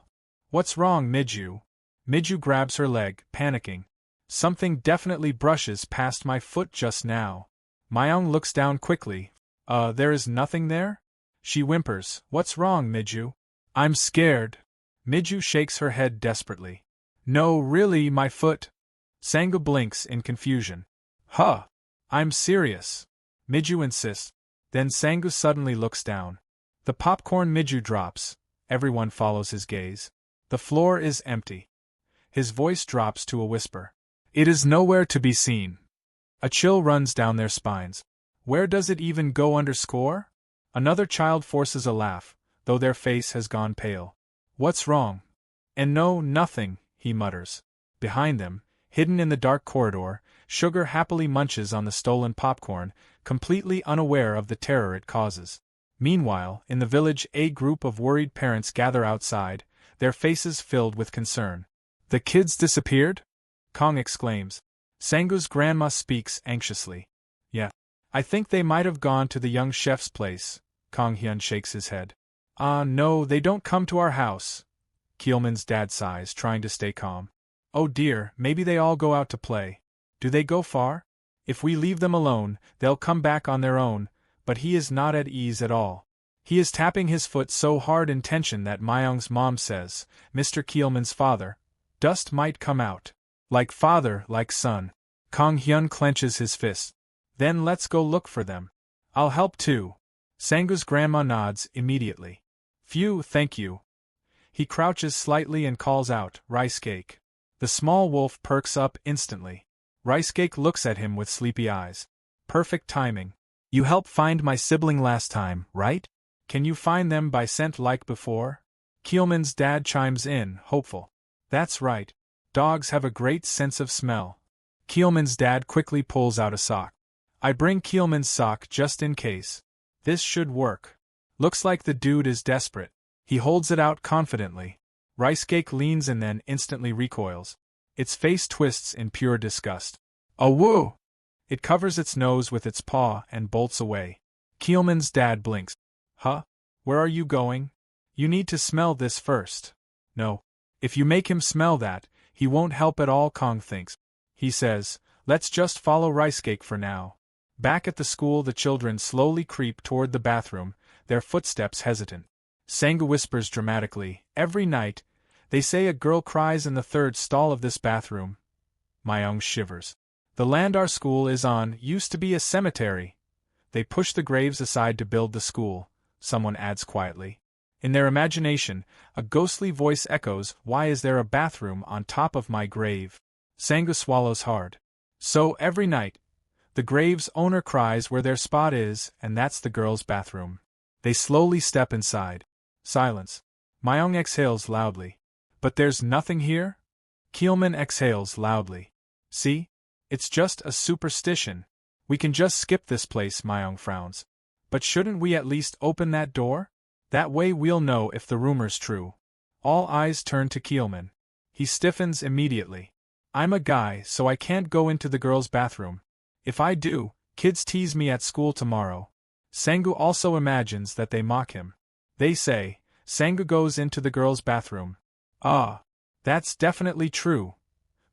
What's wrong, Miju? Miju grabs her leg, panicking. Something definitely brushes past my foot just now. Myung looks down quickly. There is nothing there? She whimpers. What's wrong, Miju? I'm scared. Miju shakes her head desperately. No, really, my foot. Sangu blinks in confusion. Huh! I'm serious. Miju insists. Then Sangu suddenly looks down. The popcorn Miju drops. Everyone follows his gaze. The floor is empty. His voice drops to a whisper. It is nowhere to be seen. A chill runs down their spines. Where does it even go underscore? Another child forces a laugh, though their face has gone pale. What's wrong? And no, nothing, he mutters. Behind them, hidden in the dark corridor, Sugar happily munches on the stolen popcorn, completely unaware of the terror it causes. Meanwhile, in the village, a group of worried parents gather outside, their faces filled with concern. The kids disappeared? Kong exclaims. Sangu's grandma speaks anxiously. Yeah. I think they might have gone to the young chef's place. Kong Hyun shakes his head. No, they don't come to our house. Keelman's dad sighs, trying to stay calm. Oh dear, maybe they all go out to play. Do they go far? If we leave them alone, they'll come back on their own, but he is not at ease at all. He is tapping his foot so hard in tension that Myung's mom says, Mr. Keelman's father, dust might come out. Like father, like son. Kong Hyun clenches his fist. Then let's go look for them. I'll help too. Sangu's grandma nods immediately. Phew, thank you. He crouches slightly and calls out, Rice Cake. The small wolf perks up instantly. Rice Cake looks at him with sleepy eyes. Perfect timing. You helped find my sibling last time, right? Can you find them by scent like before? Keelman's dad chimes in, hopeful. That's right. Dogs have a great sense of smell. Keelman's dad quickly pulls out a sock. I bring Keelman's sock just in case. This should work. Looks like the dude is desperate. He holds it out confidently. Rice Cake leans and then instantly recoils. Its face twists in pure disgust. Awoo! It covers its nose with its paw and bolts away. Keelman's dad blinks. Huh? Where are you going? You need to smell this first. No. If you make him smell that, he won't help at all, Kong thinks. He says, let's just follow Rice Cake for now. Back at the school, the children slowly creep toward the bathroom, their footsteps hesitant. Sangu whispers dramatically, every night, they say a girl cries in the third stall of this bathroom. Myung shivers. The land our school is on used to be a cemetery. They push the graves aside to build the school, someone adds quietly. In their imagination, a ghostly voice echoes, why is there a bathroom on top of my grave? Sangu swallows hard. So every night, the grave's owner cries where their spot is, and that's the girl's bathroom. They slowly step inside. Silence. Myung exhales loudly. But there's nothing here? Keelman exhales loudly. See? It's just a superstition. We can just skip this place, Myung frowns. But shouldn't we at least open that door? That way we'll know if the rumor's true. All eyes turn to Keelman. He stiffens immediately. I'm a guy, so I can't go into the girl's bathroom. If I do, kids tease me at school tomorrow. Sangu also imagines that they mock him. They say, Sangu goes into the girl's bathroom. Ah, that's definitely true.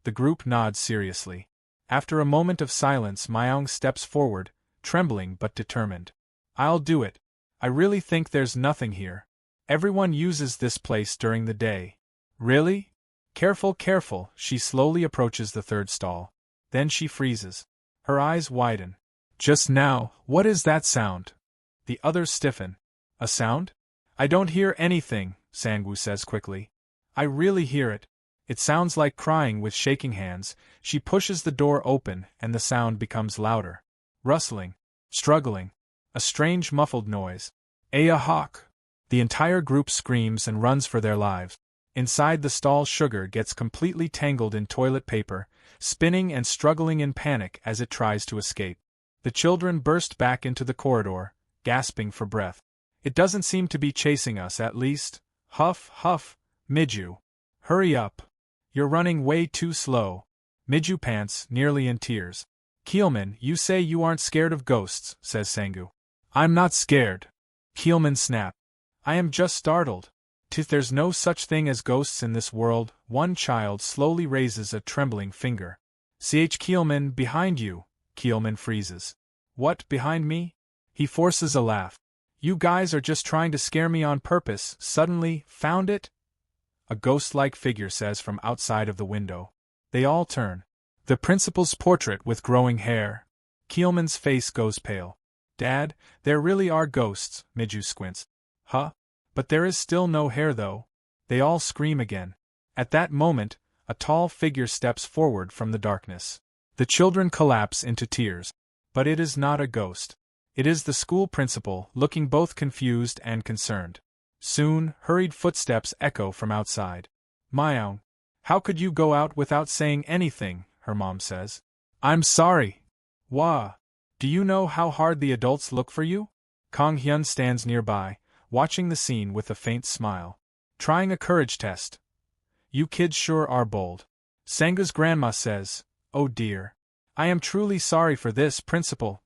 The group nods seriously. After a moment of silence, Myung steps forward, trembling but determined. I'll do it. I really think there's nothing here. Everyone uses this place during the day. Really? Careful, careful, she slowly approaches the third stall. Then she freezes. Her eyes widen. Just now, what is that sound? The others stiffen. A sound? I don't hear anything, Sangu says quickly. I really hear it. It sounds like crying with shaking hands. She pushes the door open and the sound becomes louder. Rustling. Struggling. A strange muffled noise. Aya hawk! The entire group screams and runs for their lives. Inside the stall, Sugar gets completely tangled in toilet paper, spinning and struggling in panic as it tries to escape. The children burst back into the corridor, gasping for breath. It doesn't seem to be chasing us, at least. Huff, huff, Miju. Hurry up. You're running way too slow. Miju pants, nearly in tears. Keelman, you say you aren't scared of ghosts, says Sangu. I'm not scared. Keelman snapped. I am just startled. There's no such thing as ghosts in this world. One child slowly raises a trembling finger. Keelman, behind you. Keelman freezes. What, behind me? He forces a laugh. You guys are just trying to scare me on purpose. Suddenly, found it? A ghost-like figure says from outside of the window. They all turn. The principal's portrait with growing hair. Keelman's face goes pale. Dad, there really are ghosts, Miju squints. Huh? But there is still no hair though. They all scream again. At that moment, a tall figure steps forward from the darkness. The children collapse into tears. But it is not a ghost. It is the school principal, looking both confused and concerned. Soon, hurried footsteps echo from outside. Myeong, how could you go out without saying anything? Her mom says. I'm sorry. Wah. Do you know how hard the adults look for you? Kang Hyun stands nearby, watching the scene with a faint smile. Trying a courage test. You kids sure are bold. Sanga's grandma says, oh dear. I am truly sorry for this, principal.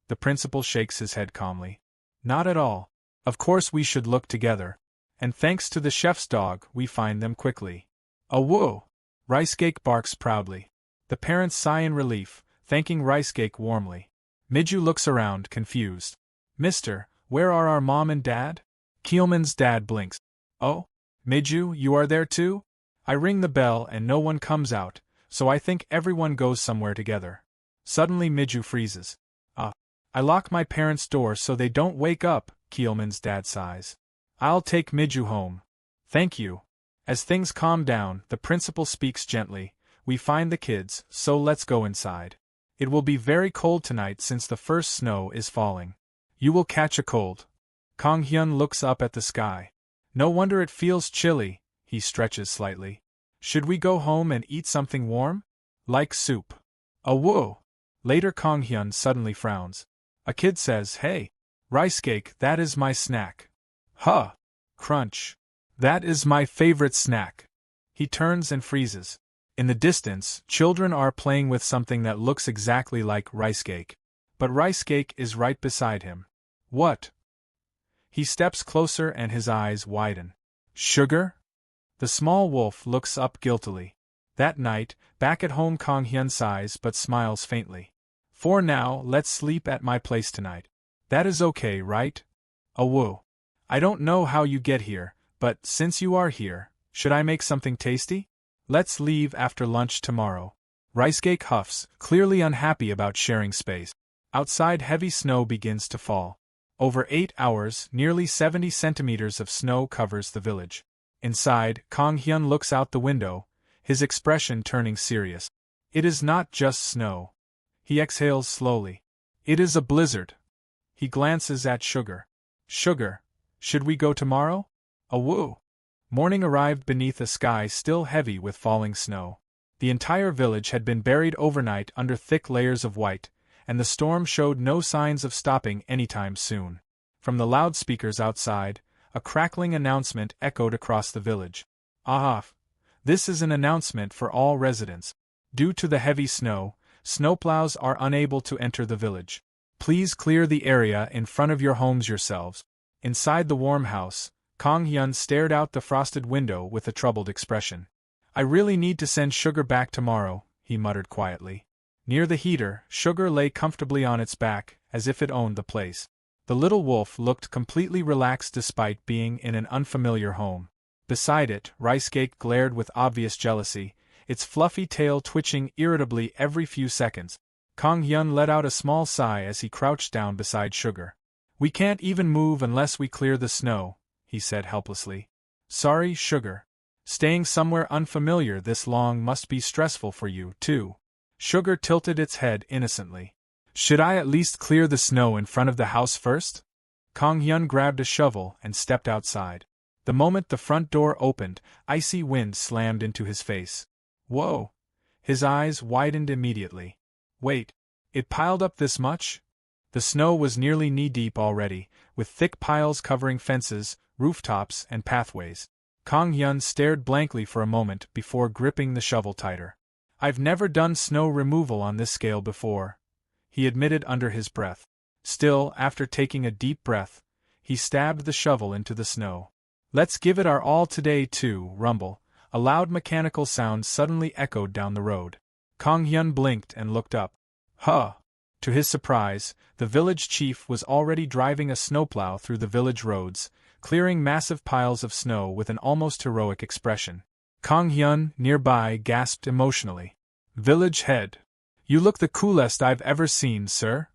The principal shakes his head calmly. Not at all. Of course we should look together. And thanks to the chef's dog, we find them quickly. Whoa! Ricecake barks proudly. The parents sigh in relief, thanking Ricecake warmly. Miju looks around, confused. Mister, where are our mom and dad? Keelman's dad blinks. Oh? Miju, you are there too? I ring the bell and no one comes out, so I think everyone goes somewhere together. Suddenly Miju freezes. I lock my parents' door so they don't wake up, Keelman's dad sighs. I'll take Miju home. Thank you. As things calm down, the principal speaks gently. We find the kids, so let's go inside. It will be very cold tonight since the first snow is falling. You will catch a cold. Kang Hyun looks up at the sky. No wonder it feels chilly, he stretches slightly. Should we go home and eat something warm? Like soup. Whoa! Later Kang Hyun suddenly frowns. A kid says, hey, Ricecake, that is my snack. Huh! Crunch. That is my favorite snack. He turns and freezes. In the distance, children are playing with something that looks exactly like Ricecake. But Ricecake is right beside him. What? He steps closer and his eyes widen. Sugar? The small wolf looks up guiltily. That night, back at home Kang Hyun sighs but smiles faintly. For now, let's sleep at my place tonight. That is okay, right? Whoa. I don't know how you get here, but since you are here, should I make something tasty? Let's leave after lunch tomorrow. Ricecake huffs, clearly unhappy about sharing space. Outside heavy snow begins to fall. Over 8 hours, nearly 70 centimeters of snow covers the village. Inside, Kang Hyun looks out the window, his expression turning serious. It is not just snow. He exhales slowly. It is a blizzard. He glances at Sugar. Sugar, should we go tomorrow? Woo! Morning arrived beneath a sky still heavy with falling snow. The entire village had been buried overnight under thick layers of white, and the storm showed no signs of stopping anytime soon. From the loudspeakers outside, a crackling announcement echoed across the village. This is an announcement for all residents. Due to the heavy snow, snowplows are unable to enter the village. Please clear the area in front of your homes yourselves. Inside the warm house, Kang Hyun stared out the frosted window with a troubled expression. I really need to send Sugar back tomorrow, he muttered quietly. Near the heater, Sugar lay comfortably on its back, as if it owned the place. The little wolf looked completely relaxed despite being in an unfamiliar home. Beside it, Ricecake glared with obvious jealousy, its fluffy tail twitching irritably every few seconds. Kang Hyun let out a small sigh as he crouched down beside Sugar. We can't even move unless we clear the snow, he said helplessly. Sorry, Sugar. Staying somewhere unfamiliar this long must be stressful for you, too. Sugar tilted its head innocently. Should I at least clear the snow in front of the house first? Kang Hyun grabbed a shovel and stepped outside. The moment the front door opened, icy wind slammed into his face. Whoa! His eyes widened immediately. Wait, it piled up this much? The snow was nearly knee-deep already, with thick piles covering fences, rooftops, and pathways. Kang Hyun stared blankly for a moment before gripping the shovel tighter. I've never done snow removal on this scale before, he admitted under his breath. Still, after taking a deep breath, he stabbed the shovel into the snow. Let's give it our all today too, rumble. A loud mechanical sound suddenly echoed down the road. Kang Hyun blinked and looked up. Huh! To his surprise, the village chief was already driving a snowplow through the village roads, clearing massive piles of snow with an almost heroic expression. Kang Hyun, nearby, gasped emotionally. Village head. You look the coolest I've ever seen, sir.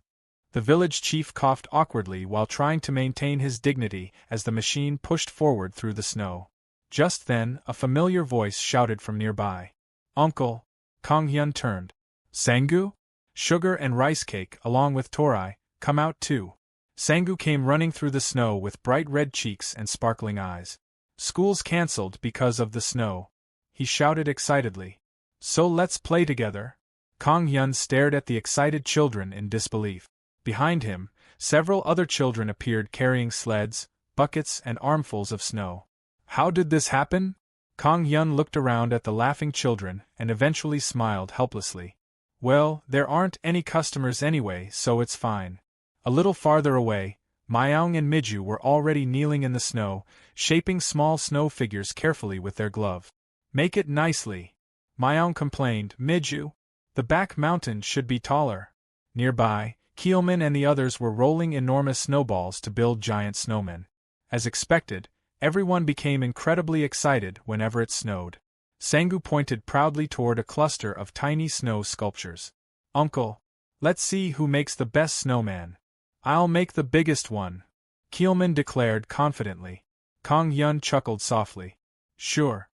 The village chief coughed awkwardly while trying to maintain his dignity as the machine pushed forward through the snow. Just then, a familiar voice shouted from nearby. Uncle! Kang Hyun turned. Sangu? Sugar and rice cake, along with Torai, come out too. Sangu came running through the snow with bright red cheeks and sparkling eyes. School's cancelled because of the snow, he shouted excitedly. So let's play together. Kang Hyun stared at the excited children in disbelief. Behind him, several other children appeared carrying sleds, buckets, and armfuls of snow. How did this happen? Kang Hyun looked around at the laughing children and eventually smiled helplessly. Well, there aren't any customers anyway, so it's fine. A little farther away, Myeong and Miju were already kneeling in the snow, shaping small snow figures carefully with their glove. Make it nicely. Myeong complained. Miju, the back mountain should be taller. Nearby, Keelman and the others were rolling enormous snowballs to build giant snowmen. As expected, everyone became incredibly excited whenever it snowed. Sangu pointed proudly toward a cluster of tiny snow sculptures. Uncle, let's see who makes the best snowman. I'll make the biggest one, Keelman declared confidently. Kang Hyun chuckled softly. Sure.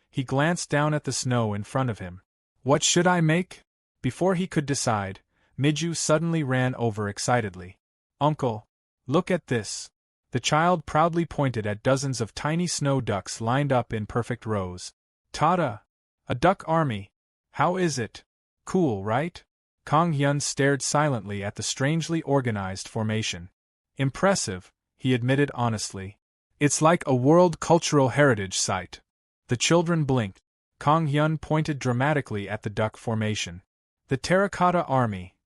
He glanced down at the snow in front of him. What should I make? Before he could decide, Miju suddenly ran over excitedly. Uncle, look at this. The child proudly pointed at dozens of tiny snow ducks lined up in perfect rows. Tada! A duck army. How is it? Cool, right? Kang Hyun stared silently at the strangely organized formation. Impressive, he admitted honestly. It's like a World Cultural Heritage Site. The children blinked. Kang Hyun pointed dramatically at the duck formation. The Terracotta Army.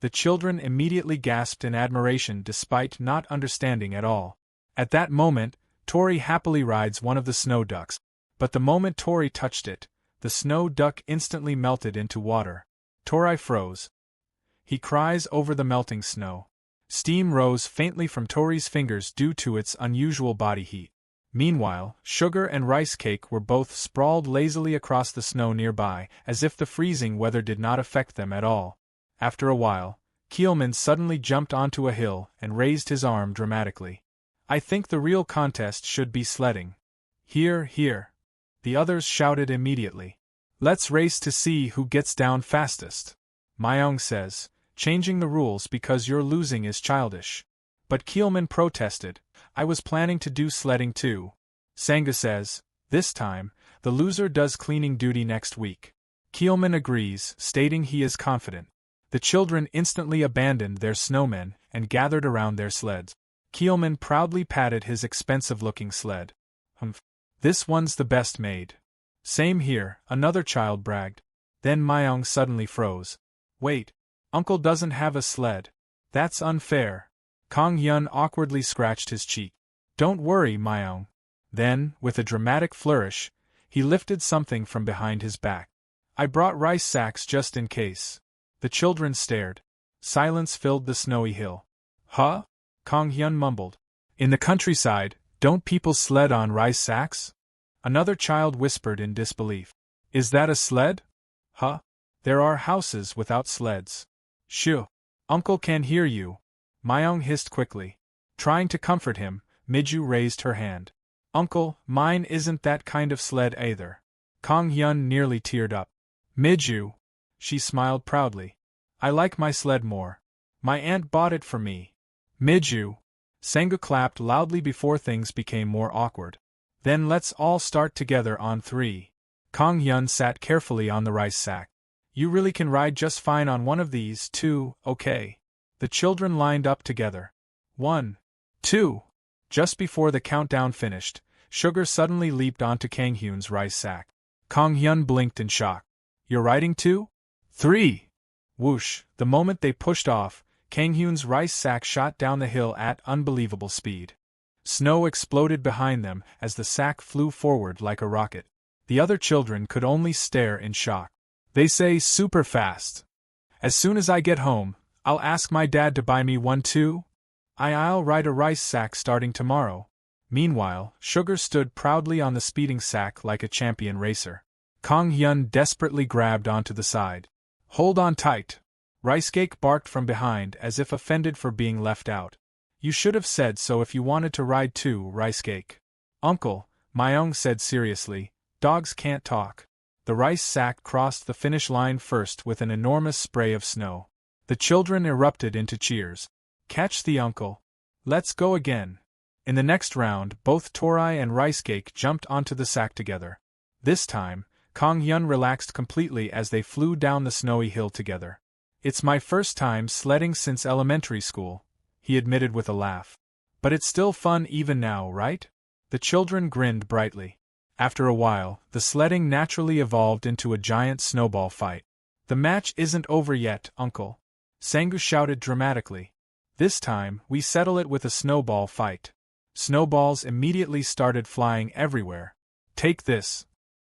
The children immediately gasped in admiration despite not understanding at all. At that moment, Tori happily rides one of the snow ducks. But the moment Tori touched it, the snow duck instantly melted into water. Tori froze. He cries over the melting snow. Steam rose faintly from Tori's fingers due to its unusual body heat. Meanwhile, Sugar and Rice Cake were both sprawled lazily across the snow nearby, as if the freezing weather did not affect them at all. After a while, Keelman suddenly jumped onto a hill and raised his arm dramatically. I think the real contest should be sledding. Hear, hear. The others shouted immediately. Let's race to see who gets down fastest. Myeong says, changing the rules because you're losing is childish. But Keelman protested, I was planning to do sledding too. Sangha says, this time, the loser does cleaning duty next week. Keelman agrees, stating he is confident. The children instantly abandoned their snowmen and gathered around their sleds. Keelman proudly patted his expensive-looking sled. This one's the best made. Same here, another child bragged. Then Myeong suddenly froze. Wait, Uncle doesn't have a sled. That's unfair. Kang Hyun awkwardly scratched his cheek. Don't worry, Myeong. Then, with a dramatic flourish, he lifted something from behind his back. I brought rice sacks just in case. The children stared. Silence filled the snowy hill. Huh? Kang Hyun mumbled. In the countryside, don't people sled on rice sacks? Another child whispered in disbelief. Is that a sled? Huh? There are houses without sleds. Shoo. Uncle can hear you. Myeong hissed quickly. Trying to comfort him, Miju raised her hand. Uncle, mine isn't that kind of sled either. Kang Hyun nearly teared up. Miju. She smiled proudly. I like my sled more. My aunt bought it for me. Miju. Sangha clapped loudly before things became more awkward. Then let's all start together on 3. Kang Hyun sat carefully on the rice sack. You really can ride just fine on one of these, too, okay? The children lined up together. 1, 2. Just before the countdown finished, Sugar suddenly leaped onto Kang Hyun's rice sack. Kang Hyun blinked in shock. You're riding too? 3. Whoosh, the moment they pushed off, Kang Hyun's rice sack shot down the hill at unbelievable speed. Snow exploded behind them as the sack flew forward like a rocket. The other children could only stare in shock. They say super fast. As soon as I get home, I'll ask my dad to buy me one too. I'll ride a rice sack starting tomorrow. Meanwhile, Sugar stood proudly on the speeding sack like a champion racer. Kong Hyun desperately grabbed onto the side. Hold on tight. Ricecake barked from behind as if offended for being left out. You should have said so if you wanted to ride too, Ricecake. Uncle, Myung said seriously, dogs can't talk. The rice sack crossed the finish line first with an enormous spray of snow. The children erupted into cheers. Catch the uncle. Let's go again. In the next round, both Torai and Ricecake jumped onto the sack together. This time, Kong Hyun relaxed completely as they flew down the snowy hill together. It's my first time sledding since elementary school, he admitted with a laugh. But it's still fun even now, right? The children grinned brightly. After a while, the sledding naturally evolved into a giant snowball fight. The match isn't over yet, Uncle. Sangu shouted dramatically. This time, we settle it with a snowball fight. Snowballs immediately started flying everywhere. Take this.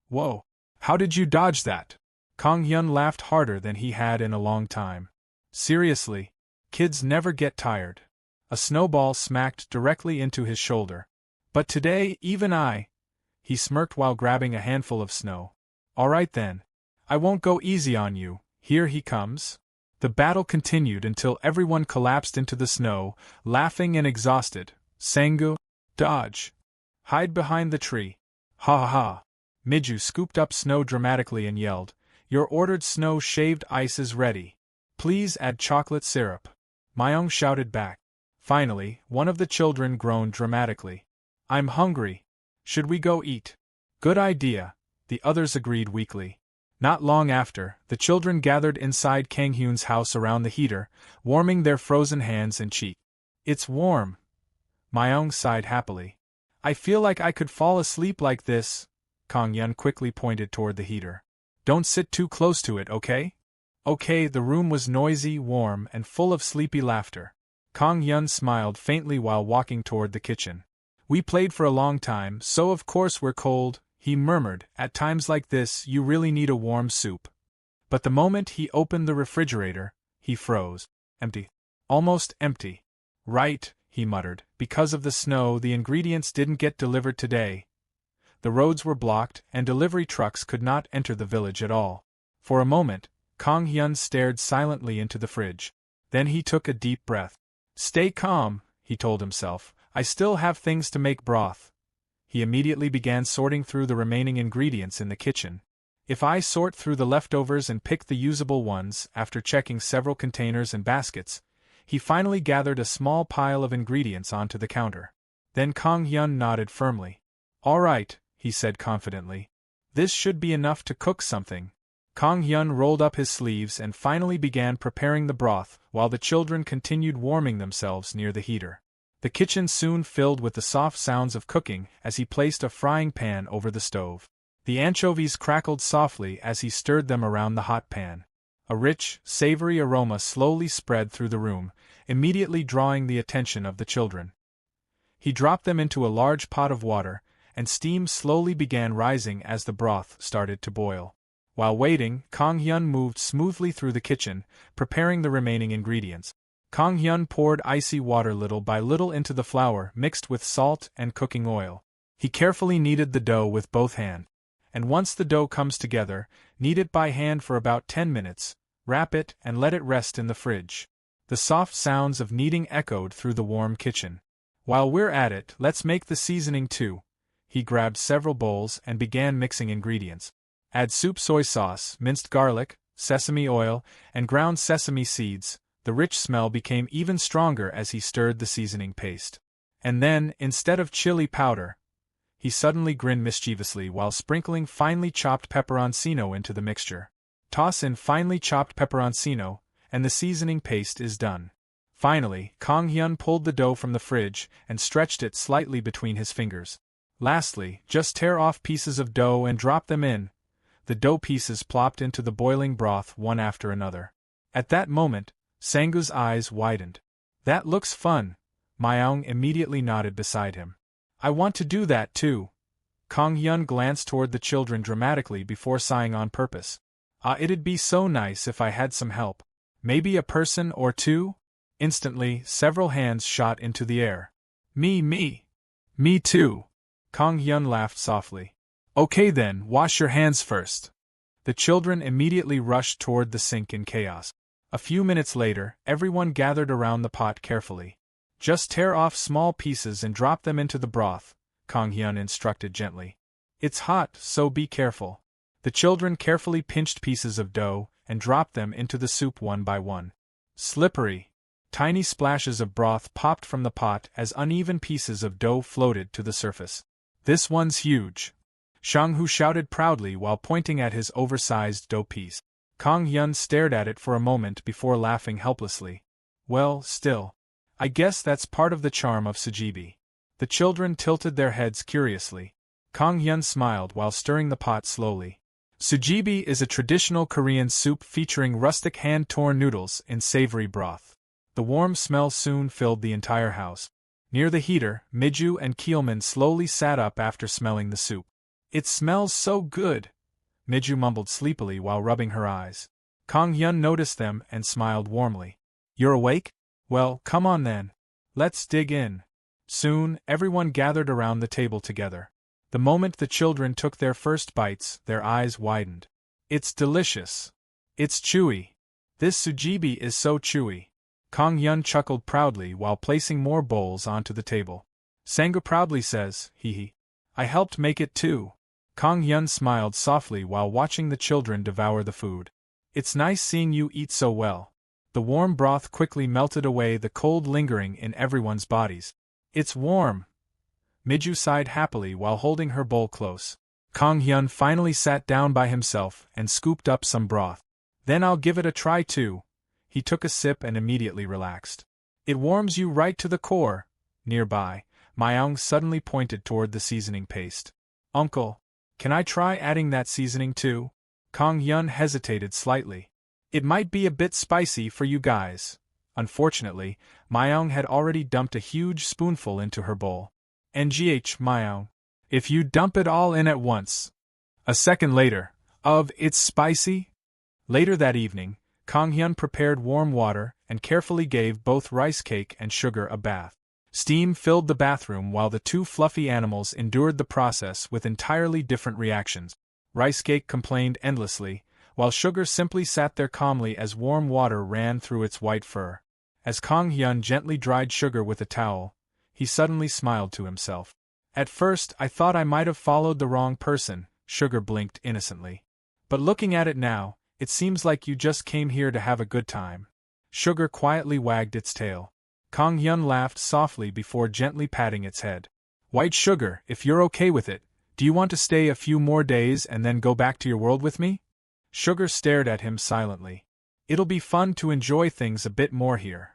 Whoa. How did you dodge that? Kong Hyun laughed harder than he had in a long time. Seriously, kids never get tired. A snowball smacked directly into his shoulder. But today, even I. He smirked while grabbing a handful of snow. All right then. I won't go easy on you. Here he comes. The battle continued until everyone collapsed into the snow, laughing and exhausted. Sangu, dodge. Hide behind the tree. Ha ha ha. Miju scooped up snow dramatically and yelled, Your ordered snow-shaved ice is ready. Please add chocolate syrup. Myung shouted back. Finally, one of the children groaned dramatically. I'm hungry. Should we go eat? Good idea, the others agreed weakly. Not long after, the children gathered inside Kang Hyun's house around the heater, warming their frozen hands and cheeks. It's warm. Myung sighed happily. I feel like I could fall asleep like this. Kang Hyun quickly pointed toward the heater. Don't sit too close to it, okay? Okay. The room was noisy, warm, and full of sleepy laughter. Kang Hyun smiled faintly while walking toward the kitchen. We played for a long time, so of course we're cold, he murmured. At times like this, you really need a warm soup. But the moment he opened the refrigerator, he froze. Empty. Almost empty. Right, he muttered, because of the snow the ingredients didn't get delivered today. The roads were blocked, and delivery trucks could not enter the village at all. For a moment, Kang Hyun stared silently into the fridge. Then he took a deep breath. Stay calm, he told himself, I still have things to make broth. He immediately began sorting through the remaining ingredients in the kitchen. If I sort through the leftovers and pick the usable ones, after checking several containers and baskets, he finally gathered a small pile of ingredients onto the counter. Then Kang Hyun nodded firmly. All right, he said confidently. This should be enough to cook something. Kang Hyun rolled up his sleeves and finally began preparing the broth, while the children continued warming themselves near the heater. The kitchen soon filled with the soft sounds of cooking as he placed a frying pan over the stove. The anchovies crackled softly as he stirred them around the hot pan. A rich, savory aroma slowly spread through the room, immediately drawing the attention of the children. He dropped them into a large pot of water, and steam slowly began rising as the broth started to boil. While waiting, Kang Hyun moved smoothly through the kitchen, preparing the remaining ingredients. Kang Hyun poured icy water little by little into the flour mixed with salt and cooking oil. He carefully kneaded the dough with both hands. And once the dough comes together, knead it by hand for about 10 minutes, wrap it and let it rest in the fridge. The soft sounds of kneading echoed through the warm kitchen. While we're at it, let's make the seasoning too. He grabbed several bowls and began mixing ingredients. Add soup soy sauce, minced garlic, sesame oil, and ground sesame seeds. The rich smell became even stronger as he stirred the seasoning paste. And then, instead of chili powder, he suddenly grinned mischievously while sprinkling finely chopped pepperoncino into the mixture. Toss in finely chopped pepperoncino, and the seasoning paste is done. Finally, Kang Hyun pulled the dough from the fridge and stretched it slightly between his fingers. Lastly, just tear off pieces of dough and drop them in. The dough pieces plopped into the boiling broth one after another. At that moment, Sangu's eyes widened. That looks fun. Myung immediately nodded beside him. I want to do that too. Kang Hyun glanced toward the children dramatically before sighing on purpose. It'd be so nice if I had some help. Maybe a person or two? Instantly, several hands shot into the air. Me too. Kang Hyun laughed softly. Okay then, wash your hands first. The children immediately rushed toward the sink in chaos. A few minutes later, everyone gathered around the pot carefully. Just tear off small pieces and drop them into the broth, Kang Hyun instructed gently. It's hot, so be careful. The children carefully pinched pieces of dough and dropped them into the soup one by one. Slippery. Tiny splashes of broth popped from the pot as uneven pieces of dough floated to the surface. This one's huge. Shang-hu shouted proudly while pointing at his oversized dough piece. Kang Hyun stared at it for a moment before laughing helplessly. Well, still. I guess that's part of the charm of sujibi. The children tilted their heads curiously. Kang Hyun smiled while stirring the pot slowly. Sujibi is a traditional Korean soup featuring rustic hand-torn noodles in savory broth. The warm smell soon filled the entire house. Near the heater, Miju and Keelman slowly sat up after smelling the soup. It smells so good, Miju mumbled sleepily while rubbing her eyes. Kang Hyun noticed them and smiled warmly. You're awake? Well, come on then. Let's dig in. Soon, everyone gathered around the table together. The moment the children took their first bites, their eyes widened. It's delicious. It's chewy. This sujibi is so chewy. Kang Hyun chuckled proudly while placing more bowls onto the table. Sangha proudly says, hee hee. I helped make it too. Kang Hyun smiled softly while watching the children devour the food. It's nice seeing you eat so well. The warm broth quickly melted away the cold lingering in everyone's bodies. It's warm. Miju sighed happily while holding her bowl close. Kang Hyun finally sat down by himself and scooped up some broth. Then I'll give it a try too. He took a sip and immediately relaxed. It warms you right to the core. Nearby, Myung suddenly pointed toward the seasoning paste. Uncle, can I try adding that seasoning too? Kang Hyun hesitated slightly. It might be a bit spicy for you guys. Unfortunately, Myung had already dumped a huge spoonful into her bowl. NGH, Myung. If you dump it all in at once. A second later, it's spicy? Later that evening, Kang Hyun prepared warm water and carefully gave both rice cake and sugar a bath. Steam filled the bathroom while the two fluffy animals endured the process with entirely different reactions. Rice cake complained endlessly, while sugar simply sat there calmly as warm water ran through its white fur. As Kang Hyun gently dried sugar with a towel, he suddenly smiled to himself. At first I thought I might have followed the wrong person, Sugar blinked innocently. But looking at it now, it seems like you just came here to have a good time. Sugar quietly wagged its tail. Kang Hyun laughed softly before gently patting its head. White Sugar, if you're okay with it, do you want to stay a few more days and then go back to your world with me? Sugar stared at him silently. It'll be fun to enjoy things a bit more here.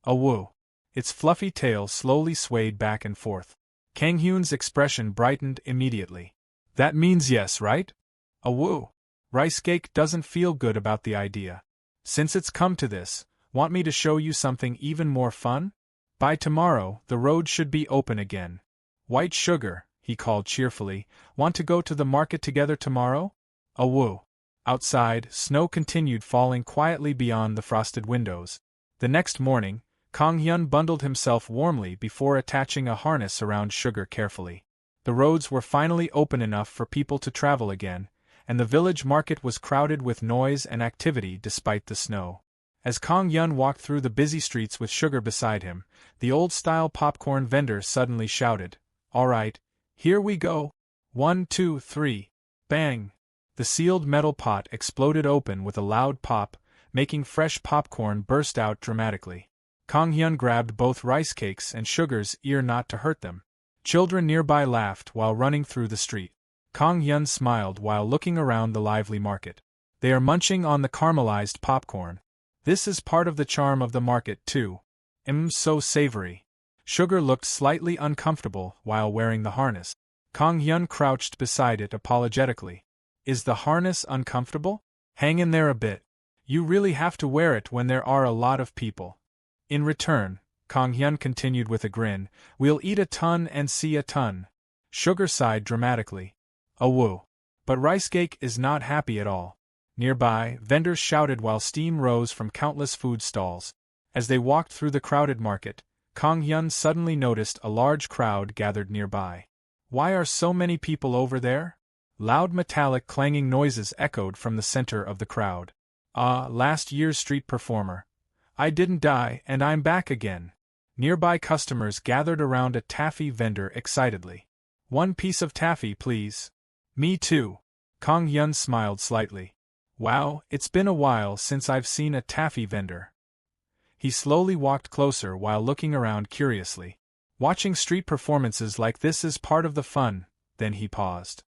Woo. Its fluffy tail slowly swayed back and forth. Kang Hyun's expression brightened immediately. That means yes, right? Woo. Rice Cake doesn't feel good about the idea. Since it's come to this, want me to show you something even more fun? By tomorrow, the road should be open again. White Sugar, he called cheerfully, want to go to the market together tomorrow? Woo. Outside, snow continued falling quietly beyond the frosted windows. The next morning, Kang Hyun bundled himself warmly before attaching a harness around Sugar carefully. The roads were finally open enough for people to travel again, and the village market was crowded with noise and activity despite the snow. As Kang Hyun walked through the busy streets with Sugar beside him, the old-style popcorn vendor suddenly shouted, "All right, here we go. 1, 2, 3. Bang!" The sealed metal pot exploded open with a loud pop, making fresh popcorn burst out dramatically. Kang Hyun grabbed both rice cakes and Sugar's ear not to hurt them. Children nearby laughed while running through the street. Kang Hyun smiled while looking around the lively market. They are munching on the caramelized popcorn. This is part of the charm of the market too. So savory. Sugar looked slightly uncomfortable while wearing the harness. Kang Hyun crouched beside it apologetically. Is the harness uncomfortable? Hang in there a bit. You really have to wear it when there are a lot of people. In return, Kang Hyun continued with a grin, we'll eat a ton and see a ton. Sugar sighed dramatically. Woo. But Rice Cake is not happy at all. Nearby, vendors shouted while steam rose from countless food stalls. As they walked through the crowded market, Kang Hyun suddenly noticed a large crowd gathered nearby. Why are so many people over there? Loud metallic clanging noises echoed from the center of the crowd. Ah, last year's street performer. I didn't die, and I'm back again. Nearby customers gathered around a taffy vendor excitedly. One piece of taffy, please. Me too. Kang Hyun smiled slightly. Wow, it's been a while since I've seen a taffy vendor. He slowly walked closer while looking around curiously. Watching street performances like this is part of the fun, then he paused.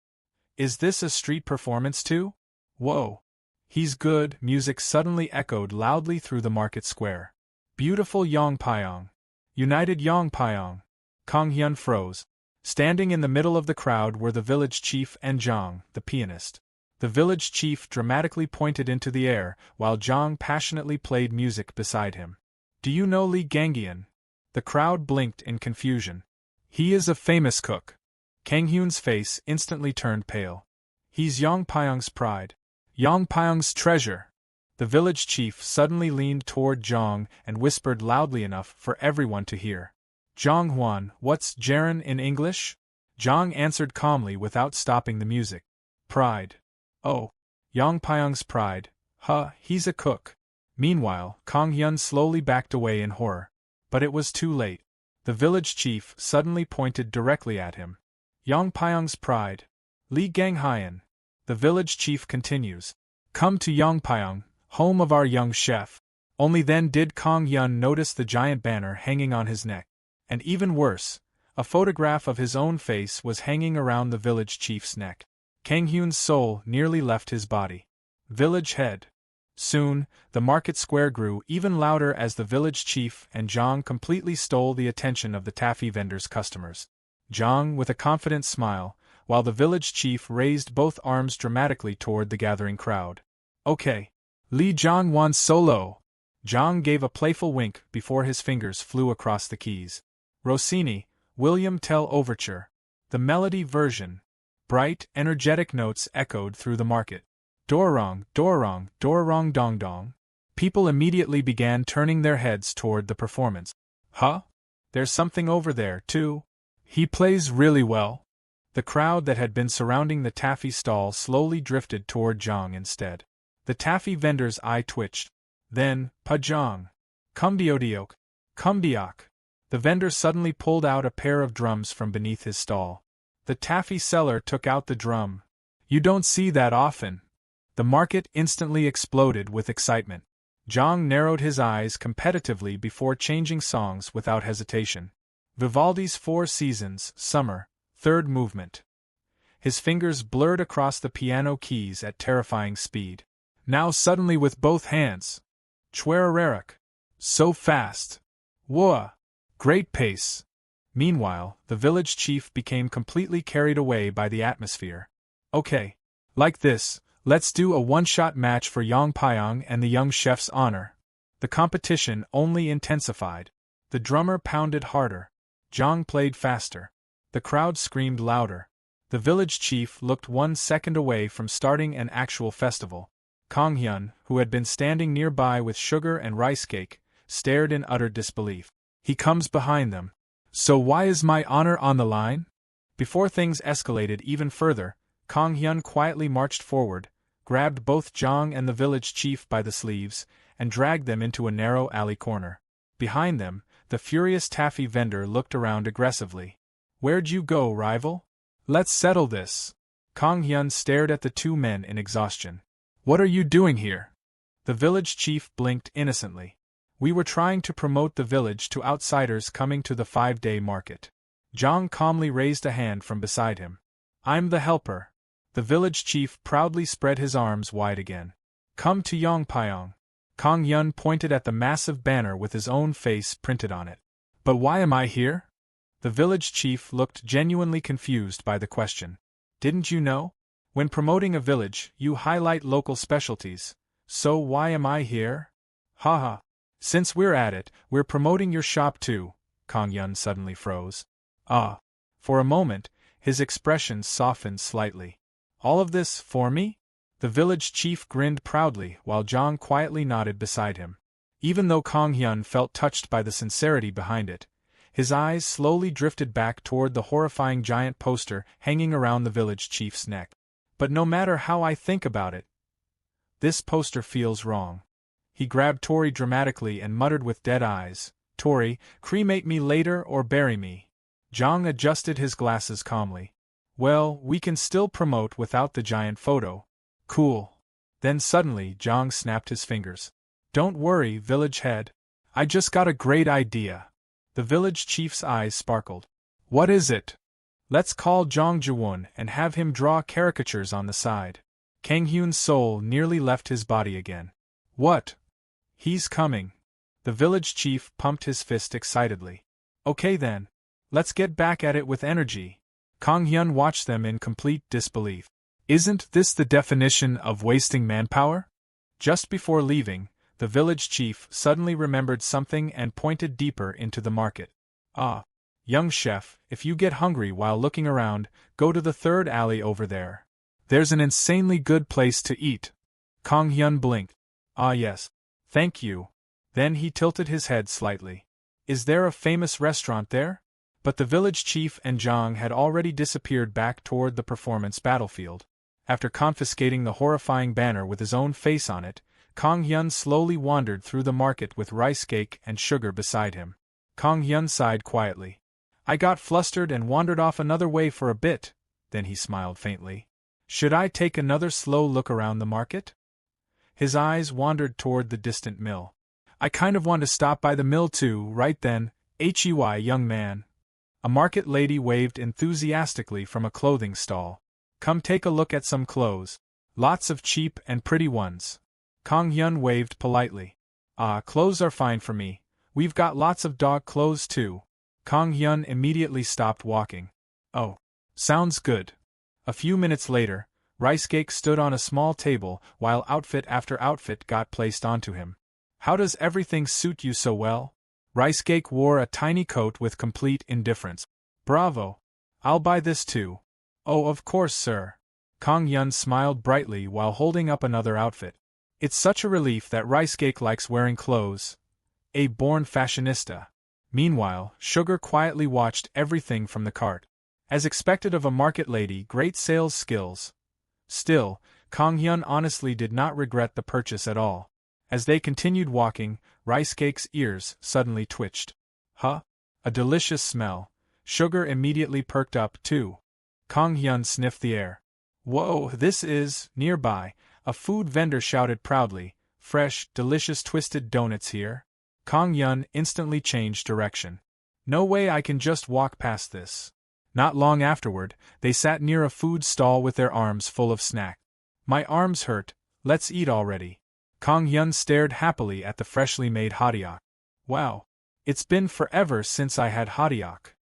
Is this a street performance too? Whoa. He's good, music suddenly echoed loudly through the market square. Beautiful Yongpyong. United Yongpyong. Kang Hyun froze. Standing in the middle of the crowd were the village chief and Jong, the pianist. The village chief dramatically pointed into the air, while Jong passionately played music beside him. Do you know Lee Gangyeon? The crowd blinked in confusion. He is a famous cook. Kang Hyun's face instantly turned pale. He's Yongpyong's pride. Yongpyong's treasure. The village chief suddenly leaned toward Jong and whispered loudly enough for everyone to hear. Jong Hwan, what's Jaren in English? Jong answered calmly without stopping the music. Pride. Oh. Yongpyong's pride. He's a cook. Meanwhile, Kang Hyun slowly backed away in horror. But it was too late. The village chief suddenly pointed directly at him. Yongpyong's pride. Lee Ganghyun. The village chief continues. Come to Yongpyong, home of our young chef. Only then did Kang Hyun notice the giant banner hanging on his neck. And even worse, a photograph of his own face was hanging around the village chief's neck. Kang Hyun's soul nearly left his body. Village head. Soon, the market square grew even louder as the village chief and Jong completely stole the attention of the taffy vendors' customers. Jong with a confident smile, while the village chief raised both arms dramatically toward the gathering crowd. Okay. Lee Jong Won solo. Jong gave a playful wink before his fingers flew across the keys. Rossini, William Tell Overture. The melody version. Bright, energetic notes echoed through the market. Dorong, dorong, dorong dong dong. People immediately began turning their heads toward the performance. Huh? There's something over there, too. He plays really well. The crowd that had been surrounding the taffy stall slowly drifted toward Jong instead. The taffy vendor's eye twitched. Then, Pajong. Kumbiodiok. Kumbiok. The vendor suddenly pulled out a pair of drums from beneath his stall. The taffy seller took out the drum. You don't see that often. The market instantly exploded with excitement. Jong narrowed his eyes competitively before changing songs without hesitation. Vivaldi's Four Seasons, Summer, Third Movement. His fingers blurred across the piano keys at terrifying speed. Now suddenly with both hands. Chwerararak. So fast. Whoa. Great pace. Meanwhile, the village chief became completely carried away by the atmosphere. Okay. Like this. Let's do a one-shot match for Yongpyong and the young chef's honor. The competition only intensified. The drummer pounded harder. Jong played faster. The crowd screamed louder. The village chief looked 1 second away from starting an actual festival. Kang Hyun, who had been standing nearby with sugar and rice cake, stared in utter disbelief. He comes behind them. So why is my honor on the line? Before things escalated even further, Kang Hyun quietly marched forward, grabbed both Jong and the village chief by the sleeves, and dragged them into a narrow alley corner. Behind them, the furious taffy vendor looked around aggressively. Where'd you go, rival? Let's settle this. Kang Hyun stared at the two men in exhaustion. What are you doing here? The village chief blinked innocently. We were trying to promote the village to outsiders coming to the 5-day market. Jong calmly raised a hand from beside him. I'm the helper. The village chief proudly spread his arms wide again. Come to Yongpyong. Kang Hyun pointed at the massive banner with his own face printed on it. But why am I here? The village chief looked genuinely confused by the question. Didn't you know? When promoting a village, you highlight local specialties. So why am I here? Haha. Since we're at it, we're promoting your shop too. Kang Hyun suddenly froze. Ah. For a moment, his expression softened slightly. All of this for me? The village chief grinned proudly while Jong quietly nodded beside him. Even though Kang Hyun felt touched by the sincerity behind it, his eyes slowly drifted back toward the horrifying giant poster hanging around the village chief's neck. But no matter how I think about it, this poster feels wrong. He grabbed Tori dramatically and muttered with dead eyes, Tori, cremate me later or bury me. Zhang adjusted his glasses calmly. Well, we can still promote without the giant photo. Cool. Then suddenly Zhang snapped his fingers. Don't worry, village head. I just got a great idea. The village chief's eyes sparkled. What is it? Let's call Zhang Jiwon and have him draw caricatures on the side. Kang Hyun's soul nearly left his body again. What? He's coming. The village chief pumped his fist excitedly. Okay then. Let's get back at it with energy. Kang Hyun watched them in complete disbelief. Isn't this the definition of wasting manpower? Just before leaving, the village chief suddenly remembered something and pointed deeper into the market. Ah, young chef, if you get hungry while looking around, go to the third alley over there. There's an insanely good place to eat. Kang Hyun blinked. Ah yes. Thank you. Then he tilted his head slightly. Is there a famous restaurant there? But the village chief and Zhang had already disappeared back toward the performance battlefield. After confiscating the horrifying banner with his own face on it, Kang Hyun slowly wandered through the market with rice cake and sugar beside him. Kang Hyun sighed quietly. I got flustered and wandered off another way for a bit, then he smiled faintly. Should I take another slow look around the market? His eyes wandered toward the distant mill. I kind of want to stop by the mill too, right then, hey young man. A market lady waved enthusiastically from a clothing stall. Come take a look at some clothes. Lots of cheap and pretty ones. Kang Hyun waved politely. Ah, clothes are fine for me. We've got lots of dog clothes too. Kang Hyun immediately stopped walking. Oh. Sounds good. A few minutes later, Rice Cake stood on a small table while outfit after outfit got placed onto him. How does everything suit you so well? Rice Cake wore a tiny coat with complete indifference. Bravo. I'll buy this too. Oh, of course, sir. Kang Hyun smiled brightly while holding up another outfit. It's such a relief that Rice Cake likes wearing clothes. A born fashionista. Meanwhile, Sugar quietly watched everything from the cart. As expected of a market lady, great sales skills. Still, Kang Hyun honestly did not regret the purchase at all. As they continued walking, Rice Cake's ears suddenly twitched. Huh? A delicious smell. Sugar immediately perked up too. Kang Hyun sniffed the air. Whoa, this is, nearby, a food vendor shouted proudly, fresh, delicious twisted donuts here. Kang Hyun instantly changed direction. No way I can just walk past this. Not long afterward, they sat near a food stall with their arms full of snack. My arms hurt, let's eat already. Kang Hyun stared happily at the freshly made hotdog. Wow. It's been forever since I had hotdog.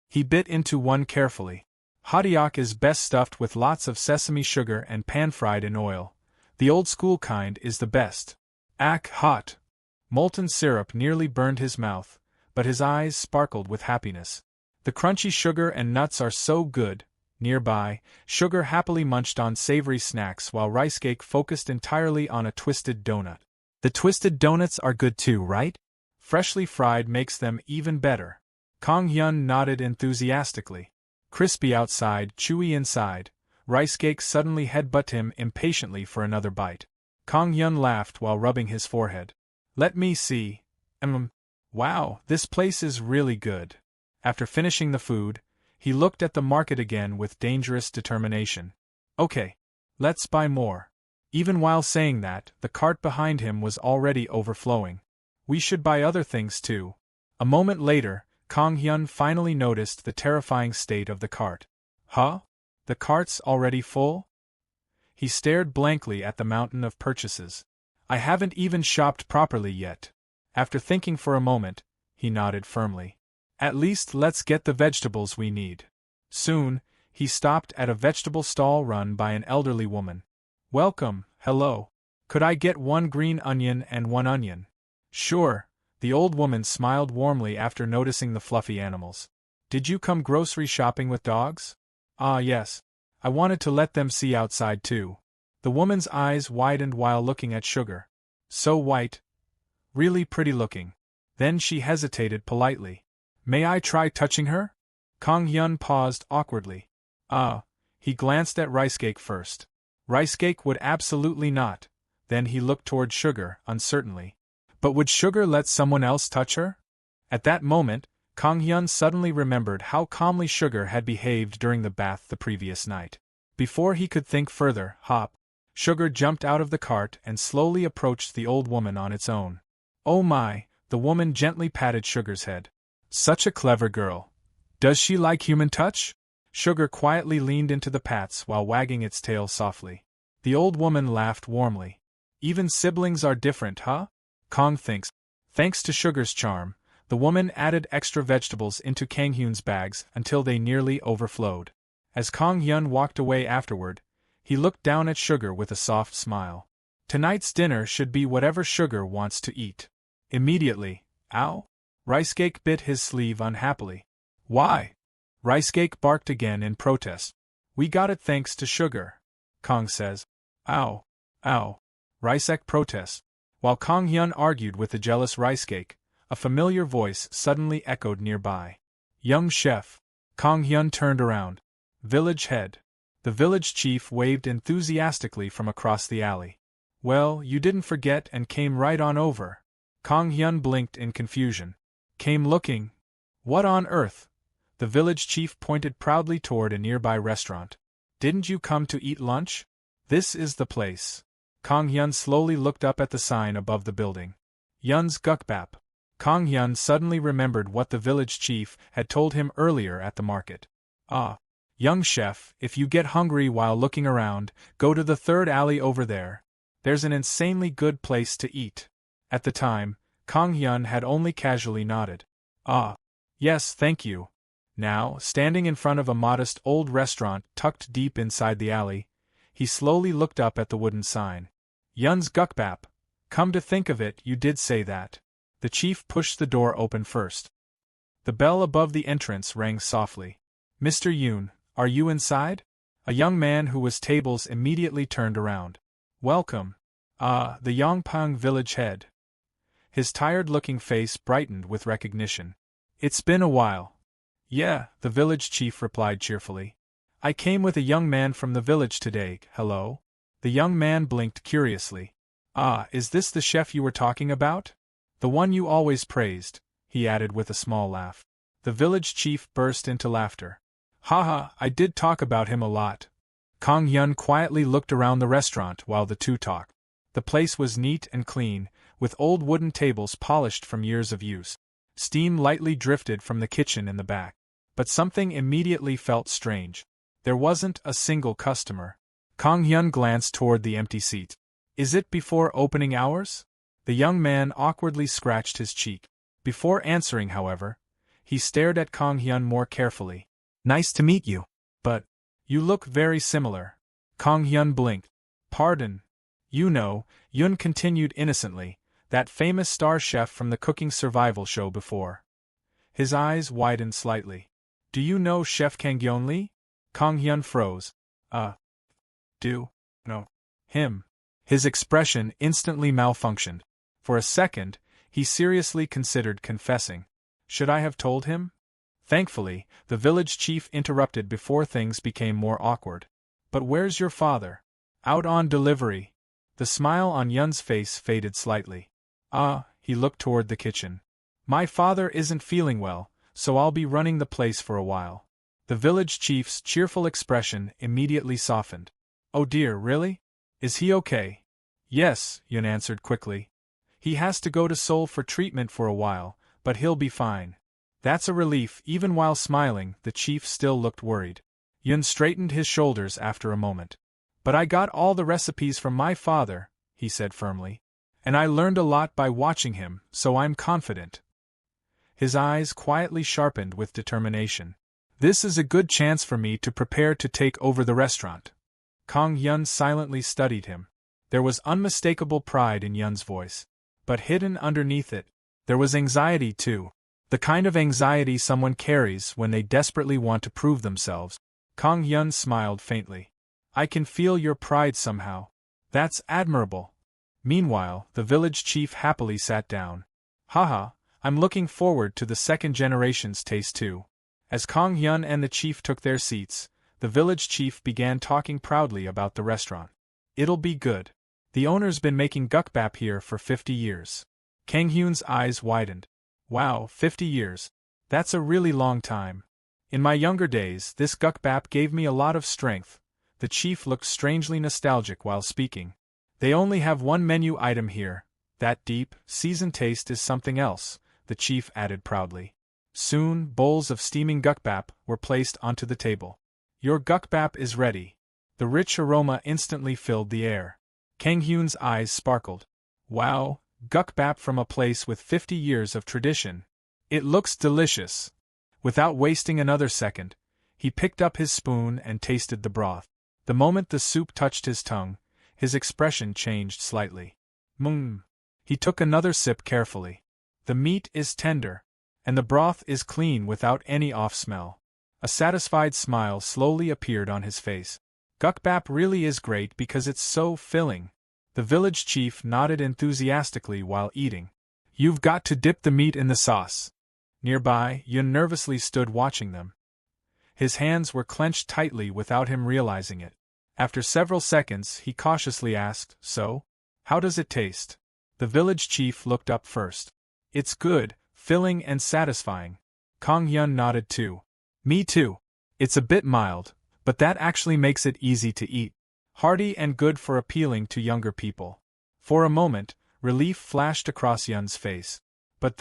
He bit into one carefully. Hotdog is best stuffed with lots of sesame sugar and pan-fried in oil. The old-school kind is the best. Hot. Molten syrup nearly burned his mouth, but his eyes sparkled with happiness. The crunchy sugar and nuts are so good. Nearby, Sugar happily munched on savory snacks while Rice Cake focused entirely on a twisted donut. The twisted donuts are good too, right? Freshly fried makes them even better. Kang Hyun nodded enthusiastically. Crispy outside, chewy inside, Rice Cake suddenly headbutted him impatiently for another bite. Kang Hyun laughed while rubbing his forehead. Let me see. Wow, this place is really good. After finishing the food, he looked at the market again with dangerous determination. Okay, let's buy more. Even while saying that, the cart behind him was already overflowing. We should buy other things too. A moment later, Kang Hyun finally noticed the terrifying state of the cart. Huh? The cart's already full? He stared blankly at the mountain of purchases. I haven't even shopped properly yet. After thinking for a moment, he nodded firmly. At least let's get the vegetables we need. Soon, he stopped at a vegetable stall run by an elderly woman. Welcome, hello. Could I get 1 green onion and 1 onion? Sure. The old woman smiled warmly after noticing the fluffy animals. Did you come grocery shopping with dogs? Ah yes. I wanted to let them see outside too. The woman's eyes widened while looking at Sugar. So white. Really pretty looking. Then she hesitated politely. May I try touching her? Kang Hyun paused awkwardly. He glanced at Rice Cake first. Rice Cake would absolutely not. Then he looked toward Sugar, uncertainly. But would Sugar let someone else touch her? At that moment, Kang Hyun suddenly remembered how calmly Sugar had behaved during the bath the previous night. Before he could think further, hop, Sugar jumped out of the cart and slowly approached the old woman on its own. Oh my, the woman gently patted Sugar's head. Such a clever girl. Does she like human touch? Sugar quietly leaned into the pats while wagging its tail softly. The old woman laughed warmly. Even siblings are different, huh? Kang thinks. Thanks to Sugar's charm, the woman added extra vegetables into Kang Hyun's bags until they nearly overflowed. As Kang Hyun walked away afterward, he looked down at Sugar with a soft smile. Tonight's dinner should be whatever Sugar wants to eat. Immediately, ow! Rice Cake bit his sleeve unhappily. Why? Rice Cake barked again in protest. We got it thanks to Sugar. Kang says. Ow! Ow! Rice Cake protests. While Kang Hyun argued with the jealous Rice Cake, a familiar voice suddenly echoed nearby. Young chef. Kang Hyun turned around. Village head. The village chief waved enthusiastically from across the alley. Well, you didn't forget and came right on over. Kang Hyun blinked in confusion. Came looking. What on earth? The village chief pointed proudly toward a nearby restaurant. Didn't you come to eat lunch? This is the place. Kang Hyun slowly looked up at the sign above the building. Yun's Gukbap. Kang Hyun suddenly remembered what the village chief had told him earlier at the market. Ah. Young chef, if you get hungry while looking around, go to the third alley over there. There's an insanely good place to eat. At the time, Kang Hyun had only casually nodded. Ah. Yes, thank you. Now, standing in front of a modest old restaurant tucked deep inside the alley, he slowly looked up at the wooden sign. Yun's Gukbap. Come to think of it, you did say that. The chief pushed the door open first. The bell above the entrance rang softly. Mr. Yoon, are you inside? A young man who was tables immediately turned around. Welcome. Ah, the Yongpang village head. His tired-looking face brightened with recognition. It's been a while. Yeah, the village chief replied cheerfully. I came with a young man from the village today, hello? The young man blinked curiously. Ah, is this the chef you were talking about? The one you always praised, he added with a small laugh. The village chief burst into laughter. Haha, I did talk about him a lot. Kang Hyun quietly looked around the restaurant while the two talked. The place was neat and clean, with old wooden tables polished from years of use. Steam lightly drifted from the kitchen in the back. But something immediately felt strange. There wasn't a single customer. Kang Hyun glanced toward the empty seat. Is it before opening hours? The young man awkwardly scratched his cheek. Before answering, however, he stared at Kang Hyun more carefully. Nice to meet you. But you look very similar. Kang Hyun blinked. Pardon. You know, Yun continued innocently, that famous star chef from the cooking survival show before. His eyes widened slightly. Do you know Chef Kang Hyun Lee? Kang Hyun froze. Do? No. Him. His expression instantly malfunctioned. For a second, he seriously considered confessing. Should I have told him? Thankfully, the village chief interrupted before things became more awkward. But where's your father? Out on delivery. The smile on Yun's face faded slightly. He looked toward the kitchen. My father isn't feeling well, so I'll be running the place for a while. The village chief's cheerful expression immediately softened. Oh dear, really? Is he okay? Yes, Yun answered quickly. He has to go to Seoul for treatment for a while, but he'll be fine. That's a relief. Even while smiling, the chief still looked worried. Yun straightened his shoulders after a moment. But I got all the recipes from my father, he said firmly. And I learned a lot by watching him, so I'm confident. His eyes quietly sharpened with determination. This is a good chance for me to prepare to take over the restaurant. Kang Hyun silently studied him. There was unmistakable pride in Yun's voice. But hidden underneath it, there was anxiety too. The kind of anxiety someone carries when they desperately want to prove themselves. Kang Hyun smiled faintly. I can feel your pride somehow. That's admirable. Meanwhile, the village chief happily sat down. Haha, I'm looking forward to the second generation's taste too. As Kang Hyun and the chief took their seats, The village chief began talking proudly about the restaurant. It'll be good. The owner's been making gukbap here for 50 years. Kang Hyun's eyes widened. Wow, 50 years. That's a really long time. In my younger days, this gukbap gave me a lot of strength. The chief looked strangely nostalgic while speaking. They only have one menu item here. That deep, seasoned taste is something else, the chief added proudly. Soon, bowls of steaming gukbap were placed onto the table. Your gukbap is ready. The rich aroma instantly filled the air. Kang Hyun's eyes sparkled. Wow, gukbap from a place with 50 years of tradition. It looks delicious. Without wasting another second, he picked up his spoon and tasted the broth. The moment the soup touched his tongue, his expression changed slightly. He took another sip carefully. The meat is tender, and the broth is clean without any off-smell. A satisfied smile slowly appeared on his face. Gukbap really is great because it's so filling. The village chief nodded enthusiastically while eating. You've got to dip the meat in the sauce. Nearby, Yun nervously stood watching them. His hands were clenched tightly without him realizing it. After several seconds, he cautiously asked, So? How does it taste? The village chief looked up first. It's good, filling and satisfying. Kang Hyun nodded too. Me too. It's a bit mild, but that actually makes it easy to eat. Hearty and good for appealing to younger people. For a moment, relief flashed across Yun's face. But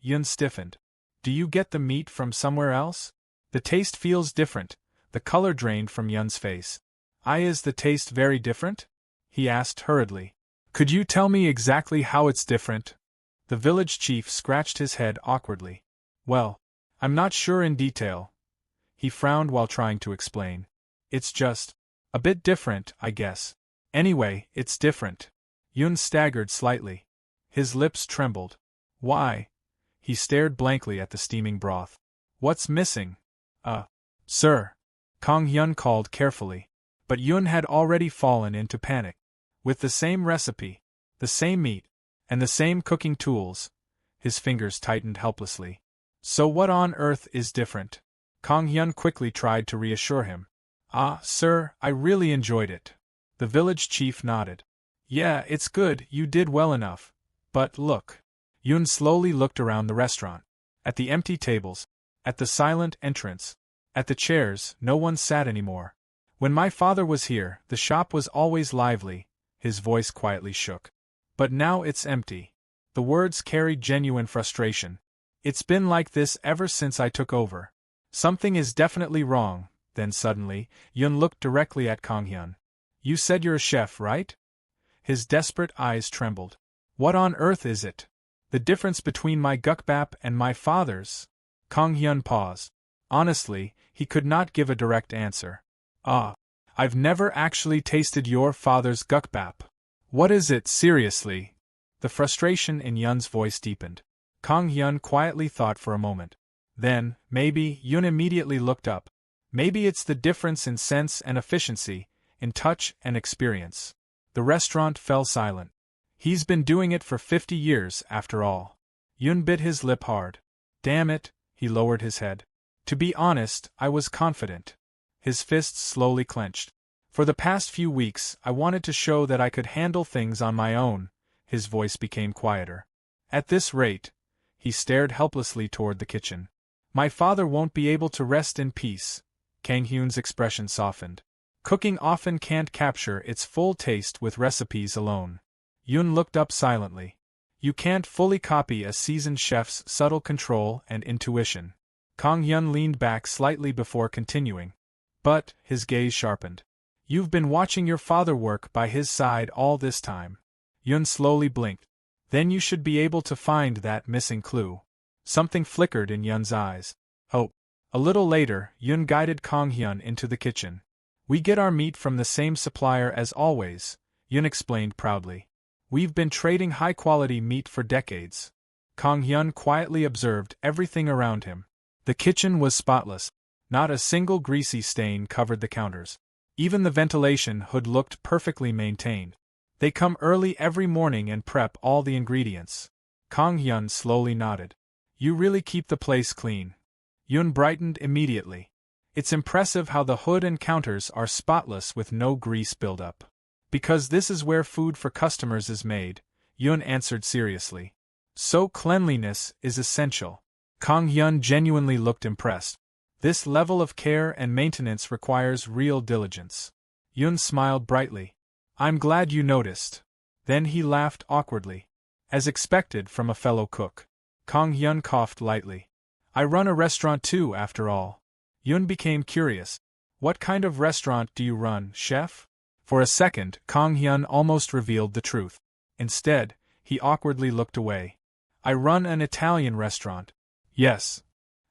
Yun stiffened. Do you get the meat from somewhere else? The taste feels different. The color drained from Yun's face. Is the taste very different? He asked hurriedly. Could you tell me exactly how it's different? The village chief scratched his head awkwardly. Well, I'm not sure in detail. He frowned while trying to explain. It's just a bit different, I guess. Anyway, it's different. Yun staggered slightly. His lips trembled. Why? He stared blankly at the steaming broth. What's missing? Sir. Kang Hyun called carefully. But Yun had already fallen into panic. With the same recipe, the same meat, and the same cooking tools, his fingers tightened helplessly. So what on earth is different? Kang Hyun quickly tried to reassure him. Sir, I really enjoyed it. The village chief nodded. Yeah, it's good, you did well enough. But look. Yun slowly looked around the restaurant. At the empty tables, at the silent entrance, at the chairs, no one sat anymore. When my father was here, the shop was always lively, his voice quietly shook. But now it's empty. The words carried genuine frustration. It's been like this ever since I took over. Something is definitely wrong. Then suddenly, Yun looked directly at Kang Hyun. You said you're a chef, right? His desperate eyes trembled. What on earth is it? The difference between my gukbap and my father's? Kang Hyun paused. Honestly, he could not give a direct answer. I've never actually tasted your father's gukbap. What is it, seriously? The frustration in Yun's voice deepened. Kang Hyun quietly thought for a moment. Then, maybe, Yun immediately looked up. Maybe it's the difference in sense and efficiency, in touch and experience. The restaurant fell silent. He's been doing it for 50 years, after all. Yun bit his lip hard. Damn it, he lowered his head. To be honest, I was confident. His fists slowly clenched. For the past few weeks, I wanted to show that I could handle things on my own. His voice became quieter. At this rate, he stared helplessly toward the kitchen. My father won't be able to rest in peace. Kang Hyun's expression softened. Cooking often can't capture its full taste with recipes alone. Yun looked up silently. You can't fully copy a seasoned chef's subtle control and intuition. Kang Hyun leaned back slightly before continuing. But, his gaze sharpened. You've been watching your father work by his side all this time. Yun slowly blinked. Then you should be able to find that missing clue. Something flickered in Yun's eyes. Hope. A little later, Yun guided Kang Hyun into the kitchen. We get our meat from the same supplier as always, Yun explained proudly. We've been trading high-quality meat for decades. Kang Hyun quietly observed everything around him. The kitchen was spotless. Not a single greasy stain covered the counters. Even the ventilation hood looked perfectly maintained. They come early every morning and prep all the ingredients. Kang Hyun slowly nodded. You really keep the place clean. Yun brightened immediately. It's impressive how the hood and counters are spotless with no grease buildup. Because this is where food for customers is made, Yun answered seriously. So cleanliness is essential. Kang Hyun genuinely looked impressed. This level of care and maintenance requires real diligence. Yun smiled brightly. I'm glad you noticed. Then he laughed awkwardly. As expected from a fellow cook. Kang Hyun coughed lightly. I run a restaurant too, after all. Yun became curious. What kind of restaurant do you run, chef? For a second, Kang Hyun almost revealed the truth. Instead, he awkwardly looked away. I run an Italian restaurant. Yes.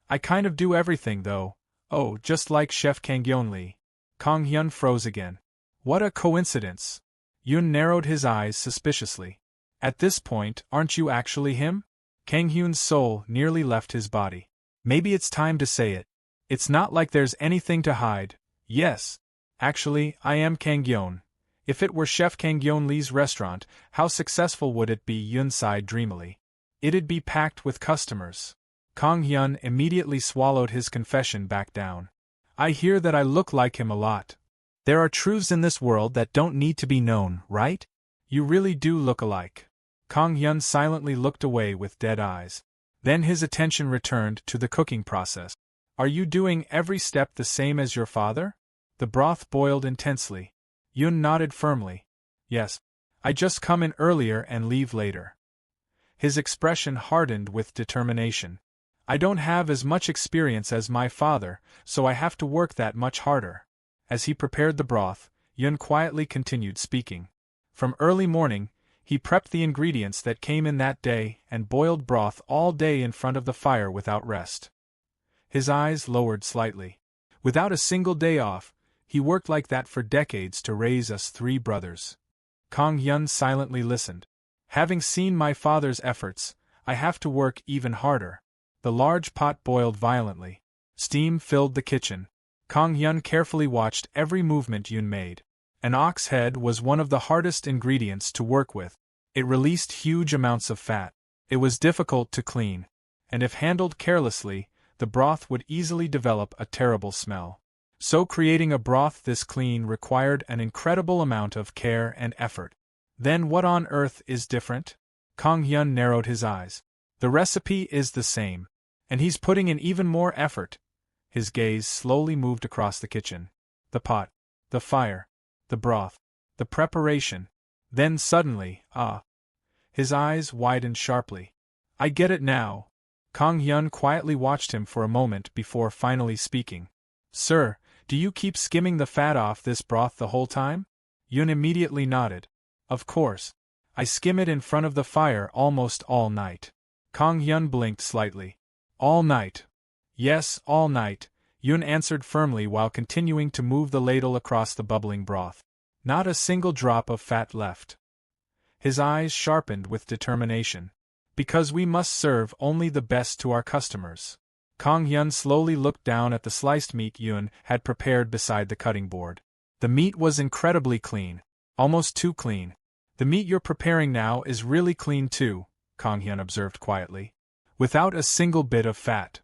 I kind of do everything though. Oh, just like Chef Kang Hyun Lee. Kang Hyun froze again. What a coincidence. Yun narrowed his eyes suspiciously. At this point, aren't you actually him? Kang Hyun's soul nearly left his body. Maybe it's time to say it. It's not like there's anything to hide. Yes. Actually, I am Kang Hyun. If it were Chef Kang Hyun Lee's restaurant, how successful would it be? Yun sighed dreamily. It'd be packed with customers. Kang Hyun immediately swallowed his confession back down. I hear that I look like him a lot. There are truths in this world that don't need to be known, right? You really do look alike. Kang Hyun silently looked away with dead eyes. Then his attention returned to the cooking process. Are you doing every step the same as your father? The broth boiled intensely. Yun nodded firmly. Yes. I just come in earlier and leave later. His expression hardened with determination. I don't have as much experience as my father, so I have to work that much harder. As he prepared the broth, Yun quietly continued speaking. From early morning, he prepped the ingredients that came in that day and boiled broth all day in front of the fire without rest. His eyes lowered slightly. Without a single day off, he worked like that for decades to raise us 3 brothers. Kang Hyun silently listened. Having seen my father's efforts, I have to work even harder. The large pot boiled violently. Steam filled the kitchen. Kang Hyun carefully watched every movement Yun made. An ox head was one of the hardest ingredients to work with. It released huge amounts of fat. It was difficult to clean. And if handled carelessly, the broth would easily develop a terrible smell. So creating a broth this clean required an incredible amount of care and effort. Then what on earth is different? Kang Hyun narrowed his eyes. The recipe is the same. And he's putting in even more effort. His gaze slowly moved across the kitchen. The pot. The fire. The broth. The preparation. Then suddenly, His eyes widened sharply. I get it now. Kang Hyun quietly watched him for a moment before finally speaking. Sir, do you keep skimming the fat off this broth the whole time? Yun immediately nodded. Of course. I skim it in front of the fire almost all night. Kang Hyun blinked slightly. All night. Yes, all night, Yun answered firmly while continuing to move the ladle across the bubbling broth. Not a single drop of fat left. His eyes sharpened with determination. Because we must serve only the best to our customers. Kang Hyun slowly looked down at the sliced meat Yun had prepared beside the cutting board. The meat was incredibly clean. Almost too clean. The meat you're preparing now is really clean too, Kang Hyun observed quietly. Without a single bit of fat.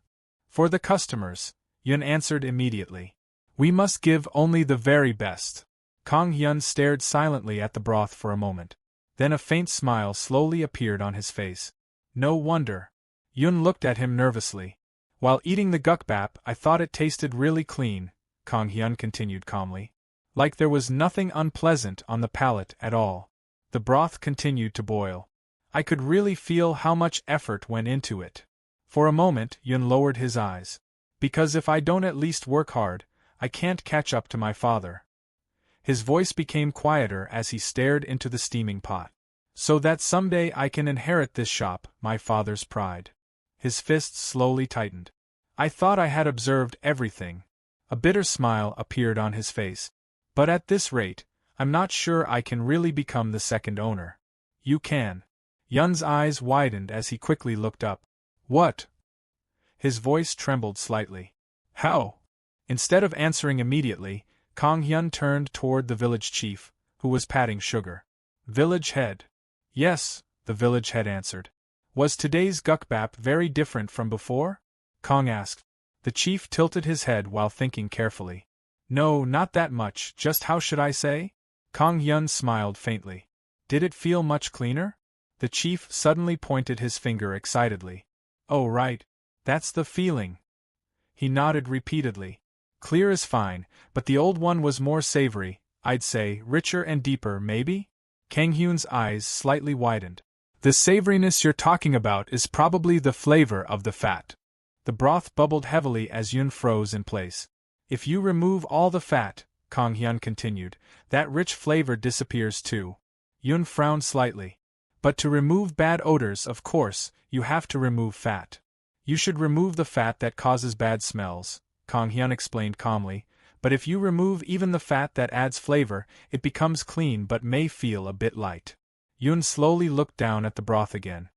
For the customers, Yun answered immediately. We must give only the very best. Kang Hyun stared silently at the broth for a moment. Then a faint smile slowly appeared on his face. No wonder. Yun looked at him nervously. While eating the gukbap, I thought it tasted really clean, Kang Hyun continued calmly. Like there was nothing unpleasant on the palate at all. The broth continued to boil. I could really feel how much effort went into it. For a moment, Yun lowered his eyes. Because if I don't at least work hard, I can't catch up to my father. His voice became quieter as he stared into the steaming pot. So that someday I can inherit this shop, my father's pride. His fists slowly tightened. I thought I had observed everything. A bitter smile appeared on his face. But at this rate, I'm not sure I can really become the second owner. You can. Yun's eyes widened as he quickly looked up. What? His voice trembled slightly. How? Instead of answering immediately, Kang Hyun turned toward the village chief, who was patting sugar. Village head. Yes, the village head answered. Was today's gukbap very different from before? Kang asked. The chief tilted his head while thinking carefully. No, not that much, just how should I say? Kang Hyun smiled faintly. Did it feel much cleaner? The chief suddenly pointed his finger excitedly. Oh right. That's the feeling. He nodded repeatedly. Clear is fine, but the old one was more savory, I'd say, richer and deeper maybe? Kang Hyun's eyes slightly widened. The savoriness you're talking about is probably the flavor of the fat. The broth bubbled heavily as Yun froze in place. If you remove all the fat, Kang Hyun continued, that rich flavor disappears too. Yun frowned slightly. But to remove bad odors, of course, you have to remove fat. You should remove the fat that causes bad smells, Kang Hyun explained calmly, but if you remove even the fat that adds flavor, it becomes clean but may feel a bit light. Yun slowly looked down at the broth again.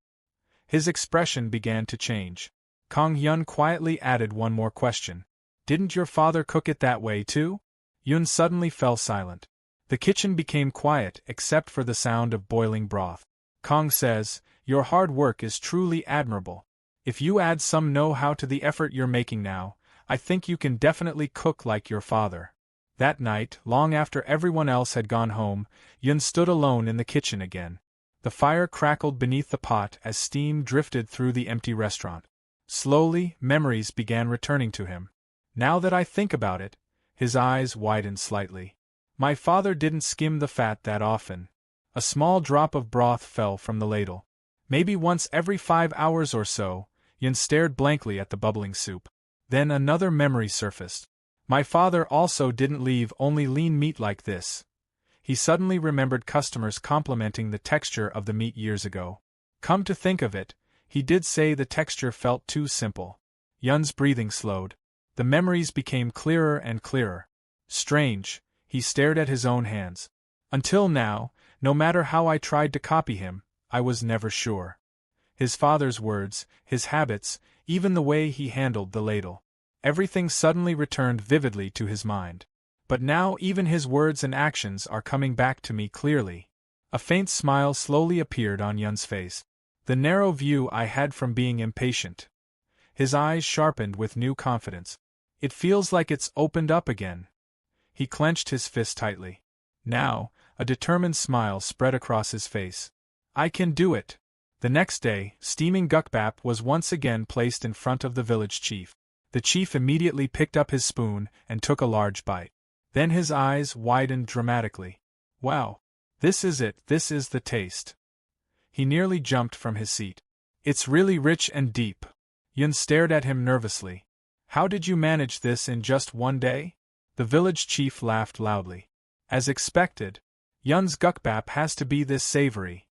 His expression began to change. Kang Hyun quietly added one more question. Didn't your father cook it that way too? Yun suddenly fell silent. The kitchen became quiet except for the sound of boiling broth. Kang says, your hard work is truly admirable. If you add some know-how to the effort you're making now, I think you can definitely cook like your father. That night, long after everyone else had gone home, Yun stood alone in the kitchen again. The fire crackled beneath the pot as steam drifted through the empty restaurant. Slowly, memories began returning to him. Now that I think about it, his eyes widened slightly. My father didn't skim the fat that often. A small drop of broth fell from the ladle. Maybe once every 5 hours or so. Yun stared blankly at the bubbling soup. Then another memory surfaced. My father also didn't leave only lean meat like this. He suddenly remembered customers complimenting the texture of the meat years ago. Come to think of it, he did say the texture felt too simple. Yun's breathing slowed. The memories became clearer and clearer. Strange, he stared at his own hands. Until now, no matter how I tried to copy him, I was never sure. His father's words, his habits, even the way he handled the ladle. Everything suddenly returned vividly to his mind. But now even his words and actions are coming back to me clearly. A faint smile slowly appeared on Yun's face. The narrow view I had from being impatient. His eyes sharpened with new confidence. It feels like it's opened up again. He clenched his fist tightly. Now, a determined smile spread across his face. I can do it. The next day, steaming gukbap was once again placed in front of the village chief. The chief immediately picked up his spoon and took a large bite. Then his eyes widened dramatically. Wow! This is it, this is the taste. He nearly jumped from his seat. It's really rich and deep. Yun stared at him nervously. How did you manage this in just one day? The village chief laughed loudly. As expected, Yun's gukbap has to be this savory.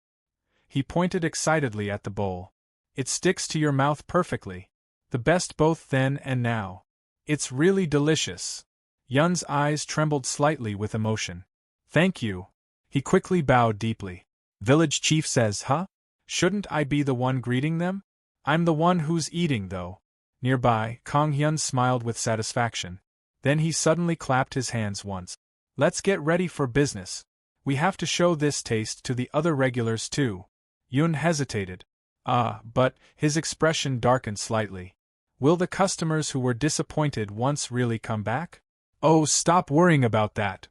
He pointed excitedly at the bowl. It sticks to your mouth perfectly. The best both then and now. It's really delicious. Yun's eyes trembled slightly with emotion. Thank you. He quickly bowed deeply. Village chief says, huh? Shouldn't I be the one greeting them? I'm the one who's eating, though. Nearby, Kang Hyun smiled with satisfaction. Then he suddenly clapped his hands once. Let's get ready for business. We have to show this taste to the other regulars too. Yun hesitated. But his expression darkened slightly. Will the customers who were disappointed once really come back? Oh, stop worrying about that.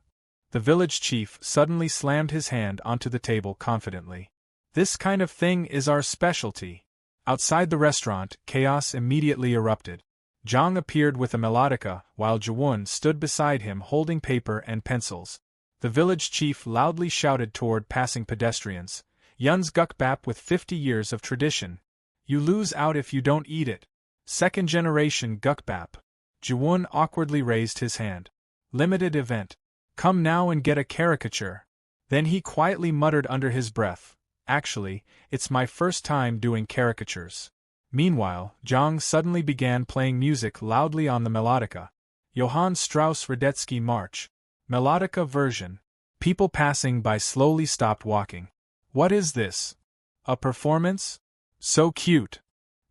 The village chief suddenly slammed his hand onto the table confidently. This kind of thing is our specialty. Outside the restaurant, chaos immediately erupted. Jong appeared with a melodica, while Jawon stood beside him holding paper and pencils. The village chief loudly shouted toward passing pedestrians. Yun's gukbap with 50 years of tradition. You lose out if you don't eat it. Second generation gukbap. Jawon awkwardly raised his hand. Limited event. Come now and get a caricature. Then he quietly muttered under his breath. Actually, it's my first time doing caricatures. Meanwhile, Jong suddenly began playing music loudly on the melodica. Johann Strauss Radetzky March. Melodica version. People passing by slowly stopped walking. What is this? A performance? So cute.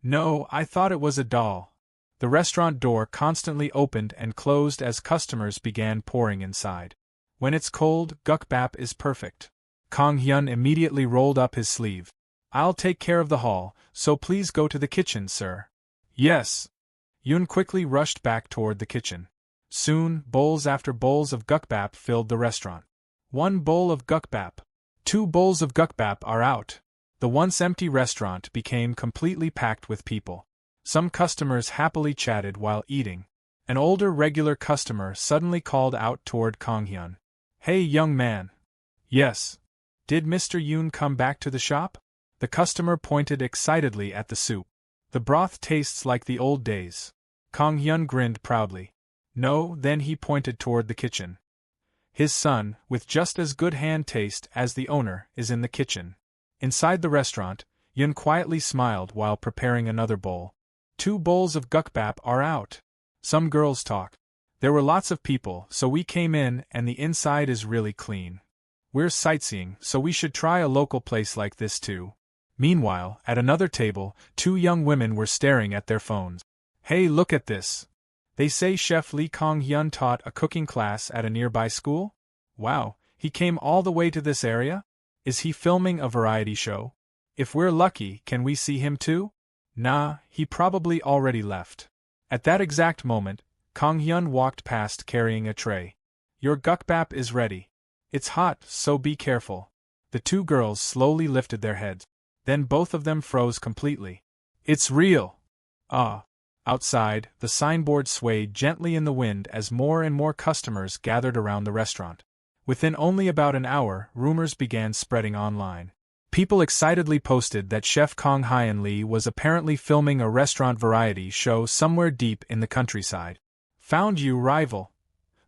No, I thought it was a doll. The restaurant door constantly opened and closed as customers began pouring inside. When it's cold, gukbap is perfect. Kang Hyun immediately rolled up his sleeve. I'll take care of the hall, so please go to the kitchen, sir. Yes. Yun quickly rushed back toward the kitchen. Soon, bowls after bowls of gukbap filled the restaurant. 1 bowl of gukbap. 2 bowls of gukbap are out. The once empty restaurant became completely packed with people. Some customers happily chatted while eating. An older regular customer suddenly called out toward Kanghyun. "Hey, young man." "Yes." "Did Mr. Yoon come back to the shop?" The customer pointed excitedly at the soup. "The broth tastes like the old days." Kanghyun grinned proudly. "No," then he pointed toward the kitchen. "His son, with just as good hand taste as the owner, is in the kitchen." Inside the restaurant, Yun quietly smiled while preparing another bowl. 2 bowls of gukbap are out. Some girls talk. "There were lots of people, so we came in and the inside is really clean. We're sightseeing, so we should try a local place like this too." Meanwhile, at another table, 2 young women were staring at their phones. "Hey, look at this. They say Chef Lee Kang-hyun taught a cooking class at a nearby school? Wow, he came all the way to this area? Is he filming a variety show? If we're lucky, can we see him too?" "Nah, he probably already left." At that exact moment, Kang-hyun walked past carrying a tray. "Your gukbap is ready. It's hot, so be careful." The 2 girls slowly lifted their heads. Then both of them froze completely. "It's real!" "Ah!" Outside, the signboard swayed gently in the wind as more and more customers gathered around the restaurant. Within only about an hour, rumors began spreading online. People excitedly posted that Chef Kang Hyun Lee was apparently filming a restaurant variety show somewhere deep in the countryside. "Found you, rival!"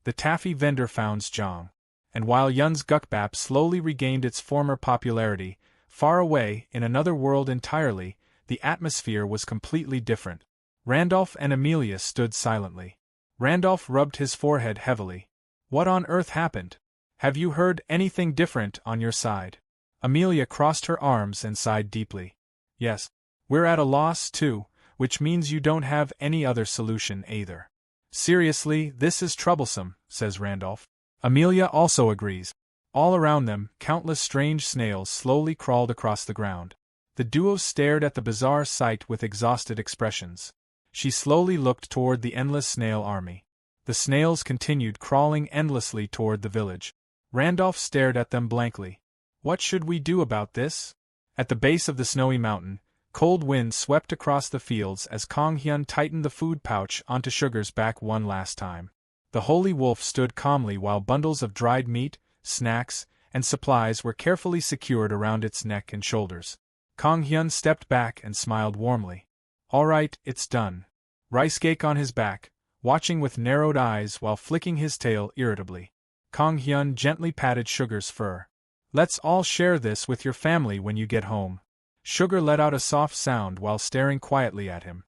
The taffy vendor found Jong. And while Yun's gukbap slowly regained its former popularity, far away, in another world entirely, the atmosphere was completely different. Randolph and Amelia stood silently. Randolph rubbed his forehead heavily. "What on earth happened? Have you heard anything different on your side?" Amelia crossed her arms and sighed deeply. "Yes. We're at a loss too, which means you don't have any other solution either." "Seriously, this is troublesome," says Randolph. Amelia also agrees. All around them, countless strange snails slowly crawled across the ground. The duo stared at the bizarre sight with exhausted expressions. She slowly looked toward the endless snail army. The snails continued crawling endlessly toward the village. Randolph stared at them blankly. "What should we do about this?" At the base of the snowy mountain, cold wind swept across the fields as Kang-hyun tightened the food pouch onto Sugar's back one last time. The holy wolf stood calmly while bundles of dried meat, snacks, and supplies were carefully secured around its neck and shoulders. Kang-hyun stepped back and smiled warmly. "All right, it's done." Rice cake on his back, watching with narrowed eyes while flicking his tail irritably. Kang-hyun gently patted Sugar's fur. "Let's all share this with your family when you get home." Sugar let out a soft sound while staring quietly at him.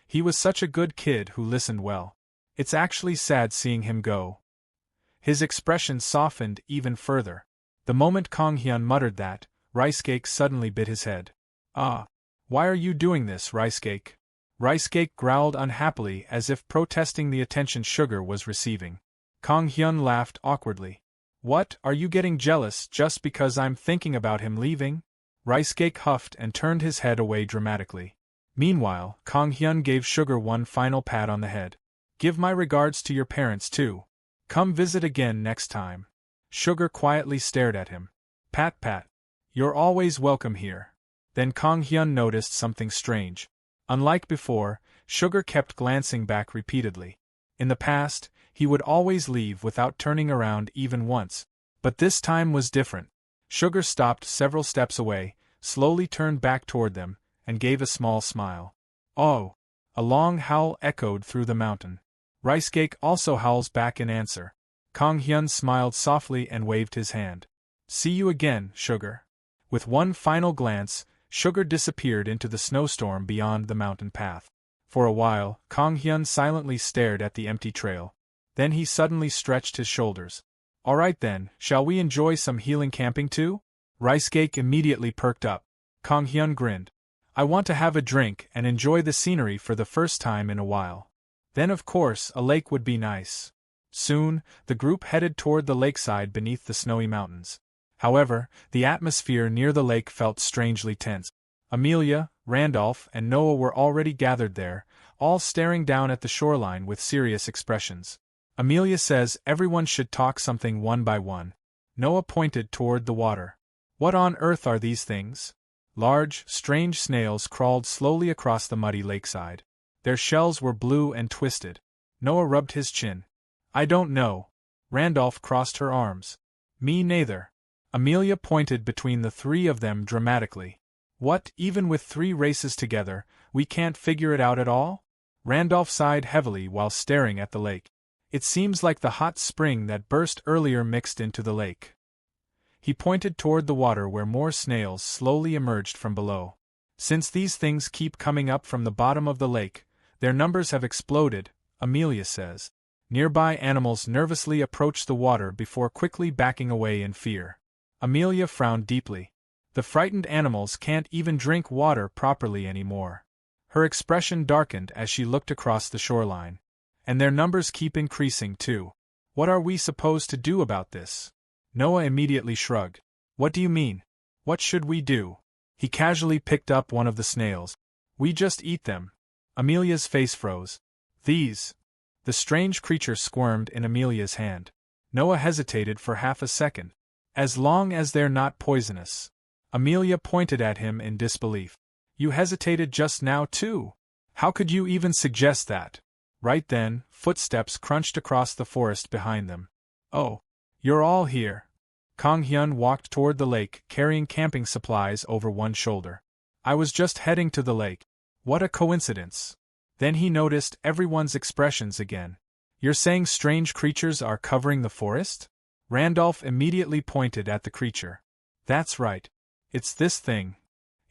He was such a good kid who listened well. It's actually sad seeing him go. His expression softened even further. The moment Kang-hyun muttered that, Rice Cake suddenly bit his head. "Ah! Why are you doing this, Rice Cake?" Rice Cake growled unhappily as if protesting the attention Sugar was receiving. Kang-hyun laughed awkwardly. "What, are you getting jealous just because I'm thinking about him leaving?" Rice Cake huffed and turned his head away dramatically. Meanwhile, Kang-hyun gave Sugar one final pat on the head. "Give my regards to your parents too. Come visit again next time." Sugar quietly stared at him. "Pat pat. You're always welcome here." Then Kang-hyun noticed something strange. Unlike before, Sugar kept glancing back repeatedly. In the past, he would always leave without turning around even once. But this time was different. Sugar stopped several steps away, slowly turned back toward them, and gave a small smile. "Oh!" A long howl echoed through the mountain. Rice Cake also howls back in answer. Kang-hyun smiled softly and waved his hand. "See you again, Sugar." With one final glance, Sugar disappeared into the snowstorm beyond the mountain path. For a while, Kang-hyun silently stared at the empty trail. Then he suddenly stretched his shoulders. "All right then, shall we enjoy some healing camping too?" Rice Cake immediately perked up. Kang-hyun grinned. "I want to have a drink and enjoy the scenery for the first time in a while. Then of course a lake would be nice." Soon, the group headed toward the lakeside beneath the snowy mountains. However, the atmosphere near the lake felt strangely tense. Amelia, Randolph, and Noah were already gathered there, all staring down at the shoreline with serious expressions. Amelia says everyone should talk something one by one. Noah pointed toward the water. What on earth are these things? Large, strange snails crawled slowly across the muddy lakeside. Their shells were blue and twisted. Noah rubbed his chin. I don't know. Randolph crossed her arms. Me neither. Amelia pointed between the three of them dramatically. What, even with 3 races together, we can't figure it out at all? Randolph sighed heavily while staring at the lake. It seems like the hot spring that burst earlier mixed into the lake. He pointed toward the water where more snails slowly emerged from below. Since these things keep coming up from the bottom of the lake, their numbers have exploded, Amelia says. Nearby animals nervously approach the water before quickly backing away in fear. Amelia frowned deeply. The frightened animals can't even drink water properly anymore. Her expression darkened as she looked across the shoreline. And their numbers keep increasing too. What are we supposed to do about this? Noah immediately shrugged. What do you mean? What should we do? He casually picked up one of the snails. We just eat them. Amelia's face froze. These. The strange creature squirmed in Amelia's hand. Noah hesitated for half a second. As long as they're not poisonous. Amelia pointed at him in disbelief. You hesitated just now too. How could you even suggest that? Right then, footsteps crunched across the forest behind them. Oh, you're all here. Kang Hyun walked toward the lake, carrying camping supplies over one shoulder. I was just heading to the lake. What a coincidence. Then he noticed everyone's expressions again. You're saying strange creatures are covering the forest? Randolph immediately pointed at the creature. That's right. It's this thing.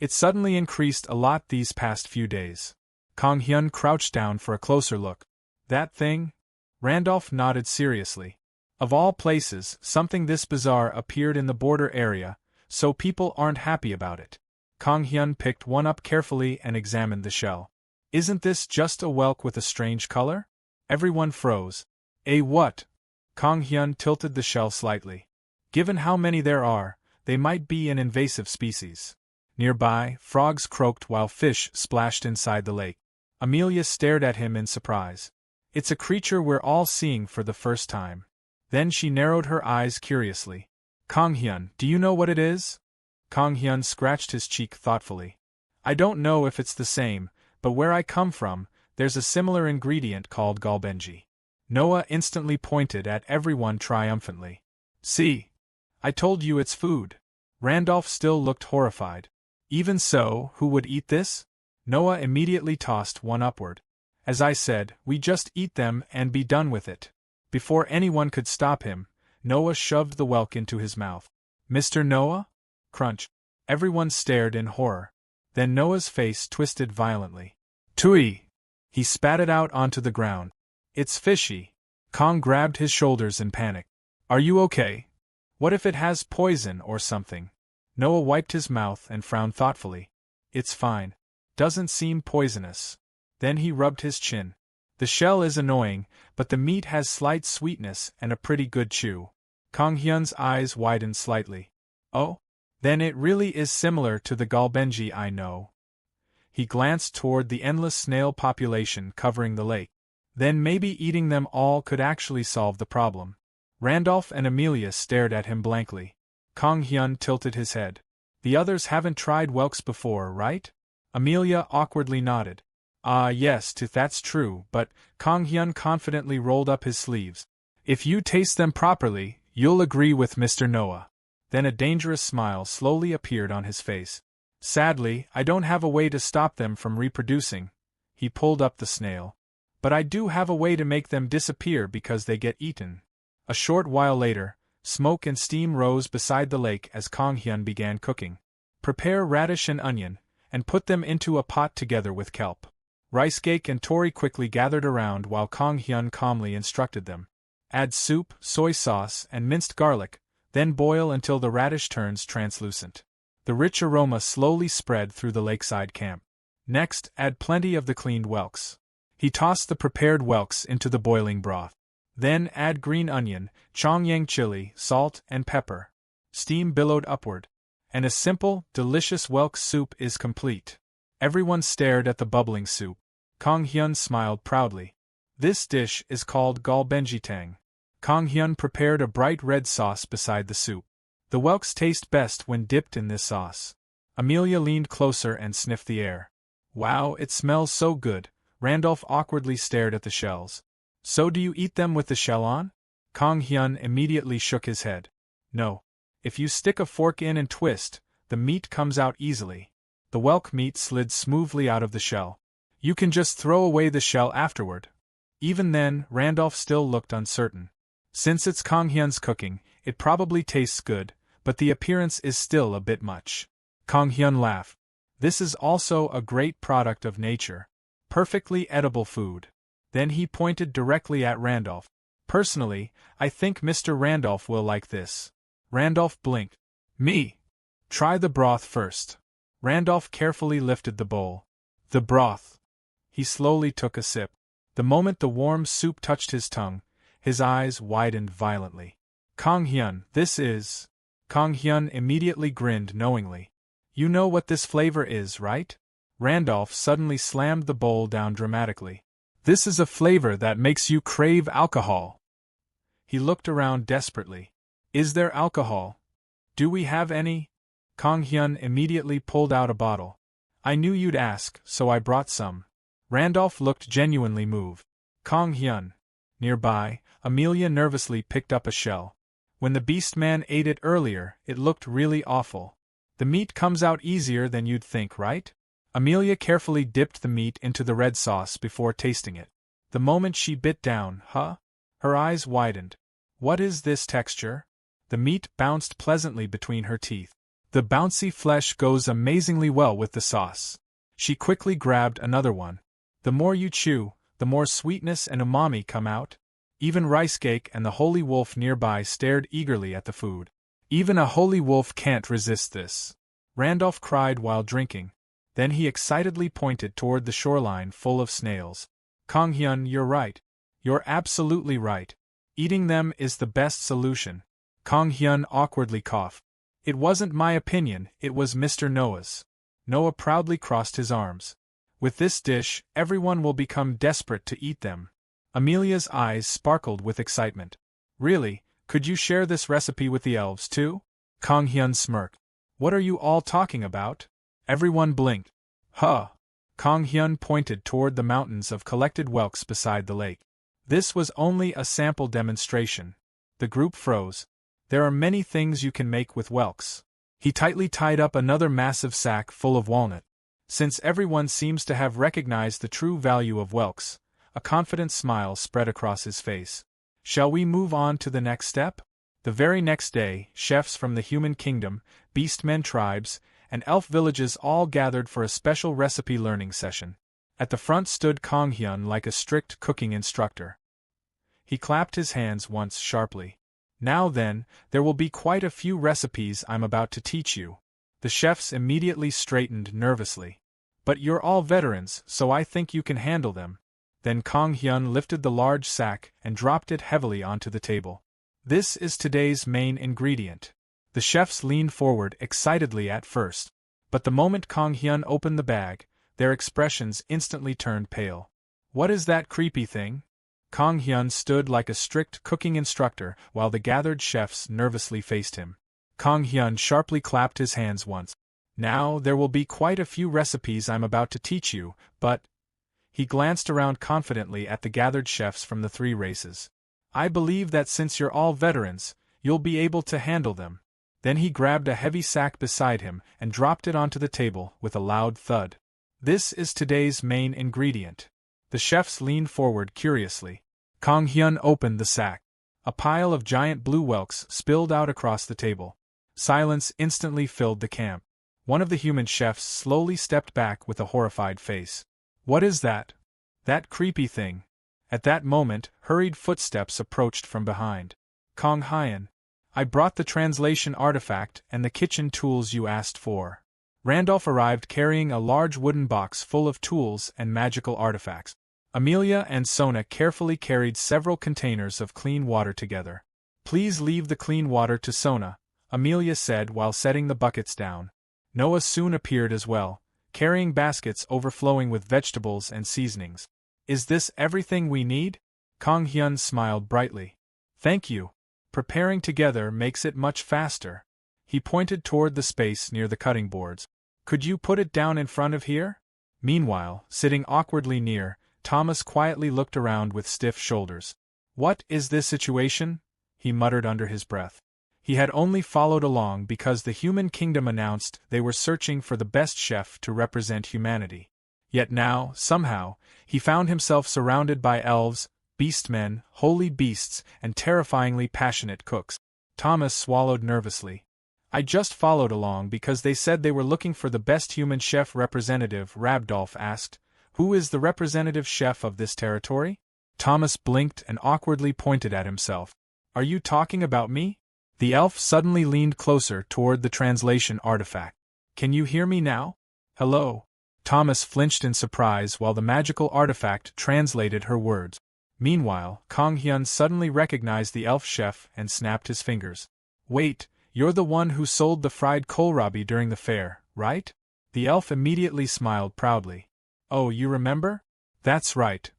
It suddenly increased a lot these past few days. Kang Hyun crouched down for a closer look. That thing? Randolph nodded seriously. Of all places, something this bizarre appeared in the border area, so people aren't happy about it. Kang Hyun picked one up carefully and examined the shell. Isn't this just a whelk with a strange color? Everyone froze. A what? Kang Hyun tilted the shell slightly. Given how many there are, they might be an invasive species. Nearby, frogs croaked while fish splashed inside the lake. Amelia stared at him in surprise. It's a creature we're all seeing for the first time. Then she narrowed her eyes curiously. Kang Hyun, do you know what it is? Kang Hyun scratched his cheek thoughtfully. I don't know if it's the same, but where I come from, there's a similar ingredient called galbenji. Noah instantly pointed at everyone triumphantly. See? I told you it's food. Randolph still looked horrified. Even so, who would eat this? Noah immediately tossed one upward. As I said, we just eat them and be done with it. Before anyone could stop him, Noah shoved the whelk into his mouth. Mr. Noah? Crunch. Everyone stared in horror. Then Noah's face twisted violently. Tui! He spat it out onto the ground. It's fishy. Kang grabbed his shoulders in panic. Are you okay? What if it has poison or something? Noah wiped his mouth and frowned thoughtfully. It's fine. Doesn't seem poisonous. Then he rubbed his chin. The shell is annoying, but the meat has slight sweetness and a pretty good chew. Kang Hyun's eyes widened slightly. Oh? Then it really is similar to the galbenji I know. He glanced toward the endless snail population covering the lake. Then maybe eating them all could actually solve the problem. Randolph and Amelia stared at him blankly. Kang Hyun tilted his head. The others haven't tried whelks before, right? Amelia awkwardly nodded. Yes, that's true, but Kang Hyun confidently rolled up his sleeves. If you taste them properly, you'll agree with Mr. Noah. Then a dangerous smile slowly appeared on his face. Sadly, I don't have a way to stop them from reproducing. He pulled up the snail. But I do have a way to make them disappear because they get eaten. A short while later, smoke and steam rose beside the lake as Kang Hyun began cooking. Prepare radish and onion, and put them into a pot together with kelp. Rice Cake and Tori quickly gathered around while Kang Hyun calmly instructed them. Add soup, soy sauce, and minced garlic, then boil until the radish turns translucent. The rich aroma slowly spread through the lakeside camp. Next, add plenty of the cleaned whelks. He tossed the prepared whelks into the boiling broth. Then add green onion, chongyang chili, salt, and pepper. Steam billowed upward. And a simple, delicious whelk soup is complete. Everyone stared at the bubbling soup. Kang Hyun smiled proudly. This dish is called galbenjitang. Kang Hyun prepared a bright red sauce beside the soup. The whelks taste best when dipped in this sauce. Amelia leaned closer and sniffed the air. Wow, it smells so good. Randolph awkwardly stared at the shells. So do you eat them with the shell on? Kang Hyun immediately shook his head. No. If you stick a fork in and twist, the meat comes out easily. The whelk meat slid smoothly out of the shell. You can just throw away the shell afterward. Even then, Randolph still looked uncertain. Since it's Kang Hyun's cooking, it probably tastes good, but the appearance is still a bit much. Kang Hyun laughed. This is also a great product of nature. Perfectly edible food. Then he pointed directly at Randolph. Personally, I think Mr. Randolph will like this. Randolph blinked. Me? Try the broth first. Randolph carefully lifted the bowl. The broth. He slowly took a sip. The moment the warm soup touched his tongue, his eyes widened violently. Kang Hyun, this is... Kang Hyun immediately grinned knowingly. You know what this flavor is, right? Randolph suddenly slammed the bowl down dramatically. This is a flavor that makes you crave alcohol. He looked around desperately. Is there alcohol? Do we have any? Kang Hyun immediately pulled out a bottle. I knew you'd ask, so I brought some. Randolph looked genuinely moved. Kang Hyun. Nearby, Amelia nervously picked up a shell. When the beast man ate it earlier, it looked really awful. The meat comes out easier than you'd think, right? Amelia carefully dipped the meat into the red sauce before tasting it. The moment she bit down, her eyes widened. What is this texture? The meat bounced pleasantly between her teeth. The bouncy flesh goes amazingly well with the sauce. She quickly grabbed another one. The more you chew, the more sweetness and umami come out. Even Rice Cake and the Holy Wolf nearby stared eagerly at the food. Even a holy wolf can't resist this. Randolph cried while drinking. Then he excitedly pointed toward the shoreline full of snails. Kang Hyun, you're right. You're absolutely right. Eating them is the best solution. Kang Hyun awkwardly coughed. It wasn't my opinion, it was Mr. Noah's. Noah proudly crossed his arms. With this dish, everyone will become desperate to eat them. Amelia's eyes sparkled with excitement. Really, could you share this recipe with the elves too? Kang Hyun smirked. What are you all talking about? Everyone blinked. Huh. Kang Hyun pointed toward the mountains of collected whelks beside the lake. This was only a sample demonstration. The group froze. There are many things you can make with whelks. He tightly tied up another massive sack full of walnut. Since everyone seems to have recognized the true value of whelks, a confident smile spread across his face. Shall we move on to the next step? The very next day, chefs from the human kingdom, beastmen tribes, and elf villages all gathered for a special recipe learning session. At the front stood Kang Hyun like a strict cooking instructor. He clapped his hands once sharply. Now then, there will be quite a few recipes I'm about to teach you. The chefs immediately straightened nervously. But you're all veterans, so I think you can handle them. Then Kang Hyun lifted the large sack and dropped it heavily onto the table. This is today's main ingredient. The chefs leaned forward excitedly at first, but the moment Kang Hyun opened the bag, their expressions instantly turned pale. What is that creepy thing? Kang Hyun stood like a strict cooking instructor while the gathered chefs nervously faced him. Kang Hyun sharply clapped his hands once. Now, there will be quite a few recipes I'm about to teach you, but... He glanced around confidently at the gathered chefs from the three races. I believe that since you're all veterans, you'll be able to handle them. Then he grabbed a heavy sack beside him and dropped it onto the table with a loud thud. This is today's main ingredient. The chefs leaned forward curiously. Kang Hyun opened the sack. A pile of giant blue whelks spilled out across the table. Silence instantly filled the camp. One of the human chefs slowly stepped back with a horrified face. What is that? That creepy thing. At that moment, hurried footsteps approached from behind. Kang Hyun. I brought the translation artifact and the kitchen tools you asked for. Randolph arrived carrying a large wooden box full of tools and magical artifacts. Amelia and Sona carefully carried several containers of clean water together. Please leave the clean water to Sona, Amelia said while setting the buckets down. Noah soon appeared as well, carrying baskets overflowing with vegetables and seasonings. Is this everything we need? Kang Hyun smiled brightly. Thank you. Preparing together makes it much faster. He pointed toward the space near the cutting boards. Could you put it down in front of here? Meanwhile, sitting awkwardly near, Thomas quietly looked around with stiff shoulders. What is this situation? He muttered under his breath. He had only followed along because the human kingdom announced they were searching for the best chef to represent humanity. Yet now, somehow, he found himself surrounded by elves, beastmen, holy beasts, and terrifyingly passionate cooks. Thomas swallowed nervously. I just followed along because they said they were looking for the best human chef representative, Rabdolf asked. Who is the representative chef of this territory? Thomas blinked and awkwardly pointed at himself. Are you talking about me? The elf suddenly leaned closer toward the translation artifact. Can you hear me now? Hello. Thomas flinched in surprise while the magical artifact translated her words. Meanwhile, Kang Hyun suddenly recognized the elf chef and snapped his fingers. Wait, you're the one who sold the fried kohlrabi during the fair, right? The elf immediately smiled proudly. Oh, you remember? That's right.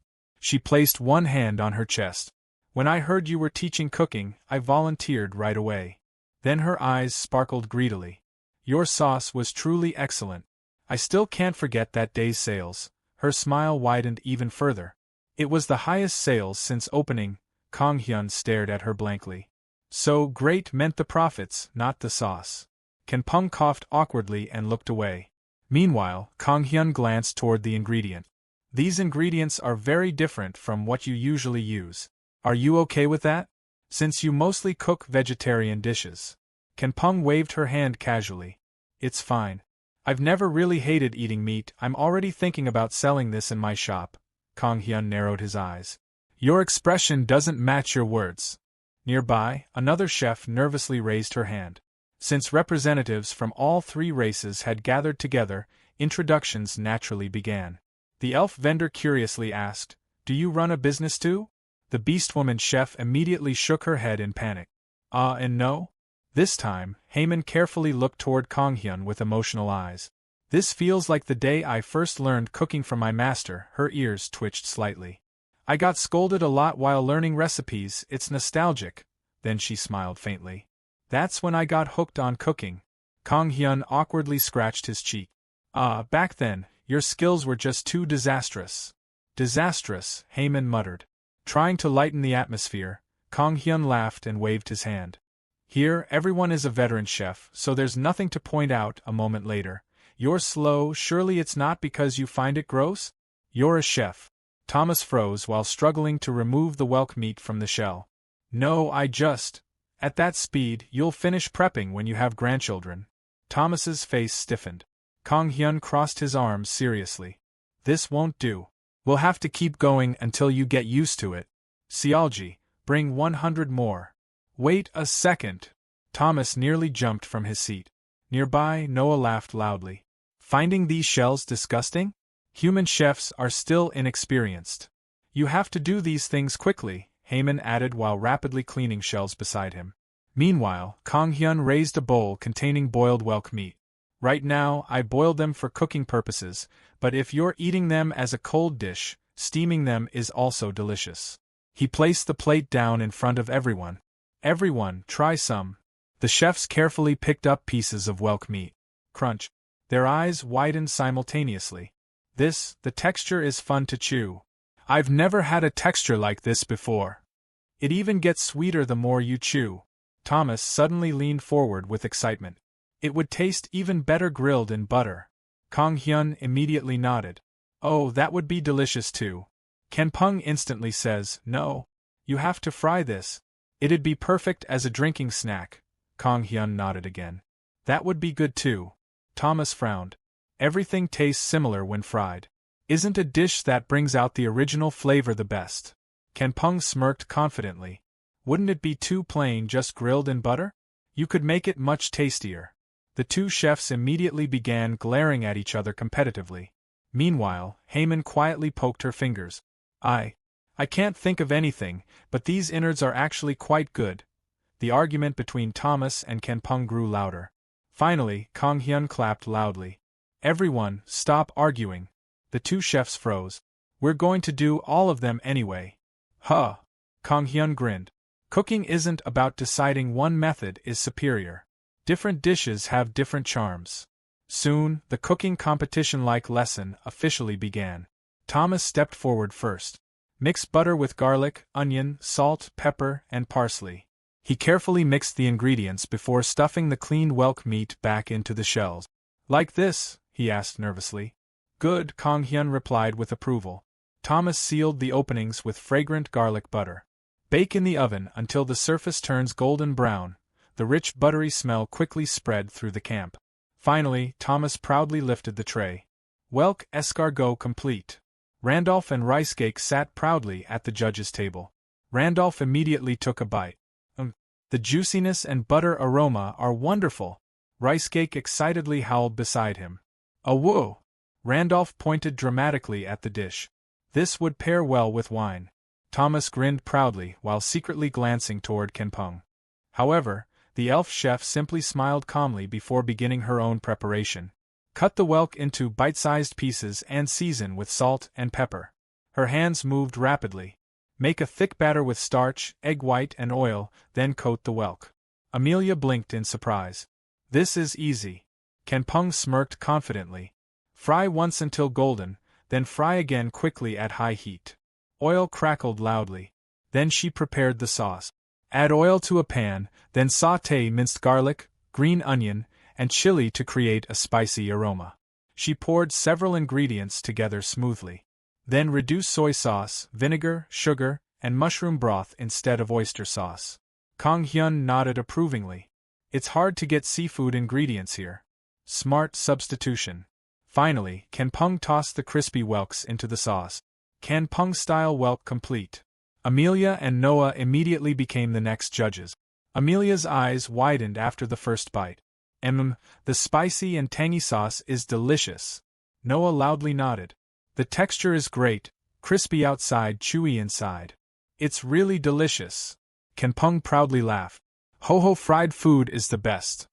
She placed one hand on her chest. When I heard you were teaching cooking, I volunteered right away. Then her eyes sparkled greedily. Your sauce was truly excellent. I still can't forget that day's sales. Her smile widened even further. It was the highest sales since opening. Kang Hyun stared at her blankly. So great meant the profits, not the sauce. Kan Pung coughed awkwardly and looked away. Meanwhile, Kang Hyun glanced toward the ingredient. These ingredients are very different from what you usually use. Are you okay with that? Since you mostly cook vegetarian dishes. Kan Pung waved her hand casually. It's fine. I've never really hated eating meat. I'm already thinking about selling this in my shop. Kang Hyun narrowed his eyes. Your expression doesn't match your words. Nearby, another chef nervously raised her hand. Since representatives from all three races had gathered together, introductions naturally began. The elf vendor curiously asked, Do you run a business too? The beastwoman chef immediately shook her head in panic. And no? This time, Haemin carefully looked toward Kang Hyun with emotional eyes. This feels like the day I first learned cooking from my master. Her ears twitched slightly. I got scolded a lot while learning recipes. It's nostalgic. Then she smiled faintly. That's when I got hooked on cooking. Kang Hyun awkwardly scratched his cheek. Back then, your skills were just too disastrous. Disastrous, Haemin muttered. Trying to lighten the atmosphere, Kang Hyun laughed and waved his hand. Here, everyone is a veteran chef, so there's nothing to point out. A moment later. You're slow, surely it's not because you find it gross? You're a chef. Thomas froze while struggling to remove the whelk meat from the shell. No, I just... At that speed, you'll finish prepping when you have grandchildren. Thomas's face stiffened. Kang Hyun crossed his arms seriously. This won't do. We'll have to keep going until you get used to it. Sealji, bring 100 more. Wait a second. Thomas nearly jumped from his seat. Nearby, Noah laughed loudly. Finding these shells disgusting? Human chefs are still inexperienced. You have to do these things quickly, Haemin added while rapidly cleaning shells beside him. Meanwhile, Kang Hyun raised a bowl containing boiled whelk meat. Right now, I boiled them for cooking purposes, but if you're eating them as a cold dish, steaming them is also delicious. He placed the plate down in front of everyone. Everyone, try some. The chefs carefully picked up pieces of whelk meat. Crunch. Their eyes widened simultaneously. The texture is fun to chew. I've never had a texture like this before. It even gets sweeter the more you chew. Thomas suddenly leaned forward with excitement. It would taste even better grilled in butter. Kang Hyun immediately nodded. Oh, that would be delicious too. Kan Pung instantly says, No. You have to fry this. It'd be perfect as a drinking snack. Kang Hyun nodded again. That would be good too. Thomas frowned. Everything tastes similar when fried. Isn't a dish that brings out the original flavor the best? Kan Pung smirked confidently. Wouldn't it be too plain just grilled in butter? You could make it much tastier. The two chefs immediately began glaring at each other competitively. Meanwhile, Haemin quietly poked her fingers. I can't think of anything, but these innards are actually quite good. The argument between Thomas and Kan Pung grew louder. Finally, Kang Hyun clapped loudly. Everyone, stop arguing. The two chefs froze. We're going to do all of them anyway. Huh. Kang Hyun grinned. Cooking isn't about deciding one method is superior. Different dishes have different charms. Soon, the cooking competition-like lesson officially began. Thomas stepped forward first. Mix butter with garlic, onion, salt, pepper, and parsley. He carefully mixed the ingredients before stuffing the cleaned whelk meat back into the shells. Like this? He asked nervously. Good, Kang Hyun replied with approval. Thomas sealed the openings with fragrant garlic butter. Bake in the oven until the surface turns golden brown. The rich buttery smell quickly spread through the camp. Finally, Thomas proudly lifted the tray. Whelk escargot complete. Randolph and Rice Cake sat proudly at the judges' table. Randolph immediately took a bite. The juiciness and butter aroma are wonderful. Rice Cake excitedly howled beside him. Whoa! Randolph pointed dramatically at the dish. This would pair well with wine. Thomas grinned proudly while secretly glancing toward Kenpung. However, the elf chef simply smiled calmly before beginning her own preparation. Cut the whelk into bite-sized pieces and season with salt and pepper. Her hands moved rapidly. Make a thick batter with starch, egg white and oil, then coat the whelk. Amelia blinked in surprise. This is easy. Kenpung smirked confidently. Fry once until golden, then fry again quickly at high heat. Oil crackled loudly. Then she prepared the sauce. Add oil to a pan, then sauté minced garlic, green onion, and chili to create a spicy aroma. She poured several ingredients together smoothly. Then reduce soy sauce, vinegar, sugar, and mushroom broth instead of oyster sauce. Kang Hyun nodded approvingly. It's hard to get seafood ingredients here. Smart substitution. Finally, Kenpung tossed the crispy whelks into the sauce. Kenpung-style whelk complete. Amelia and Noah immediately became the next judges. Amelia's eyes widened after the first bite. The spicy and tangy sauce is delicious. Noah loudly nodded. The texture is great, crispy outside, chewy inside. It's really delicious. Kenpung proudly laughed. Ho-ho, fried food is the best.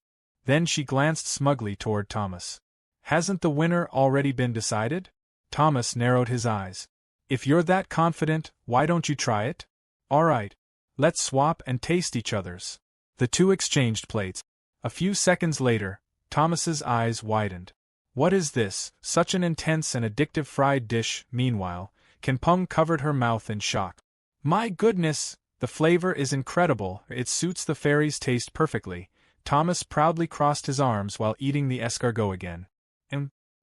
Then she glanced smugly toward Thomas. Hasn't the winner already been decided? Thomas narrowed his eyes. If you're that confident, why don't you try it? Alright. Let's swap and taste each other's. The two exchanged plates. A few seconds later, Thomas's eyes widened. What is this, such an intense and addictive fried dish? Meanwhile, Kenpung covered her mouth in shock. My goodness, the flavor is incredible, it suits the fairy's taste perfectly. Thomas proudly crossed his arms while eating the escargot again.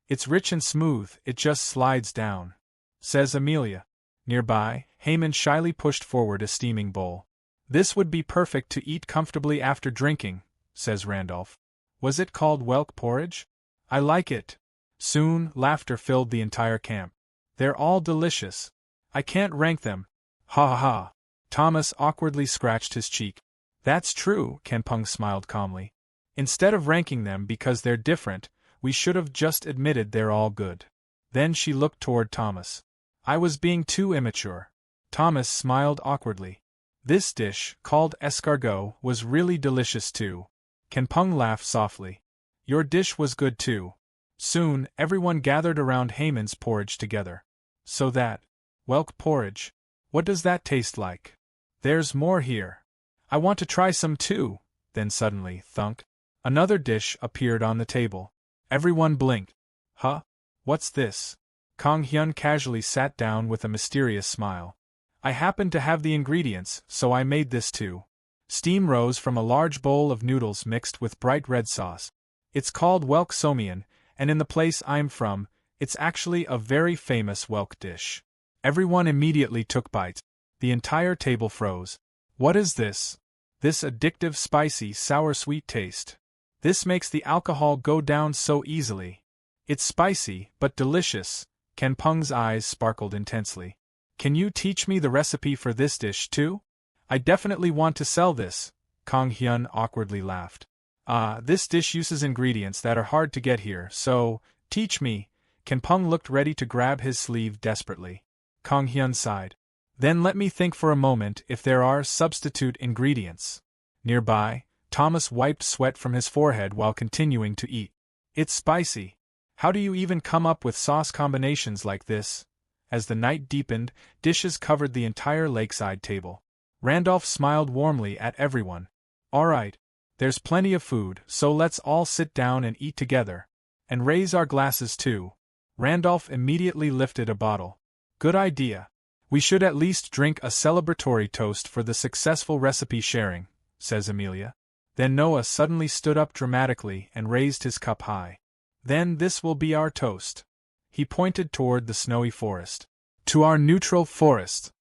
It's rich and smooth, it just slides down, says Amelia. Nearby, Heyman shyly pushed forward a steaming bowl. This would be perfect to eat comfortably after drinking, says Randolph. Was it called whelk porridge? I like it. Soon, laughter filled the entire camp. They're all delicious. I can't rank them. Ha ha ha. Thomas awkwardly scratched his cheek. That's true, Kenpung smiled calmly. Instead of ranking them because they're different, we should have just admitted they're all good. Then she looked toward Thomas. I was being too immature. Thomas smiled awkwardly. This dish, called escargot, was really delicious too. Kenpung laughed softly. Your dish was good too. Soon, everyone gathered around Heyman's porridge together. So that, whelk porridge. What does that taste like? There's more here. I want to try some too. Then suddenly, thunk. Another dish appeared on the table. Everyone blinked. Huh? What's this? Kang Hyun casually sat down with a mysterious smile. I happened to have the ingredients, so I made this too. Steam rose from a large bowl of noodles mixed with bright red sauce. It's called whelk somian, and in the place I'm from, it's actually a very famous whelk dish. Everyone immediately took bites. The entire table froze. What is this? This addictive, spicy, sour-sweet taste. This makes the alcohol go down so easily. It's spicy, but delicious. Kenpung's eyes sparkled intensely. Can you teach me the recipe for this dish too? I definitely want to sell this. Kang Hyun awkwardly laughed. This dish uses ingredients that are hard to get here, so, teach me. Kenpung looked ready to grab his sleeve desperately. Kang Hyun sighed. Then let me think for a moment if there are substitute ingredients. Nearby, Thomas wiped sweat from his forehead while continuing to eat. It's spicy. How do you even come up with sauce combinations like this? As the night deepened, dishes covered the entire lakeside table. Randolph smiled warmly at everyone. All right. There's plenty of food, so let's all sit down and eat together. And raise our glasses too. Randolph immediately lifted a bottle. Good idea. We should at least drink a celebratory toast for the successful recipe sharing, says Amelia. Then Noah suddenly stood up dramatically and raised his cup high. Then this will be our toast. He pointed toward the snowy forest. To our neutral forest.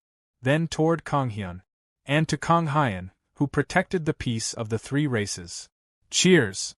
Then toward Konghyun. And to Konghyun, who protected the peace of the three races. Cheers!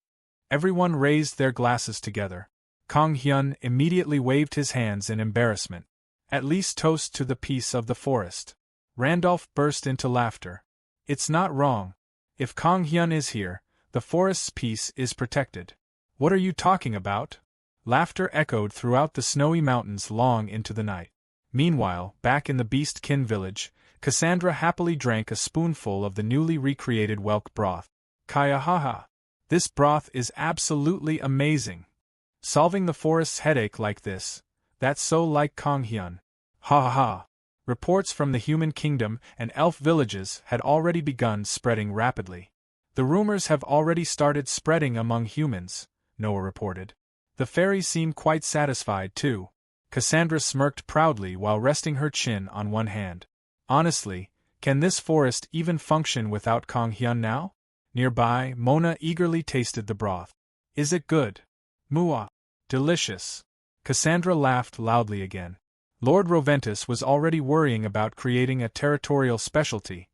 Everyone raised their glasses together. Konghyun immediately waved his hands in embarrassment. At least toast to the peace of the forest. Randolph burst into laughter. It's not wrong. If Konghyun is here, the forest's peace is protected. What are you talking about? Laughter echoed throughout the snowy mountains long into the night. Meanwhile, back in the Beastkin village, Cassandra happily drank a spoonful of the newly recreated whelk broth. Kaya haha. This broth is absolutely amazing. Solving the forest's headache like this, that's so like Konghyun. Ha ha ha. Reports from the human kingdom and elf villages had already begun spreading rapidly. The rumors have already started spreading among humans, Noah reported. The fairies seem quite satisfied too. Cassandra smirked proudly while resting her chin on one hand. Honestly, can this forest even function without Konghyun now? Nearby, Mona eagerly tasted the broth. Is it good? Mua. Delicious. Cassandra laughed loudly again. Lord Roventus was already worrying about creating a territorial specialty.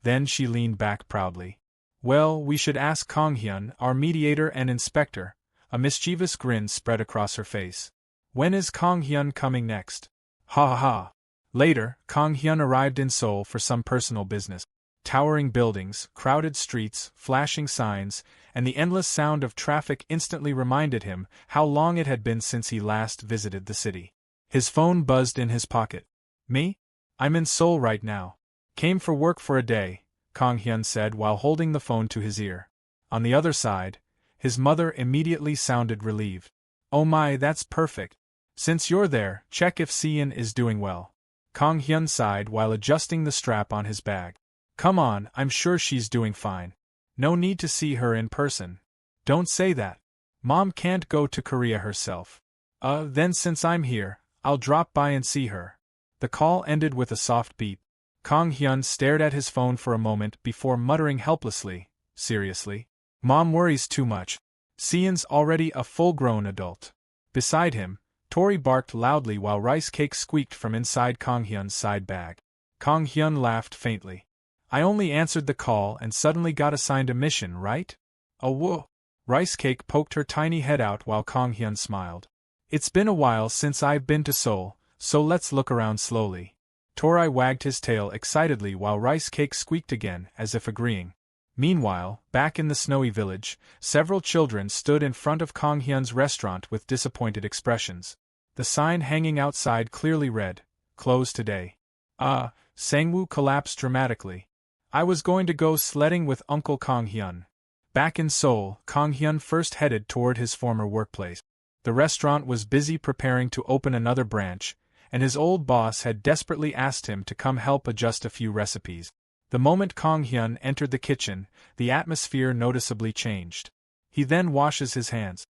Then she leaned back proudly. Well, we should ask Konghyun, our mediator and inspector. A mischievous grin spread across her face. When is Konghyun coming next? Ha ha ha. Later, Konghyun arrived in Seoul for some personal business. Towering buildings, crowded streets, flashing signs, and the endless sound of traffic instantly reminded him how long it had been since he last visited the city. His phone buzzed in his pocket. Me? I'm in Seoul right now. Came for work for a day, Konghyun said while holding the phone to his ear. On the other side, his mother immediately sounded relieved. Oh my, that's perfect. Since you're there, check if Seon is doing well. Konghyun sighed while adjusting the strap on his bag. Come on, I'm sure she's doing fine. No need to see her in person. Don't say that. Mom can't go to Korea herself. Then since I'm here, I'll drop by and see her. The call ended with a soft beep. Konghyun stared at his phone for a moment before muttering helplessly, seriously? Mom worries too much. Seon's already a full-grown adult. Beside him, Tori barked loudly while rice cake squeaked from inside Konghyun's side bag. Konghyun laughed faintly. I only answered the call and suddenly got assigned a mission, right? Oh whoa. Rice cake poked her tiny head out while Konghyun smiled. It's been a while since I've been to Seoul, so let's look around slowly. Tori wagged his tail excitedly while rice cake squeaked again as if agreeing. Meanwhile, back in the snowy village, several children stood in front of Konghyun's restaurant with disappointed expressions. The sign hanging outside clearly read, "Closed today." Sangwoo collapsed dramatically. I was going to go sledding with Uncle Konghyun. Back in Seoul, Konghyun first headed toward his former workplace. The restaurant was busy preparing to open another branch, and his old boss had desperately asked him to come help adjust a few recipes. The moment Konghyun entered the kitchen, the atmosphere noticeably changed. He then washes his hands.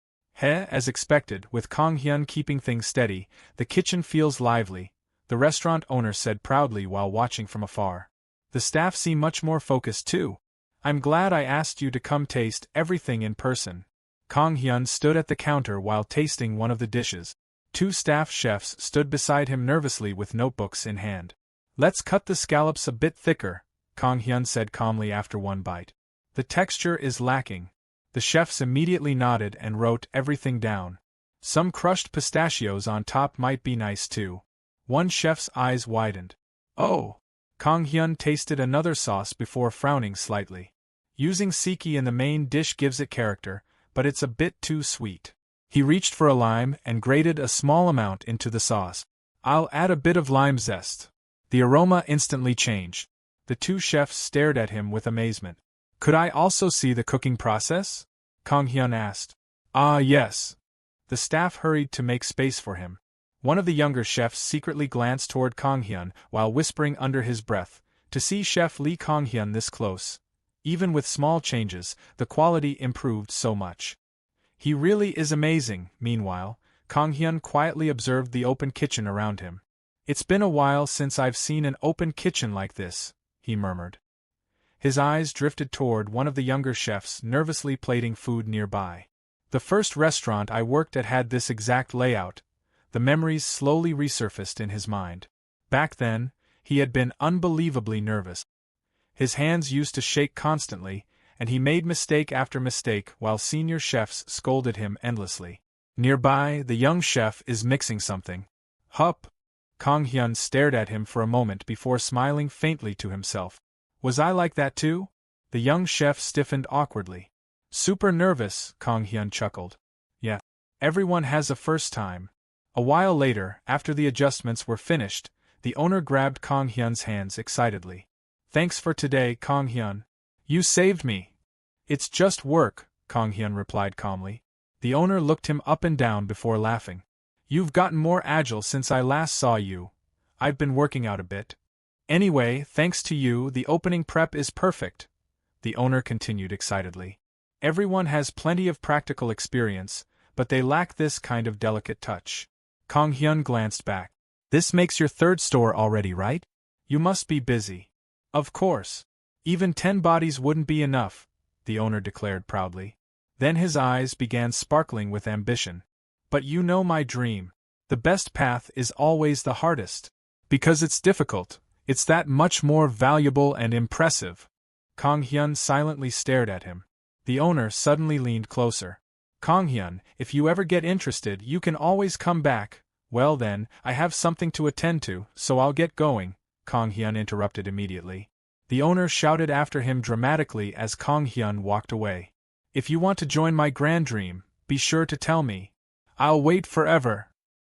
As expected, with Konghyun keeping things steady, the kitchen feels lively, the restaurant owner said proudly while watching from afar. The staff seem much more focused too. I'm glad I asked you to come taste everything in person. Konghyun stood at the counter while tasting one of the dishes. Two staff chefs stood beside him nervously with notebooks in hand. Let's cut the scallops a bit thicker, Konghyun said calmly after one bite. The texture is lacking. The chefs immediately nodded and wrote everything down. Some crushed pistachios on top might be nice too. One chef's eyes widened. Oh! Konghyun tasted another sauce before frowning slightly. Using siki in the main dish gives it character, but it's a bit too sweet. He reached for a lime and grated a small amount into the sauce. I'll add a bit of lime zest. The aroma instantly changed. The two chefs stared at him with amazement. Could I also see the cooking process? Konghyun asked. Ah yes. The staff hurried to make space for him. One of the younger chefs secretly glanced toward Kanghyun while whispering under his breath, to see Chef Lee Kanghyun this close. Even with small changes, the quality improved so much. He really is amazing. Meanwhile, Kanghyun quietly observed the open kitchen around him. It's been a while since I've seen an open kitchen like this, he murmured. His eyes drifted toward one of the younger chefs nervously plating food nearby. The first restaurant I worked at had this exact layout. The memories slowly resurfaced in his mind. Back then, he had been unbelievably nervous. His hands used to shake constantly, and he made mistake after mistake while senior chefs scolded him endlessly. Nearby, the young chef is mixing something. Hup! Kanghyun stared at him for a moment before smiling faintly to himself. Was I like that too? The young chef stiffened awkwardly. Super nervous, Kanghyun chuckled. Yeah. Everyone has a first time. A while later, after the adjustments were finished, the owner grabbed Kanghyun's hands excitedly. Thanks for today, Kanghyun. You saved me. It's just work, Kanghyun replied calmly. The owner looked him up and down before laughing. You've gotten more agile since I last saw you. I've been working out a bit. Anyway, thanks to you, the opening prep is perfect, the owner continued excitedly. Everyone has plenty of practical experience, but they lack this kind of delicate touch. Kanghyun glanced back. This makes your third store already, right? You must be busy. Of course. Even 10 bodies wouldn't be enough, the owner declared proudly. Then his eyes began sparkling with ambition. But you know my dream. The best path is always the hardest. Because it's difficult, it's that much more valuable and impressive. Kanghyun silently stared at him. The owner suddenly leaned closer. Kanghyun, if you ever get interested, you can always come back. Well then, I have something to attend to, so I'll get going, Kanghyun interrupted immediately. The owner shouted after him dramatically as Kanghyun walked away. If you want to join my grand dream, be sure to tell me. I'll wait forever.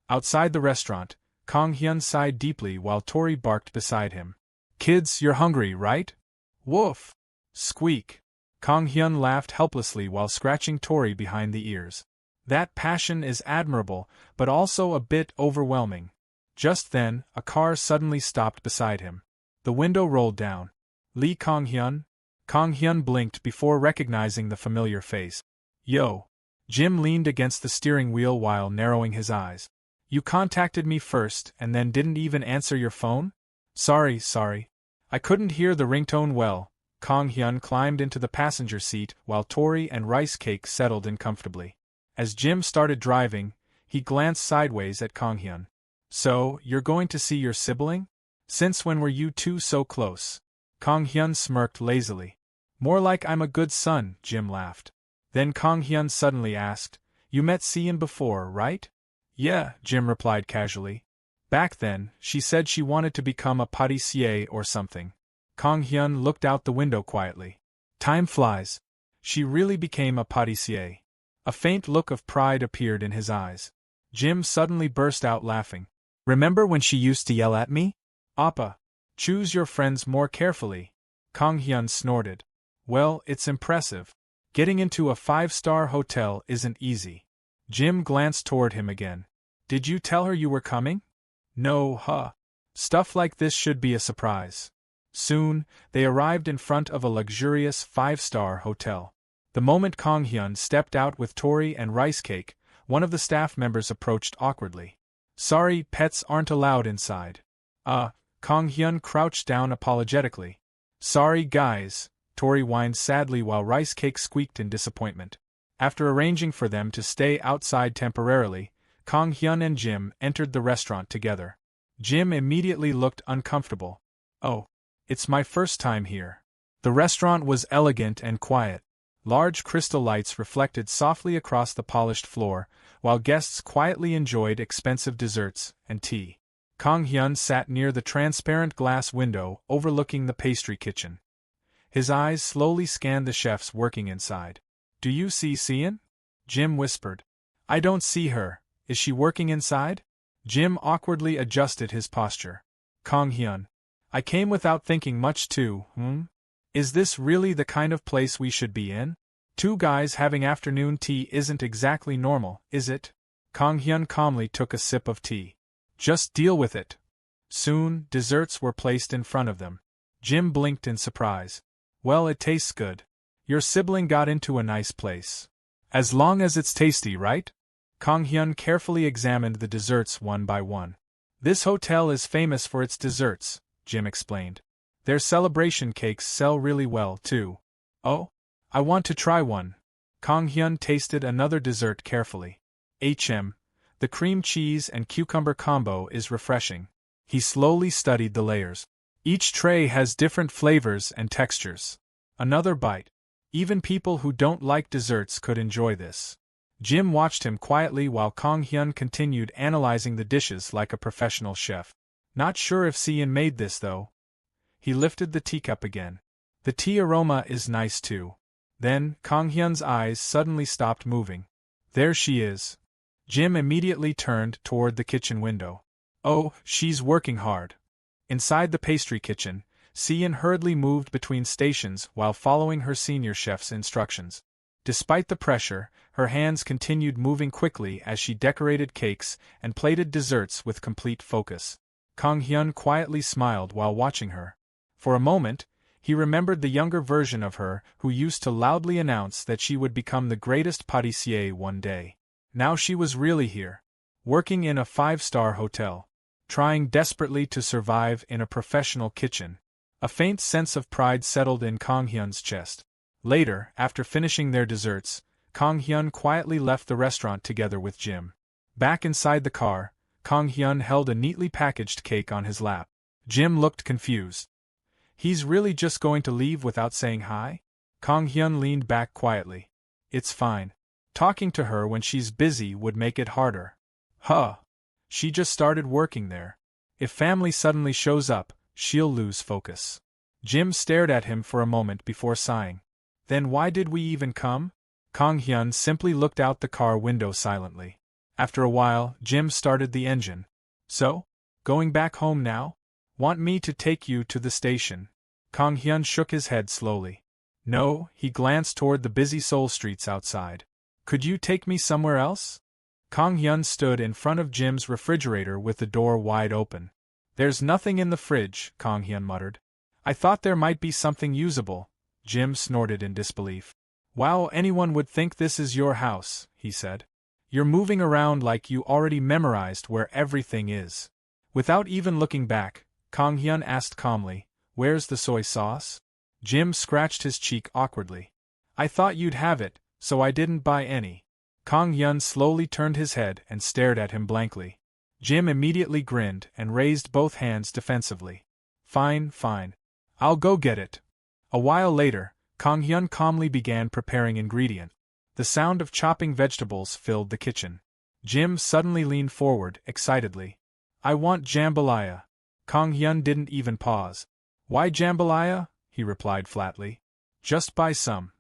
Outside the restaurant, Kanghyun sighed deeply while Tori barked beside him. Kids, you're hungry, right? Woof! Squeak! Kanghyun laughed helplessly while scratching Tori behind the ears. That passion is admirable, but also a bit overwhelming. Just then, a car suddenly stopped beside him. The window rolled down. Lee Kanghyun? Kanghyun blinked before recognizing the familiar face. Yo! Jim leaned against the steering wheel while narrowing his eyes. You contacted me first and then didn't even answer your phone? Sorry. I couldn't hear the ringtone well. Kanghyun climbed into the passenger seat while Tori and Rice Cake settled in comfortably. As Jim started driving, he glanced sideways at Kanghyun. So, you're going to see your sibling? Since when were you two so close? Kanghyun smirked lazily. More like I'm a good son, Jim laughed. Then Kanghyun suddenly asked, You met Sian before, right? Yeah, Jim replied casually. Back then, she said she wanted to become a pâtissier or something. Kanghyun looked out the window quietly. Time flies. She really became a pâtissier. A faint look of pride appeared in his eyes. Jim suddenly burst out laughing. Remember when she used to yell at me? Appa, choose your friends more carefully. Kanghyun snorted. Well, it's impressive. Getting into a 5-star hotel isn't easy. Jim glanced toward him again. Did you tell her you were coming? No, huh. Stuff like this should be a surprise. Soon, they arrived in front of a luxurious 5-star hotel. The moment Kanghyun stepped out with Tori and Rice Cake, one of the staff members approached awkwardly. Sorry, pets aren't allowed inside. Kanghyun crouched down apologetically. Sorry guys, Tori whined sadly while Rice Cake squeaked in disappointment. After arranging for them to stay outside temporarily, Kanghyun and Jim entered the restaurant together. Jim immediately looked uncomfortable. Oh, it's my first time here. The restaurant was elegant and quiet. Large crystal lights reflected softly across the polished floor, while guests quietly enjoyed expensive desserts and tea. Kanghyun sat near the transparent glass window overlooking the pastry kitchen. His eyes slowly scanned the chefs working inside. Do you see Sian? Jim whispered. I don't see her. Is she working inside? Jim awkwardly adjusted his posture. Kanghyun. I came without thinking much too, Is this really the kind of place we should be in? 2 guys having afternoon tea isn't exactly normal, is it? Kang Hyun calmly took a sip of tea. Just deal with it. Soon, desserts were placed in front of them. Jim blinked in surprise. Well, it tastes good. Your sibling got into a nice place. As long as it's tasty, right? Kang Hyun carefully examined the desserts one by one. This hotel is famous for its desserts, Jim explained. Their celebration cakes sell really well, too. Oh? I want to try one. Kang Hyun tasted another dessert carefully. The cream cheese and cucumber combo is refreshing. He slowly studied the layers. Each tray has different flavors and textures. Another bite. Even people who don't like desserts could enjoy this. Jim watched him quietly while Kang Hyun continued analyzing the dishes like a professional chef. Not sure if Seon made this though. He lifted the teacup again. The tea aroma is nice too. Then, Kang Hyun's eyes suddenly stopped moving. There she is. Jim immediately turned toward the kitchen window. Oh, she's working hard. Inside the pastry kitchen, Seon hurriedly moved between stations while following her senior chef's instructions. Despite the pressure, her hands continued moving quickly as she decorated cakes and plated desserts with complete focus. Kang Hyun quietly smiled while watching her. For a moment, he remembered the younger version of her who used to loudly announce that she would become the greatest pâtissier one day. Now she was really here, working in a 5-star hotel, trying desperately to survive in a professional kitchen. A faint sense of pride settled in Kang Hyun's chest. Later, after finishing their desserts, Kang Hyun quietly left the restaurant together with Jim. Back inside the car, Kang Hyun held a neatly packaged cake on his lap. Jim looked confused. He's really just going to leave without saying hi? Kang Hyun leaned back quietly. It's fine. Talking to her when she's busy would make it harder. Huh. She just started working there. If family suddenly shows up, she'll lose focus. Jim stared at him for a moment before sighing. Then why did we even come? Kang Hyun simply looked out the car window silently. After a while, Jim started the engine. So? Going back home now? Want me to take you to the station? Kang Hyun shook his head slowly. No, he glanced toward the busy Seoul streets outside. Could you take me somewhere else? Kang Hyun stood in front of Jim's refrigerator with the door wide open. There's nothing in the fridge, Kang Hyun muttered. I thought there might be something usable. Jim snorted in disbelief. Wow, anyone would think this is your house, he said. You're moving around like you already memorized where everything is. Without even looking back, Kang Hyun asked calmly, Where's the soy sauce? Jim scratched his cheek awkwardly. I thought you'd have it, so I didn't buy any. Kang Hyun slowly turned his head and stared at him blankly. Jim immediately grinned and raised both hands defensively. Fine, fine. I'll go get it. A while later, Kang Hyun calmly began preparing ingredients. The sound of chopping vegetables filled the kitchen. Jim suddenly leaned forward, excitedly. I want jambalaya. Kang Hyun didn't even pause. Why jambalaya? He replied flatly. Just buy some.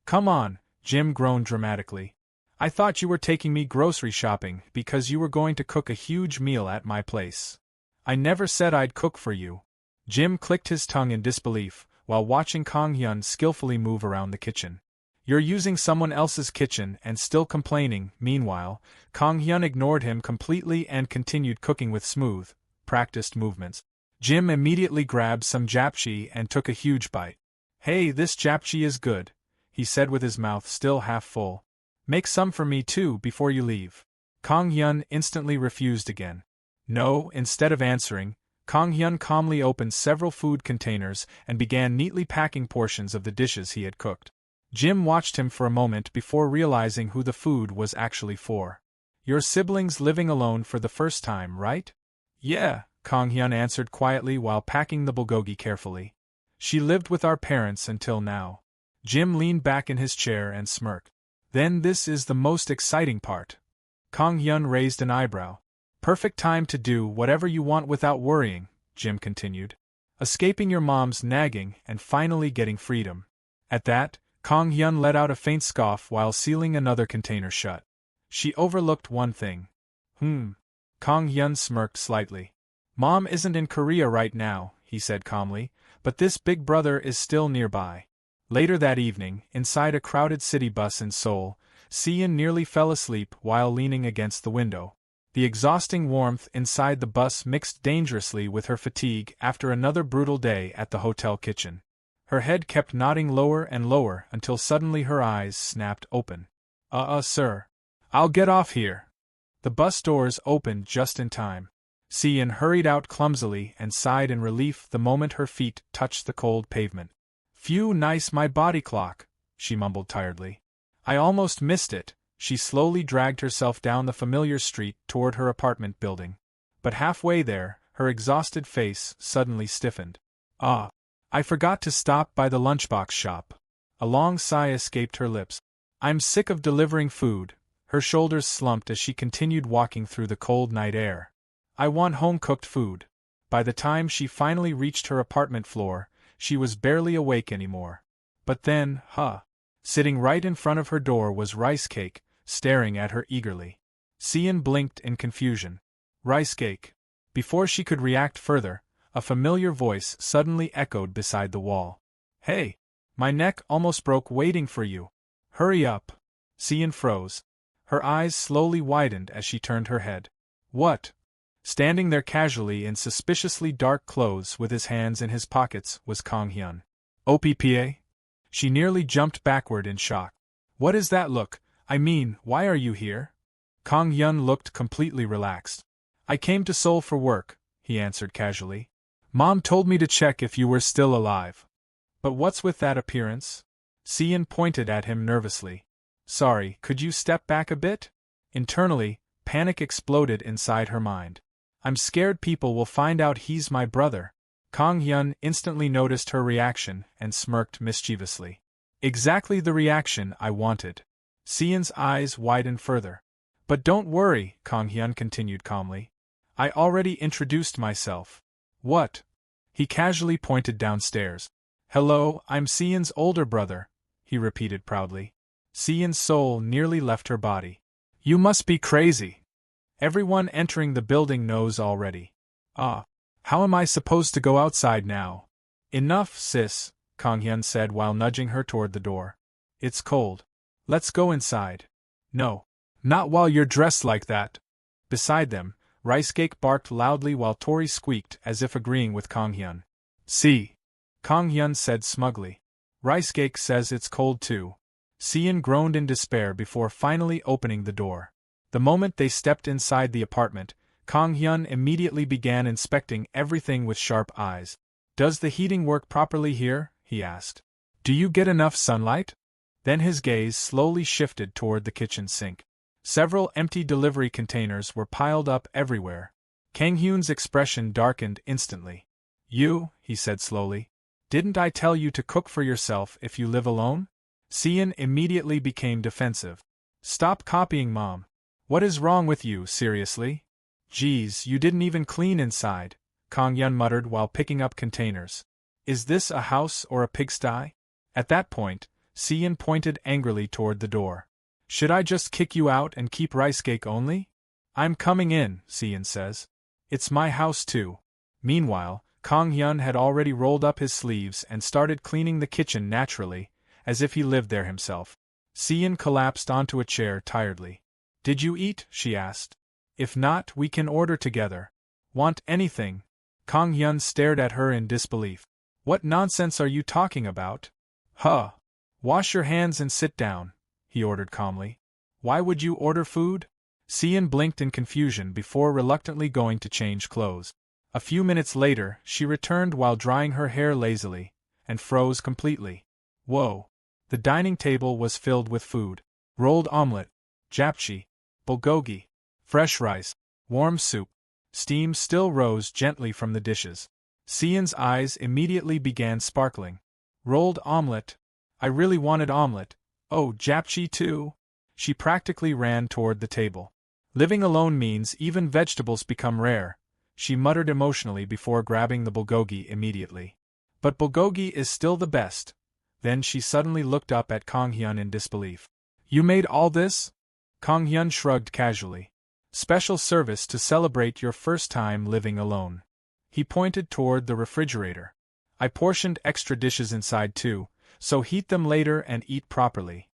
Come on, Jim groaned dramatically. I thought you were taking me grocery shopping because you were going to cook a huge meal at my place. I never said I'd cook for you. Jim clicked his tongue in disbelief, while watching Kang Hyun skillfully move around the kitchen. You're using someone else's kitchen and still complaining. Meanwhile, Kang Hyun ignored him completely and continued cooking with smooth, practiced movements. Jim immediately grabbed some japchae and took a huge bite. Hey, this japchae is good, he said with his mouth still half full. Make some for me too before you leave. Kang Hyun instantly refused again. No, instead of answering, Kang Hyun calmly opened several food containers and began neatly packing portions of the dishes he had cooked. Jim watched him for a moment before realizing who the food was actually for. Your siblings living alone for the first time, right? Yeah, Kang Hyun answered quietly while packing the bulgogi carefully. She lived with our parents until now. Jim leaned back in his chair and smirked. Then this is the most exciting part. Kang Hyun raised an eyebrow. Perfect time to do whatever you want without worrying, Jim continued. Escaping your mom's nagging and finally getting freedom. At that, Kang Hyun let out a faint scoff while sealing another container shut. She overlooked one thing. Kang Hyun smirked slightly. Mom isn't in Korea right now, he said calmly, but this big brother is still nearby. Later that evening, inside a crowded city bus in Seoul, Sian nearly fell asleep while leaning against the window. The exhausting warmth inside the bus mixed dangerously with her fatigue after another brutal day at the hotel kitchen. Her head kept nodding lower and lower until suddenly her eyes snapped open. Sir. I'll get off here." The bus doors opened just in time. Sian hurried out clumsily and sighed in relief the moment her feet touched the cold pavement. "Phew, nice my body clock," she mumbled tiredly. "I almost missed it." She slowly dragged herself down the familiar street toward her apartment building. But halfway there, her exhausted face suddenly stiffened. I forgot to stop by the lunchbox shop." A long sigh escaped her lips. "I'm sick of delivering food." Her shoulders slumped as she continued walking through the cold night air. "I want home-cooked food." By the time she finally reached her apartment floor, she was barely awake anymore. But then, sitting right in front of her door was Rice Cake, staring at her eagerly. Sian blinked in confusion. Rice Cake. Before she could react further, a familiar voice suddenly echoed beside the wall. "Hey! My neck almost broke waiting for you. Hurry up." Sian froze. Her eyes slowly widened as she turned her head. What? Standing there casually in suspiciously dark clothes with his hands in his pockets was Kang Hyun. "OPPA?" She nearly jumped backward in shock. "What is that look? I mean, why are you here?" Kang Hyun looked completely relaxed. "I came to Seoul for work," he answered casually. "Mom told me to check if you were still alive." "But what's with that appearance?" Sian pointed at him nervously. "Sorry, could you step back a bit?" Internally, panic exploded inside her mind. "I'm scared people will find out he's my brother." Kang Hyun instantly noticed her reaction and smirked mischievously. "Exactly the reaction I wanted." Sian's eyes widened further. "But don't worry," Kang Hyun continued calmly. "I already introduced myself." "What?" He casually pointed downstairs. "Hello, I'm Sian's older brother," he repeated proudly. Sian's soul nearly left her body. "You must be crazy. Everyone entering the building knows already." How am I supposed to go outside now?" "Enough, sis," Kang Hyun said while nudging her toward the door. "It's cold. Let's go inside." "No. Not while you're dressed like that." Beside them, Rice Cake barked loudly while Tori squeaked as if agreeing with Kang Hyun. "See," Kang Hyun said smugly. "Rice Cake says it's cold too." Sian groaned in despair before finally opening the door. The moment they stepped inside the apartment, Kang Hyun immediately began inspecting everything with sharp eyes. "Does the heating work properly here?" he asked. "Do you get enough sunlight?" Then his gaze slowly shifted toward the kitchen sink. Several empty delivery containers were piled up everywhere. Kang Hyun's expression darkened instantly. "You," he said slowly. "Didn't I tell you to cook for yourself if you live alone?" Sian immediately became defensive. "Stop copying Mom. What is wrong with you, seriously?" "Geez, you didn't even clean inside," Kang Hyun muttered while picking up containers. "Is this a house or a pigsty?" At that point, Sian pointed angrily toward the door. "Should I just kick you out and keep Rice Cake only?" "I'm coming in," Sian says. "It's my house too." Meanwhile, Kang Hyun had already rolled up his sleeves and started cleaning the kitchen naturally, as if he lived there himself. Sian collapsed onto a chair tiredly. "Did you eat?" she asked. "If not, we can order together." "Want anything?" Kang Hyun stared at her in disbelief. "What nonsense are you talking about?" "Wash your hands and sit down," he ordered calmly. "Why would you order food?" Sian blinked in confusion before reluctantly going to change clothes. A few minutes later, she returned while drying her hair lazily, and froze completely. Whoa! The dining table was filled with food. Rolled omelet, japchae, bulgogi, fresh rice, warm soup. Steam still rose gently from the dishes. Sian's eyes immediately began sparkling. Rolled omelet. I really wanted omelet. Oh, japchae too? She practically ran toward the table. Living alone means even vegetables become rare, she muttered emotionally before grabbing the bulgogi immediately. But bulgogi is still the best. Then she suddenly looked up at Kang Hyun in disbelief. "You made all this?" Kang Hyun shrugged casually. "Special service to celebrate your first time living alone." He pointed toward the refrigerator. "I portioned extra dishes inside too, so heat them later and eat properly."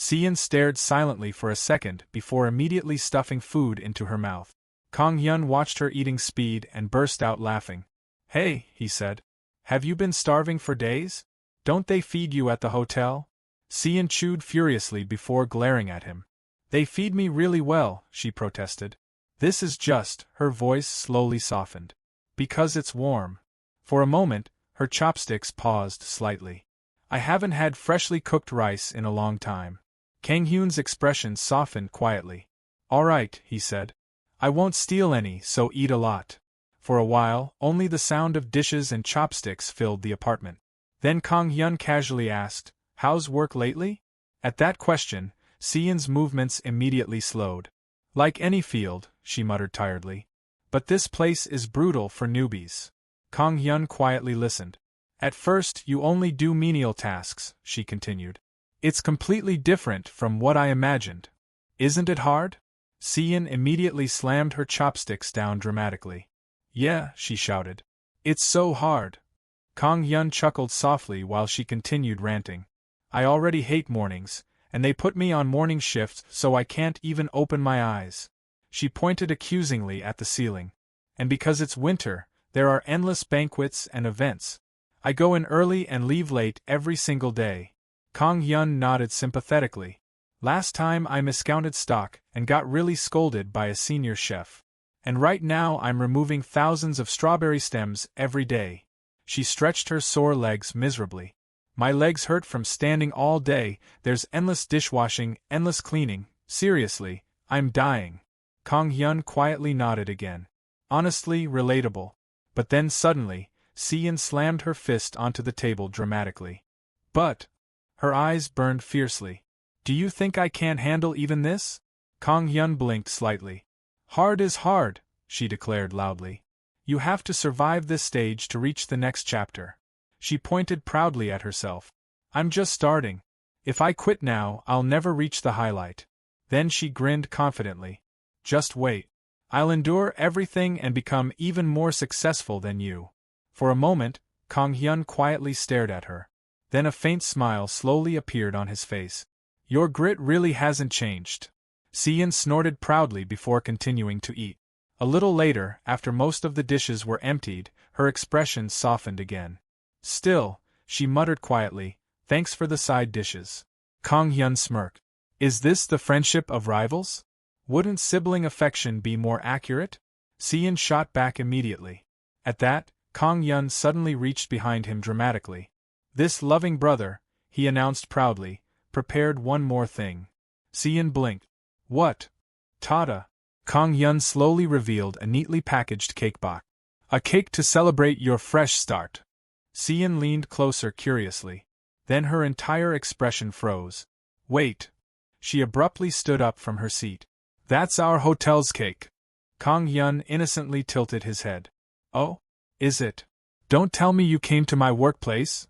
Sian stared silently for a second before immediately stuffing food into her mouth. Kang Hyun watched her eating speed and burst out laughing. "Hey," he said. "Have you been starving for days? Don't they feed you at the hotel?" Sian chewed furiously before glaring at him. "They feed me really well," she protested. "This is just," her voice slowly softened, "because it's warm." For a moment, her chopsticks paused slightly. "I haven't had freshly cooked rice in a long time." Kang Hyun's expression softened quietly. "All right," he said. "I won't steal any, so eat a lot." For a while, only the sound of dishes and chopsticks filled the apartment. Then Kang Hyun casually asked, "How's work lately?" At that question, Sian's movements immediately slowed. "Like any field," she muttered tiredly. "But this place is brutal for newbies." Kang Hyun quietly listened. "At first you only do menial tasks," she continued. "It's completely different from what I imagined. Isn't it hard?" Sian immediately slammed her chopsticks down dramatically. "Yeah," she shouted. "It's so hard." Kang Hyun chuckled softly while she continued ranting. "I already hate mornings, and they put me on morning shifts so I can't even open my eyes." She pointed accusingly at the ceiling. "And because it's winter, there are endless banquets and events. I go in early and leave late every single day." Kang Hyun nodded sympathetically. "Last time I miscounted stock and got really scolded by a senior chef. And right now I'm removing thousands of strawberry stems every day." She stretched her sore legs miserably. "My legs hurt from standing all day, there's endless dishwashing, endless cleaning, seriously, I'm dying." Kang Hyun quietly nodded again. Honestly relatable. But then suddenly, Sian slammed her fist onto the table dramatically. "But..." Her eyes burned fiercely. "Do you think I can't handle even this?" Kang Hyun blinked slightly. "Hard is hard," she declared loudly. "You have to survive this stage to reach the next chapter." She pointed proudly at herself. "I'm just starting. If I quit now, I'll never reach the highlight." Then she grinned confidently. "Just wait. I'll endure everything and become even more successful than you." For a moment, Kang Hyun quietly stared at her. Then a faint smile slowly appeared on his face. "Your grit really hasn't changed." Sian snorted proudly before continuing to eat. A little later, after most of the dishes were emptied, her expression softened again. "Still," she muttered quietly, "thanks for the side dishes." Kang Hyun smirked. "Is this the friendship of rivals? Wouldn't sibling affection be more accurate?" Sian shot back immediately. At that, Kang Hyun suddenly reached behind him dramatically. "This loving brother," he announced proudly, "prepared one more thing." Sian blinked. "What?" "Tada!" Kang Hyun slowly revealed a neatly packaged cake box. "A cake to celebrate your fresh start." Sian leaned closer curiously. Then her entire expression froze. "Wait." She abruptly stood up from her seat. "That's our hotel's cake." Kang Hyun innocently tilted his head. "Oh? Is it? Don't tell me you came to my workplace?"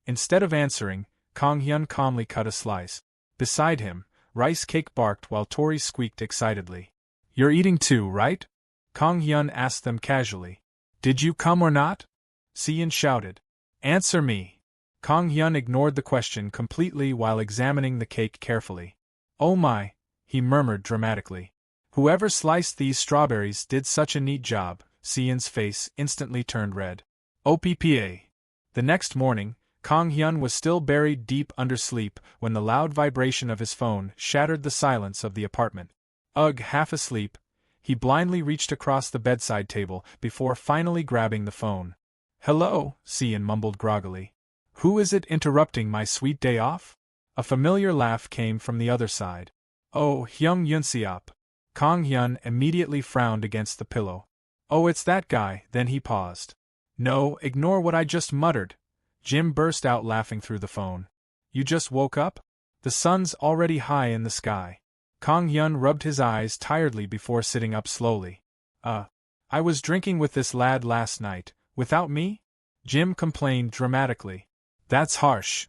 Instead of answering, Kang Hyun calmly cut a slice. Beside him, Rice Cake barked while Tori squeaked excitedly. "You're eating too, right?" Kang Hyun asked them casually. "Did you come or not?" Sian shouted. "Answer me!" Kang Hyun ignored the question completely while examining the cake carefully. "Oh my," he murmured dramatically. "Whoever sliced these strawberries did such a neat job." Sian's face instantly turned red. OPPA. The next morning, Kang Hyun was still buried deep under sleep when the loud vibration of his phone shattered the silence of the apartment. Ugh, half asleep, he blindly reached across the bedside table before finally grabbing the phone. "Hello," Sian mumbled groggily. "Who is it interrupting my sweet day off?" A familiar laugh came from the other side. "Oh, Hyung Yunseop." Kang Hyun immediately frowned against the pillow. "Oh, it's that guy." Then he paused. "No, ignore what I just muttered." Jim burst out laughing through the phone. "You just woke up? The sun's already high in the sky." Kang Hyun rubbed his eyes tiredly before sitting up slowly. I was drinking with this lad last night, without me?" Jim complained dramatically. "That's harsh."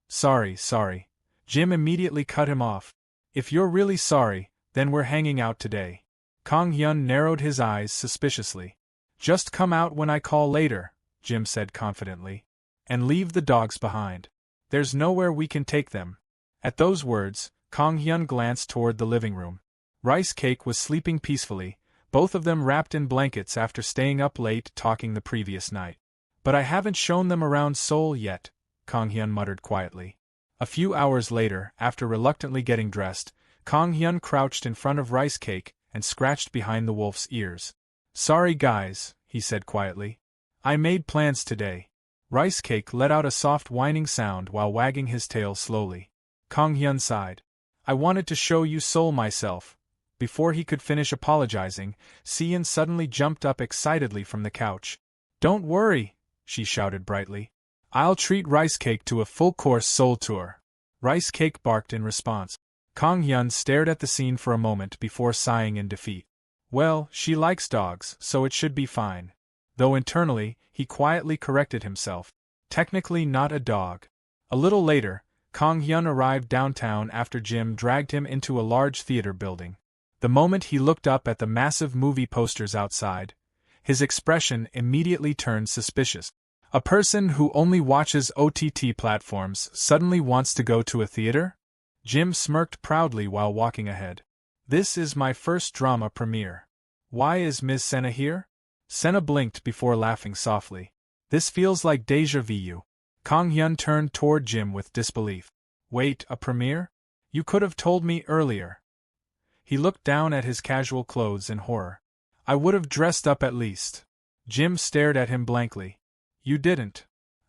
Sorry. Jim immediately cut him off. "If you're really sorry, then we're hanging out today." Kang Hyun narrowed his eyes suspiciously. "Just come out when I call later," Jim said confidently. "And leave the dogs behind. There's nowhere we can take them." At those words, Kang Hyun glanced toward the living room. Rice Cake was sleeping peacefully, both of them wrapped in blankets after staying up late talking the previous night. But I haven't shown them around Seoul yet, Kang Hyun muttered quietly. A few hours later, after reluctantly getting dressed, Kang Hyun crouched in front of Rice Cake and scratched behind the wolf's ears. Sorry guys, he said quietly. I made plans today. Rice Cake let out a soft whining sound while wagging his tail slowly. Kang Hyun sighed. I wanted to show you Seoul myself. Before he could finish apologizing, Seon suddenly jumped up excitedly from the couch. Don't worry, she shouted brightly. I'll treat Rice Cake to a full-course Seoul tour. Rice Cake barked in response. Kang Hyun stared at the scene for a moment before sighing in defeat. Well, she likes dogs, so it should be fine. Though internally, he quietly corrected himself. Technically not a dog. A little later, Kang Hyun arrived downtown after Jim dragged him into a large theater building. The moment he looked up at the massive movie posters outside, his expression immediately turned suspicious. A person who only watches OTT platforms suddenly wants to go to a theater? Jim smirked proudly while walking ahead. This is my first drama premiere. Why is Ms. Senna here? Senna blinked before laughing softly. This feels like déjà vu. Kang Hyun turned toward Jim with disbelief. Wait, a premiere? You could have told me earlier. He looked down at his casual clothes in horror. I would have dressed up at least. Jim stared at him blankly. You didn't.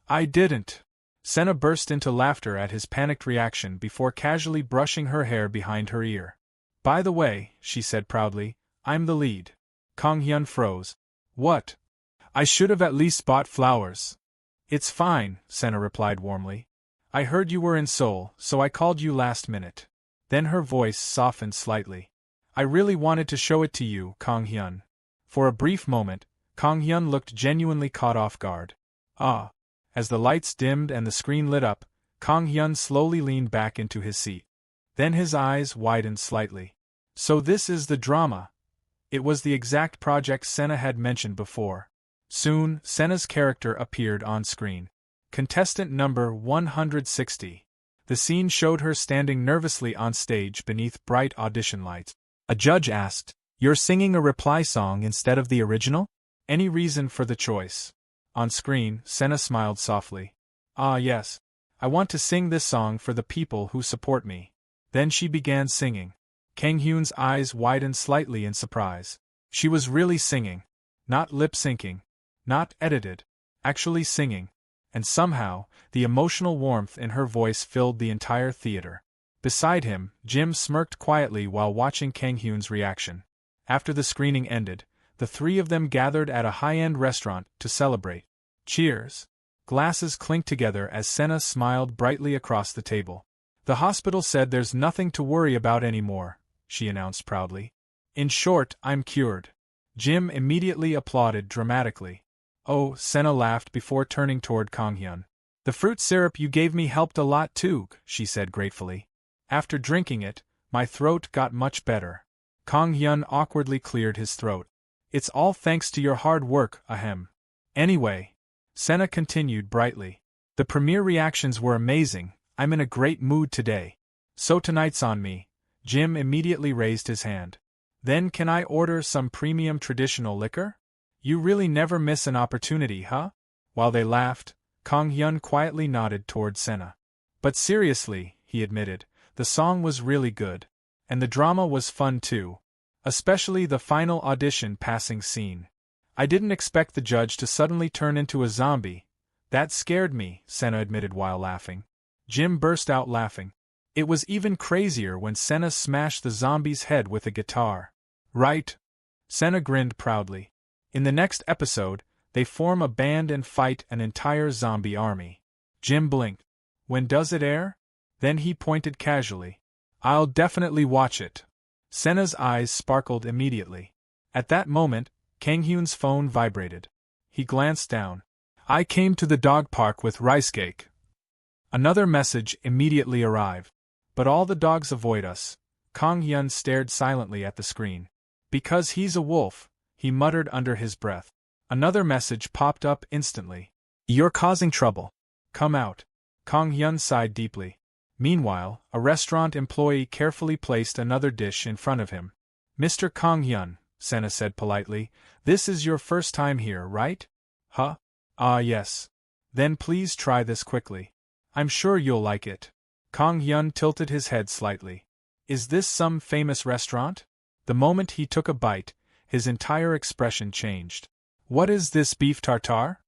I didn't. Senna burst into laughter at his panicked reaction before casually brushing her hair behind her ear. By the way, she said proudly, I'm the lead. Kang Hyun froze. What? I should have at least bought flowers. It's fine, Senna replied warmly. I heard you were in Seoul, so I called you last minute. Then her voice softened slightly. I really wanted to show it to you, Kang Hyun. For a brief moment, Kang Hyun looked genuinely caught off guard. Ah. As the lights dimmed and the screen lit up, Kang Hyun slowly leaned back into his seat. Then his eyes widened slightly. So this is the drama. It was the exact project Senna had mentioned before. Soon, Senna's character appeared on screen. Contestant number 160. The scene showed her standing nervously on stage beneath bright audition lights. A judge asked, You're singing a reply song instead of the original? Any reason for the choice? On screen, Senna smiled softly. Ah yes. I want to sing this song for the people who support me. Then she began singing. Kang Hyun's eyes widened slightly in surprise. She was really singing. Not lip-syncing. Not edited. Actually singing. And somehow, the emotional warmth in her voice filled the entire theater. Beside him, Jim smirked quietly while watching Kang Hyun's reaction. After the screening ended, the three of them gathered at a high-end restaurant to celebrate. Cheers! Glasses clinked together as Senna smiled brightly across the table. The hospital said there's nothing to worry about anymore, she announced proudly. In short, I'm cured. Jim immediately applauded dramatically. Oh, Senna laughed before turning toward Kang Hyun. The fruit syrup you gave me helped a lot too, she said gratefully. After drinking it, my throat got much better. Kang Hyun awkwardly cleared his throat. It's all thanks to your hard work, ahem. Anyway, Senna continued brightly. The premiere reactions were amazing. I'm in a great mood today. So tonight's on me. Jim immediately raised his hand. Then can I order some premium traditional liquor? You really never miss an opportunity, huh? While they laughed, Kang Hyun quietly nodded toward Senna. But seriously, he admitted, the song was really good. And the drama was fun too. Especially the final audition passing scene. I didn't expect the judge to suddenly turn into a zombie. That scared me, Senna admitted while laughing. Jim burst out laughing. It was even crazier when Senna smashed the zombie's head with a guitar. Right? Senna grinned proudly. In the next episode, they form a band and fight an entire zombie army. Jim blinked. When does it air? Then he pointed casually. I'll definitely watch it. Senna's eyes sparkled immediately. At that moment, Kang Hyun's phone vibrated. He glanced down. I came to the dog park with Rice Cake. Another message immediately arrived. But all the dogs avoid us. Kang Hyun stared silently at the screen. Because he's a wolf, he muttered under his breath. Another message popped up instantly. You're causing trouble. Come out. Kang Hyun sighed deeply. Meanwhile, a restaurant employee carefully placed another dish in front of him. "Mr. Kang-hyun," Sena said politely, "this is your first time here, right?" "Huh? Ah, yes. Then please try this quickly. I'm sure you'll like it." Kang-hyun tilted his head slightly. "Is this some famous restaurant?" The moment he took a bite, his entire expression changed. "What is this beef tartare?"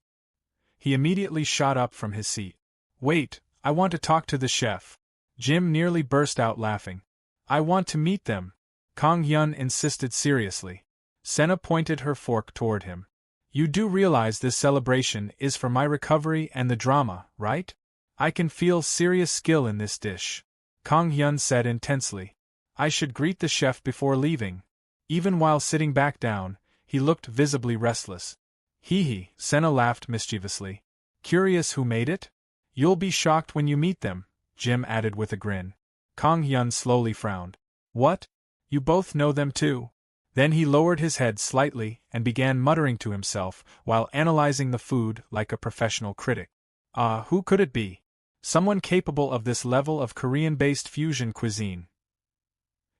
He immediately shot up from his seat. "Wait, I want to talk to the chef." Jim nearly burst out laughing. "I want to meet them," Kang-hyun insisted seriously. Sena pointed her fork toward him. "You do realize this celebration is for my recovery and the drama, right? I can feel serious skill in this dish," Kang-hyun said intensely. "I should greet the chef before leaving." Even while sitting back down, he looked visibly restless. "Hee hee," Sena laughed mischievously. "Curious who made it? You'll be shocked when you meet them," Jim added with a grin. Kang-hyun slowly frowned. "What? You both know them too?" Then he lowered his head slightly and began muttering to himself while analyzing the food like a professional critic. Who could it be? Someone capable of this level of Korean-based fusion cuisine.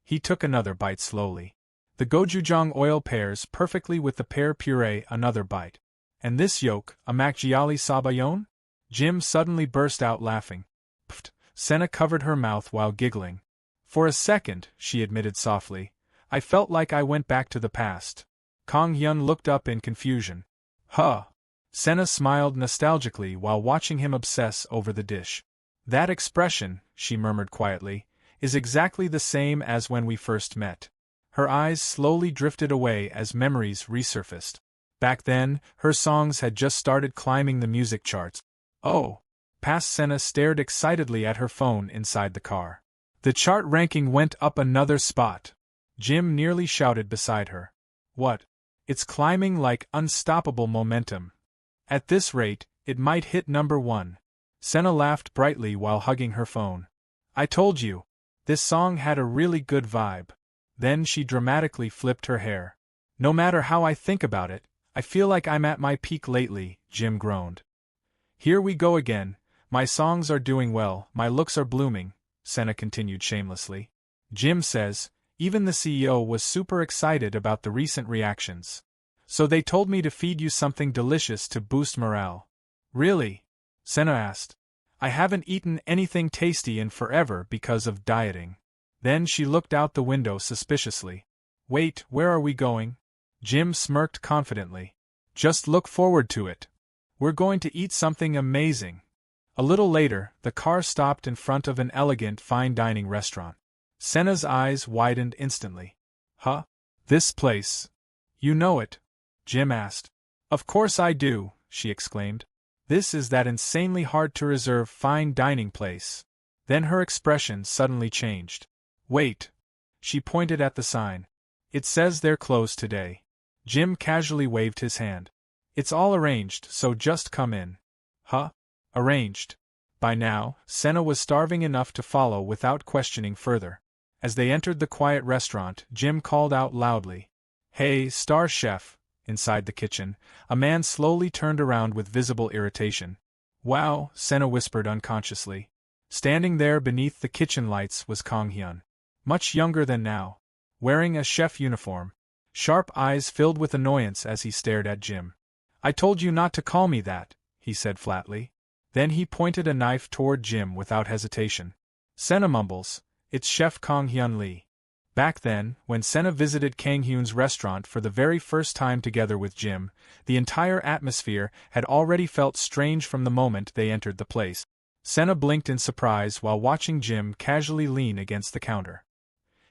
He took another bite slowly. The gochujang oil pairs perfectly with the pear puree. Another bite. "And this yolk, a makgeolli sabayon?" Jim suddenly burst out laughing. "Pfft," Sena covered her mouth while giggling. "For a second," she admitted softly, "I felt like I went back to the past." Kang-hyun looked up in confusion. "Huh." Sena smiled nostalgically while watching him obsess over the dish. "That expression," she murmured quietly, "is exactly the same as when we first met." Her eyes slowly drifted away as memories resurfaced. Back then, her songs had just started climbing the music charts. "Oh!" Past Sena stared excitedly at her phone inside the car. The chart ranking went up another spot. Jim nearly shouted beside her. "What? It's climbing like unstoppable momentum. At this rate, it might hit #1. Sena laughed brightly while hugging her phone. "I told you. This song had a really good vibe." Then she dramatically flipped her hair. "No matter how I think about it, I feel like I'm at my peak lately," Jim groaned. "Here we go again. My songs are doing well, my looks are blooming," Sena continued shamelessly. "Jim says, even the CEO was super excited about the recent reactions. So they told me to feed you something delicious to boost morale." "Really?" Sena asked. "I haven't eaten anything tasty in forever because of dieting." Then she looked out the window suspiciously. "Wait, where are we going?" Jim smirked confidently. "Just look forward to it. We're going to eat something amazing." A little later, the car stopped in front of an elegant fine dining restaurant. Sena's eyes widened instantly. "Huh? This place? You know it?" Jim asked. "Of course I do," she exclaimed. "This is that insanely hard to reserve fine dining place." Then her expression suddenly changed. "Wait." She pointed at the sign. "It says they're closed today." Jim casually waved his hand. "It's all arranged, so just come in." "Huh? Arranged?" By now, Sena was starving enough to follow without questioning further. As they entered the quiet restaurant, Jim called out loudly, "Hey, star chef!" Inside the kitchen, a man slowly turned around with visible irritation. "Wow," Sena whispered unconsciously. Standing there beneath the kitchen lights was Kang-hyun. Much younger than now. Wearing a chef uniform. Sharp eyes filled with annoyance as he stared at Jim. "I told you not to call me that," he said flatly. Then he pointed a knife toward Jim without hesitation. Sena mumbles, "It's Chef Kang-hyun Lee." Back then, when Sena visited Kang-hyun's restaurant for the very first time together with Jim, the entire atmosphere had already felt strange from the moment they entered the place. Sena blinked in surprise while watching Jim casually lean against the counter.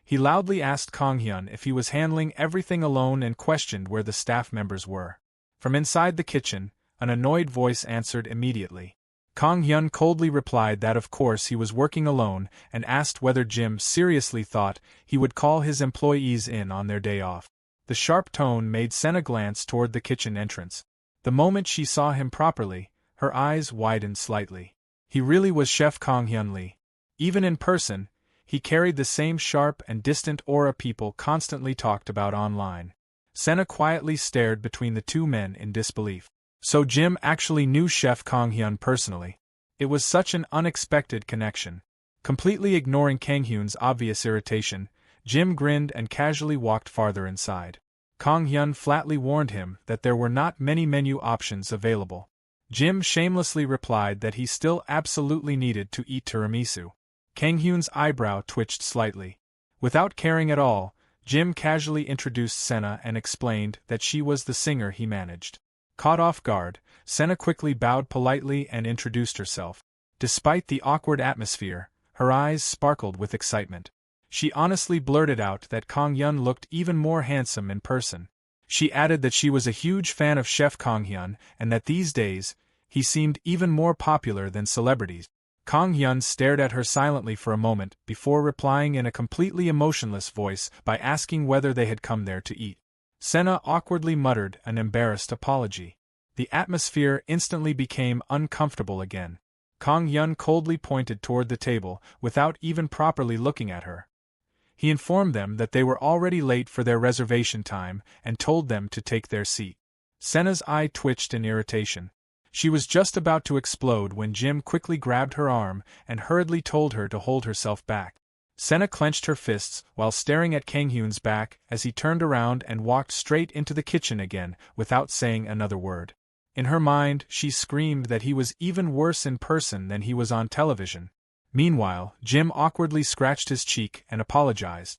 He loudly asked Kang-hyun if he was handling everything alone and questioned where the staff members were. From inside the kitchen, an annoyed voice answered immediately. Kang-hyun coldly replied that of course he was working alone and asked whether Jim seriously thought he would call his employees in on their day off. The sharp tone made Sena glance toward the kitchen entrance. The moment she saw him properly, her eyes widened slightly. He really was Chef Kang-hyun Lee. Even in person, he carried the same sharp and distant aura people constantly talked about online. Sena quietly stared between the two men in disbelief. So Jim actually knew Chef Kang-hyun personally. It was such an unexpected connection. Completely ignoring Kang Hyun's obvious irritation, Jim grinned and casually walked farther inside. Kang Hyun flatly warned him that there were not many menu options available. Jim shamelessly replied that he still absolutely needed to eat tiramisu. Kang Hyun's eyebrow twitched slightly. Without caring at all, Jim casually introduced Senna and explained that she was the singer he managed. Caught off guard, Senna quickly bowed politely and introduced herself. Despite the awkward atmosphere, her eyes sparkled with excitement. She honestly blurted out that Kang Hyun looked even more handsome in person. She added that she was a huge fan of Chef Kang Hyun and that these days, he seemed even more popular than celebrities. Kang Hyun stared at her silently for a moment before replying in a completely emotionless voice by asking whether they had come there to eat. Senna awkwardly muttered an embarrassed apology. The atmosphere instantly became uncomfortable again. Kang Hyun coldly pointed toward the table without even properly looking at her. He informed them that they were already late for their reservation time and told them to take their seat. Senna's eye twitched in irritation. She was just about to explode when Jim quickly grabbed her arm and hurriedly told her to hold herself back. Senna clenched her fists while staring at Kang Hyun's back as he turned around and walked straight into the kitchen again without saying another word. In her mind, she screamed that he was even worse in person than he was on television. Meanwhile, Jim awkwardly scratched his cheek and apologized.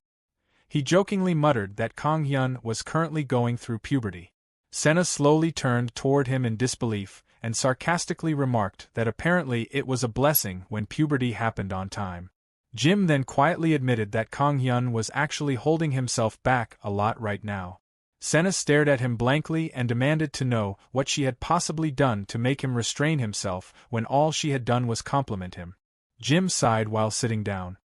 He jokingly muttered that Kang Hyun was currently going through puberty. Senna slowly turned toward him in disbelief and sarcastically remarked that apparently it was a blessing when puberty happened on time. Jim then quietly admitted that Kang Hyun was actually holding himself back a lot right now. Senna stared at him blankly and demanded to know what she had possibly done to make him restrain himself when all she had done was compliment him. Jim sighed while sitting down.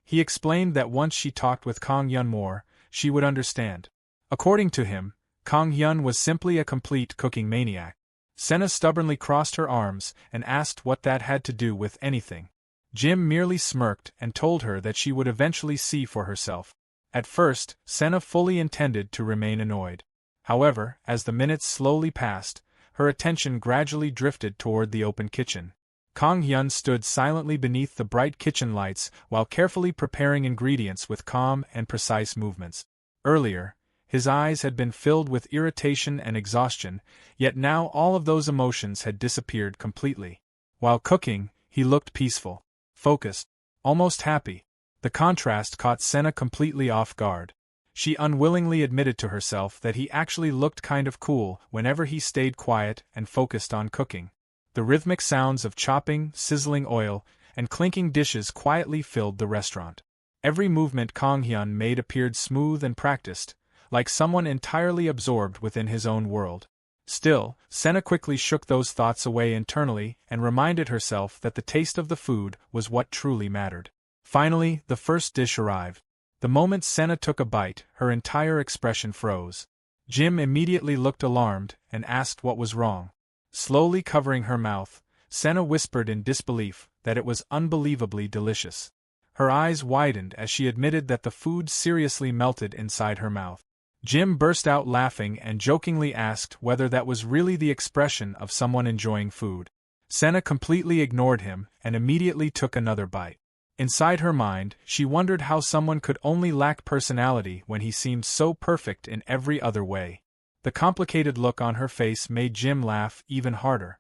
He explained that once she talked with Kang Hyun more, she would understand. According to him, Kang Hyun was simply a complete cooking maniac. Senna stubbornly crossed her arms and asked what that had to do with anything. Jim merely smirked and told her that she would eventually see for herself. At first, Senna fully intended to remain annoyed. However, as the minutes slowly passed, her attention gradually drifted toward the open kitchen. Kang Hyun stood silently beneath the bright kitchen lights while carefully preparing ingredients with calm and precise movements. Earlier, his eyes had been filled with irritation and exhaustion, yet now all of those emotions had disappeared completely. While cooking, he looked peaceful, focused, almost happy. The contrast caught Senna completely off guard. She unwillingly admitted to herself that he actually looked kind of cool whenever he stayed quiet and focused on cooking. The rhythmic sounds of chopping, sizzling oil, and clinking dishes quietly filled the restaurant. Every movement Kang Hyun made appeared smooth and practiced, like someone entirely absorbed within his own world. Still, Senna quickly shook those thoughts away internally and reminded herself that the taste of the food was what truly mattered. Finally, the first dish arrived. The moment Senna took a bite, her entire expression froze. Jim immediately looked alarmed and asked what was wrong. Slowly covering her mouth, Senna whispered in disbelief that it was unbelievably delicious. Her eyes widened as she admitted that the food seriously melted inside her mouth. Jim burst out laughing and jokingly asked whether that was really the expression of someone enjoying food. Senna completely ignored him and immediately took another bite. Inside her mind, she wondered how someone could only lack personality when he seemed so perfect in every other way. The complicated look on her face made Jim laugh even harder.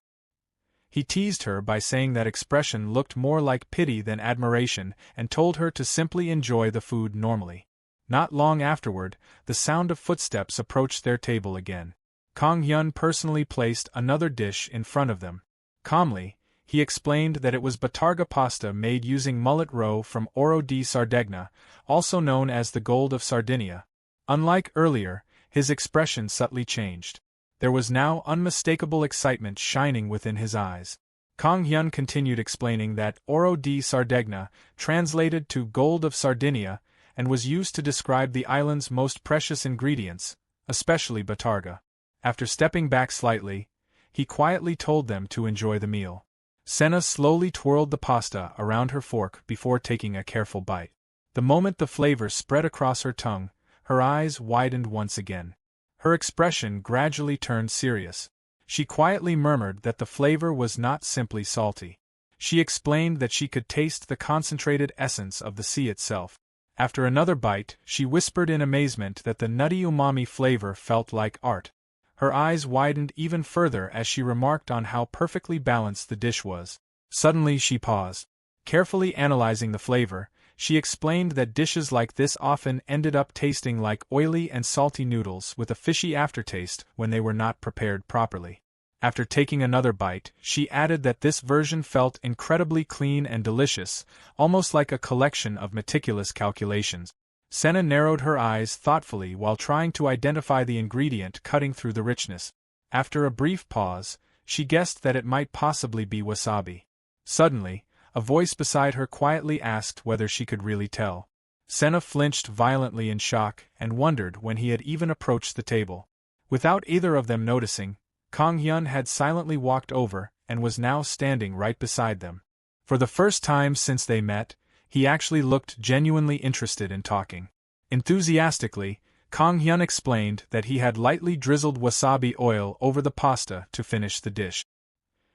He teased her by saying that expression looked more like pity than admiration and told her to simply enjoy the food normally. Not long afterward, the sound of footsteps approached their table again. Kang Hyun personally placed another dish in front of them. Calmly, he explained that it was batarga pasta made using mullet roe from Oro di Sardegna, also known as the Gold of Sardinia. Unlike earlier, his expression subtly changed. There was now unmistakable excitement shining within his eyes. Kang Hyun continued explaining that Oro di Sardegna translated to Gold of Sardinia and was used to describe the island's most precious ingredients, especially batarga. After stepping back slightly, he quietly told them to enjoy the meal. Senna slowly twirled the pasta around her fork before taking a careful bite. The moment the flavor spread across her tongue, her eyes widened once again. Her expression gradually turned serious. She quietly murmured that the flavor was not simply salty. She explained that she could taste the concentrated essence of the sea itself. After another bite, she whispered in amazement that the nutty umami flavor felt like art. Her eyes widened even further as she remarked on how perfectly balanced the dish was. Suddenly she paused. Carefully analyzing the flavor, she explained that dishes like this often ended up tasting like oily and salty noodles with a fishy aftertaste when they were not prepared properly. After taking another bite, she added that this version felt incredibly clean and delicious, almost like a collection of meticulous calculations. Senna narrowed her eyes thoughtfully while trying to identify the ingredient cutting through the richness. After a brief pause, she guessed that it might possibly be wasabi. Suddenly, a voice beside her quietly asked whether she could really tell. Senna flinched violently in shock and wondered when he had even approached the table. Without either of them noticing, Kang Hyun had silently walked over and was now standing right beside them. For the first time since they met, he actually looked genuinely interested in talking. Enthusiastically, Kang Hyun explained that he had lightly drizzled wasabi oil over the pasta to finish the dish.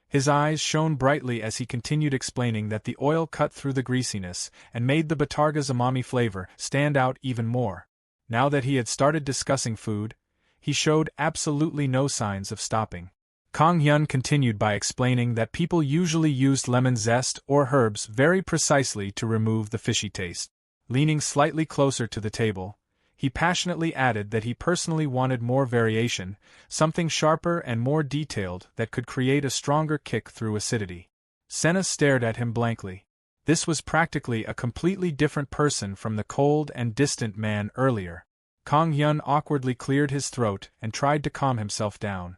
His eyes shone brightly as he continued explaining that the oil cut through the greasiness and made the batarga's umami flavor stand out even more. Now that he had started discussing food, he showed absolutely no signs of stopping. Kang Hyun continued by explaining that people usually used lemon zest or herbs very precisely to remove the fishy taste. Leaning slightly closer to the table, he passionately added that he personally wanted more variation, something sharper and more detailed that could create a stronger kick through acidity. Senna stared at him blankly. This was practically a completely different person from the cold and distant man earlier. Kang Hyun awkwardly cleared his throat and tried to calm himself down.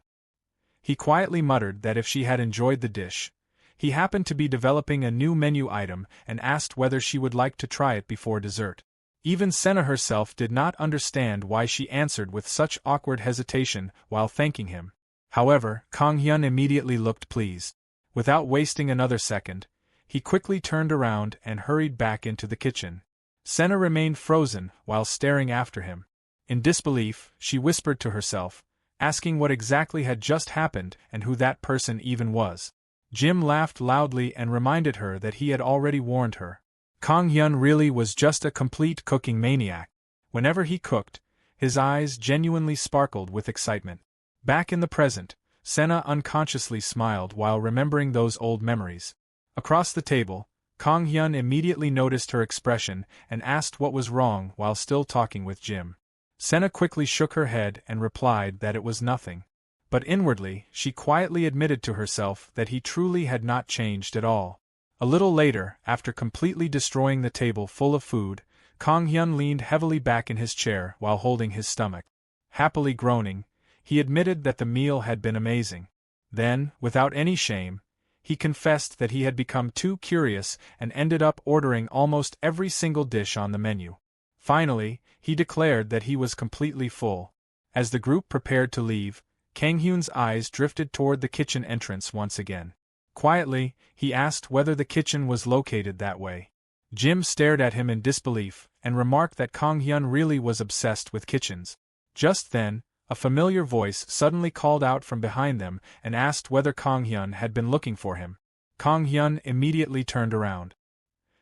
He quietly muttered that if she had enjoyed the dish, he happened to be developing a new menu item and asked whether she would like to try it before dessert. Even Senna herself did not understand why she answered with such awkward hesitation while thanking him. However, Kang Hyun immediately looked pleased. Without wasting another second, he quickly turned around and hurried back into the kitchen. Senna remained frozen while staring after him. In disbelief, she whispered to herself, asking what exactly had just happened and who that person even was. Jim laughed loudly and reminded her that he had already warned her. Kang Hyun really was just a complete cooking maniac. Whenever he cooked, his eyes genuinely sparkled with excitement. Back in the present, Senna unconsciously smiled while remembering those old memories. Across the table, Kang Hyun immediately noticed her expression and asked what was wrong while still talking with Jim. Senna quickly shook her head and replied that it was nothing. But inwardly, she quietly admitted to herself that he truly had not changed at all. A little later, after completely destroying the table full of food, Kang Hyun leaned heavily back in his chair while holding his stomach. Happily groaning, he admitted that the meal had been amazing. Then, without any shame, he confessed that he had become too curious and ended up ordering almost every single dish on the menu. Finally, he declared that he was completely full. As the group prepared to leave, Kang Hyun's eyes drifted toward the kitchen entrance once again. Quietly, he asked whether the kitchen was located that way. Jim stared at him in disbelief and remarked that Kang Hyun really was obsessed with kitchens. Just then, a familiar voice suddenly called out from behind them and asked whether Kang Hyun had been looking for him. Kang Hyun immediately turned around.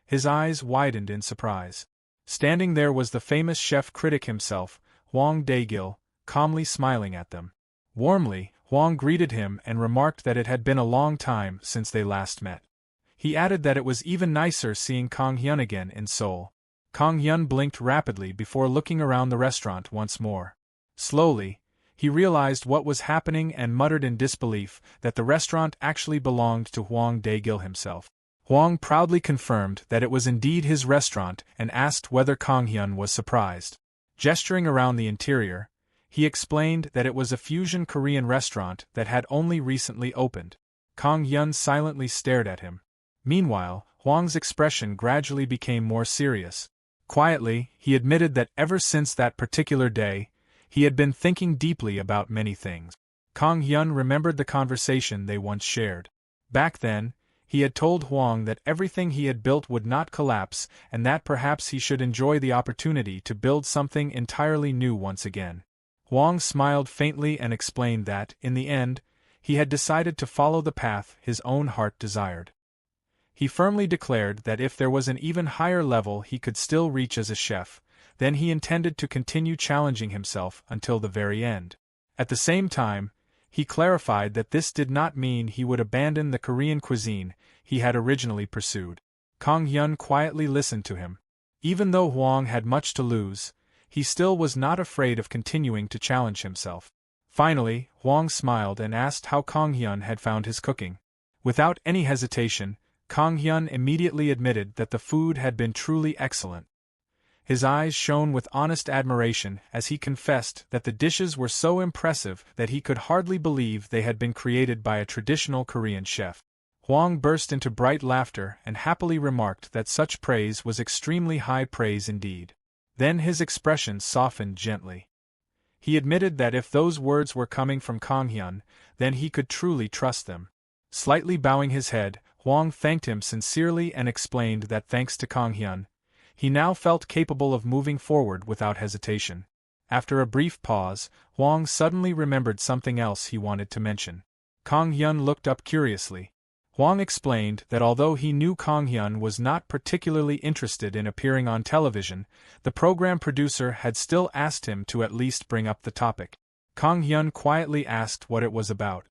His eyes widened in surprise. Standing there was the famous chef critic himself, Hwang Dae-gil, calmly smiling at them. Warmly, Hwang greeted him and remarked that it had been a long time since they last met. He added that it was even nicer seeing Kang Hyun again in Seoul. Kang Hyun blinked rapidly before looking around the restaurant once more. Slowly, he realized what was happening and muttered in disbelief that the restaurant actually belonged to Hwang Dae-gil himself. Hwang proudly confirmed that it was indeed his restaurant and asked whether Kang Hyun was surprised. Gesturing around the interior, he explained that it was a fusion Korean restaurant that had only recently opened. Kang Hyun silently stared at him. Meanwhile, Hwang's expression gradually became more serious. Quietly, he admitted that ever since that particular day, he had been thinking deeply about many things. Kang Hyun remembered the conversation they once shared. Back then, he had told Hwang that everything he had built would not collapse and that perhaps he should enjoy the opportunity to build something entirely new once again. Hwang smiled faintly and explained that, in the end, he had decided to follow the path his own heart desired. He firmly declared that if there was an even higher level he could still reach as a chef, then he intended to continue challenging himself until the very end. At the same time, he clarified that this did not mean he would abandon the Korean cuisine he had originally pursued. Kang Hyun quietly listened to him. Even though Hwang had much to lose, he still was not afraid of continuing to challenge himself. Finally, Hwang smiled and asked how Kang Hyun had found his cooking. Without any hesitation, Kang Hyun immediately admitted that the food had been truly excellent. His eyes shone with honest admiration as he confessed that the dishes were so impressive that he could hardly believe they had been created by a traditional Korean chef. Hwang burst into bright laughter and happily remarked that such praise was extremely high praise indeed. Then his expression softened gently. He admitted that if those words were coming from Kang Hyun, then he could truly trust them. Slightly bowing his head, Hwang thanked him sincerely and explained that thanks to Kang Hyun, he now felt capable of moving forward without hesitation. After a brief pause, Hwang suddenly remembered something else he wanted to mention. Kang Hyun looked up curiously. Hwang explained that although he knew Kang Hyun was not particularly interested in appearing on television, the program producer had still asked him to at least bring up the topic. Kang Hyun quietly asked what it was about.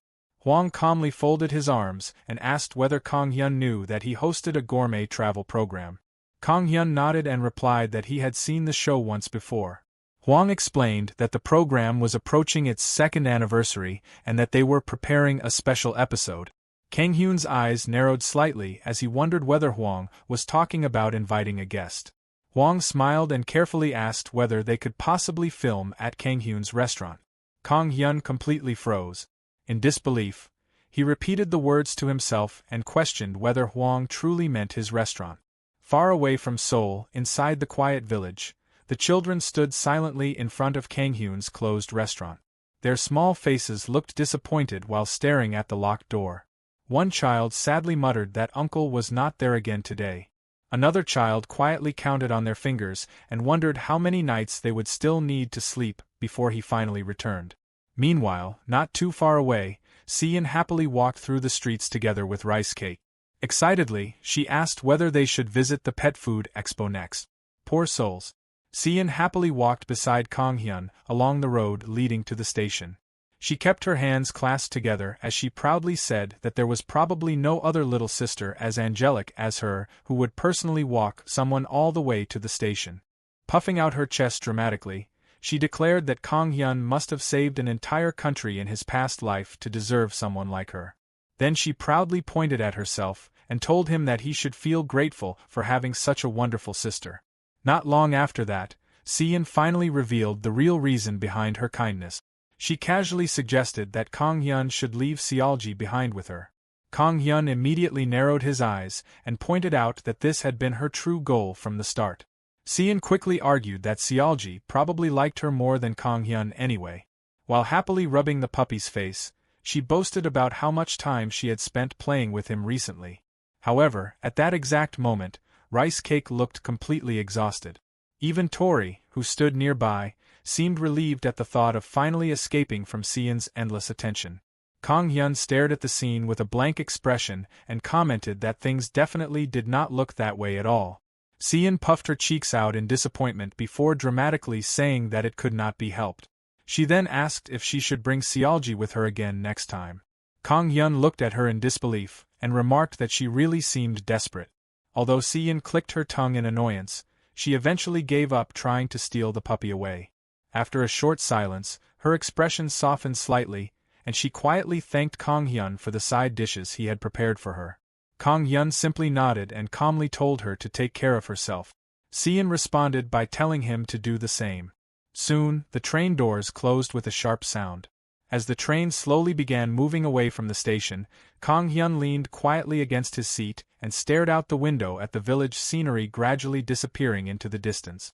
Hwang calmly folded his arms and asked whether Kang Hyun knew that he hosted a gourmet travel program. Kang Hyun nodded and replied that he had seen the show once before. Hwang explained that the program was approaching its second anniversary and that they were preparing a special episode. Kang Hyun's eyes narrowed slightly as he wondered whether Hwang was talking about inviting a guest. Hwang smiled and carefully asked whether they could possibly film at Kang Hyun's restaurant. Kang Hyun completely froze. In disbelief, he repeated the words to himself and questioned whether Hwang truly meant his restaurant. Far away from Seoul, inside the quiet village, the children stood silently in front of Kang Hyun's closed restaurant. Their small faces looked disappointed while staring at the locked door. One child sadly muttered that uncle was not there again today. Another child quietly counted on their fingers and wondered how many nights they would still need to sleep before he finally returned. Meanwhile, not too far away, Seon happily walked through the streets together with rice cake. Excitedly, she asked whether they should visit the pet food expo next. Poor souls. Seon happily walked beside Kang Hyun along the road leading to the station. She kept her hands clasped together as she proudly said that there was probably no other little sister as angelic as her who would personally walk someone all the way to the station. Puffing out her chest dramatically, she declared that Kang Hyun must have saved an entire country in his past life to deserve someone like her. Then she proudly pointed at herself and told him that he should feel grateful for having such a wonderful sister. Not long after that, Seon finally revealed the real reason behind her kindness. She casually suggested that Kang Hyun should leave Seolji behind with her. Kang Hyun immediately narrowed his eyes and pointed out that this had been her true goal from the start. Seon quickly argued that Seolji probably liked her more than Kang Hyun anyway. While happily rubbing the puppy's face, she boasted about how much time she had spent playing with him recently. However, at that exact moment, Rice Cake looked completely exhausted. Even Tori, who stood nearby, seemed relieved at the thought of finally escaping from Seon's endless attention. Kang Hyun stared at the scene with a blank expression and commented that things definitely did not look that way at all. Seon puffed her cheeks out in disappointment before dramatically saying that it could not be helped. She then asked if she should bring Seolji with her again next time. Kang Hyun looked at her in disbelief and remarked that she really seemed desperate. Although Seon clicked her tongue in annoyance, she eventually gave up trying to steal the puppy away. After a short silence, her expression softened slightly, and she quietly thanked Kang Hyun for the side dishes he had prepared for her. Kang Hyun simply nodded and calmly told her to take care of herself. Seon responded by telling him to do the same. Soon, the train doors closed with a sharp sound. As the train slowly began moving away from the station, Kang Hyun leaned quietly against his seat and stared out the window at the village scenery gradually disappearing into the distance.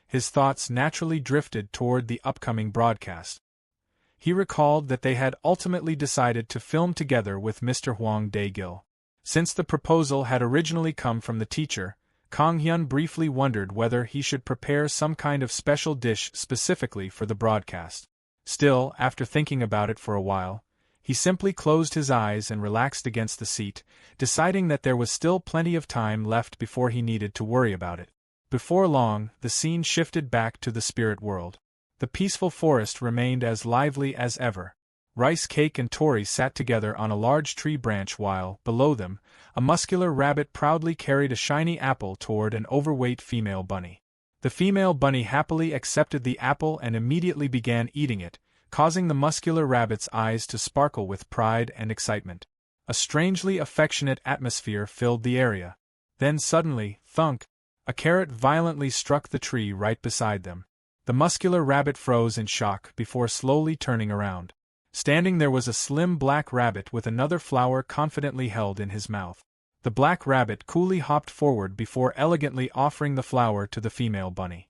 His thoughts naturally drifted toward the upcoming broadcast. He recalled that they had ultimately decided to film together with Mr. Hwang Dae-gil. Since the proposal had originally come from the teacher, Kang Hyun briefly wondered whether he should prepare some kind of special dish specifically for the broadcast. Still, after thinking about it for a while, He simply closed his eyes and relaxed against the seat, deciding that there was still plenty of time left before he needed to worry about it. Before long, the scene shifted back to the spirit world. The peaceful forest remained as lively as ever. Rice Cake and Tori sat together on a large tree branch while, below them, a muscular rabbit proudly carried a shiny apple toward an overweight female bunny. The female bunny happily accepted the apple and immediately began eating it, causing the muscular rabbit's eyes to sparkle with pride and excitement. A strangely affectionate atmosphere filled the area. Then suddenly, thunk! A carrot violently struck the tree right beside them. The muscular rabbit froze in shock before slowly turning around. Standing there was a slim black rabbit with another flower confidently held in his mouth. The black rabbit coolly hopped forward before elegantly offering the flower to the female bunny.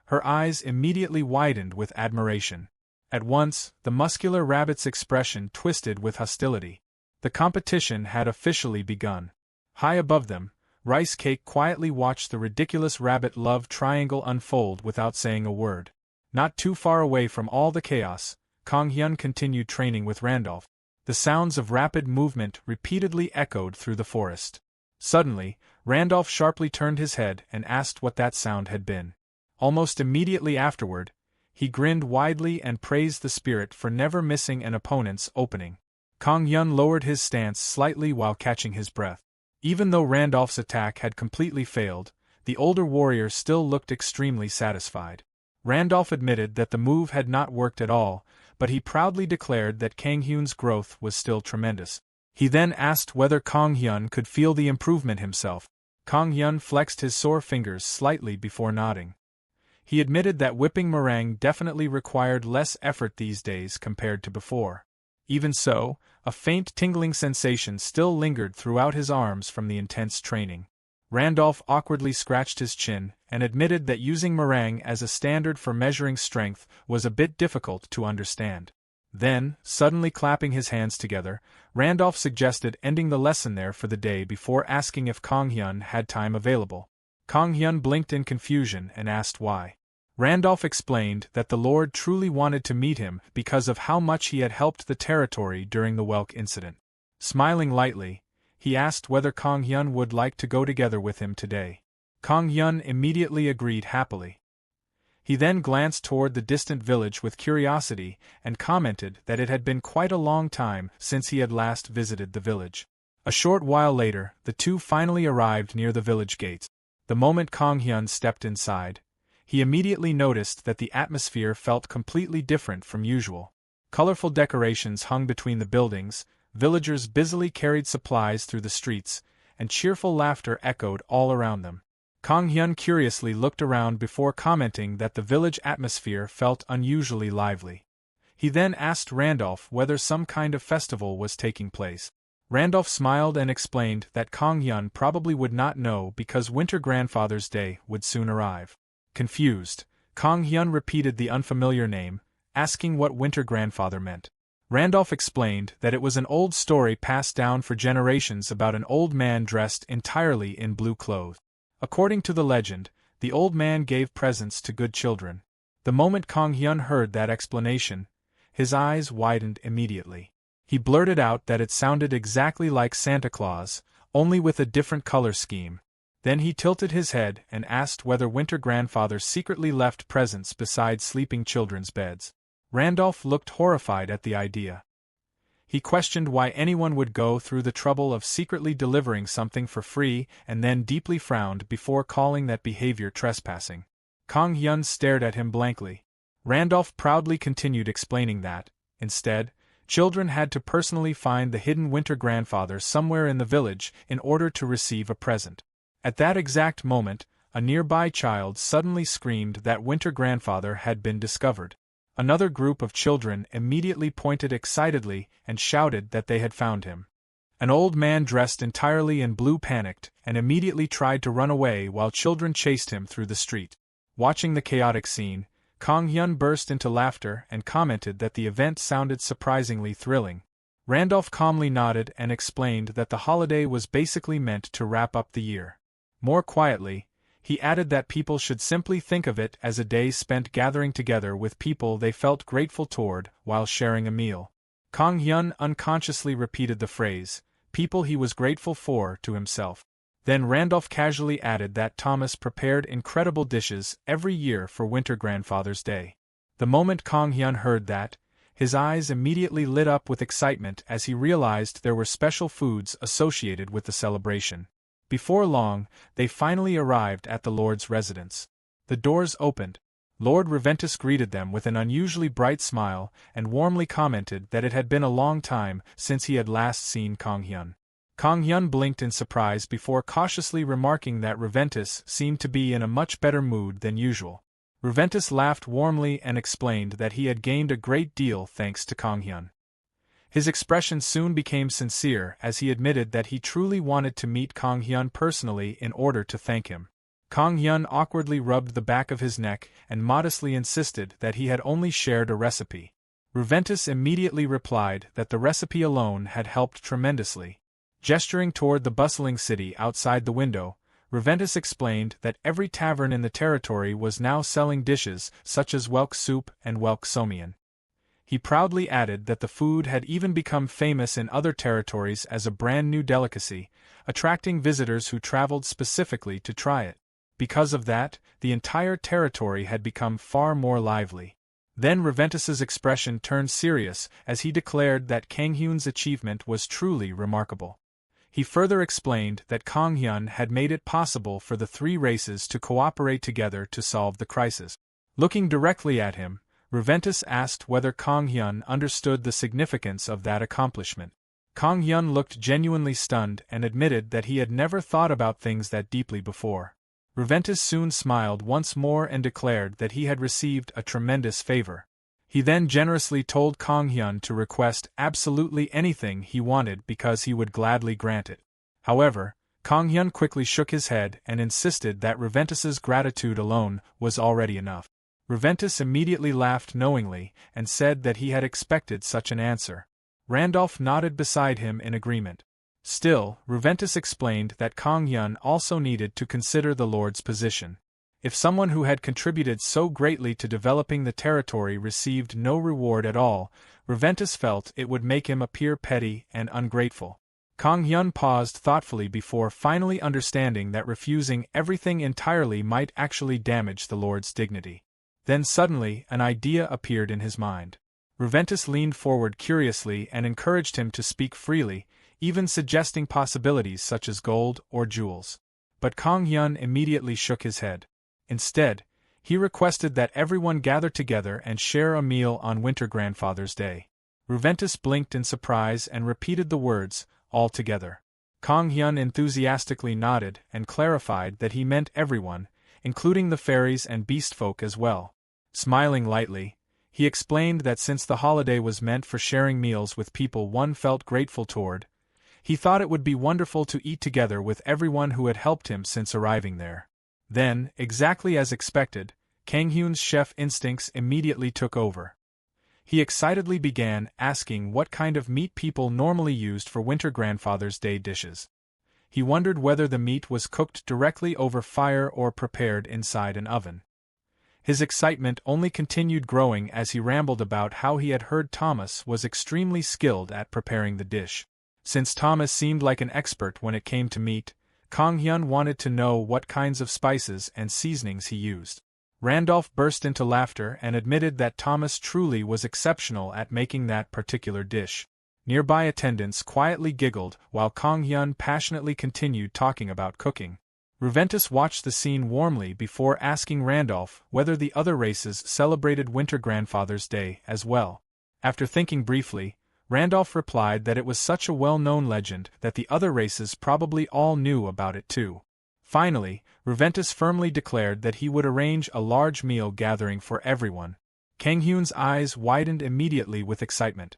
Her eyes immediately widened with admiration. At once, the muscular rabbit's expression twisted with hostility. The competition had officially begun. High above them, Rice Cake quietly watched the ridiculous rabbit love triangle unfold without saying a word. Not too far away from all the chaos, Kang Hyun continued training with Randolph. The sounds of rapid movement repeatedly echoed through the forest. Suddenly, Randolph sharply turned his head and asked what that sound had been. Almost immediately afterward, he grinned widely and praised the spirit for never missing an opponent's opening. Kang Hyun lowered his stance slightly while catching his breath. Even though Randolph's attack had completely failed, the older warrior still looked extremely satisfied. Randolph admitted that the move had not worked at all, but he proudly declared that Kang Hyun's growth was still tremendous. He then asked whether Kang Hyun could feel the improvement himself. Kang Hyun flexed his sore fingers slightly before nodding. He admitted that whipping meringue definitely required less effort these days compared to before. Even so, a faint tingling sensation still lingered throughout his arms from the intense training. Randolph awkwardly scratched his chin and admitted that using meringue as a standard for measuring strength was a bit difficult to understand. Then, suddenly clapping his hands together, Randolph suggested ending the lesson there for the day before asking if Kang Hyun had time available. Kang Hyun blinked in confusion and asked why. Randolph explained that the Lord truly wanted to meet him because of how much he had helped the territory during the Welk incident. Smiling lightly, he asked whether Kang Hyun would like to go together with him today. Kang Hyun immediately agreed happily. He then glanced toward the distant village with curiosity and commented that it had been quite a long time since he had last visited the village. A short while later, the two finally arrived near the village gates. The moment Kang Hyun stepped inside, he immediately noticed that the atmosphere felt completely different from usual. Colorful decorations hung between the buildings, villagers busily carried supplies through the streets, and cheerful laughter echoed all around them. Kang Hyun curiously looked around before commenting that the village atmosphere felt unusually lively. He then asked Randolph whether some kind of festival was taking place. Randolph smiled and explained that Kang Hyun probably would not know because Winter Grandfather's Day would soon arrive. Confused, Kang Hyun repeated the unfamiliar name, asking what Winter Grandfather meant. Randolph explained that it was an old story passed down for generations about an old man dressed entirely in blue clothes. According to the legend, the old man gave presents to good children. The moment Kang Hyun heard that explanation, his eyes widened immediately. He blurted out that it sounded exactly like Santa Claus, only with a different color scheme. Then he tilted his head and asked whether Winter Grandfather secretly left presents beside sleeping children's beds. Randolph looked horrified at the idea. He questioned why anyone would go through the trouble of secretly delivering something for free and then deeply frowned before calling that behavior trespassing. Kang Hyun stared at him blankly. Randolph proudly continued explaining that, instead, children had to personally find the hidden Winter Grandfather somewhere in the village in order to receive a present. At that exact moment, a nearby child suddenly screamed that Winter Grandfather had been discovered. Another group of children immediately pointed excitedly and shouted that they had found him. An old man dressed entirely in blue panicked and immediately tried to run away while children chased him through the street. Watching the chaotic scene, Kang Hyun burst into laughter and commented that the event sounded surprisingly thrilling. Randolph calmly nodded and explained that the holiday was basically meant to wrap up the year. More quietly, he added that people should simply think of it as a day spent gathering together with people they felt grateful toward while sharing a meal. Kang Hyun unconsciously repeated the phrase, people he was grateful for, to himself. Then Randolph casually added that Thomas prepared incredible dishes every year for Winter Grandfather's Day. The moment Kang Hyun heard that, his eyes immediately lit up with excitement as he realized there were special foods associated with the celebration. Before long, they finally arrived at the Lord's residence. The doors opened. Lord Reventus greeted them with an unusually bright smile and warmly commented that it had been a long time since he had last seen Kang Hyun. Kang Hyun blinked in surprise before cautiously remarking that Reventus seemed to be in a much better mood than usual. Reventus laughed warmly and explained that he had gained a great deal thanks to Kang Hyun. His expression soon became sincere as he admitted that he truly wanted to meet Kang Hyun personally in order to thank him. Kang Hyun awkwardly rubbed the back of his neck and modestly insisted that he had only shared a recipe. Reventus immediately replied that the recipe alone had helped tremendously. Gesturing toward the bustling city outside the window, Reventus explained that every tavern in the territory was now selling dishes such as whelk soup and whelk somian. He proudly added that the food had even become famous in other territories as a brand new delicacy, attracting visitors who traveled specifically to try it. Because of that, the entire territory had become far more lively. Then Reventus's expression turned serious as he declared that Kang Hyun's achievement was truly remarkable. He further explained that Kang Hyun had made it possible for the three races to cooperate together to solve the crisis. Looking directly at him, Reventus asked whether Kang Hyun understood the significance of that accomplishment. Kang Hyun looked genuinely stunned and admitted that he had never thought about things that deeply before. Reventus soon smiled once more and declared that he had received a tremendous favor. He then generously told Kang Hyun to request absolutely anything he wanted because he would gladly grant it. However, Kang Hyun quickly shook his head and insisted that Reventus's gratitude alone was already enough. Reventus immediately laughed knowingly and said that he had expected such an answer. Randolph nodded beside him in agreement. Still, Reventus explained that Kang Hyun also needed to consider the Lord's position. If someone who had contributed so greatly to developing the territory received no reward at all, Reventus felt it would make him appear petty and ungrateful. Kang Hyun paused thoughtfully before finally understanding that refusing everything entirely might actually damage the Lord's dignity. Then suddenly, an idea appeared in his mind. Reventus leaned forward curiously and encouraged him to speak freely, even suggesting possibilities such as gold or jewels. But Kang Hyun immediately shook his head. Instead, he requested that everyone gather together and share a meal on Winter Grandfather's Day. Reventus blinked in surprise and repeated the words, all together. Kang Hyun enthusiastically nodded and clarified that he meant everyone, including the fairies and beast folk as well. Smiling lightly, he explained that since the holiday was meant for sharing meals with people one felt grateful toward, he thought it would be wonderful to eat together with everyone who had helped him since arriving there. Then, exactly as expected, Kang Hyun's chef instincts immediately took over. He excitedly began asking what kind of meat people normally used for Winter Grandfather's Day dishes. He wondered whether the meat was cooked directly over fire or prepared inside an oven. His excitement only continued growing as he rambled about how he had heard Thomas was extremely skilled at preparing the dish. Since Thomas seemed like an expert when it came to meat, Kang Hyun wanted to know what kinds of spices and seasonings he used. Randolph burst into laughter and admitted that Thomas truly was exceptional at making that particular dish. Nearby attendants quietly giggled while Kang Hyun passionately continued talking about cooking. Reventus watched the scene warmly before asking Randolph whether the other races celebrated Winter Grandfather's Day as well. After thinking briefly, Randolph replied that it was such a well-known legend that the other races probably all knew about it too. Finally, Reventus firmly declared that he would arrange a large meal gathering for everyone. Kang Hyun's eyes widened immediately with excitement.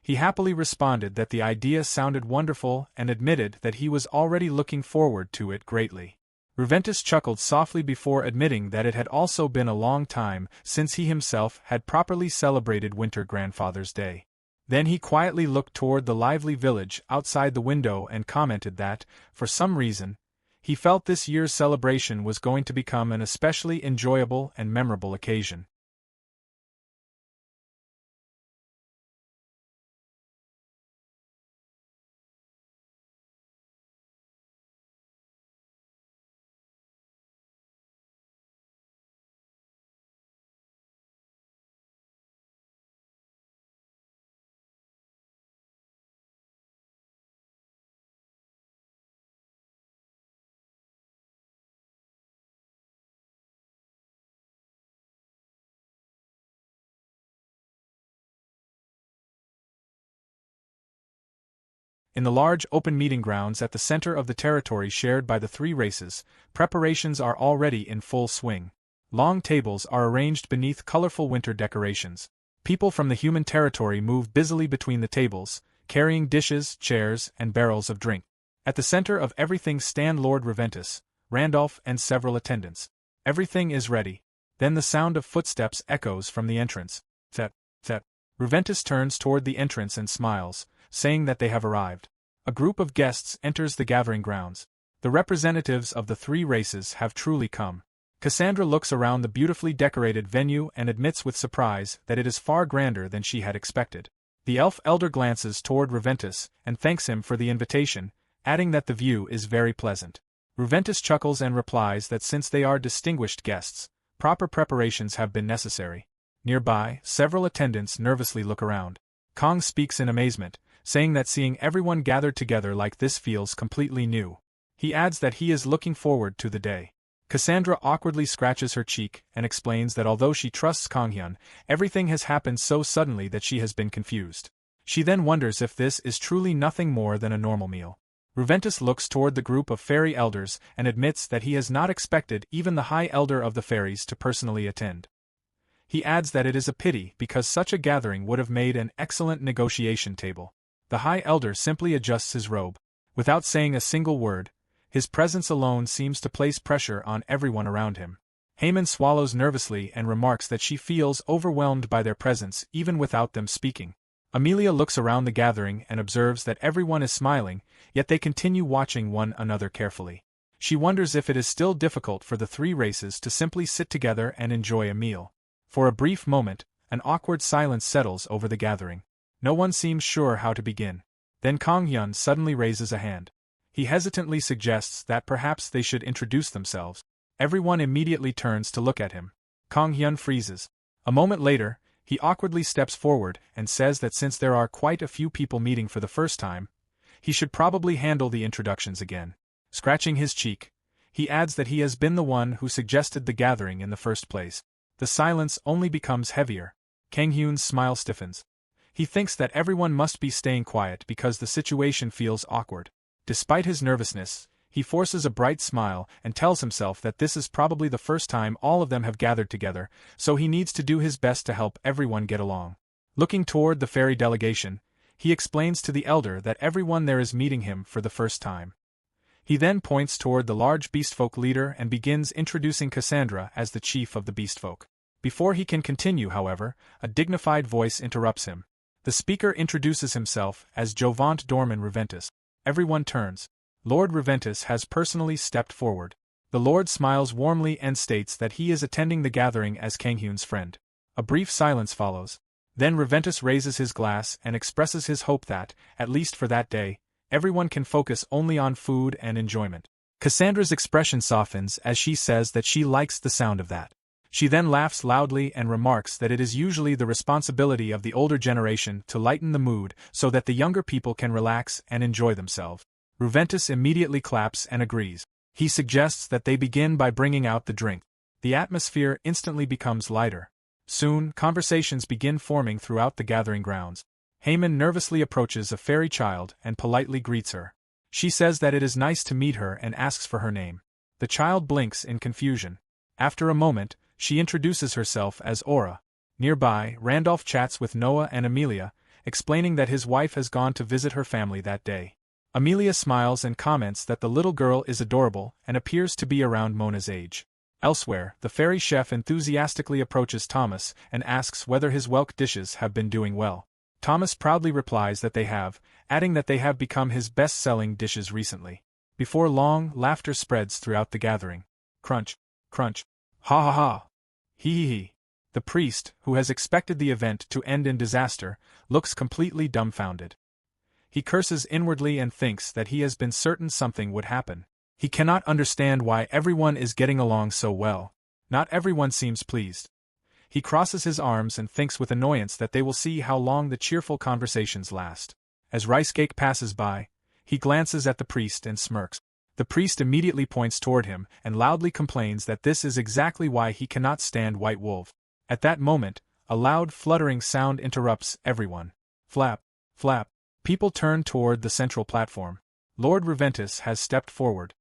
He happily responded that the idea sounded wonderful and admitted that he was already looking forward to it greatly. Reventus chuckled softly before admitting that it had also been a long time since he himself had properly celebrated Winter Grandfather's Day. Then he quietly looked toward the lively village outside the window and commented that, for some reason, he felt this year's celebration was going to become an especially enjoyable and memorable occasion. In the large open meeting grounds at the center of the territory shared by the three races, preparations are already in full swing. Long tables are arranged beneath colorful winter decorations. People from the human territory move busily between the tables, carrying dishes, chairs, and barrels of drink. At the center of everything stand Lord Reventus, Randolph, and several attendants. Everything is ready. Then the sound of footsteps echoes from the entrance. Thet. Reventus turns toward the entrance and smiles, saying that they have arrived. A group of guests enters the gathering grounds. The representatives of the three races have truly come. Cassandra looks around the beautifully decorated venue and admits with surprise that it is far grander than she had expected. The elf elder glances toward Reventus and thanks him for the invitation, adding that the view is very pleasant. Reventus chuckles and replies that since they are distinguished guests, proper preparations have been necessary. Nearby, several attendants nervously look around. Kong speaks in amazement, saying that seeing everyone gathered together like this feels completely new. He adds that he is looking forward to the day. Cassandra awkwardly scratches her cheek and explains that although she trusts Konghyun, everything has happened so suddenly that she has been confused. She then wonders if this is truly nothing more than a normal meal. Reventus looks toward the group of fairy elders and admits that he has not expected even the High Elder of the Fairies to personally attend. He adds that it is a pity because such a gathering would have made an excellent negotiation table. The High Elder simply adjusts his robe. Without saying a single word, his presence alone seems to place pressure on everyone around him. Haman swallows nervously and remarks that she feels overwhelmed by their presence even without them speaking. Amelia looks around the gathering and observes that everyone is smiling, yet they continue watching one another carefully. She wonders if it is still difficult for the three races to simply sit together and enjoy a meal. For a brief moment, an awkward silence settles over the gathering. No one seems sure how to begin. Then Konghyun suddenly raises a hand. He hesitantly suggests that perhaps they should introduce themselves. Everyone immediately turns to look at him. Konghyun freezes. A moment later, he awkwardly steps forward and says that since there are quite a few people meeting for the first time, he should probably handle the introductions again. Scratching his cheek, he adds that he has been the one who suggested the gathering in the first place. The silence only becomes heavier. Kanghyun's smile stiffens. He thinks that everyone must be staying quiet because the situation feels awkward. Despite his nervousness, he forces a bright smile and tells himself that this is probably the first time all of them have gathered together, so he needs to do his best to help everyone get along. Looking toward the fairy delegation, he explains to the elder that everyone there is meeting him for the first time. He then points toward the large beastfolk leader and begins introducing Cassandra as the chief of the beastfolk. Before he can continue, however, a dignified voice interrupts him. The speaker introduces himself as Jovant Dorman Reventus. Everyone turns. Lord Reventus has personally stepped forward. The Lord smiles warmly and states that he is attending the gathering as Kanghyun's friend. A brief silence follows. Then Reventus raises his glass and expresses his hope that, at least for that day, everyone can focus only on food and enjoyment. Cassandra's expression softens as she says that she likes the sound of that. She then laughs loudly and remarks that it is usually the responsibility of the older generation to lighten the mood so that the younger people can relax and enjoy themselves. Reventus immediately claps and agrees. He suggests that they begin by bringing out the drink. The atmosphere instantly becomes lighter. Soon, conversations begin forming throughout the gathering grounds. Haman nervously approaches a fairy child and politely greets her. She says that it is nice to meet her and asks for her name. The child blinks in confusion. After a moment, she introduces herself as Aura. Nearby, Randolph chats with Noah and Amelia, explaining that his wife has gone to visit her family that day. Amelia smiles and comments that the little girl is adorable and appears to be around Mona's age. Elsewhere, the fairy chef enthusiastically approaches Thomas and asks whether his whelk dishes have been doing well. Thomas proudly replies that they have, adding that they have become his best-selling dishes recently. Before long, laughter spreads throughout the gathering. Crunch, crunch, ha ha ha. Hee. The priest, who has expected the event to end in disaster, looks completely dumbfounded. He curses inwardly and thinks that he has been certain something would happen. He cannot understand why everyone is getting along so well. Not everyone seems pleased. He crosses his arms and thinks with annoyance that they will see how long the cheerful conversations last. As Rice Cake passes by, he glances at the priest and smirks. The priest immediately points toward him and loudly complains that this is exactly why he cannot stand White Wolf. At that moment, a loud fluttering sound interrupts everyone. Flap, flap. People turn toward the central platform. Lord Reventus has stepped forward.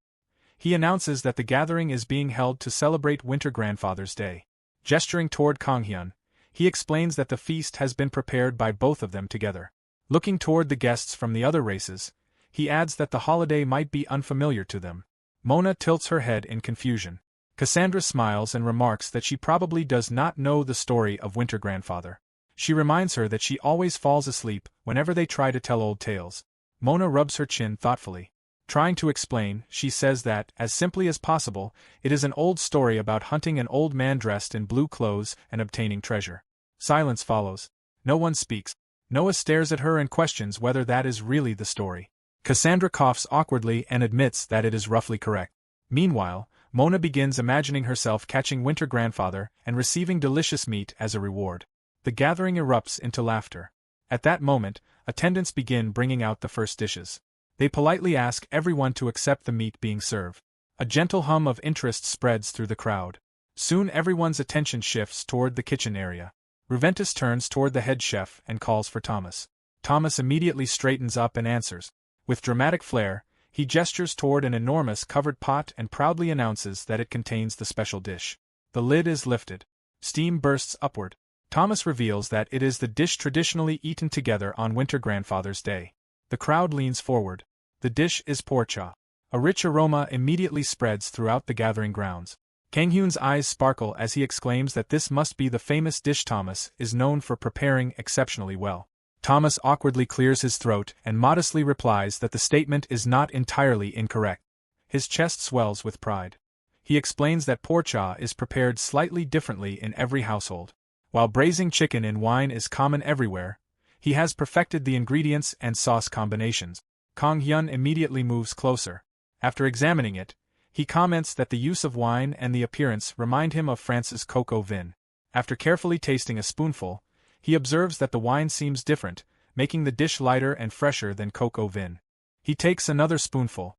He announces that the gathering is being held to celebrate Winter Grandfather's Day. Gesturing toward Kanghyun, he explains that the feast has been prepared by both of them together. Looking toward the guests from the other races, he adds that the holiday might be unfamiliar to them. Mona tilts her head in confusion. Cassandra smiles and remarks that she probably does not know the story of Winter Grandfather. She reminds her that she always falls asleep whenever they try to tell old tales. Mona rubs her chin thoughtfully. Trying to explain, she says that, as simply as possible, it is an old story about hunting an old man dressed in blue clothes and obtaining treasure. Silence follows. No one speaks. Noah stares at her and questions whether that is really the story. Cassandra coughs awkwardly and admits that it is roughly correct. Meanwhile, Mona begins imagining herself catching Winter Grandfather and receiving delicious meat as a reward. The gathering erupts into laughter. At that moment, attendants begin bringing out the first dishes. They politely ask everyone to accept the meat being served. A gentle hum of interest spreads through the crowd. Soon everyone's attention shifts toward the kitchen area. Reventus turns toward the head chef and calls for Thomas. Thomas immediately straightens up and answers. With dramatic flair, he gestures toward an enormous covered pot and proudly announces that it contains the special dish. The lid is lifted. Steam bursts upward. Thomas reveals that it is the dish traditionally eaten together on Winter Grandfather's Day. The crowd leans forward. The dish is porcha. A rich aroma immediately spreads throughout the gathering grounds. Kanghyun's eyes sparkle as he exclaims that this must be the famous dish Thomas is known for preparing exceptionally well. Thomas awkwardly clears his throat and modestly replies that the statement is not entirely incorrect. His chest swells with pride. He explains that porcha is prepared slightly differently in every household. While braising chicken in wine is common everywhere, he has perfected the ingredients and sauce combinations. Kanghyun immediately moves closer. After examining it, he comments that the use of wine and the appearance remind him of France's cocoa vin. After carefully tasting a spoonful, he observes that the wine seems different, making the dish lighter and fresher than cocoa vin. He takes another spoonful.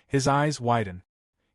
His eyes widen.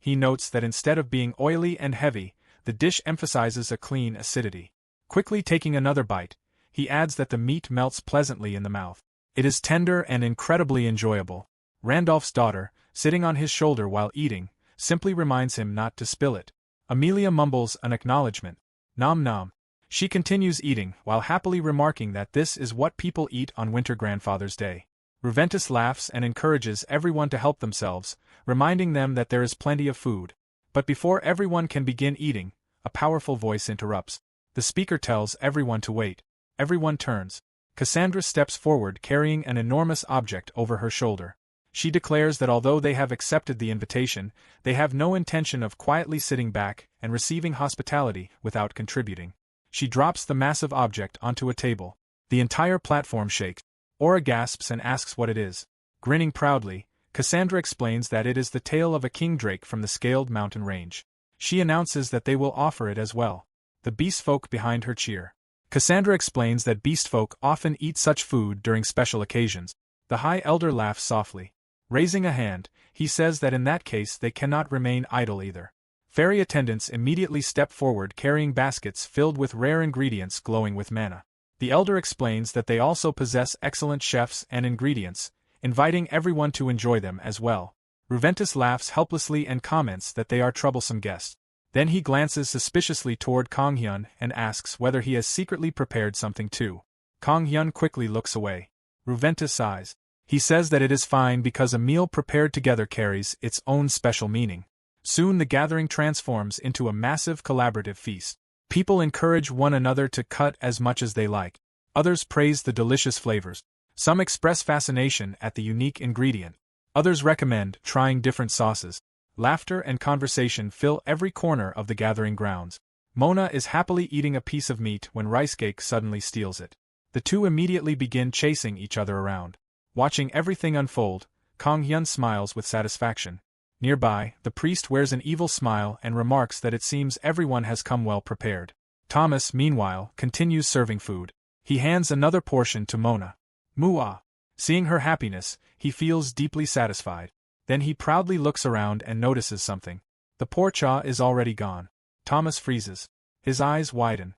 He notes that instead of being oily and heavy, the dish emphasizes a clean acidity. Quickly taking another bite, he adds that the meat melts pleasantly in the mouth. It is tender and incredibly enjoyable. Randolph's daughter, sitting on his shoulder while eating, simply reminds him not to spill it. Amelia mumbles an acknowledgement. Nom nom. She continues eating while happily remarking that this is what people eat on Winter Grandfather's Day. Reventus laughs and encourages everyone to help themselves, reminding them that there is plenty of food. But before everyone can begin eating, a powerful voice interrupts. The speaker tells everyone to wait. Everyone turns. Cassandra steps forward carrying an enormous object over her shoulder. She declares that although they have accepted the invitation, they have no intention of quietly sitting back and receiving hospitality without contributing. She drops the massive object onto a table. The entire platform shakes. Aura gasps and asks what it is. Grinning proudly, Cassandra explains that it is the tail of a king drake from the scaled mountain range. She announces that they will offer it as well. The beastfolk behind her cheer. Cassandra explains that beastfolk often eat such food during special occasions. The High Elder laughs softly. Raising a hand, he says that in that case they cannot remain idle either. Fairy attendants immediately step forward carrying baskets filled with rare ingredients glowing with mana. The Elder explains that they also possess excellent chefs and ingredients, inviting everyone to enjoy them as well. Reventus laughs helplessly and comments that they are troublesome guests. Then he glances suspiciously toward Kanghyun and asks whether he has secretly prepared something too. Kanghyun quickly looks away. Reventus sighs. He says that it is fine because a meal prepared together carries its own special meaning. Soon the gathering transforms into a massive collaborative feast. People encourage one another to cut as much as they like. Others praise the delicious flavors. Some express fascination at the unique ingredient. Others recommend trying different sauces. Laughter and conversation fill every corner of the gathering grounds. Mona is happily eating a piece of meat when Ricecake suddenly steals it. The two immediately begin chasing each other around. Watching everything unfold, Kanghyun smiles with satisfaction. Nearby, the priest wears an evil smile and remarks that it seems everyone has come well prepared. Thomas, meanwhile, continues serving food. He hands another portion to Mona. Mua. Seeing her happiness, he feels deeply satisfied. Then he proudly looks around and notices something. The porcha is already gone. Thomas freezes. His eyes widen.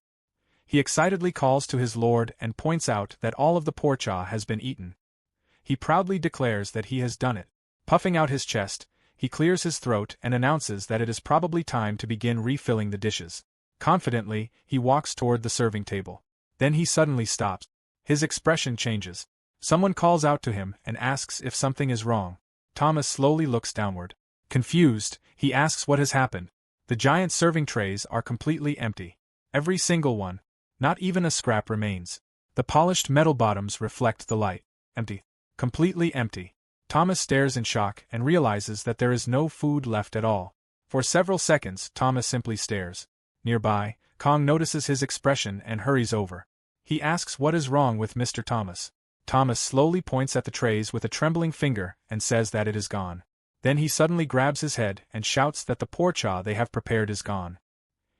He excitedly calls to his lord and points out that all of the porcha has been eaten. he proudly declares that he has done it. Puffing out his chest, he clears his throat and announces that it is probably time to begin refilling the dishes. Confidently, he walks toward the serving table. Then he suddenly stops. His expression changes. Someone calls out to him and asks if something is wrong. Thomas slowly looks downward. Confused, he asks what has happened. The giant serving trays are completely empty. Every single one. Not even a scrap remains. The polished metal bottoms reflect the light. Empty. Completely empty. Thomas stares in shock and realizes that there is no food left at all. For several seconds, Thomas simply stares. Nearby, Kong notices his expression and hurries over. He asks what is wrong with Mr. Thomas. Thomas slowly points at the trays with a trembling finger and says that it is gone. Then he suddenly grabs his head and shouts that the porcha they have prepared is gone.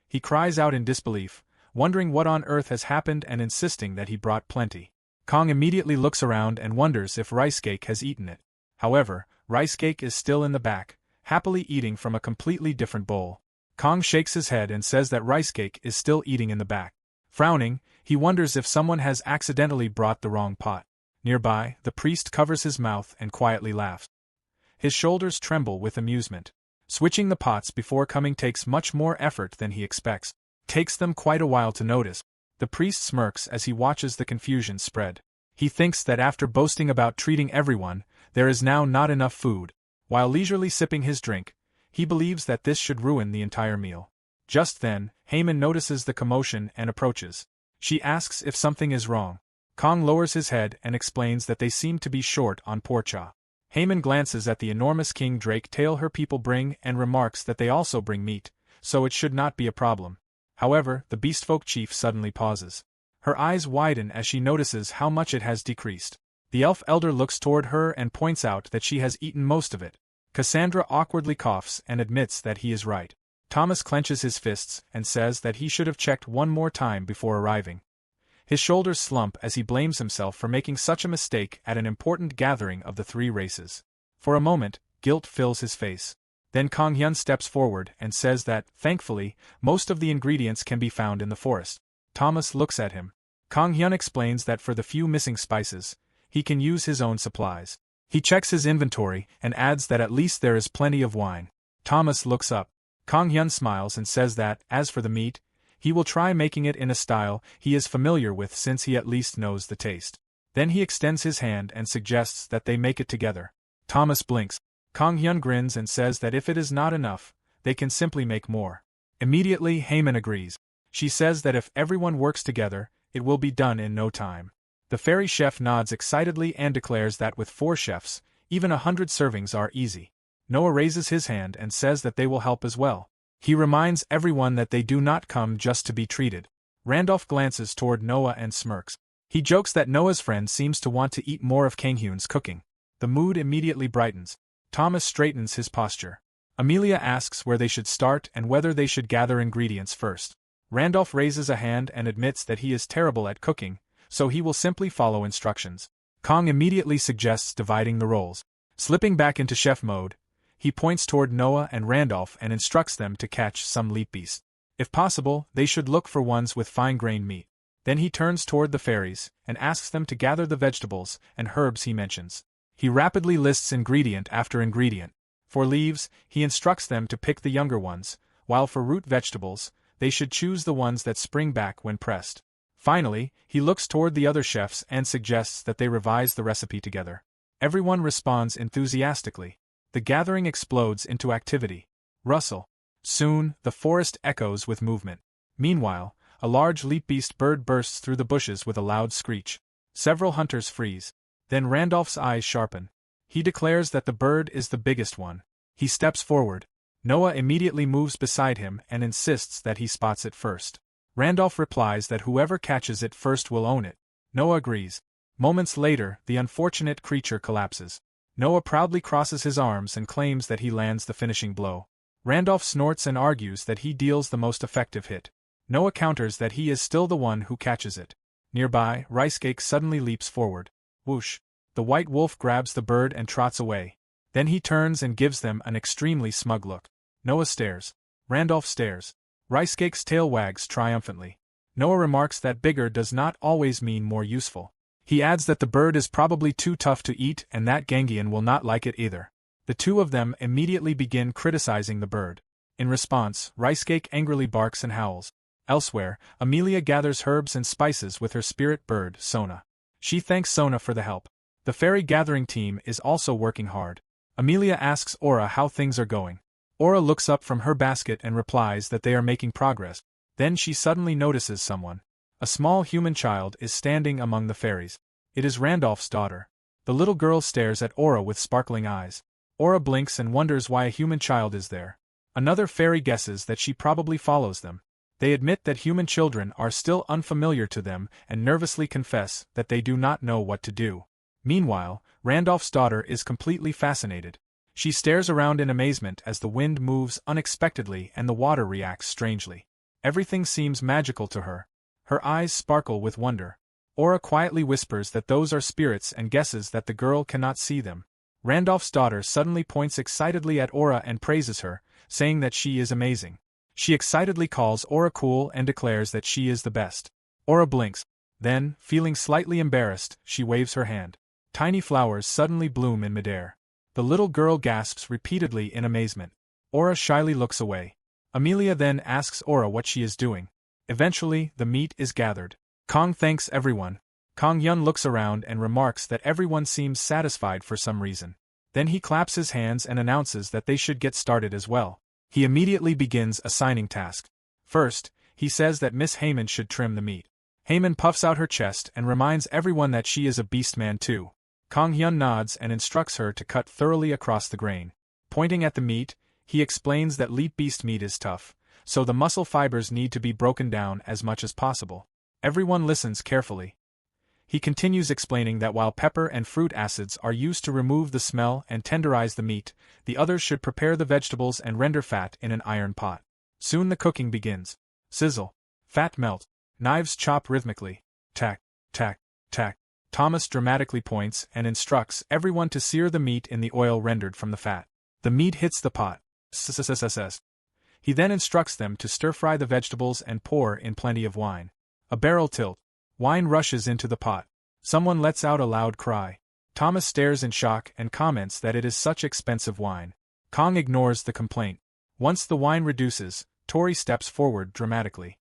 He cries out in disbelief, wondering what on earth has happened and insisting that he brought plenty. Kong immediately looks around and wonders if Rice Cake has eaten it. However, Rice Cake is still in the back, happily eating from a completely different bowl. Kong shakes his head and says that Rice Cake is still eating in the back. Frowning, he wonders if someone has accidentally brought the wrong pot. Nearby, the priest covers his mouth and quietly laughs. His shoulders tremble with amusement. Switching the pots before coming takes much more effort than he expects. Takes them quite a while to notice. The priest smirks as he watches the confusion spread. He thinks that after boasting about treating everyone, there is now not enough food. While leisurely sipping his drink, he believes that this should ruin the entire meal. Just then, Haman notices the commotion and approaches. She asks if something is wrong. Kong lowers his head and explains that they seem to be short on porcha. Haman glances at the enormous king drake tail her people bring and remarks that they also bring meat, so it should not be a problem. However, the beastfolk chief suddenly pauses. Her eyes widen as she notices how much it has decreased. The elf elder looks toward her and points out that she has eaten most of it. Cassandra awkwardly coughs and admits that he is right. Thomas clenches his fists and says that he should have checked one more time before arriving. His shoulders slump as he blames himself for making such a mistake at an important gathering of the three races. For a moment, guilt fills his face. Then Kong Hyun steps forward and says that, thankfully, most of the ingredients can be found in the forest. Thomas looks at him. Kong Hyun explains that for the few missing spices, he can use his own supplies. He checks his inventory and adds that at least there is plenty of wine. Thomas looks up. Kong Hyun smiles and says that, as for the meat, he will try making it in a style he is familiar with since he at least knows the taste. Then he extends his hand and suggests that they make it together. Thomas blinks. Kong Hyun grins and says that if it is not enough, they can simply make more. Immediately, Haman agrees. She says that if everyone works together, it will be done in no time. The fairy chef nods excitedly and declares that with 4 chefs, even 100 servings are easy. Noah raises his hand and says that they will help as well. He reminds everyone that they do not come just to be treated. Randolph glances toward Noah and smirks. He jokes that Noah's friend seems to want to eat more of Kanghyun's cooking. The mood immediately brightens. Thomas straightens his posture. Amelia asks where they should start and whether they should gather ingredients first. Randolph raises a hand and admits that he is terrible at cooking, so he will simply follow instructions. Kong immediately suggests dividing the roles. Slipping back into chef mode, he points toward Noah and Randolph and instructs them to catch some leap beasts. If possible, they should look for ones with fine-grained meat. Then he turns toward the fairies and asks them to gather the vegetables and herbs he mentions. He rapidly lists ingredient after ingredient. For leaves, he instructs them to pick the younger ones, while for root vegetables, they should choose the ones that spring back when pressed. Finally, he looks toward the other chefs and suggests that they revise the recipe together. Everyone responds enthusiastically. The gathering explodes into activity. Rustle. Soon, the forest echoes with movement. Meanwhile, a large leap-beast bird bursts through the bushes with a loud screech. Several hunters freeze. Then Randolph's eyes sharpen. He declares that the bird is the biggest one. He steps forward. Noah immediately moves beside him and insists that he spots it first. Randolph replies that whoever catches it first will own it. Noah agrees. Moments later, the unfortunate creature collapses. Noah proudly crosses his arms and claims that he lands the finishing blow. Randolph snorts and argues that he deals the most effective hit. Noah counters that he is still the one who catches it. Nearby, Rice Cake suddenly leaps forward. Whoosh! The white wolf grabs the bird and trots away. Then he turns and gives them an extremely smug look. Noah stares. Randolph stares. Rice Cake's tail wags triumphantly. Noah remarks that bigger does not always mean more useful. He adds that the bird is probably too tough to eat and that Gangian will not like it either. The two of them immediately begin criticizing the bird. In response, Ricecake angrily barks and howls. Elsewhere, Amelia gathers herbs and spices with her spirit bird, Sona. She thanks Sona for the help. The fairy gathering team is also working hard. Amelia asks Aura how things are going. Aura looks up from her basket and replies that they are making progress. Then she suddenly notices someone. A small human child is standing among the fairies. It is Randolph's daughter. The little girl stares at Aura with sparkling eyes. Aura blinks and wonders why a human child is there. Another fairy guesses that she probably follows them. They admit that human children are still unfamiliar to them and nervously confess that they do not know what to do. Meanwhile, Randolph's daughter is completely fascinated. She stares around in amazement as the wind moves unexpectedly and the water reacts strangely. Everything seems magical to her. Her eyes sparkle with wonder. Aura quietly whispers that those are spirits and guesses that the girl cannot see them. Randolph's daughter suddenly points excitedly at Aura and praises her, saying that she is amazing. She excitedly calls Aura cool and declares that she is the best. Aura blinks. Then, feeling slightly embarrassed, she waves her hand. Tiny flowers suddenly bloom in midair. The little girl gasps repeatedly in amazement. Aura shyly looks away. Amelia then asks Aura what she is doing. Eventually, the meat is gathered. Kong thanks everyone. Kong Yun looks around and remarks that everyone seems satisfied for some reason. Then he claps his hands and announces that they should get started as well. He immediately begins assigning tasks. First, he says that Miss Heyman should trim the meat. Heyman puffs out her chest and reminds everyone that she is a beastman too. Kong Hyun nods and instructs her to cut thoroughly across the grain. Pointing at the meat, he explains that leap beast meat is tough, so the muscle fibers need to be broken down as much as possible. Everyone listens carefully. He continues explaining that while pepper and fruit acids are used to remove the smell and tenderize the meat, the others should prepare the vegetables and render fat in an iron pot. Soon the cooking begins. Sizzle. Fat melt. Knives chop rhythmically. Tack, tack, tack. Thomas dramatically points and instructs everyone to sear the meat in the oil rendered from the fat. The meat hits the pot. He then instructs them to stir-fry the vegetables and pour in plenty of wine. A barrel tilt. Wine rushes into the pot. Someone lets out a loud cry. Thomas stares in shock and comments that it is such expensive wine. Kong ignores the complaint. Once the wine reduces, Tori steps forward dramatically.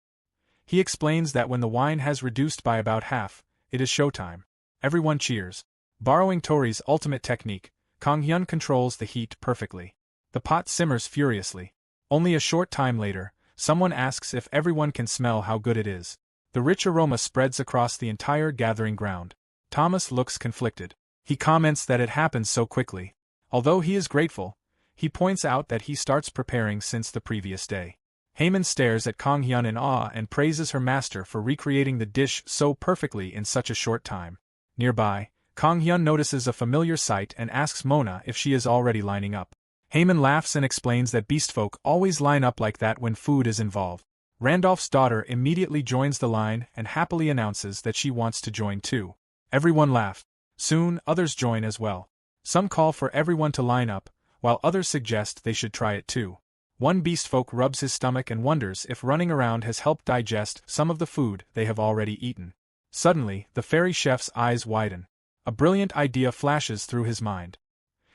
He explains that when the wine has reduced by about half, it is showtime. Everyone cheers. Borrowing Tori's ultimate technique, Kong Hyun controls the heat perfectly. The pot simmers furiously. Only a short time later, someone asks if everyone can smell how good it is. The rich aroma spreads across the entire gathering ground. Thomas looks conflicted. He comments that it happens so quickly. Although he is grateful, he points out that he starts preparing since the previous day. Heyman stares at Kong Hyun in awe and praises her master for recreating the dish so perfectly in such a short time. Nearby, Kong Hyun notices a familiar sight and asks Mona if she is already lining up. Heyman laughs and explains that beastfolk always line up like that when food is involved. Randolph's daughter immediately joins the line and happily announces that she wants to join too. Everyone laughs. Soon, others join as well. Some call for everyone to line up, while others suggest they should try it too. One beastfolk rubs his stomach and wonders if running around has helped digest some of the food they have already eaten. Suddenly, the fairy chef's eyes widen. A brilliant idea flashes through his mind.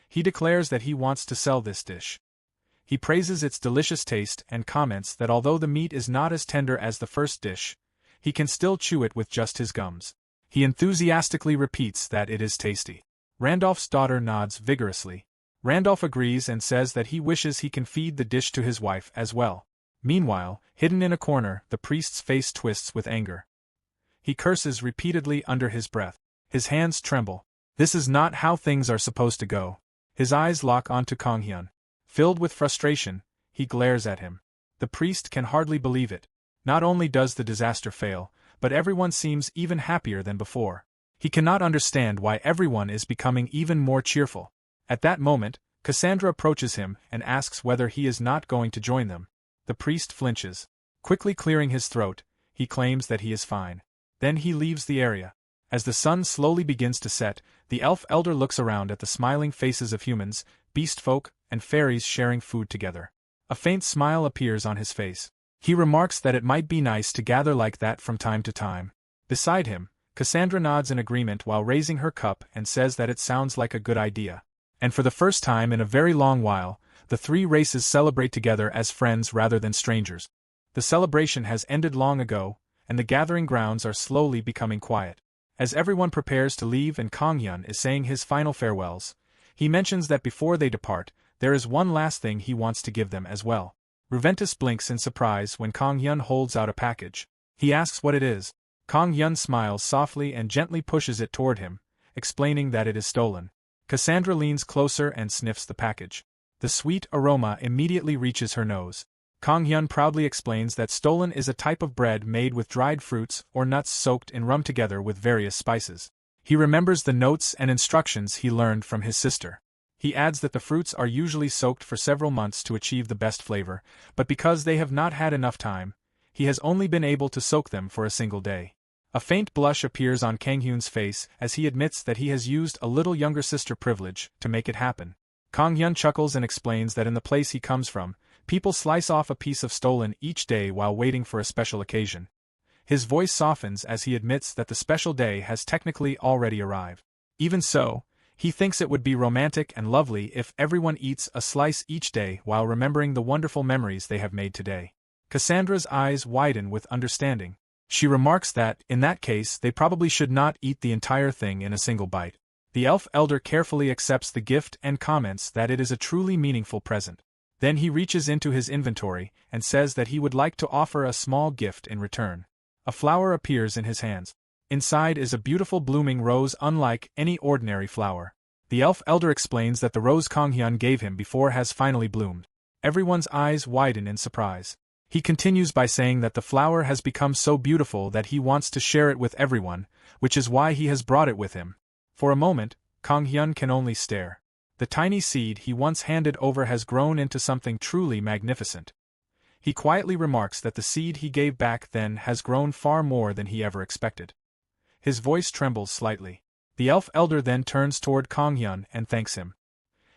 He declares that he wants to sell this dish. He praises its delicious taste and comments that although the meat is not as tender as the first dish, he can still chew it with just his gums. He enthusiastically repeats that it is tasty. Randolph's daughter nods vigorously. Randolph agrees and says that he wishes he can feed the dish to his wife as well. Meanwhile, hidden in a corner, the priest's face twists with anger. He curses repeatedly under his breath. His hands tremble. This is not how things are supposed to go. His eyes lock onto Kong Hyun. Filled with frustration, he glares at him. The priest can hardly believe it. Not only does the disaster fail, but everyone seems even happier than before. He cannot understand why everyone is becoming even more cheerful. At that moment, Cassandra approaches him and asks whether he is not going to join them. The priest flinches. Quickly clearing his throat, he claims that he is fine. Then he leaves the area. As the sun slowly begins to set, the elf elder looks around at the smiling faces of humans, beastfolk, and fairies sharing food together. A faint smile appears on his face. He remarks that it might be nice to gather like that from time to time. Beside him, Cassandra nods in agreement while raising her cup and says that it sounds like a good idea. And for the first time in a very long while, the three races celebrate together as friends rather than strangers. The celebration has ended long ago, and the gathering grounds are slowly becoming quiet. As everyone prepares to leave and Kang-hyun is saying his final farewells, he mentions that before they depart, there is one last thing he wants to give them as well. Ruventus blinks in surprise when Kang-hyun holds out a package. He asks what it is. Kang-hyun smiles softly and gently pushes it toward him, explaining that it is stolen. Cassandra leans closer and sniffs the package. The sweet aroma immediately reaches her nose. Kang-hyun proudly explains that stolen is a type of bread made with dried fruits or nuts soaked in rum together with various spices. He remembers the notes and instructions he learned from his sister. He adds that the fruits are usually soaked for several months to achieve the best flavor, but because they have not had enough time, he has only been able to soak them for a single day. A faint blush appears on Kang-hyun's face as he admits that he has used a little younger sister privilege to make it happen. Kang-hyun chuckles and explains that in the place he comes from, people slice off a piece of stolen each day while waiting for a special occasion. His voice softens as he admits that the special day has technically already arrived. Even so, he thinks it would be romantic and lovely if everyone eats a slice each day while remembering the wonderful memories they have made today. Cassandra's eyes widen with understanding. She remarks that, in that case, they probably should not eat the entire thing in a single bite. The elf elder carefully accepts the gift and comments that it is a truly meaningful present. Then he reaches into his inventory and says that he would like to offer a small gift in return. A flower appears in his hands. Inside is a beautiful blooming rose unlike any ordinary flower. The elf elder explains that the rose Kang-hyun gave him before has finally bloomed. Everyone's eyes widen in surprise. He continues by saying that the flower has become so beautiful that he wants to share it with everyone, which is why he has brought it with him. For a moment, Kang-hyun can only stare. The tiny seed he once handed over has grown into something truly magnificent. He quietly remarks that the seed he gave back then has grown far more than he ever expected. His voice trembles slightly. The elf elder then turns toward Kang-hyun and thanks him.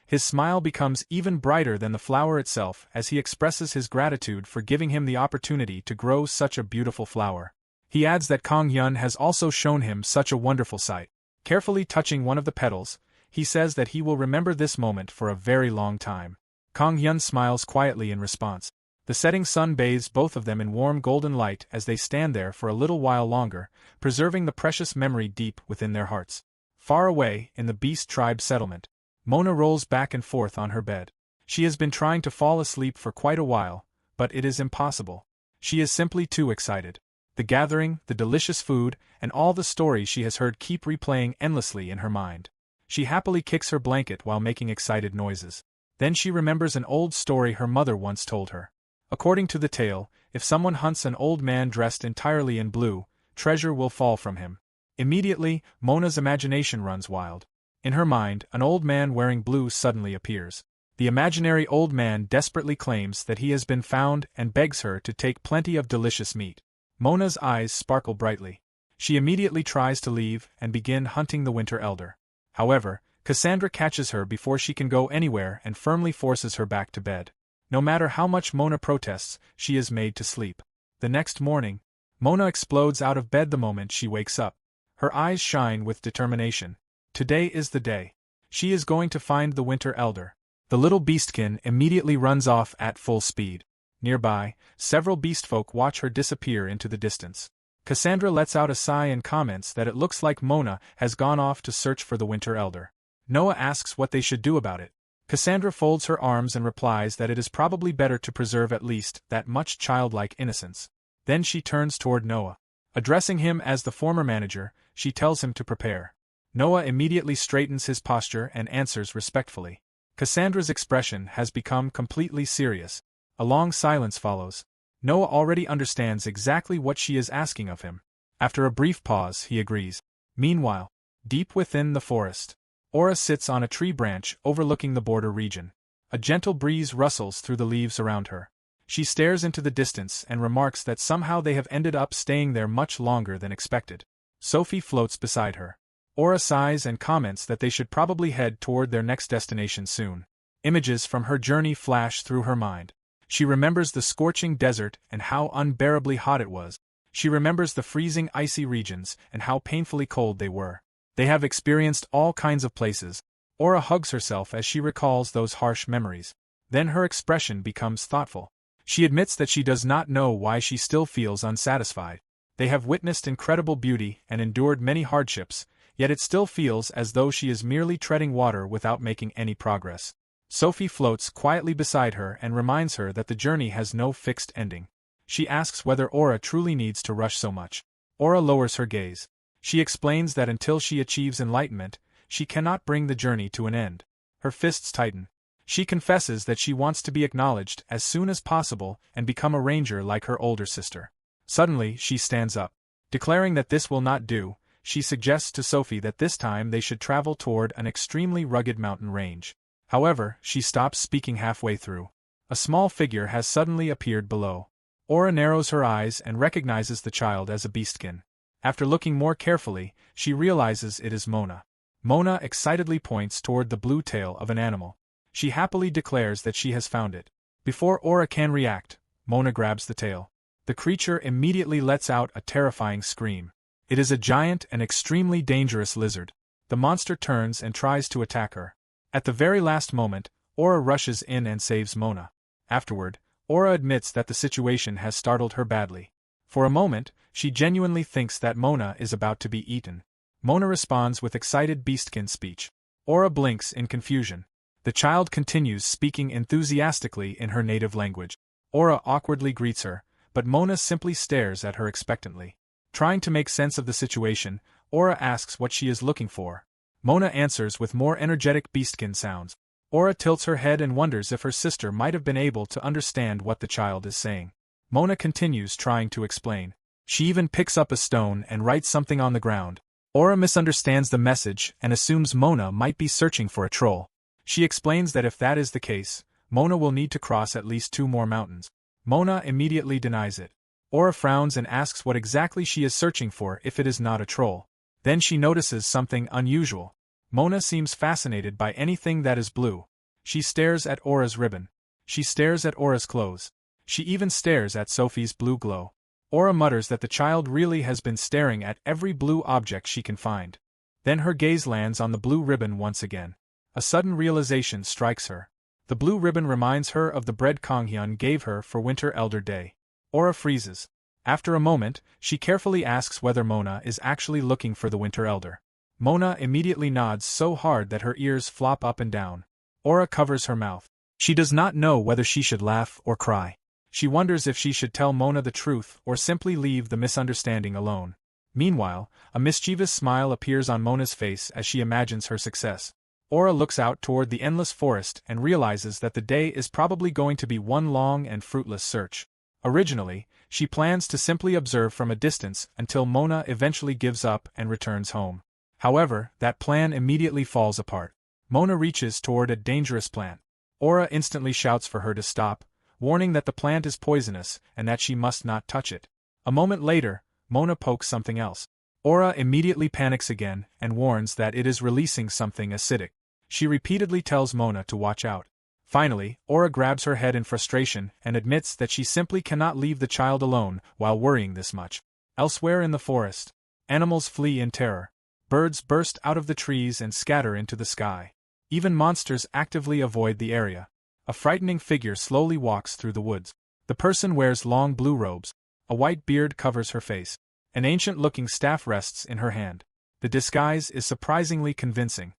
His smile becomes even brighter than the flower itself as he expresses his gratitude for giving him the opportunity to grow such a beautiful flower. He adds that Kang-hyun has also shown him such a wonderful sight. Carefully touching one of the petals, he says that he will remember this moment for a very long time. Kang-hyun smiles quietly in response. The setting sun bathes both of them in warm golden light as they stand there for a little while longer, preserving the precious memory deep within their hearts. Far away, in the Beast Tribe settlement, Mona rolls back and forth on her bed. She has been trying to fall asleep for quite a while, but it is impossible. She is simply too excited. The gathering, the delicious food, and all the stories she has heard keep replaying endlessly in her mind. She happily kicks her blanket while making excited noises. Then she remembers an old story her mother once told her. According to the tale, if someone hunts an old man dressed entirely in blue, treasure will fall from him. Immediately, Mona's imagination runs wild. In her mind, an old man wearing blue suddenly appears. The imaginary old man desperately claims that he has been found and begs her to take plenty of delicious meat. Mona's eyes sparkle brightly. She immediately tries to leave and begin hunting the Winter Elder. However, Cassandra catches her before she can go anywhere and firmly forces her back to bed. No matter how much Mona protests, she is made to sleep. The next morning, Mona explodes out of bed the moment she wakes up. Her eyes shine with determination. Today is the day. She is going to find the Winter Elder. The little beastkin immediately runs off at full speed. Nearby, several beastfolk watch her disappear into the distance. Cassandra lets out a sigh and comments that it looks like Mona has gone off to search for the Winter Elder. Noah asks what they should do about it. Cassandra folds her arms and replies that it is probably better to preserve at least that much childlike innocence. Then she turns toward Noah. Addressing him as the former manager, she tells him to prepare. Noah immediately straightens his posture and answers respectfully. Cassandra's expression has become completely serious. A long silence follows. Noah already understands exactly what she is asking of him. After a brief pause, he agrees. Meanwhile, deep within the forest, Aura sits on a tree branch overlooking the border region. A gentle breeze rustles through the leaves around her. She stares into the distance and remarks that somehow they have ended up staying there much longer than expected. Sophie floats beside her. Aura sighs and comments that they should probably head toward their next destination soon. Images from her journey flash through her mind. She remembers the scorching desert and how unbearably hot it was. She remembers the freezing icy regions and how painfully cold they were. They have experienced all kinds of places. Aura hugs herself as she recalls those harsh memories. Then her expression becomes thoughtful. She admits that she does not know why she still feels unsatisfied. They have witnessed incredible beauty and endured many hardships, yet it still feels as though she is merely treading water without making any progress. Sophie floats quietly beside her and reminds her that the journey has no fixed ending. She asks whether Aura truly needs to rush so much. Aura lowers her gaze. She explains that until she achieves enlightenment, she cannot bring the journey to an end. Her fists tighten. She confesses that she wants to be acknowledged as soon as possible and become a ranger like her older sister. Suddenly, she stands up. Declaring that this will not do, she suggests to Sophie that this time they should travel toward an extremely rugged mountain range. However, she stops speaking halfway through. A small figure has suddenly appeared below. Aura narrows her eyes and recognizes the child as a beastkin. After looking more carefully, she realizes it is Mona. Mona excitedly points toward the blue tail of an animal. She happily declares that she has found it. Before Aura can react, Mona grabs the tail. The creature immediately lets out a terrifying scream. It is a giant and extremely dangerous lizard. The monster turns and tries to attack her. At the very last moment, Aura rushes in and saves Mona. Afterward, Aura admits that the situation has startled her badly. For a moment, she genuinely thinks that Mona is about to be eaten. Mona responds with excited beastkin speech. Aura blinks in confusion. The child continues speaking enthusiastically in her native language. Aura awkwardly greets her, but Mona simply stares at her expectantly. Trying to make sense of the situation, Aura asks what she is looking for. Mona answers with more energetic beastkin sounds. Aura tilts her head and wonders if her sister might have been able to understand what the child is saying. Mona continues trying to explain. She even picks up a stone and writes something on the ground. Aura misunderstands the message and assumes Mona might be searching for a troll. She explains that if that is the case, Mona will need to cross at least 2 more mountains. Mona immediately denies it. Aura frowns and asks what exactly she is searching for if it is not a troll. Then she notices something unusual. Mona seems fascinated by anything that is blue. She stares at Aura's ribbon. She stares at Aura's clothes. She even stares at Sophie's blue glow. Aura mutters that the child really has been staring at every blue object she can find. Then her gaze lands on the blue ribbon once again. A sudden realization strikes her. The blue ribbon reminds her of the bread Kanghyun gave her for Winter Elder Day. Aura freezes. After a moment, she carefully asks whether Mona is actually looking for the Winter Elder. Mona immediately nods so hard that her ears flop up and down. Aura covers her mouth. She does not know whether she should laugh or cry. She wonders if she should tell Mona the truth or simply leave the misunderstanding alone. Meanwhile, a mischievous smile appears on Mona's face as she imagines her success. Aura looks out toward the endless forest and realizes that the day is probably going to be one long and fruitless search. Originally, she plans to simply observe from a distance until Mona eventually gives up and returns home. However, that plan immediately falls apart. Mona reaches toward a dangerous plant. Aura instantly shouts for her to stop, warning that the plant is poisonous and that she must not touch it. A moment later, Mona pokes something else. Aura immediately panics again and warns that it is releasing something acidic. She repeatedly tells Mona to watch out. Finally, Aura grabs her head in frustration and admits that she simply cannot leave the child alone while worrying this much. Elsewhere in the forest, animals flee in terror. Birds burst out of the trees and scatter into the sky. Even monsters actively avoid the area. A frightening figure slowly walks through the woods. The person wears long blue robes. A white beard covers her face. An ancient-looking staff rests in her hand. The disguise is surprisingly convincing.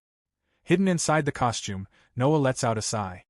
Hidden inside the costume, Noah lets out a sigh.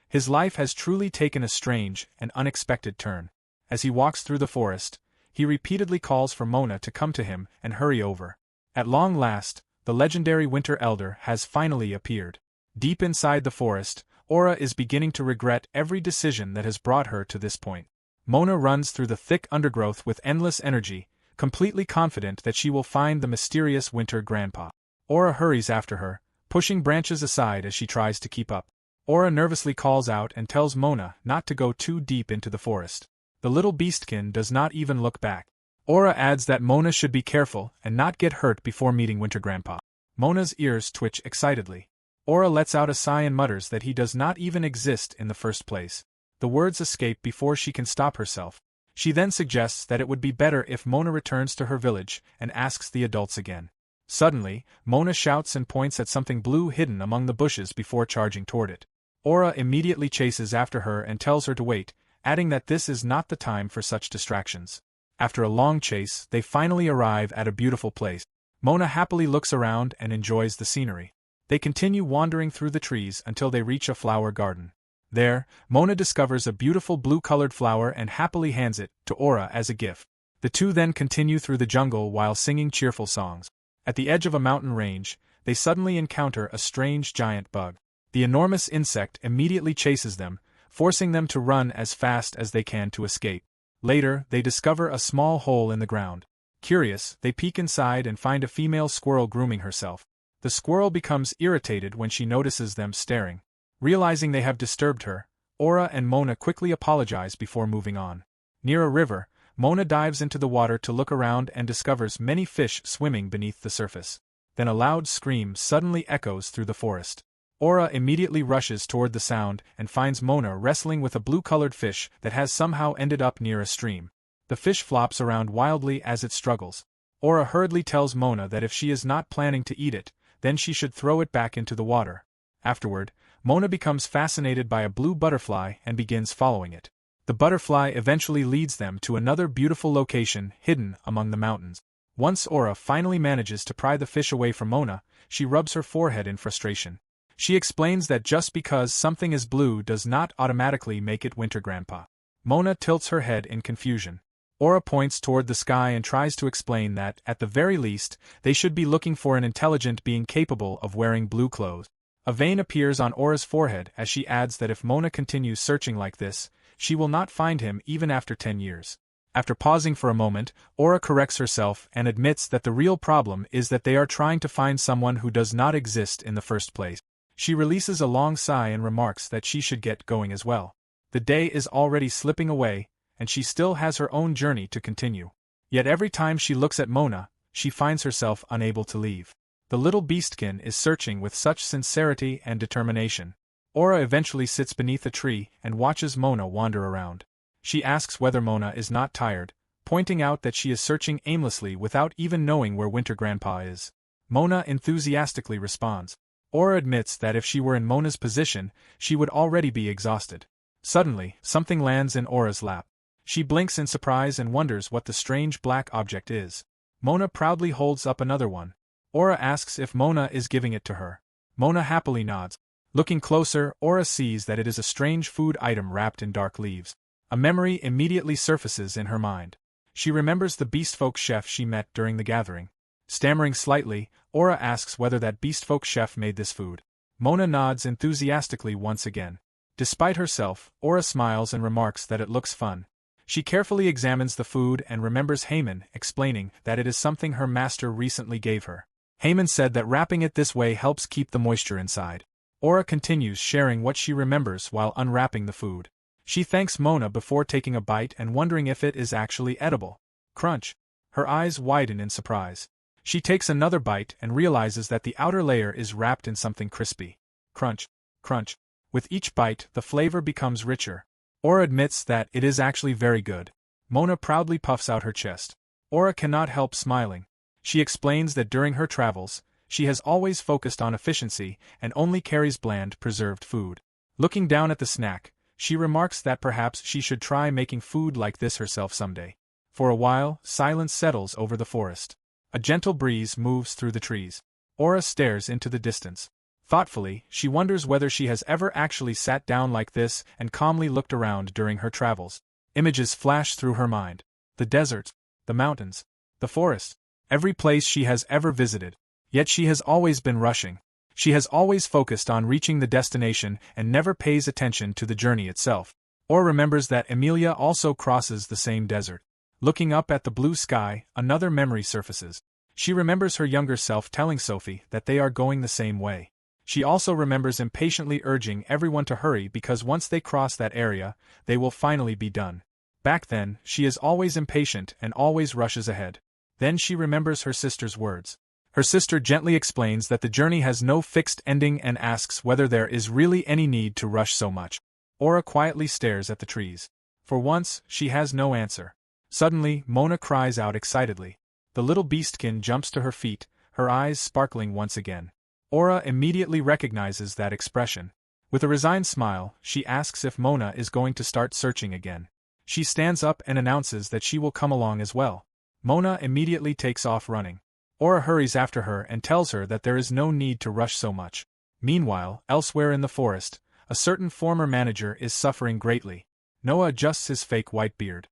His life has truly taken a strange and unexpected turn. As he walks through the forest, he repeatedly calls for Mona to come to him and hurry over. At long last, the legendary Winter Elder has finally appeared. Deep inside the forest, Aura is beginning to regret every decision that has brought her to this point. Mona runs through the thick undergrowth with endless energy, completely confident that she will find the mysterious Winter Grandpa. Aura hurries after her, pushing branches aside as she tries to keep up. Aura nervously calls out and tells Mona not to go too deep into the forest. The little beastkin does not even look back. Aura adds that Mona should be careful and not get hurt before meeting Winter Grandpa. Mona's ears twitch excitedly. Aura lets out a sigh and mutters that he does not even exist in the first place. The words escape before she can stop herself. She then suggests that it would be better if Mona returns to her village and asks the adults again. Suddenly, Mona shouts and points at something blue hidden among the bushes before charging toward it. Aura immediately chases after her and tells her to wait, adding that this is not the time for such distractions. After a long chase, they finally arrive at a beautiful place. Mona happily looks around and enjoys the scenery. They continue wandering through the trees until they reach a flower garden. There, Mona discovers a beautiful blue-colored flower and happily hands it to Aura as a gift. The two then continue through the jungle while singing cheerful songs. At the edge of a mountain range, they suddenly encounter a strange giant bug. The enormous insect immediately chases them, forcing them to run as fast as they can to escape. Later, they discover a small hole in the ground. Curious, they peek inside and find a female squirrel grooming herself. The squirrel becomes irritated when she notices them staring. Realizing they have disturbed her, Aura and Mona quickly apologize before moving on. Near a river, Mona dives into the water to look around and discovers many fish swimming beneath the surface. Then a loud scream suddenly echoes through the forest. Aura immediately rushes toward the sound and finds Mona wrestling with a blue-colored fish that has somehow ended up near a stream. The fish flops around wildly as it struggles. Aura hurriedly tells Mona that if she is not planning to eat it, then she should throw it back into the water. Afterward, Mona becomes fascinated by a blue butterfly and begins following it. The butterfly eventually leads them to another beautiful location hidden among the mountains. Once Aura finally manages to pry the fish away from Mona, she rubs her forehead in frustration. She explains that just because something is blue does not automatically make it winter grandpa. Mona tilts her head in confusion. Aura points toward the sky and tries to explain that, at the very least, they should be looking for an intelligent being capable of wearing blue clothes. A vein appears on Aura's forehead as she adds that if Mona continues searching like this, she will not find him even after 10 years. After pausing for a moment, Aura corrects herself and admits that the real problem is that they are trying to find someone who does not exist in the first place. She releases a long sigh and remarks that she should get going as well. The day is already slipping away, and she still has her own journey to continue. Yet every time she looks at Mona, she finds herself unable to leave. The little beastkin is searching with such sincerity and determination. Aura eventually sits beneath a tree and watches Mona wander around. She asks whether Mona is not tired, pointing out that she is searching aimlessly without even knowing where Winter Grandpa is. Mona enthusiastically responds. Aura admits that if she were in Mona's position, she would already be exhausted. Suddenly, something lands in Aura's lap. She blinks in surprise and wonders what the strange black object is. Mona proudly holds up another one. Aura asks if Mona is giving it to her. Mona happily nods. Looking closer, Aura sees that it is a strange food item wrapped in dark leaves. A memory immediately surfaces in her mind. She remembers the beastfolk chef she met during the gathering. Stammering slightly, Aura asks whether that beastfolk chef made this food. Mona nods enthusiastically once again. Despite herself, Aura smiles and remarks that it looks fun. She carefully examines the food and remembers Haman explaining that it is something her master recently gave her. Haman said that wrapping it this way helps keep the moisture inside. Aura continues sharing what she remembers while unwrapping the food. She thanks Mona before taking a bite and wondering if it is actually edible. Crunch. Her eyes widen in surprise. She takes another bite and realizes that the outer layer is wrapped in something crispy. Crunch. Crunch. With each bite, the flavor becomes richer. Aura admits that it is actually very good. Mona proudly puffs out her chest. Aura cannot help smiling. She explains that during her travels, she has always focused on efficiency and only carries bland, preserved food. Looking down at the snack, she remarks that perhaps she should try making food like this herself someday. For a while, silence settles over the forest. A gentle breeze moves through the trees. Aura stares into the distance. Thoughtfully, she wonders whether she has ever actually sat down like this and calmly looked around during her travels. Images flash through her mind. The desert, the mountains, the forest, every place she has ever visited. Yet she has always been rushing. She has always focused on reaching the destination and never pays attention to the journey itself. Or remembers that Emilia also crosses the same desert. Looking up at the blue sky, another memory surfaces. She remembers her younger self telling Sophie that they are going the same way. She also remembers impatiently urging everyone to hurry because once they cross that area, they will finally be done. Back then, she is always impatient and always rushes ahead. Then she remembers her sister's words. Her sister gently explains that the journey has no fixed ending and asks whether there is really any need to rush so much. Aura quietly stares at the trees. For once, she has no answer. Suddenly, Mona cries out excitedly. The little beastkin jumps to her feet, her eyes sparkling once again. Aura immediately recognizes that expression. With a resigned smile, she asks if Mona is going to start searching again. She stands up and announces that she will come along as well. Mona immediately takes off running. Aura hurries after her and tells her that there is no need to rush so much. Meanwhile, elsewhere in the forest, a certain former manager is suffering greatly. Noah adjusts his fake white beard.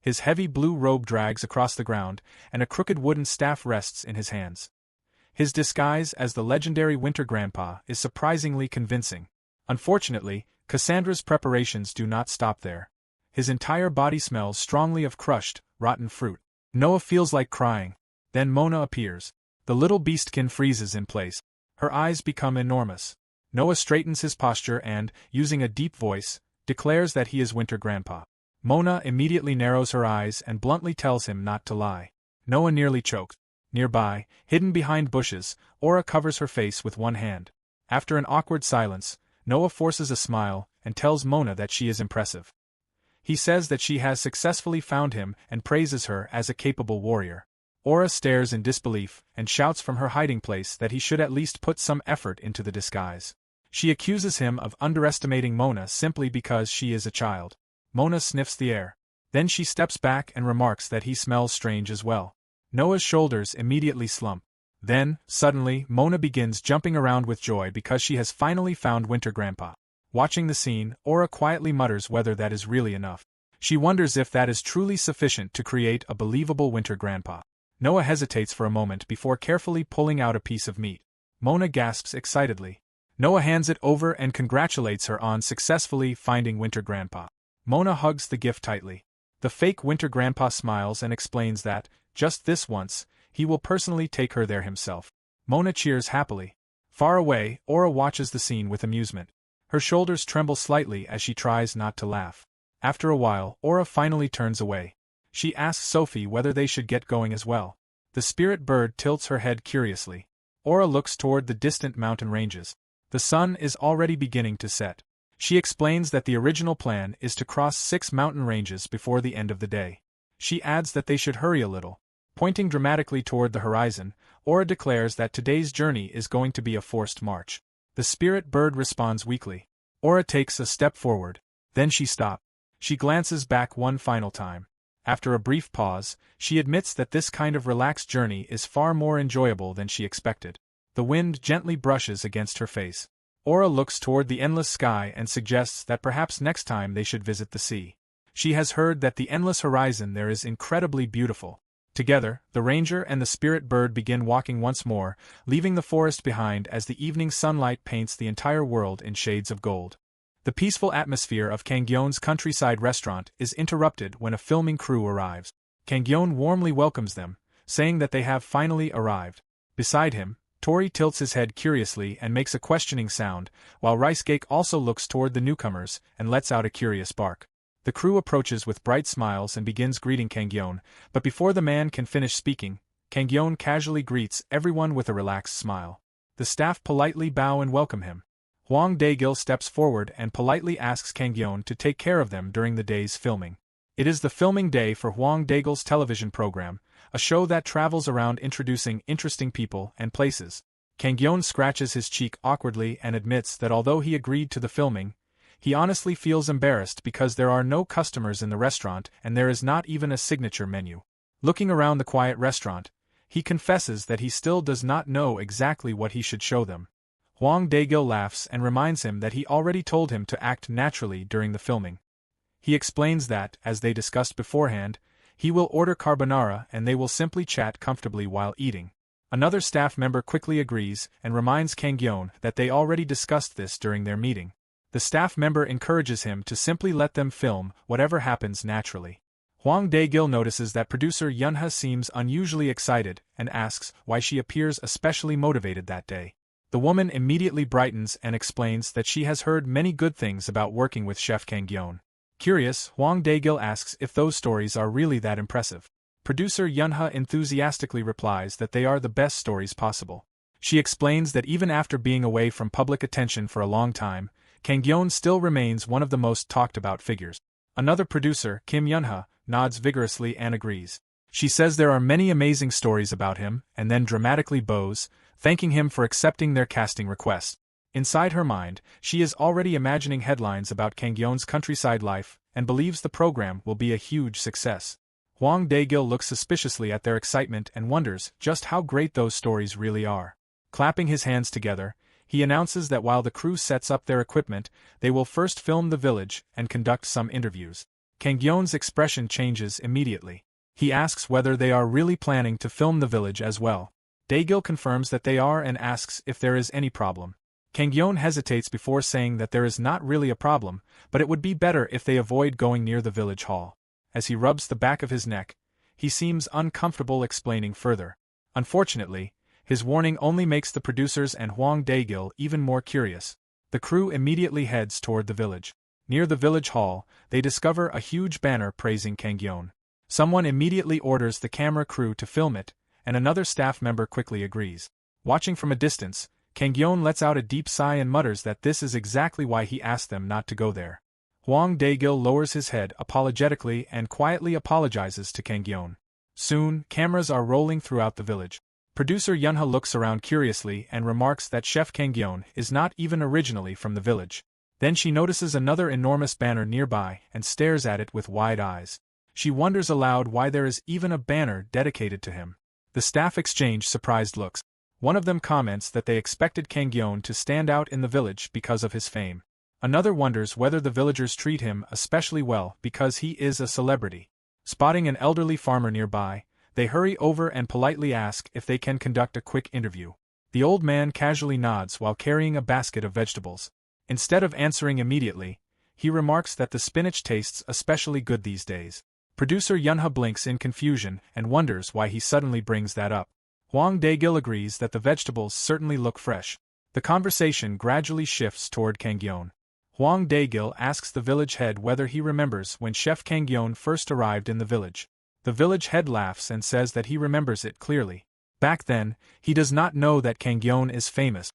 His heavy blue robe drags across the ground, and a crooked wooden staff rests in his hands. His disguise as the legendary Winter Grandpa is surprisingly convincing. Unfortunately, Cassandra's preparations do not stop there. His entire body smells strongly of crushed, rotten fruit. Noah feels like crying. Then Mona appears. The little beastkin freezes in place. Her eyes become enormous. Noah straightens his posture and, using a deep voice, declares that he is Winter Grandpa. Mona immediately narrows her eyes and bluntly tells him not to lie. Noah nearly chokes. Nearby, hidden behind bushes, Aura covers her face with one hand. After an awkward silence, Noah forces a smile and tells Mona that she is impressive. He says that she has successfully found him and praises her as a capable warrior. Aura stares in disbelief and shouts from her hiding place that he should at least put some effort into the disguise. She accuses him of underestimating Mona simply because she is a child. Mona sniffs the air. Then she steps back and remarks that he smells strange as well. Noah's shoulders immediately slump. Then, suddenly, Mona begins jumping around with joy because she has finally found Winter Grandpa. Watching the scene, Aura quietly mutters whether that is really enough. She wonders if that is truly sufficient to create a believable Winter Grandpa. Noah hesitates for a moment before carefully pulling out a piece of meat. Mona gasps excitedly. Noah hands it over and congratulates her on successfully finding Winter Grandpa. Mona hugs the gift tightly. The fake Winter Grandpa smiles and explains that, just this once, he will personally take her there himself. Mona cheers happily. Far away, Aura watches the scene with amusement. Her shoulders tremble slightly as she tries not to laugh. After a while, Aura finally turns away. She asks Sophie whether they should get going as well. The spirit bird tilts her head curiously. Aura looks toward the distant mountain ranges. The sun is already beginning to set. She explains that the original plan is to cross 6 mountain ranges before the end of the day. She adds that they should hurry a little. Pointing dramatically toward the horizon, Aura declares that today's journey is going to be a forced march. The spirit bird responds weakly. Aura takes a step forward. Then she stops. She glances back one final time. After a brief pause, she admits that this kind of relaxed journey is far more enjoyable than she expected. The wind gently brushes against her face. Aura looks toward the endless sky and suggests that perhaps next time they should visit the sea. She has heard that the endless horizon there is incredibly beautiful. Together, the ranger and the spirit bird begin walking once more, leaving the forest behind as the evening sunlight paints the entire world in shades of gold. The peaceful atmosphere of Kangyeon's countryside restaurant is interrupted when a filming crew arrives. Kangyeon warmly welcomes them, saying that they have finally arrived. Beside him, Tori tilts his head curiously and makes a questioning sound, while Rice Cake also looks toward the newcomers and lets out a curious bark. The crew approaches with bright smiles and begins greeting Kangyeon, but before the man can finish speaking, Kangyeon casually greets everyone with a relaxed smile. The staff politely bow and welcome him. Hwang Daegil steps forward and politely asks Kangyeon to take care of them during the day's filming. It is the filming day for Hwang Daegil's television program, a show that travels around introducing interesting people and places. Kangyeon scratches his cheek awkwardly and admits that although he agreed to the filming, he honestly feels embarrassed because there are no customers in the restaurant and there is not even a signature menu. Looking around the quiet restaurant, he confesses that he still does not know exactly what he should show them. Hwang Daegil laughs and reminds him that he already told him to act naturally during the filming. He explains that, as they discussed beforehand, he will order carbonara and they will simply chat comfortably while eating. Another staff member quickly agrees and reminds Kangyeon that they already discussed this during their meeting. The staff member encourages him to simply let them film whatever happens naturally. Hwang Daegil notices that producer Yunha seems unusually excited and asks why she appears especially motivated that day. The woman immediately brightens and explains that she has heard many good things about working with Chef Kangyeon. Curious, Hwang Daegil asks if those stories are really that impressive. Producer Yunha enthusiastically replies that they are the best stories possible. She explains that even after being away from public attention for a long time, Kangyeon still remains one of the most talked about figures. Another producer, Kim Yunha, nods vigorously and agrees. She says there are many amazing stories about him, and then dramatically bows, thanking him for accepting their casting request. Inside her mind, she is already imagining headlines about Kangyeon's countryside life, and believes the program will be a huge success. Hwang Dae-gil looks suspiciously at their excitement and wonders just how great those stories really are. Clapping his hands together, he announces that while the crew sets up their equipment, they will first film the village and conduct some interviews. Kangyeon's expression changes immediately. He asks whether they are really planning to film the village as well. Dae-gil confirms that they are and asks if there is any problem. Kangyeon hesitates before saying that there is not really a problem, but it would be better if they avoid going near the village hall. As he rubs the back of his neck, he seems uncomfortable explaining further. Unfortunately, his warning only makes the producers and Hwang Dae-gil even more curious. The crew immediately heads toward the village. Near the village hall, they discover a huge banner praising Kangyeon. Someone immediately orders the camera crew to film it, and another staff member quickly agrees. Watching from a distance, Kangyeon lets out a deep sigh and mutters that this is exactly why he asked them not to go there. Hwang Dae-gil lowers his head apologetically and quietly apologizes to Kangyeon. Soon, cameras are rolling throughout the village. Producer Yunha looks around curiously and remarks that Chef Kangyeon is not even originally from the village. Then she notices another enormous banner nearby and stares at it with wide eyes. She wonders aloud why there is even a banner dedicated to him. The staff exchange surprised looks. One of them comments that they expected Kangyeon to stand out in the village because of his fame. Another wonders whether the villagers treat him especially well because he is a celebrity. Spotting an elderly farmer nearby, they hurry over and politely ask if they can conduct a quick interview. The old man casually nods while carrying a basket of vegetables. Instead of answering immediately, he remarks that the spinach tastes especially good these days. Producer Yunha blinks in confusion and wonders why he suddenly brings that up. Hwang Dae-gil agrees that the vegetables certainly look fresh. The conversation gradually shifts toward Kangyeon. Hwang Dae-gil asks the village head whether he remembers when Chef Kangyeon first arrived in the village. The village head laughs and says that he remembers it clearly. Back then, he does not know that Kangyeon is famous.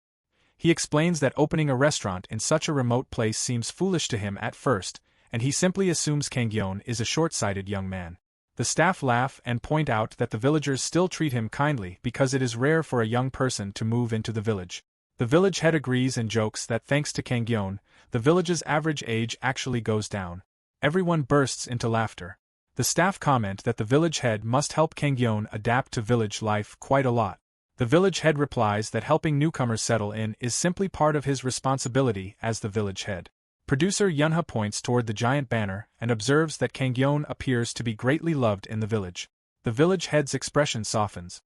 He explains that opening a restaurant in such a remote place seems foolish to him at first, and he simply assumes Kangyeon is a short-sighted young man. The staff laugh and point out that the villagers still treat him kindly because it is rare for a young person to move into the village. The village head agrees and jokes that thanks to Kangyeon, the village's average age actually goes down. Everyone bursts into laughter. The staff comment that the village head must help Kangyeon adapt to village life quite a lot. The village head replies that helping newcomers settle in is simply part of his responsibility as the village head. Producer Yunha points toward the giant banner and observes that Kangyeon appears to be greatly loved in the village. The village head's expression softens.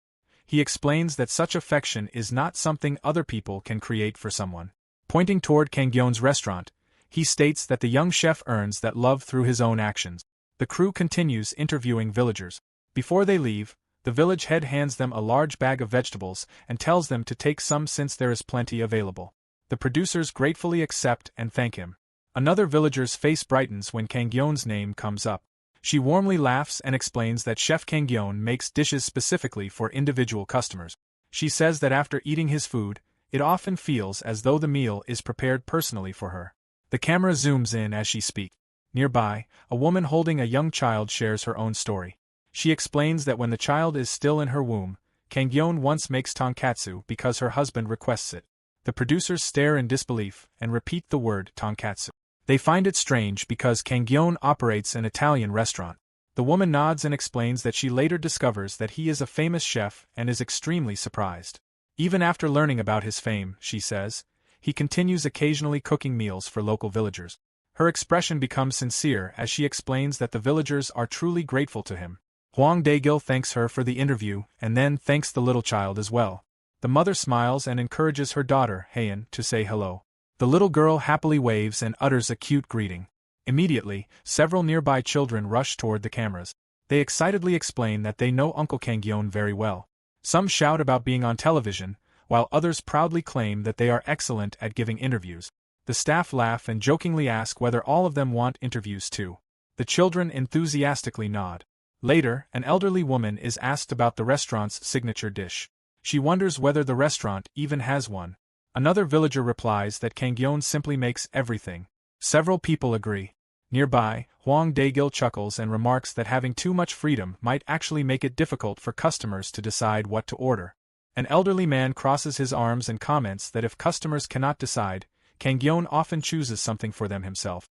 He explains that such affection is not something other people can create for someone. Pointing toward Kangyeon's restaurant, he states that the young chef earns that love through his own actions. The crew continues interviewing villagers. Before they leave, the village head hands them a large bag of vegetables and tells them to take some since there is plenty available. The producers gratefully accept and thank him. Another villager's face brightens when Kangyeon's name comes up. She warmly laughs and explains that Chef Kangyeon makes dishes specifically for individual customers. She says that after eating his food, it often feels as though the meal is prepared personally for her. The camera zooms in as she speaks. Nearby, a woman holding a young child shares her own story. She explains that when the child is still in her womb, Kangyeon once makes tonkatsu because her husband requests it. The producers stare in disbelief and repeat the word tonkatsu. They find it strange because Kangyeon operates an Italian restaurant. The woman nods and explains that she later discovers that he is a famous chef and is extremely surprised. Even after learning about his fame, she says, he continues occasionally cooking meals for local villagers. Her expression becomes sincere as she explains that the villagers are truly grateful to him. Hwang Dae-gil thanks her for the interview and then thanks the little child as well. The mother smiles and encourages her daughter, Haeun, to say hello. The little girl happily waves and utters a cute greeting. Immediately, several nearby children rush toward the cameras. They excitedly explain that they know Uncle Kangyeon very well. Some shout about being on television, while others proudly claim that they are excellent at giving interviews. The staff laugh and jokingly ask whether all of them want interviews too. The children enthusiastically nod. Later, an elderly woman is asked about the restaurant's signature dish. She wonders whether the restaurant even has one. Another villager replies that Kangyeon simply makes everything. Several people agree. Nearby, Hwang Dae-gil chuckles and remarks that having too much freedom might actually make it difficult for customers to decide what to order. An elderly man crosses his arms and comments that if customers cannot decide, Kang-gyeon often chooses something for them himself.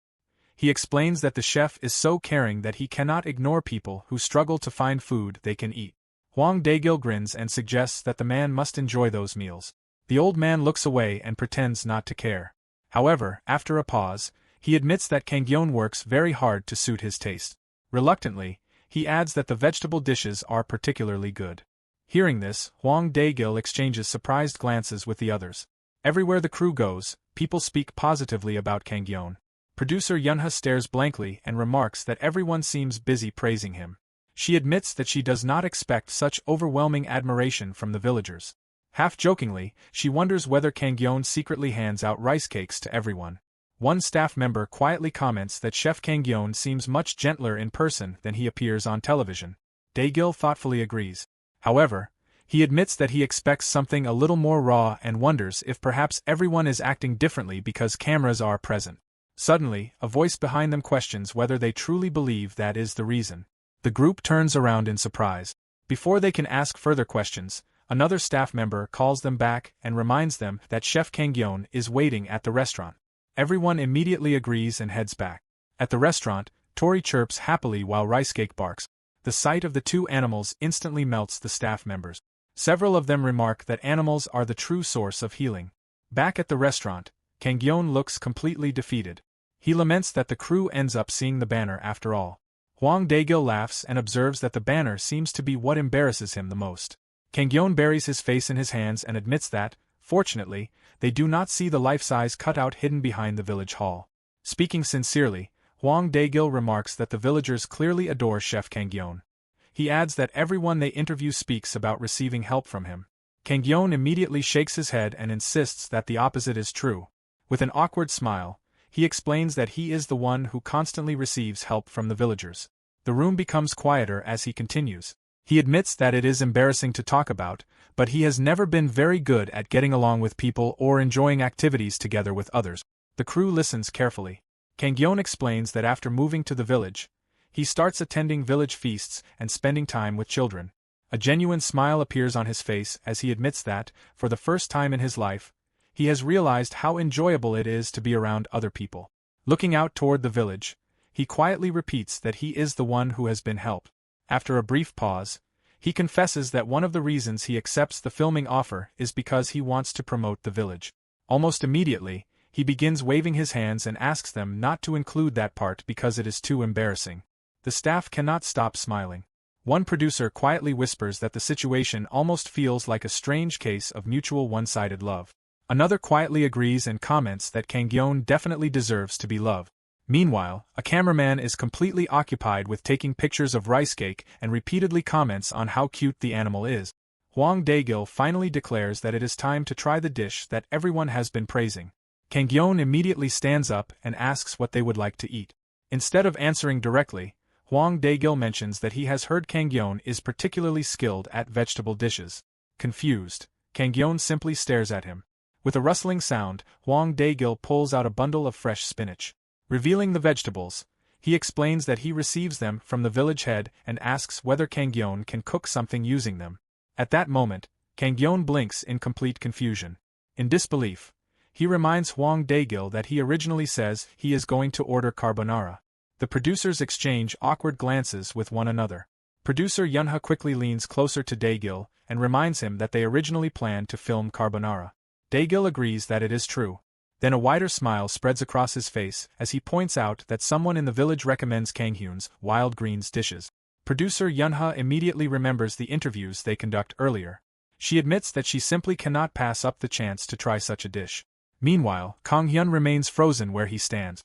He explains that the chef is so caring that he cannot ignore people who struggle to find food they can eat. Hwang Dae-gil grins and suggests that the man must enjoy those meals. The old man looks away and pretends not to care. However, after a pause, he admits that Kang-gyeon works very hard to suit his taste. Reluctantly, he adds that the vegetable dishes are particularly good. Hearing this, Hwang Dae-gil exchanges surprised glances with the others. Everywhere the crew goes, people speak positively about Kang-gyeon. Producer Yunha stares blankly and remarks that everyone seems busy praising him. She admits that she does not expect such overwhelming admiration from the villagers. Half-jokingly, she wonders whether Kang-gyeon secretly hands out rice cakes to everyone. One staff member quietly comments that Chef Kang-gyeon seems much gentler in person than he appears on television. Dae-gil thoughtfully agrees. However, he admits that he expects something a little more raw and wonders if perhaps everyone is acting differently because cameras are present. Suddenly, a voice behind them questions whether they truly believe that is the reason. The group turns around in surprise. Before they can ask further questions, another staff member calls them back and reminds them that Chef Kang-gyeon is waiting at the restaurant. Everyone immediately agrees and heads back. At the restaurant, Tori chirps happily while Rice Cake barks. The sight of the two animals instantly melts the staff members. Several of them remark that animals are the true source of healing. Back at the restaurant, Kang-gyeon looks completely defeated. He laments that the crew ends up seeing the banner after all. Hwang Dae-gil laughs and observes that the banner seems to be what embarrasses him the most. Kang-gyeon buries his face in his hands and admits that, fortunately, they do not see the life-size cutout hidden behind the village hall. Speaking sincerely, Hwang Dae-gil remarks that the villagers clearly adore Chef Kang-gyeon. He adds that everyone they interview speaks about receiving help from him. Kang-gyeon immediately shakes his head and insists that the opposite is true. With an awkward smile, he explains that he is the one who constantly receives help from the villagers. The room becomes quieter as he continues. He admits that it is embarrassing to talk about, but he has never been very good at getting along with people or enjoying activities together with others. The crew listens carefully. Kang-gyeon explains that after moving to the village, he starts attending village feasts and spending time with children. A genuine smile appears on his face as he admits that, for the first time in his life, he has realized how enjoyable it is to be around other people. Looking out toward the village, he quietly repeats that he is the one who has been helped. After a brief pause, he confesses that one of the reasons he accepts the filming offer is because he wants to promote the village. Almost immediately, he begins waving his hands and asks them not to include that part because it is too embarrassing. The staff cannot stop smiling. One producer quietly whispers that the situation almost feels like a strange case of mutual one-sided love. Another quietly agrees and comments that Kang-gyeon definitely deserves to be loved. Meanwhile, a cameraman is completely occupied with taking pictures of Rice Cake and repeatedly comments on how cute the animal is. Hwang Dae-gil finally declares that it is time to try the dish that everyone has been praising. Kang-gyeon immediately stands up and asks what they would like to eat. Instead of answering directly, Hwang Dae-gil mentions that he has heard Kang-gyeon is particularly skilled at vegetable dishes. Confused, Kang-gyeon simply stares at him. With a rustling sound, Hwang Dae-gil pulls out a bundle of fresh spinach. Revealing the vegetables, he explains that he receives them from the village head and asks whether Kang-gyeon can cook something using them. At that moment, Kang-gyeon blinks in complete confusion. In disbelief, he reminds Hwang Dae-gil that he originally says he is going to order carbonara. The producers exchange awkward glances with one another. Producer Yunha quickly leans closer to Dae-gil and reminds him that they originally planned to film carbonara. Dae-gil agrees that it is true. Then a wider smile spreads across his face as he points out that someone in the village recommends Kang-hyun's wild greens dishes. Producer Yunha immediately remembers the interviews they conduct earlier. She admits that she simply cannot pass up the chance to try such a dish. Meanwhile, Kang-hyun remains frozen where he stands.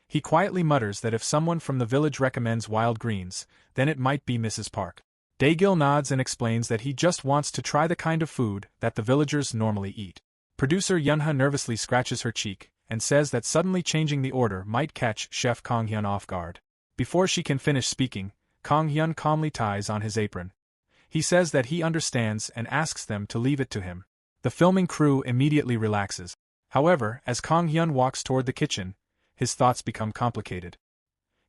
He quietly mutters that if someone from the village recommends wild greens, then it might be Mrs. Park. Dae-gil nods and explains that he just wants to try the kind of food that the villagers normally eat. Producer Yunha nervously scratches her cheek and says that suddenly changing the order might catch Chef Kang-hyun off guard. Before she can finish speaking, Kang-hyun calmly ties on his apron. He says that he understands and asks them to leave it to him. The filming crew immediately relaxes. However, as Kang-hyun walks toward the kitchen, his thoughts become complicated.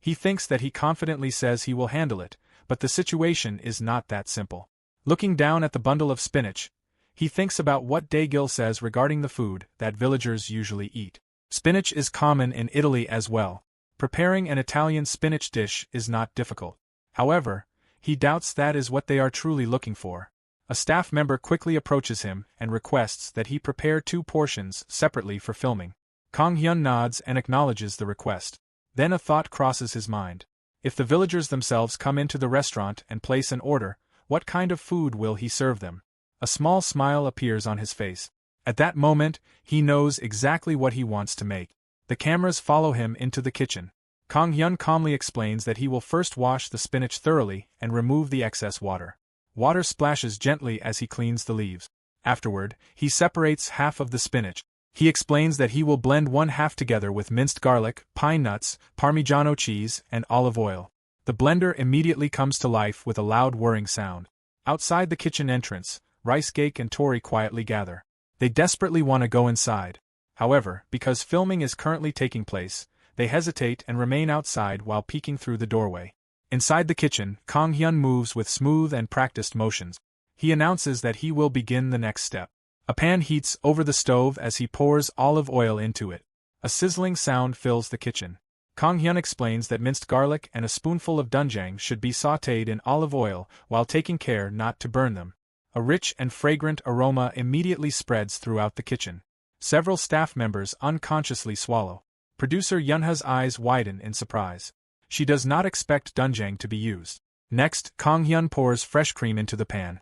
He thinks that he confidently says he will handle it, but the situation is not that simple. Looking down at the bundle of spinach, he thinks about what Daegil says regarding the food that villagers usually eat. Spinach is common in Italy as well. Preparing an Italian spinach dish is not difficult. However, he doubts that is what they are truly looking for. A staff member quickly approaches him and requests that he prepare 2 portions separately for filming. Kang Hyun nods and acknowledges the request. Then a thought crosses his mind. If the villagers themselves come into the restaurant and place an order, what kind of food will he serve them? A small smile appears on his face. At that moment, he knows exactly what he wants to make. The cameras follow him into the kitchen. Kang Hyun calmly explains that he will first wash the spinach thoroughly and remove the excess water. Water splashes gently as he cleans the leaves. Afterward, he separates half of the spinach. He explains that he will blend 1/2 together with minced garlic, pine nuts, Parmigiano cheese, and olive oil. The blender immediately comes to life with a loud whirring sound. Outside the kitchen entrance, Rice Cake and Tori quietly gather. They desperately want to go inside. However, because filming is currently taking place, they hesitate and remain outside while peeking through the doorway. Inside the kitchen, Kang Hyun moves with smooth and practiced motions. He announces that he will begin the next step. A pan heats over the stove as he pours olive oil into it. A sizzling sound fills the kitchen. Kang Hyun explains that minced garlic and a spoonful of doenjang should be sautéed in olive oil while taking care not to burn them. A rich and fragrant aroma immediately spreads throughout the kitchen. Several staff members unconsciously swallow. Producer Yunha's eyes widen in surprise. She does not expect doenjang to be used. Next, Kang Hyun pours fresh cream into the pan.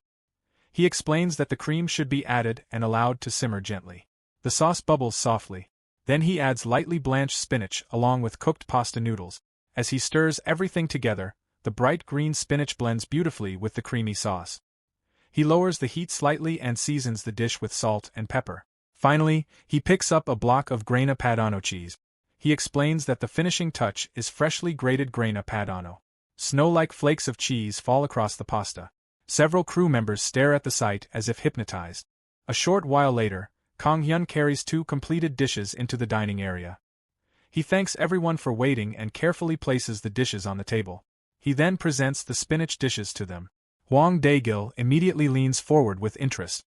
He explains that the cream should be added and allowed to simmer gently. The sauce bubbles softly. Then he adds lightly blanched spinach along with cooked pasta noodles. As he stirs everything together, the bright green spinach blends beautifully with the creamy sauce. He lowers the heat slightly and seasons the dish with salt and pepper. Finally, he picks up a block of Grana Padano cheese. He explains that the finishing touch is freshly grated Grana Padano. Snow-like flakes of cheese fall across the pasta. Several crew members stare at the sight as if hypnotized. A short while later, Kang Hyun carries 2 completed dishes into the dining area. He thanks everyone for waiting and carefully places the dishes on the table. He then presents the spinach dishes to them. Hwang Daegil immediately leans forward with interest.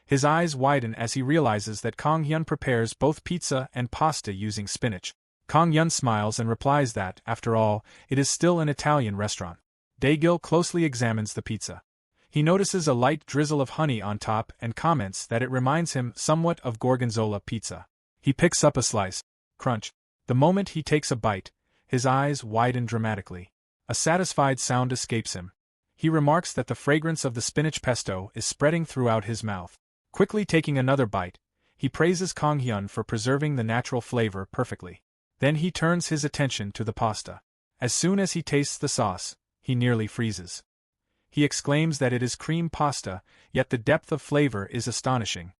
His eyes widen as he realizes that Kang Hyun prepares both pizza and pasta using spinach. Kang Hyun smiles and replies that, after all, it is still an Italian restaurant. Daegil closely examines the pizza. He notices a light drizzle of honey on top and comments that it reminds him somewhat of Gorgonzola pizza. He picks up a slice. Crunch. The moment he takes a bite, his eyes widen dramatically. A satisfied sound escapes him. He remarks that the fragrance of the spinach pesto is spreading throughout his mouth. Quickly taking another bite, he praises Kang Hyun for preserving the natural flavor perfectly. Then he turns his attention to the pasta. As soon as he tastes the sauce, he nearly freezes. He exclaims that it is cream pasta, yet the depth of flavor is astonishing.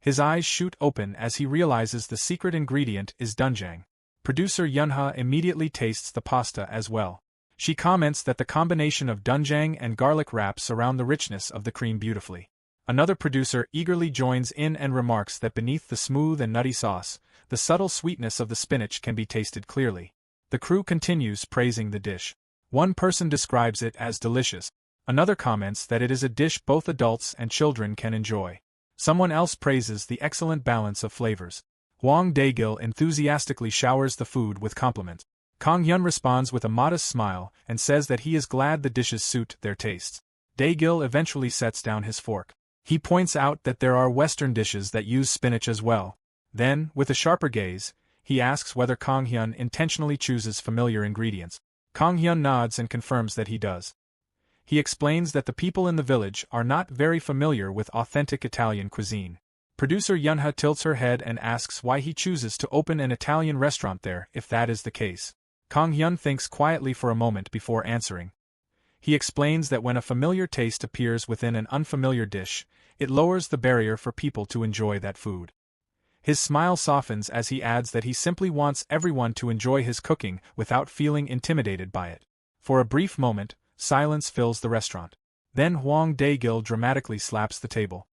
His eyes shoot open as he realizes the secret ingredient is doenjang. Producer Yunha immediately tastes the pasta as well. She comments that the combination of doenjang and garlic wraps around the richness of the cream beautifully. Another producer eagerly joins in and remarks that beneath the smooth and nutty sauce, the subtle sweetness of the spinach can be tasted clearly. The crew continues praising the dish. One person describes it as delicious. Another comments that it is a dish both adults and children can enjoy. Someone else praises the excellent balance of flavors. Hwang Daegil enthusiastically showers the food with compliments. Kang Hyun responds with a modest smile and says that he is glad the dishes suit their tastes. Daegil eventually sets down his fork. He points out that there are Western dishes that use spinach as well. Then, with a sharper gaze, he asks whether Kang Hyun intentionally chooses familiar ingredients. Kang Hyun nods and confirms that he does. He explains that the people in the village are not very familiar with authentic Italian cuisine. Producer Yunha tilts her head and asks why he chooses to open an Italian restaurant there if that is the case. Kang Hyun thinks quietly for a moment before answering. He explains that when a familiar taste appears within an unfamiliar dish, it lowers the barrier for people to enjoy that food. His smile softens as he adds that he simply wants everyone to enjoy his cooking without feeling intimidated by it. For a brief moment, silence fills the restaurant. Then Hwang Daegil dramatically slaps the table.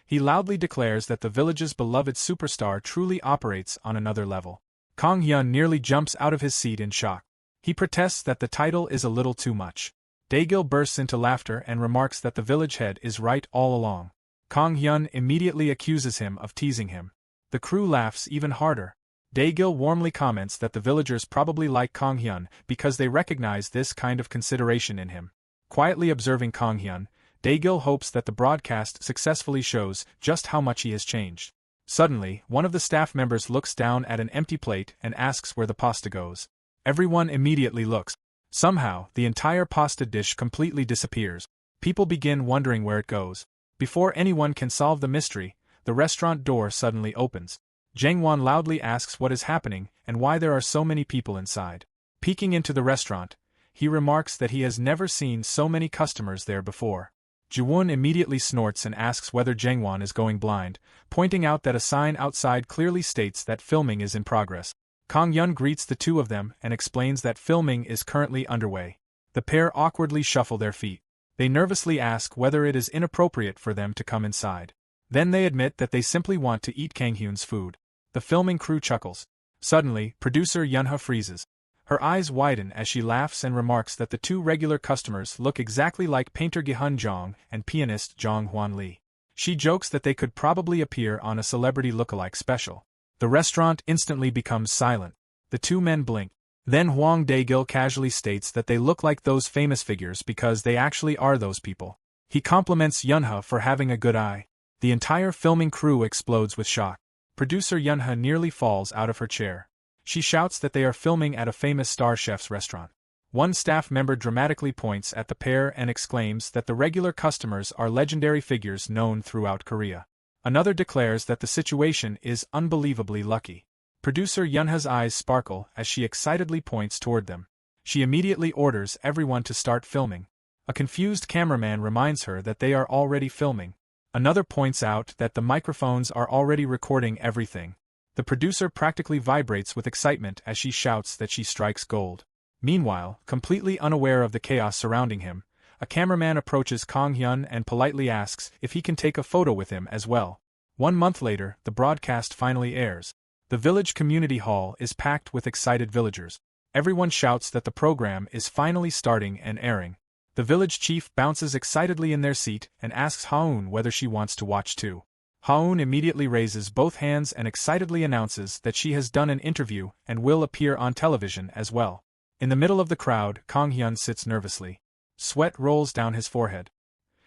He loudly declares that the village's beloved superstar truly operates on another level. Kang Hyun nearly jumps out of his seat in shock. He protests that the title is a little too much. Daegil bursts into laughter and remarks that the village head is right all along. Kang Hyun immediately accuses him of teasing him. The crew laughs even harder. Daegil warmly comments that the villagers probably like Kang Hyun because they recognize this kind of consideration in him. Quietly observing Kang Hyun, Daegil hopes that the broadcast successfully shows just how much he has changed. Suddenly, one of the staff members looks down at an empty plate and asks where the pasta goes. Everyone immediately looks. Somehow, the entire pasta dish completely disappears. People begin wondering where it goes. Before anyone can solve the mystery, the restaurant door suddenly opens. Jangwon loudly asks what is happening and why there are so many people inside. Peeking into the restaurant, he remarks that he has never seen so many customers there before. Jiwon immediately snorts and asks whether Jangwon is going blind, pointing out that a sign outside clearly states that filming is in progress. Kang Hyun greets the two of them and explains that filming is currently underway. The pair awkwardly shuffle their feet. They nervously ask whether it is inappropriate for them to come inside. Then they admit that they simply want to eat Kang Hyun's food. The filming crew chuckles. Suddenly, producer Yunha freezes. Her eyes widen as she laughs and remarks that the two regular customers look exactly like painter Gi-hun Jong and pianist Jong Hwan Lee. She jokes that they could probably appear on a celebrity lookalike special. The restaurant instantly becomes silent. The two men blink. Then Hwang Dae-gil casually states that they look like those famous figures because they actually are those people. He compliments Yunha for having a good eye. The entire filming crew explodes with shock. Producer Yunha nearly falls out of her chair. She shouts that they are filming at a famous star chef's restaurant. One staff member dramatically points at the pair and exclaims that the regular customers are legendary figures known throughout Korea. Another declares that the situation is unbelievably lucky. Producer Yunha's eyes sparkle as she excitedly points toward them. She immediately orders everyone to start filming. A confused cameraman reminds her that they are already filming. Another points out that the microphones are already recording everything. The producer practically vibrates with excitement as she shouts that she strikes gold. Meanwhile, completely unaware of the chaos surrounding him, a cameraman approaches Kang Hyun and politely asks if he can take a photo with him as well. 1 month later, the broadcast finally airs. The village community hall is packed with excited villagers. Everyone shouts that the program is finally starting and airing. The village chief bounces excitedly in their seat and asks Haun whether she wants to watch too. Haun immediately raises both hands and excitedly announces that she has done an interview and will appear on television as well. In the middle of the crowd, Kang Hyun sits nervously. Sweat rolls down his forehead.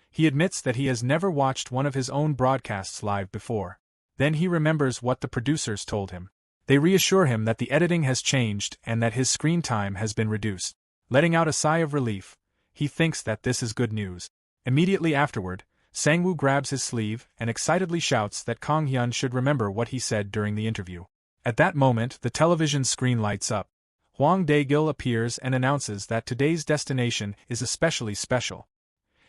He admits that he has never watched one of his own broadcasts live before. Then he remembers what the producers told him. They reassure him that the editing has changed and that his screen time has been reduced. Letting out a sigh of relief, he thinks that this is good news. Immediately afterward, Sangwoo grabs his sleeve and excitedly shouts that Kang Hyun should remember what he said during the interview. At that moment, the television screen lights up. Hwang Dae-gil appears and announces that today's destination is especially special.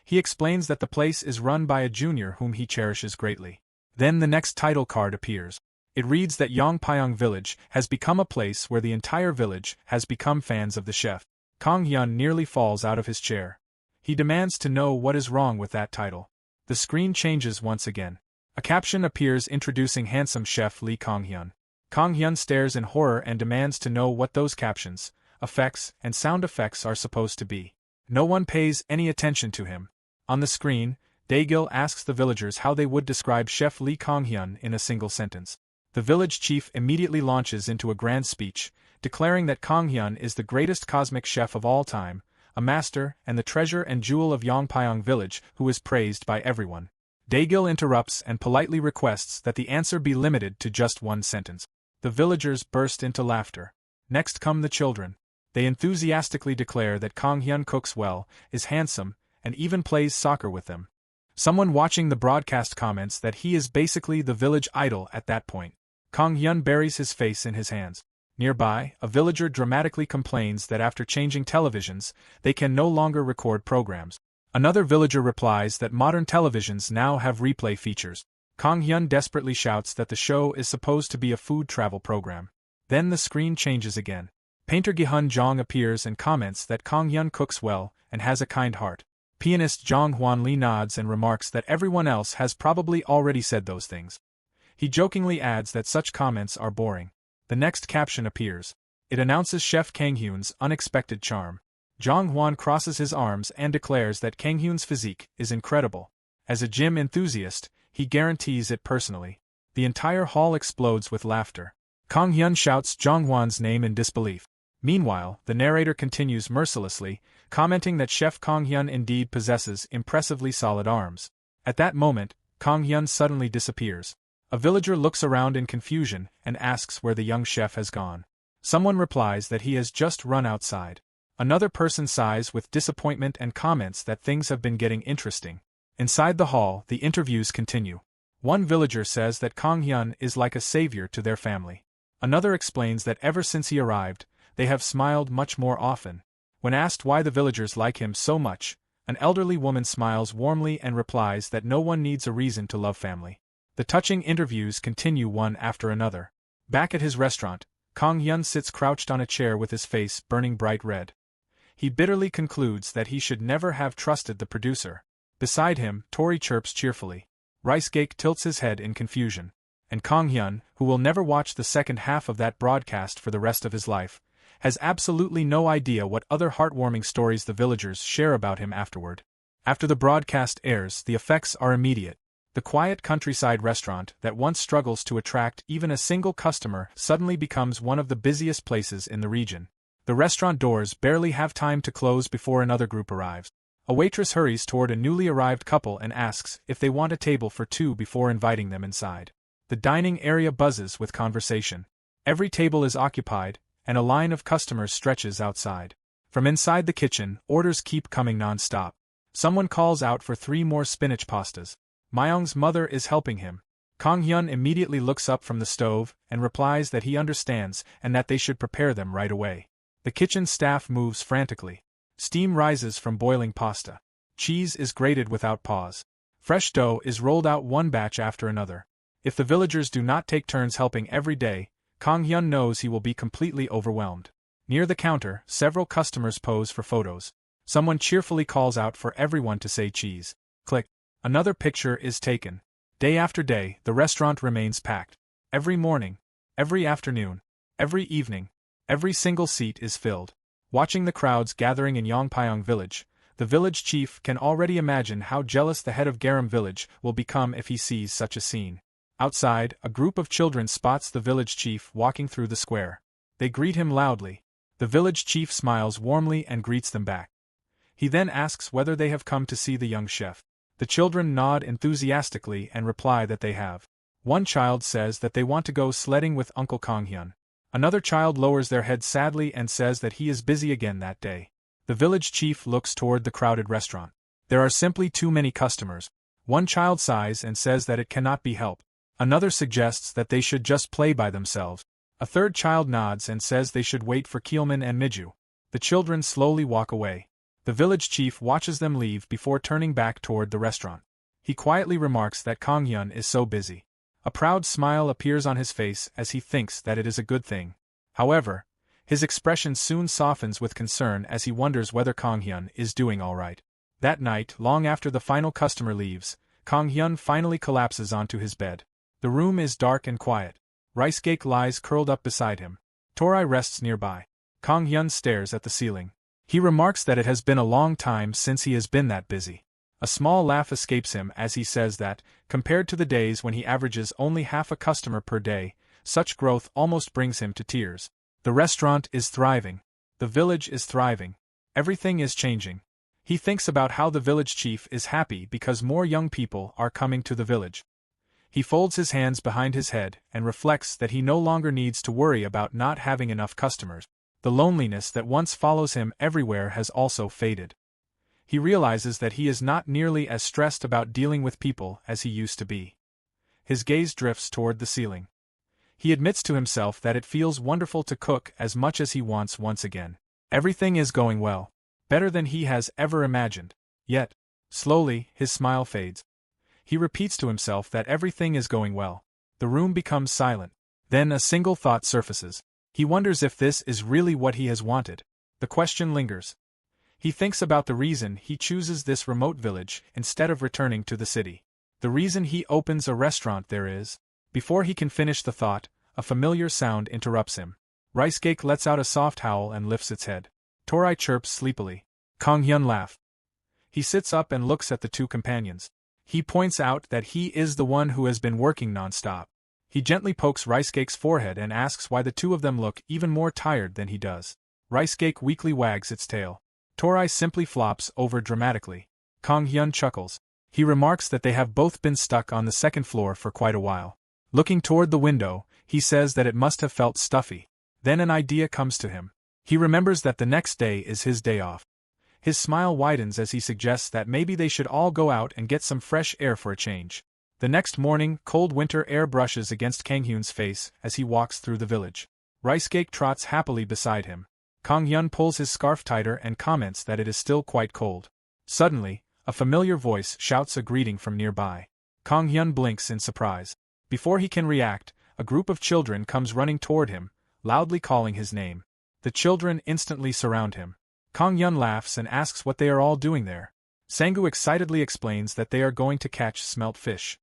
He explains that the place is run by a junior whom he cherishes greatly. Then the next title card appears. It reads that Yongpyong Village has become a place where the entire village has become fans of the chef. Kang Hyun nearly falls out of his chair. He demands to know what is wrong with that title. The screen changes once again. A caption appears introducing handsome chef Lee Kang Hyun. Kang Hyun stares in horror and demands to know what those captions, effects, and sound effects are supposed to be. No one pays any attention to him. On the screen, Dae-gil asks the villagers how they would describe Chef Lee Kang Hyun in a single sentence. The village chief immediately launches into a grand speech, declaring that Kang Hyun is the greatest cosmic chef of all time, a master and the treasure and jewel of Yongpyong Village who is praised by everyone. Dae-gil interrupts and politely requests that the answer be limited to just one sentence. The villagers burst into laughter. Next come the children. They enthusiastically declare that Kang Hyun cooks well, is handsome, and even plays soccer with them. Someone watching the broadcast comments that he is basically the village idol at that point. Kang Hyun buries his face in his hands. Nearby, a villager dramatically complains that after changing televisions, they can no longer record programs. Another villager replies that modern televisions now have replay features. Kang Hyun desperately shouts that the show is supposed to be a food travel program. Then the screen changes again. Painter Gi-hun Jong appears and comments that Kang Hyun cooks well and has a kind heart. Pianist Jong Hwan Lee nods and remarks that everyone else has probably already said those things. He jokingly adds that such comments are boring. The next caption appears. It announces Chef Kanghyun's unexpected charm. Jong Hwan crosses his arms and declares that Kanghyun's physique is incredible. As a gym enthusiast, he guarantees it personally. The entire hall explodes with laughter. Kanghyun shouts Jong Hwan's name in disbelief. Meanwhile, the narrator continues mercilessly, commenting that Chef Kanghyun indeed possesses impressively solid arms. At that moment, Kanghyun suddenly disappears. A villager looks around in confusion and asks where the young chef has gone. Someone replies that he has just run outside. Another person sighs with disappointment and comments that things have been getting interesting. Inside the hall, the interviews continue. One villager says that Kanghyun is like a savior to their family. Another explains that ever since he arrived, they have smiled much more often. When asked why the villagers like him so much, an elderly woman smiles warmly and replies that no one needs a reason to love family. The touching interviews continue one after another. Back at his restaurant, Kanghyun sits crouched on a chair with his face burning bright red. He bitterly concludes that he should never have trusted the producer. Beside him, Tori chirps cheerfully. Ricecake tilts his head in confusion. And Kanghyun, who will never watch the second half of that broadcast for the rest of his life, has absolutely no idea what other heartwarming stories the villagers share about him afterward. After the broadcast airs, the effects are immediate. The quiet countryside restaurant that once struggles to attract even a single customer suddenly becomes one of the busiest places in the region. The restaurant doors barely have time to close before another group arrives. A waitress hurries toward a newly arrived couple and asks if they want a table for two before inviting them inside. The dining area buzzes with conversation. Every table is occupied, and a line of customers stretches outside. From inside the kitchen, orders keep coming non-stop. Someone calls out for 3 more spinach pastas. Myung's mother is helping him. Kanghyun immediately looks up from the stove and replies that he understands and that they should prepare them right away. The kitchen staff moves frantically. Steam rises from boiling pasta. Cheese is grated without pause. Fresh dough is rolled out one batch after another. If the villagers do not take turns helping every day, Kanghyun knows he will be completely overwhelmed. Near the counter, several customers pose for photos. Someone cheerfully calls out for everyone to say cheese. Click. Another picture is taken. Day after day, the restaurant remains packed. Every morning, every afternoon, every evening, every single seat is filled. Watching the crowds gathering in Yongpyong village, the village chief can already imagine how jealous the head of Garam village will become if he sees such a scene. Outside, a group of children spots the village chief walking through the square. They greet him loudly. The village chief smiles warmly and greets them back. He then asks whether they have come to see the young chef. The children nod enthusiastically and reply that they have. One child says that they want to go sledding with Uncle Kanghyun. Another child lowers their head sadly and says that he is busy again that day. The village chief looks toward the crowded restaurant. There are simply too many customers. One child sighs and says that it cannot be helped. Another suggests that they should just play by themselves. A third child nods and says they should wait for Keelman and Miju. The children slowly walk away. The village chief watches them leave before turning back toward the restaurant. He quietly remarks that Kanghyun is so busy. A proud smile appears on his face as he thinks that it is a good thing. However, his expression soon softens with concern as he wonders whether Kanghyun is doing all right. That night, long after the final customer leaves, Kanghyun finally collapses onto his bed. The room is dark and quiet. Ricecake lies curled up beside him. Torai rests nearby. Kanghyun stares at the ceiling. He remarks that it has been a long time since he has been that busy. A small laugh escapes him as he says that, compared to the days when he averages only half a customer per day, such growth almost brings him to tears. The restaurant is thriving. The village is thriving. Everything is changing. He thinks about how the village chief is happy because more young people are coming to the village. He folds his hands behind his head and reflects that he no longer needs to worry about not having enough customers. The loneliness that once follows him everywhere has also faded. He realizes that he is not nearly as stressed about dealing with people as he used to be. His gaze drifts toward the ceiling. He admits to himself that it feels wonderful to cook as much as he wants once again. Everything is going well. Better than he has ever imagined. Yet, slowly, his smile fades. He repeats to himself that everything is going well. The room becomes silent. Then a single thought surfaces. He wonders if this is really what he has wanted. The question lingers. He thinks about the reason he chooses this remote village instead of returning to the city. The reason he opens a restaurant there is. Before he can finish the thought, a familiar sound interrupts him. Rice Cake lets out a soft howl and lifts its head. Tori chirps sleepily. Kang Hyun laughs. He sits up and looks at the two companions. He points out that he is the one who has been working non-stop. He gently pokes Rice Cake's forehead and asks why the two of them look even more tired than he does. Rice Cake weakly wags its tail. Tori simply flops over dramatically. Kang Hyun chuckles. He remarks that they have both been stuck on the second floor for quite a while. Looking toward the window, he says that it must have felt stuffy. Then an idea comes to him. He remembers that the next day is his day off. His smile widens as he suggests that maybe they should all go out and get some fresh air for a change. The next morning, cold winter air brushes against Kang Hyun's face as he walks through the village. Rice Cake trots happily beside him. Kang Hyun pulls his scarf tighter and comments that it is still quite cold. Suddenly, a familiar voice shouts a greeting from nearby. Kang Hyun blinks in surprise. Before he can react, a group of children comes running toward him, loudly calling his name. The children instantly surround him. Kang Hyun laughs and asks what they are all doing there. Sangu excitedly explains that they are going to catch smelt fish.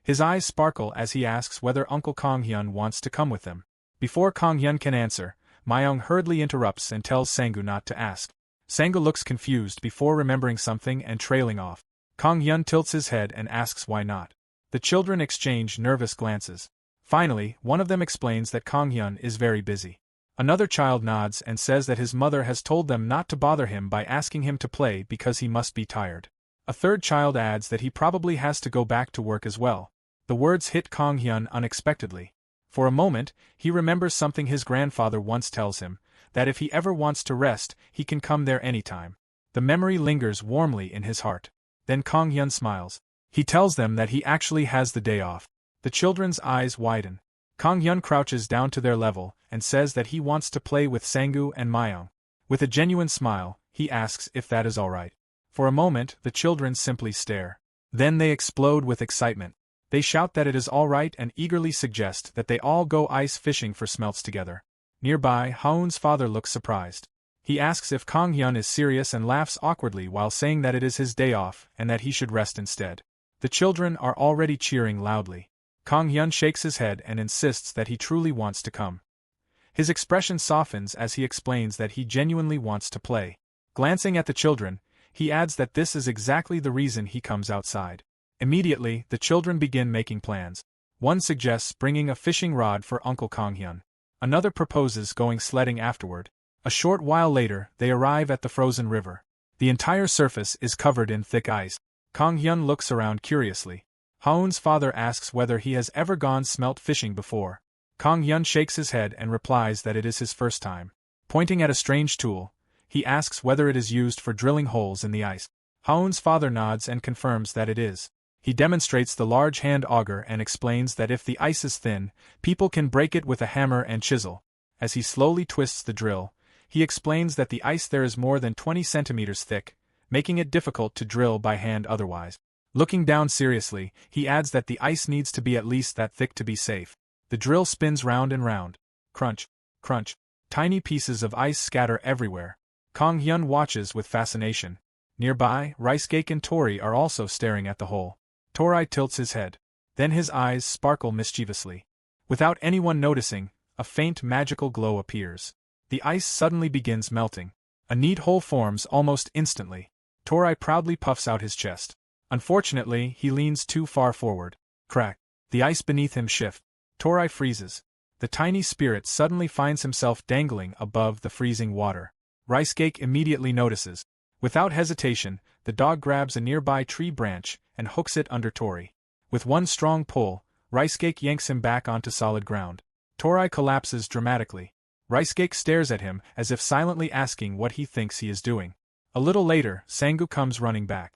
His eyes sparkle as he asks whether Uncle Kang Hyun wants to come with them. Before Kang Hyun can answer, Myung hurriedly interrupts and tells Sangu not to ask. Sangu looks confused before remembering something and trailing off. Kang Hyun tilts his head and asks why not. The children exchange nervous glances. Finally, one of them explains that Kang Hyun is very busy. Another child nods and says that his mother has told them not to bother him by asking him to play because he must be tired. A third child adds that he probably has to go back to work as well. The words hit Kang Hyun unexpectedly. For a moment, he remembers something his grandfather once tells him, that if he ever wants to rest, he can come there anytime. The memory lingers warmly in his heart. Then Kang Hyun smiles. He tells them that he actually has the day off. The children's eyes widen. Kang Hyun crouches down to their level and says that he wants to play with Sangu and Myung. With a genuine smile, he asks if that is alright. For a moment, the children simply stare. Then they explode with excitement. They shout that it is alright and eagerly suggest that they all go ice fishing for smelts together. Nearby, Haun's father looks surprised. He asks if Kang Hyun is serious and laughs awkwardly while saying that it is his day off and that he should rest instead. The children are already cheering loudly. Kang Hyun shakes his head and insists that he truly wants to come. His expression softens as he explains that he genuinely wants to play. Glancing at the children, he adds that this is exactly the reason he comes outside. Immediately, the children begin making plans. One suggests bringing a fishing rod for Uncle Kang Hyun. Another proposes going sledding afterward. A short while later, they arrive at the frozen river. The entire surface is covered in thick ice. Kang Hyun looks around curiously. Haun's father asks whether he has ever gone smelt fishing before. Kang Hyun shakes his head and replies that it is his first time. Pointing at a strange tool, he asks whether it is used for drilling holes in the ice. Haun's father nods and confirms that it is. He demonstrates the large hand auger and explains that if the ice is thin, people can break it with a hammer and chisel. As he slowly twists the drill, he explains that the ice there is more than 20 centimeters thick, making it difficult to drill by hand otherwise. Looking down seriously, he adds that the ice needs to be at least that thick to be safe. The drill spins round and round. Crunch, crunch. Tiny pieces of ice scatter everywhere. Kang Hyun watches with fascination. Nearby, Rice Cake and Tori are also staring at the hole. Tori tilts his head. Then his eyes sparkle mischievously. Without anyone noticing, a faint magical glow appears. The ice suddenly begins melting. A neat hole forms almost instantly. Tori proudly puffs out his chest. Unfortunately, he leans too far forward. Crack. The ice beneath him shifts. Tori freezes. The tiny spirit suddenly finds himself dangling above the freezing water. Rice Cake immediately notices. Without hesitation, the dog grabs a nearby tree branch and hooks it under Tori. With one strong pull, Rice Cake yanks him back onto solid ground. Tori collapses dramatically. Rice Cake stares at him as if silently asking what he thinks he is doing. A little later, Sangu comes running back.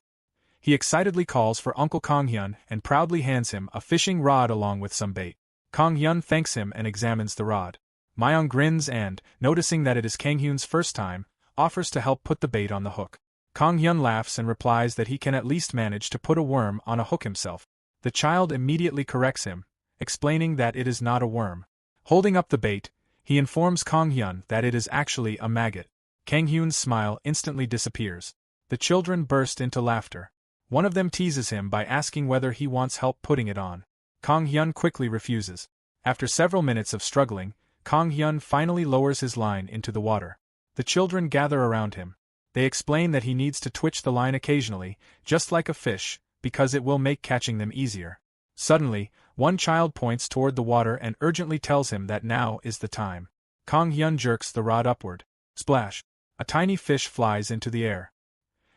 He excitedly calls for Uncle Kang Hyun and proudly hands him a fishing rod along with some bait. Kang Hyun thanks him and examines the rod. Myung grins and, noticing that it is Kang Hyun's first time, offers to help put the bait on the hook. Kang Hyun laughs and replies that he can at least manage to put a worm on a hook himself. The child immediately corrects him, explaining that it is not a worm. Holding up the bait, he informs Kang Hyun that it is actually a maggot. Kang Hyun's smile instantly disappears. The children burst into laughter. One of them teases him by asking whether he wants help putting it on. Kang Hyun quickly refuses. After several minutes of struggling, Kang Hyun finally lowers his line into the water. The children gather around him. They explain that he needs to twitch the line occasionally, just like a fish, because it will make catching them easier. Suddenly, one child points toward the water and urgently tells him that now is the time. Kang Hyun jerks the rod upward. Splash! A tiny fish flies into the air.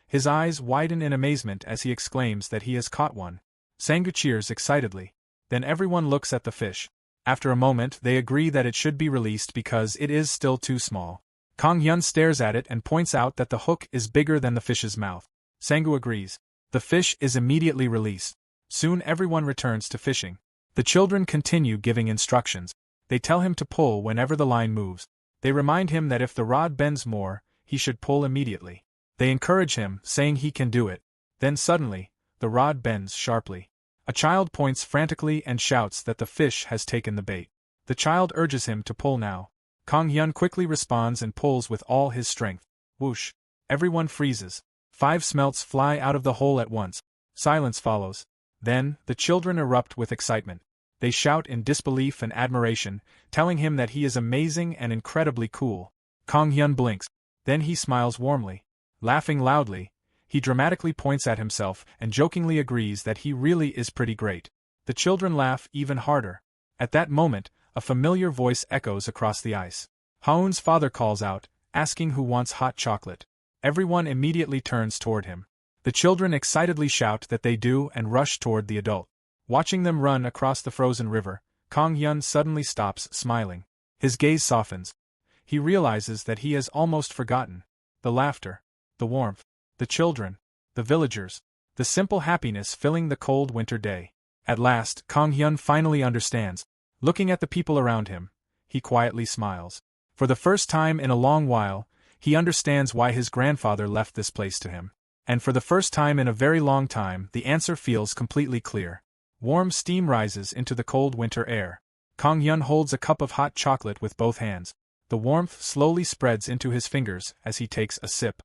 His eyes widen in amazement as he exclaims that he has caught one. Sanggu cheers excitedly. Then everyone looks at the fish. After a moment, they agree that it should be released because it is still too small. Kang Hyun stares at it and points out that the hook is bigger than the fish's mouth. Sanggu agrees. The fish is immediately released. Soon everyone returns to fishing. The children continue giving instructions. They tell him to pull whenever the line moves. They remind him that if the rod bends more, he should pull immediately. They encourage him, saying he can do it. Then suddenly, the rod bends sharply. A child points frantically and shouts that the fish has taken the bait. The child urges him to pull now. Kang Hyun quickly responds and pulls with all his strength. Whoosh! Everyone freezes. 5 smelts fly out of the hole at once. Silence follows. Then, the children erupt with excitement. They shout in disbelief and admiration, telling him that he is amazing and incredibly cool. Kang Hyun blinks. Then he smiles warmly. Laughing loudly, he dramatically points at himself and jokingly agrees that he really is pretty great. The children laugh even harder. At that moment, a familiar voice echoes across the ice. Haun's father calls out, asking who wants hot chocolate. Everyone immediately turns toward him. The children excitedly shout that they do and rush toward the adult. Watching them run across the frozen river, Kang Hyun suddenly stops smiling. His gaze softens. He realizes that he has almost forgotten. The laughter, the warmth, the children, the villagers, the simple happiness filling the cold winter day. At last, Kang Hyun finally understands. Looking at the people around him, he quietly smiles. For the first time in a long while, he understands why his grandfather left this place to him. And for the first time in a very long time, the answer feels completely clear. Warm steam rises into the cold winter air. Kang Hyun holds a cup of hot chocolate with both hands. The warmth slowly spreads into his fingers as he takes a sip.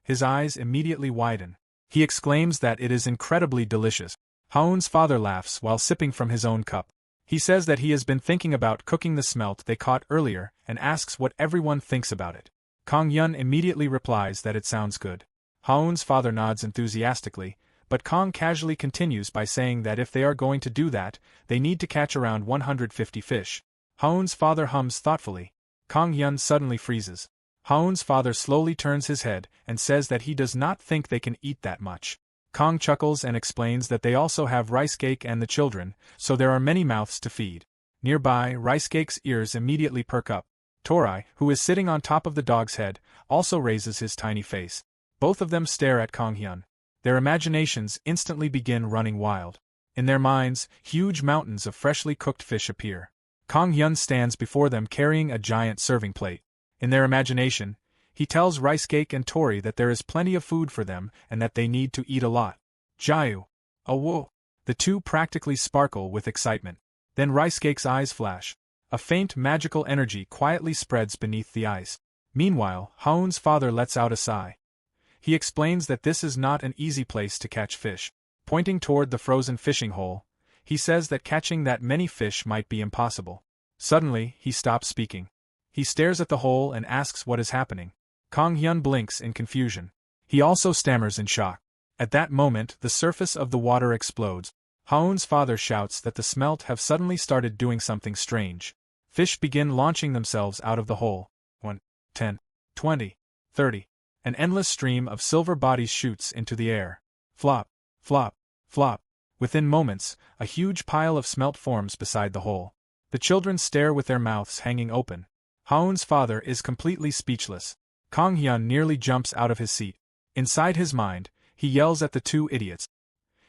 His eyes immediately widen. He exclaims that it is incredibly delicious. Haun's father laughs while sipping from his own cup. He says that he has been thinking about cooking the smelt they caught earlier and asks what everyone thinks about it. Kang Hyun immediately replies that it sounds good. Haun's father nods enthusiastically, but Kang casually continues by saying that if they are going to do that, they need to catch around 150 fish. Haun's father hums thoughtfully. Kang Hyun suddenly freezes. Haun's father slowly turns his head and says that he does not think they can eat that much. Kang chuckles and explains that they also have rice cake and the children, so there are many mouths to feed. Nearby, rice cake's ears immediately perk up. Tori, who is sitting on top of the dog's head, also raises his tiny face. Both of them stare at Kang Hyun. Their imaginations instantly begin running wild. In their minds, huge mountains of freshly cooked fish appear. Kang Hyun stands before them carrying a giant serving plate. In their imagination, he tells Rice Cake and Tori that there is plenty of food for them and that they need to eat a lot. Jayu! Awo! The two practically sparkle with excitement. Then Rice Cake's eyes flash. A faint magical energy quietly spreads beneath the ice. Meanwhile, Haun's father lets out a sigh. He explains that this is not an easy place to catch fish. Pointing toward the frozen fishing hole, he says that catching that many fish might be impossible. Suddenly, he stops speaking. He stares at the hole and asks what is happening. Kang Hyun blinks in confusion. He also stammers in shock. At that moment, the surface of the water explodes. Haun's father shouts that the smelt have suddenly started doing something strange. Fish begin launching themselves out of the hole. 1, 10, 20, 30. An endless stream of silver bodies shoots into the air. Flop, flop, flop. Within moments, a huge pile of smelt forms beside the hole. The children stare with their mouths hanging open. Haun's father is completely speechless. Kang Hyun nearly jumps out of his seat. Inside his mind, he yells at the two idiots.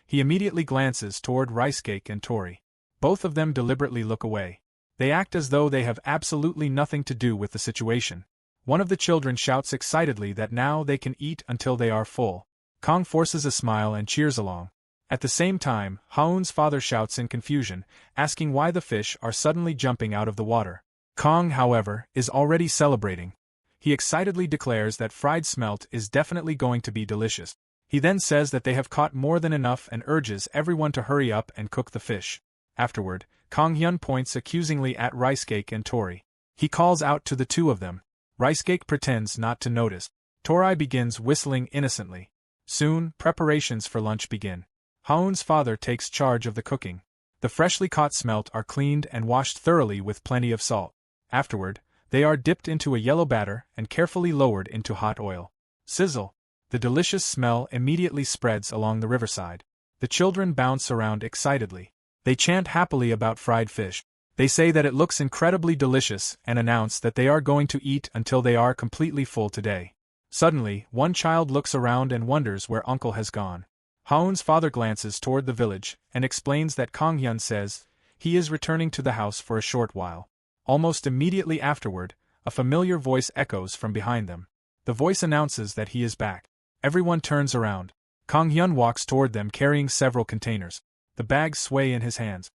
He immediately glances toward Rice Cake and Tori. Both of them deliberately look away. They act as though they have absolutely nothing to do with the situation. One of the children shouts excitedly that now they can eat until they are full. Kang forces a smile and cheers along. At the same time, Haun's father shouts in confusion, asking why the fish are suddenly jumping out of the water. Kang, however, is already celebrating. He excitedly declares that fried smelt is definitely going to be delicious. He then says that they have caught more than enough and urges everyone to hurry up and cook the fish. Afterward, Kang Hyun points accusingly at Rice Cake and Tori. He calls out to the two of them. Ricecake pretends not to notice. Tori begins whistling innocently. Soon, preparations for lunch begin. Haun's father takes charge of the cooking. The freshly caught smelt are cleaned and washed thoroughly with plenty of salt. Afterward, they are dipped into a yellow batter and carefully lowered into hot oil. Sizzle! The delicious smell immediately spreads along the riverside. The children bounce around excitedly. They chant happily about fried fish. They say that it looks incredibly delicious and announce that they are going to eat until they are completely full today. Suddenly, one child looks around and wonders where Uncle has gone. Haun's father glances toward the village and explains that Kang-hyun says he is returning to the house for a short while. Almost immediately afterward, a familiar voice echoes from behind them. The voice announces that he is back. Everyone turns around. Kang-hyun walks toward them carrying several containers. The bags sway in his hands.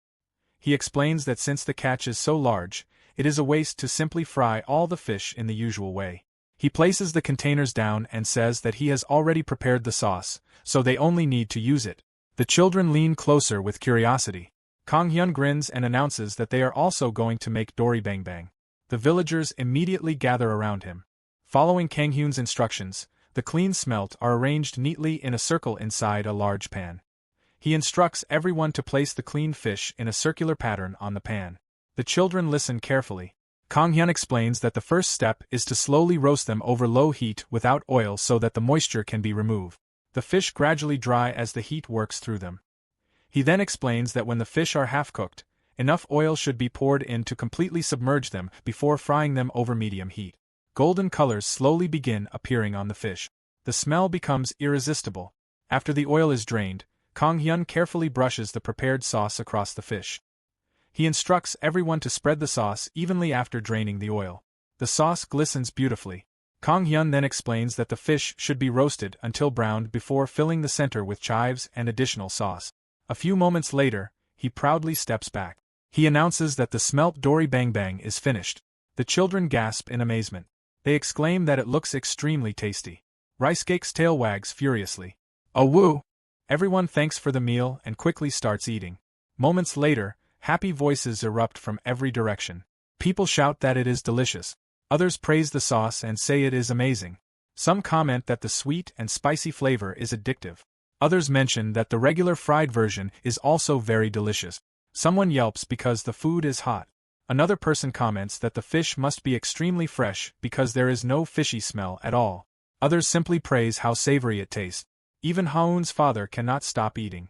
He explains that since the catch is so large, it is a waste to simply fry all the fish in the usual way. He places the containers down and says that he has already prepared the sauce, so they only need to use it. The children lean closer with curiosity. Kang-hyun grins and announces that they are also going to make dory bang bang. The villagers immediately gather around him. Following Kang-hyun's instructions, the clean smelt are arranged neatly in a circle inside a large pan. He instructs everyone to place the cleaned fish in a circular pattern on the pan. The children listen carefully. Kang-hyun explains that the first step is to slowly roast them over low heat without oil so that the moisture can be removed. The fish gradually dry as the heat works through them. He then explains that when the fish are half-cooked, enough oil should be poured in to completely submerge them before frying them over medium heat. Golden colors slowly begin appearing on the fish. The smell becomes irresistible. After the oil is drained, Kang-hyun carefully brushes the prepared sauce across the fish. He instructs everyone to spread the sauce evenly after draining the oil. The sauce glistens beautifully. Kang-hyun then explains that the fish should be roasted until browned before filling the center with chives and additional sauce. A few moments later, he proudly steps back. He announces that the smelt dory bang bang is finished. The children gasp in amazement. They exclaim that it looks extremely tasty. Ricecake's tail wags furiously. "Oh woo!" Everyone thanks for the meal and quickly starts eating. Moments later, happy voices erupt from every direction. People shout that it is delicious. Others praise the sauce and say it is amazing. Some comment that the sweet and spicy flavor is addictive. Others mention that the regular fried version is also very delicious. Someone yelps because the food is hot. Another person comments that the fish must be extremely fresh because there is no fishy smell at all. Others simply praise how savory it tastes. Even Haun's father cannot stop eating.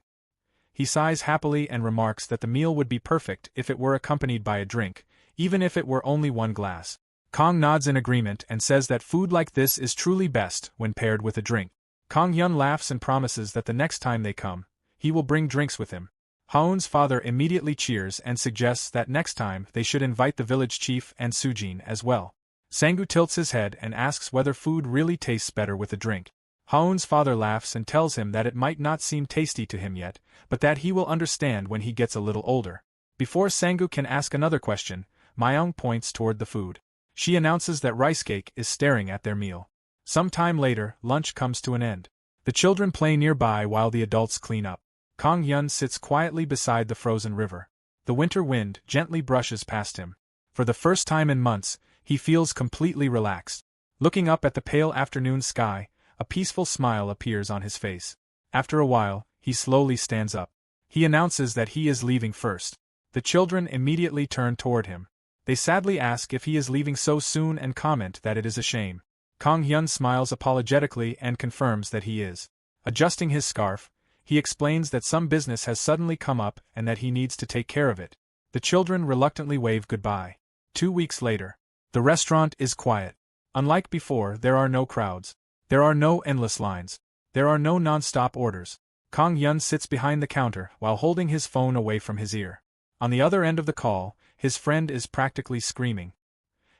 He sighs happily and remarks that the meal would be perfect if it were accompanied by a drink, even if it were only one glass. Kang nods in agreement and says that food like this is truly best when paired with a drink. Kang-hyun laughs and promises that the next time they come, he will bring drinks with him. Haun's father immediately cheers and suggests that next time they should invite the village chief and Sujin as well. Sangu tilts his head and asks whether food really tastes better with a drink. Haun's father laughs and tells him that it might not seem tasty to him yet, but that he will understand when he gets a little older. Before Sangu can ask another question, Myung points toward the food. She announces that Ricecake is staring at their meal. Some time later, lunch comes to an end. The children play nearby while the adults clean up. Kang-hyun sits quietly beside the frozen river. The winter wind gently brushes past him. For the first time in months, he feels completely relaxed. Looking up at the pale afternoon sky, a peaceful smile appears on his face. After a while, he slowly stands up. He announces that he is leaving first. The children immediately turn toward him. They sadly ask if he is leaving so soon and comment that it is a shame. Kang-hyun smiles apologetically and confirms that he is. Adjusting his scarf, he explains that some business has suddenly come up and that he needs to take care of it. The children reluctantly wave goodbye. 2 weeks later. The restaurant is quiet. Unlike before, there are no crowds. There are no endless lines. There are no non-stop orders. Kang-hyun sits behind the counter while holding his phone away from his ear. On the other end of the call, his friend is practically screaming.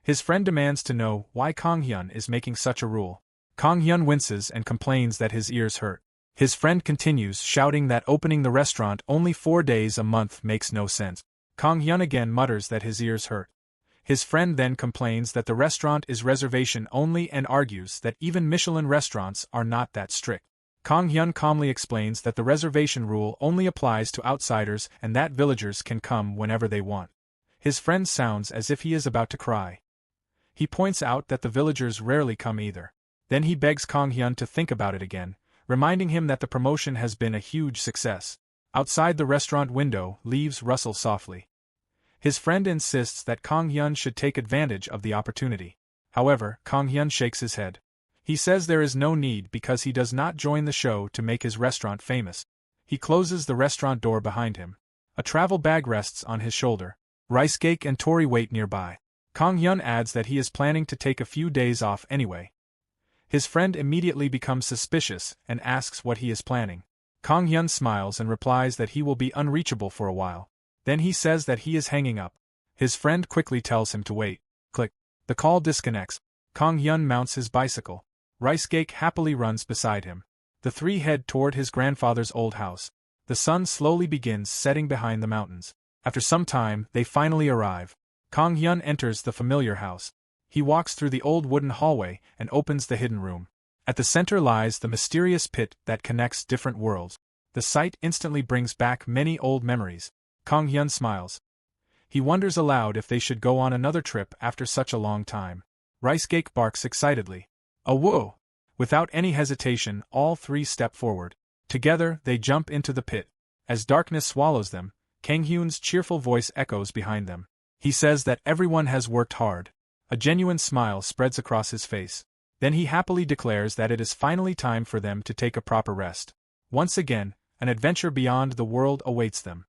His friend demands to know why Kang-hyun is making such a rule. Kang-hyun winces and complains that his ears hurt. His friend continues shouting that opening the restaurant only 4 days a month makes no sense. Kang-hyun again mutters that his ears hurt. His friend then complains that the restaurant is reservation only and argues that even Michelin restaurants are not that strict. Kang-hyun calmly explains that the reservation rule only applies to outsiders and that villagers can come whenever they want. His friend sounds as if he is about to cry. He points out that the villagers rarely come either. Then he begs Kang Hyun to think about it again, reminding him that the promotion has been a huge success. Outside the restaurant window, leaves rustle softly. His friend insists that Kang Hyun should take advantage of the opportunity. However, Kang Hyun shakes his head. He says there is no need because he does not join the show to make his restaurant famous. He closes the restaurant door behind him. A travel bag rests on his shoulder. Rice Cake and Tori wait nearby. Kang Hyun adds that he is planning to take a few days off anyway. His friend immediately becomes suspicious and asks what he is planning. Kang Hyun smiles and replies that he will be unreachable for a while. Then he says that he is hanging up. His friend quickly tells him to wait. Click. The call disconnects. Kang Hyun mounts his bicycle. Rice Cake happily runs beside him. The three head toward his grandfather's old house. The sun slowly begins setting behind the mountains. After some time, they finally arrive. Kang Hyun enters the familiar house. He walks through the old wooden hallway and opens the hidden room. At the center lies the mysterious pit that connects different worlds. The sight instantly brings back many old memories. Kang Hyun smiles. He wonders aloud if they should go on another trip after such a long time. Rice Cake barks excitedly. A whoa! Without any hesitation, all three step forward. Together, they jump into the pit. As darkness swallows them, Kang Hyun's cheerful voice echoes behind them. He says that everyone has worked hard. A genuine smile spreads across his face. Then he happily declares that it is finally time for them to take a proper rest. Once again, an adventure beyond the world awaits them.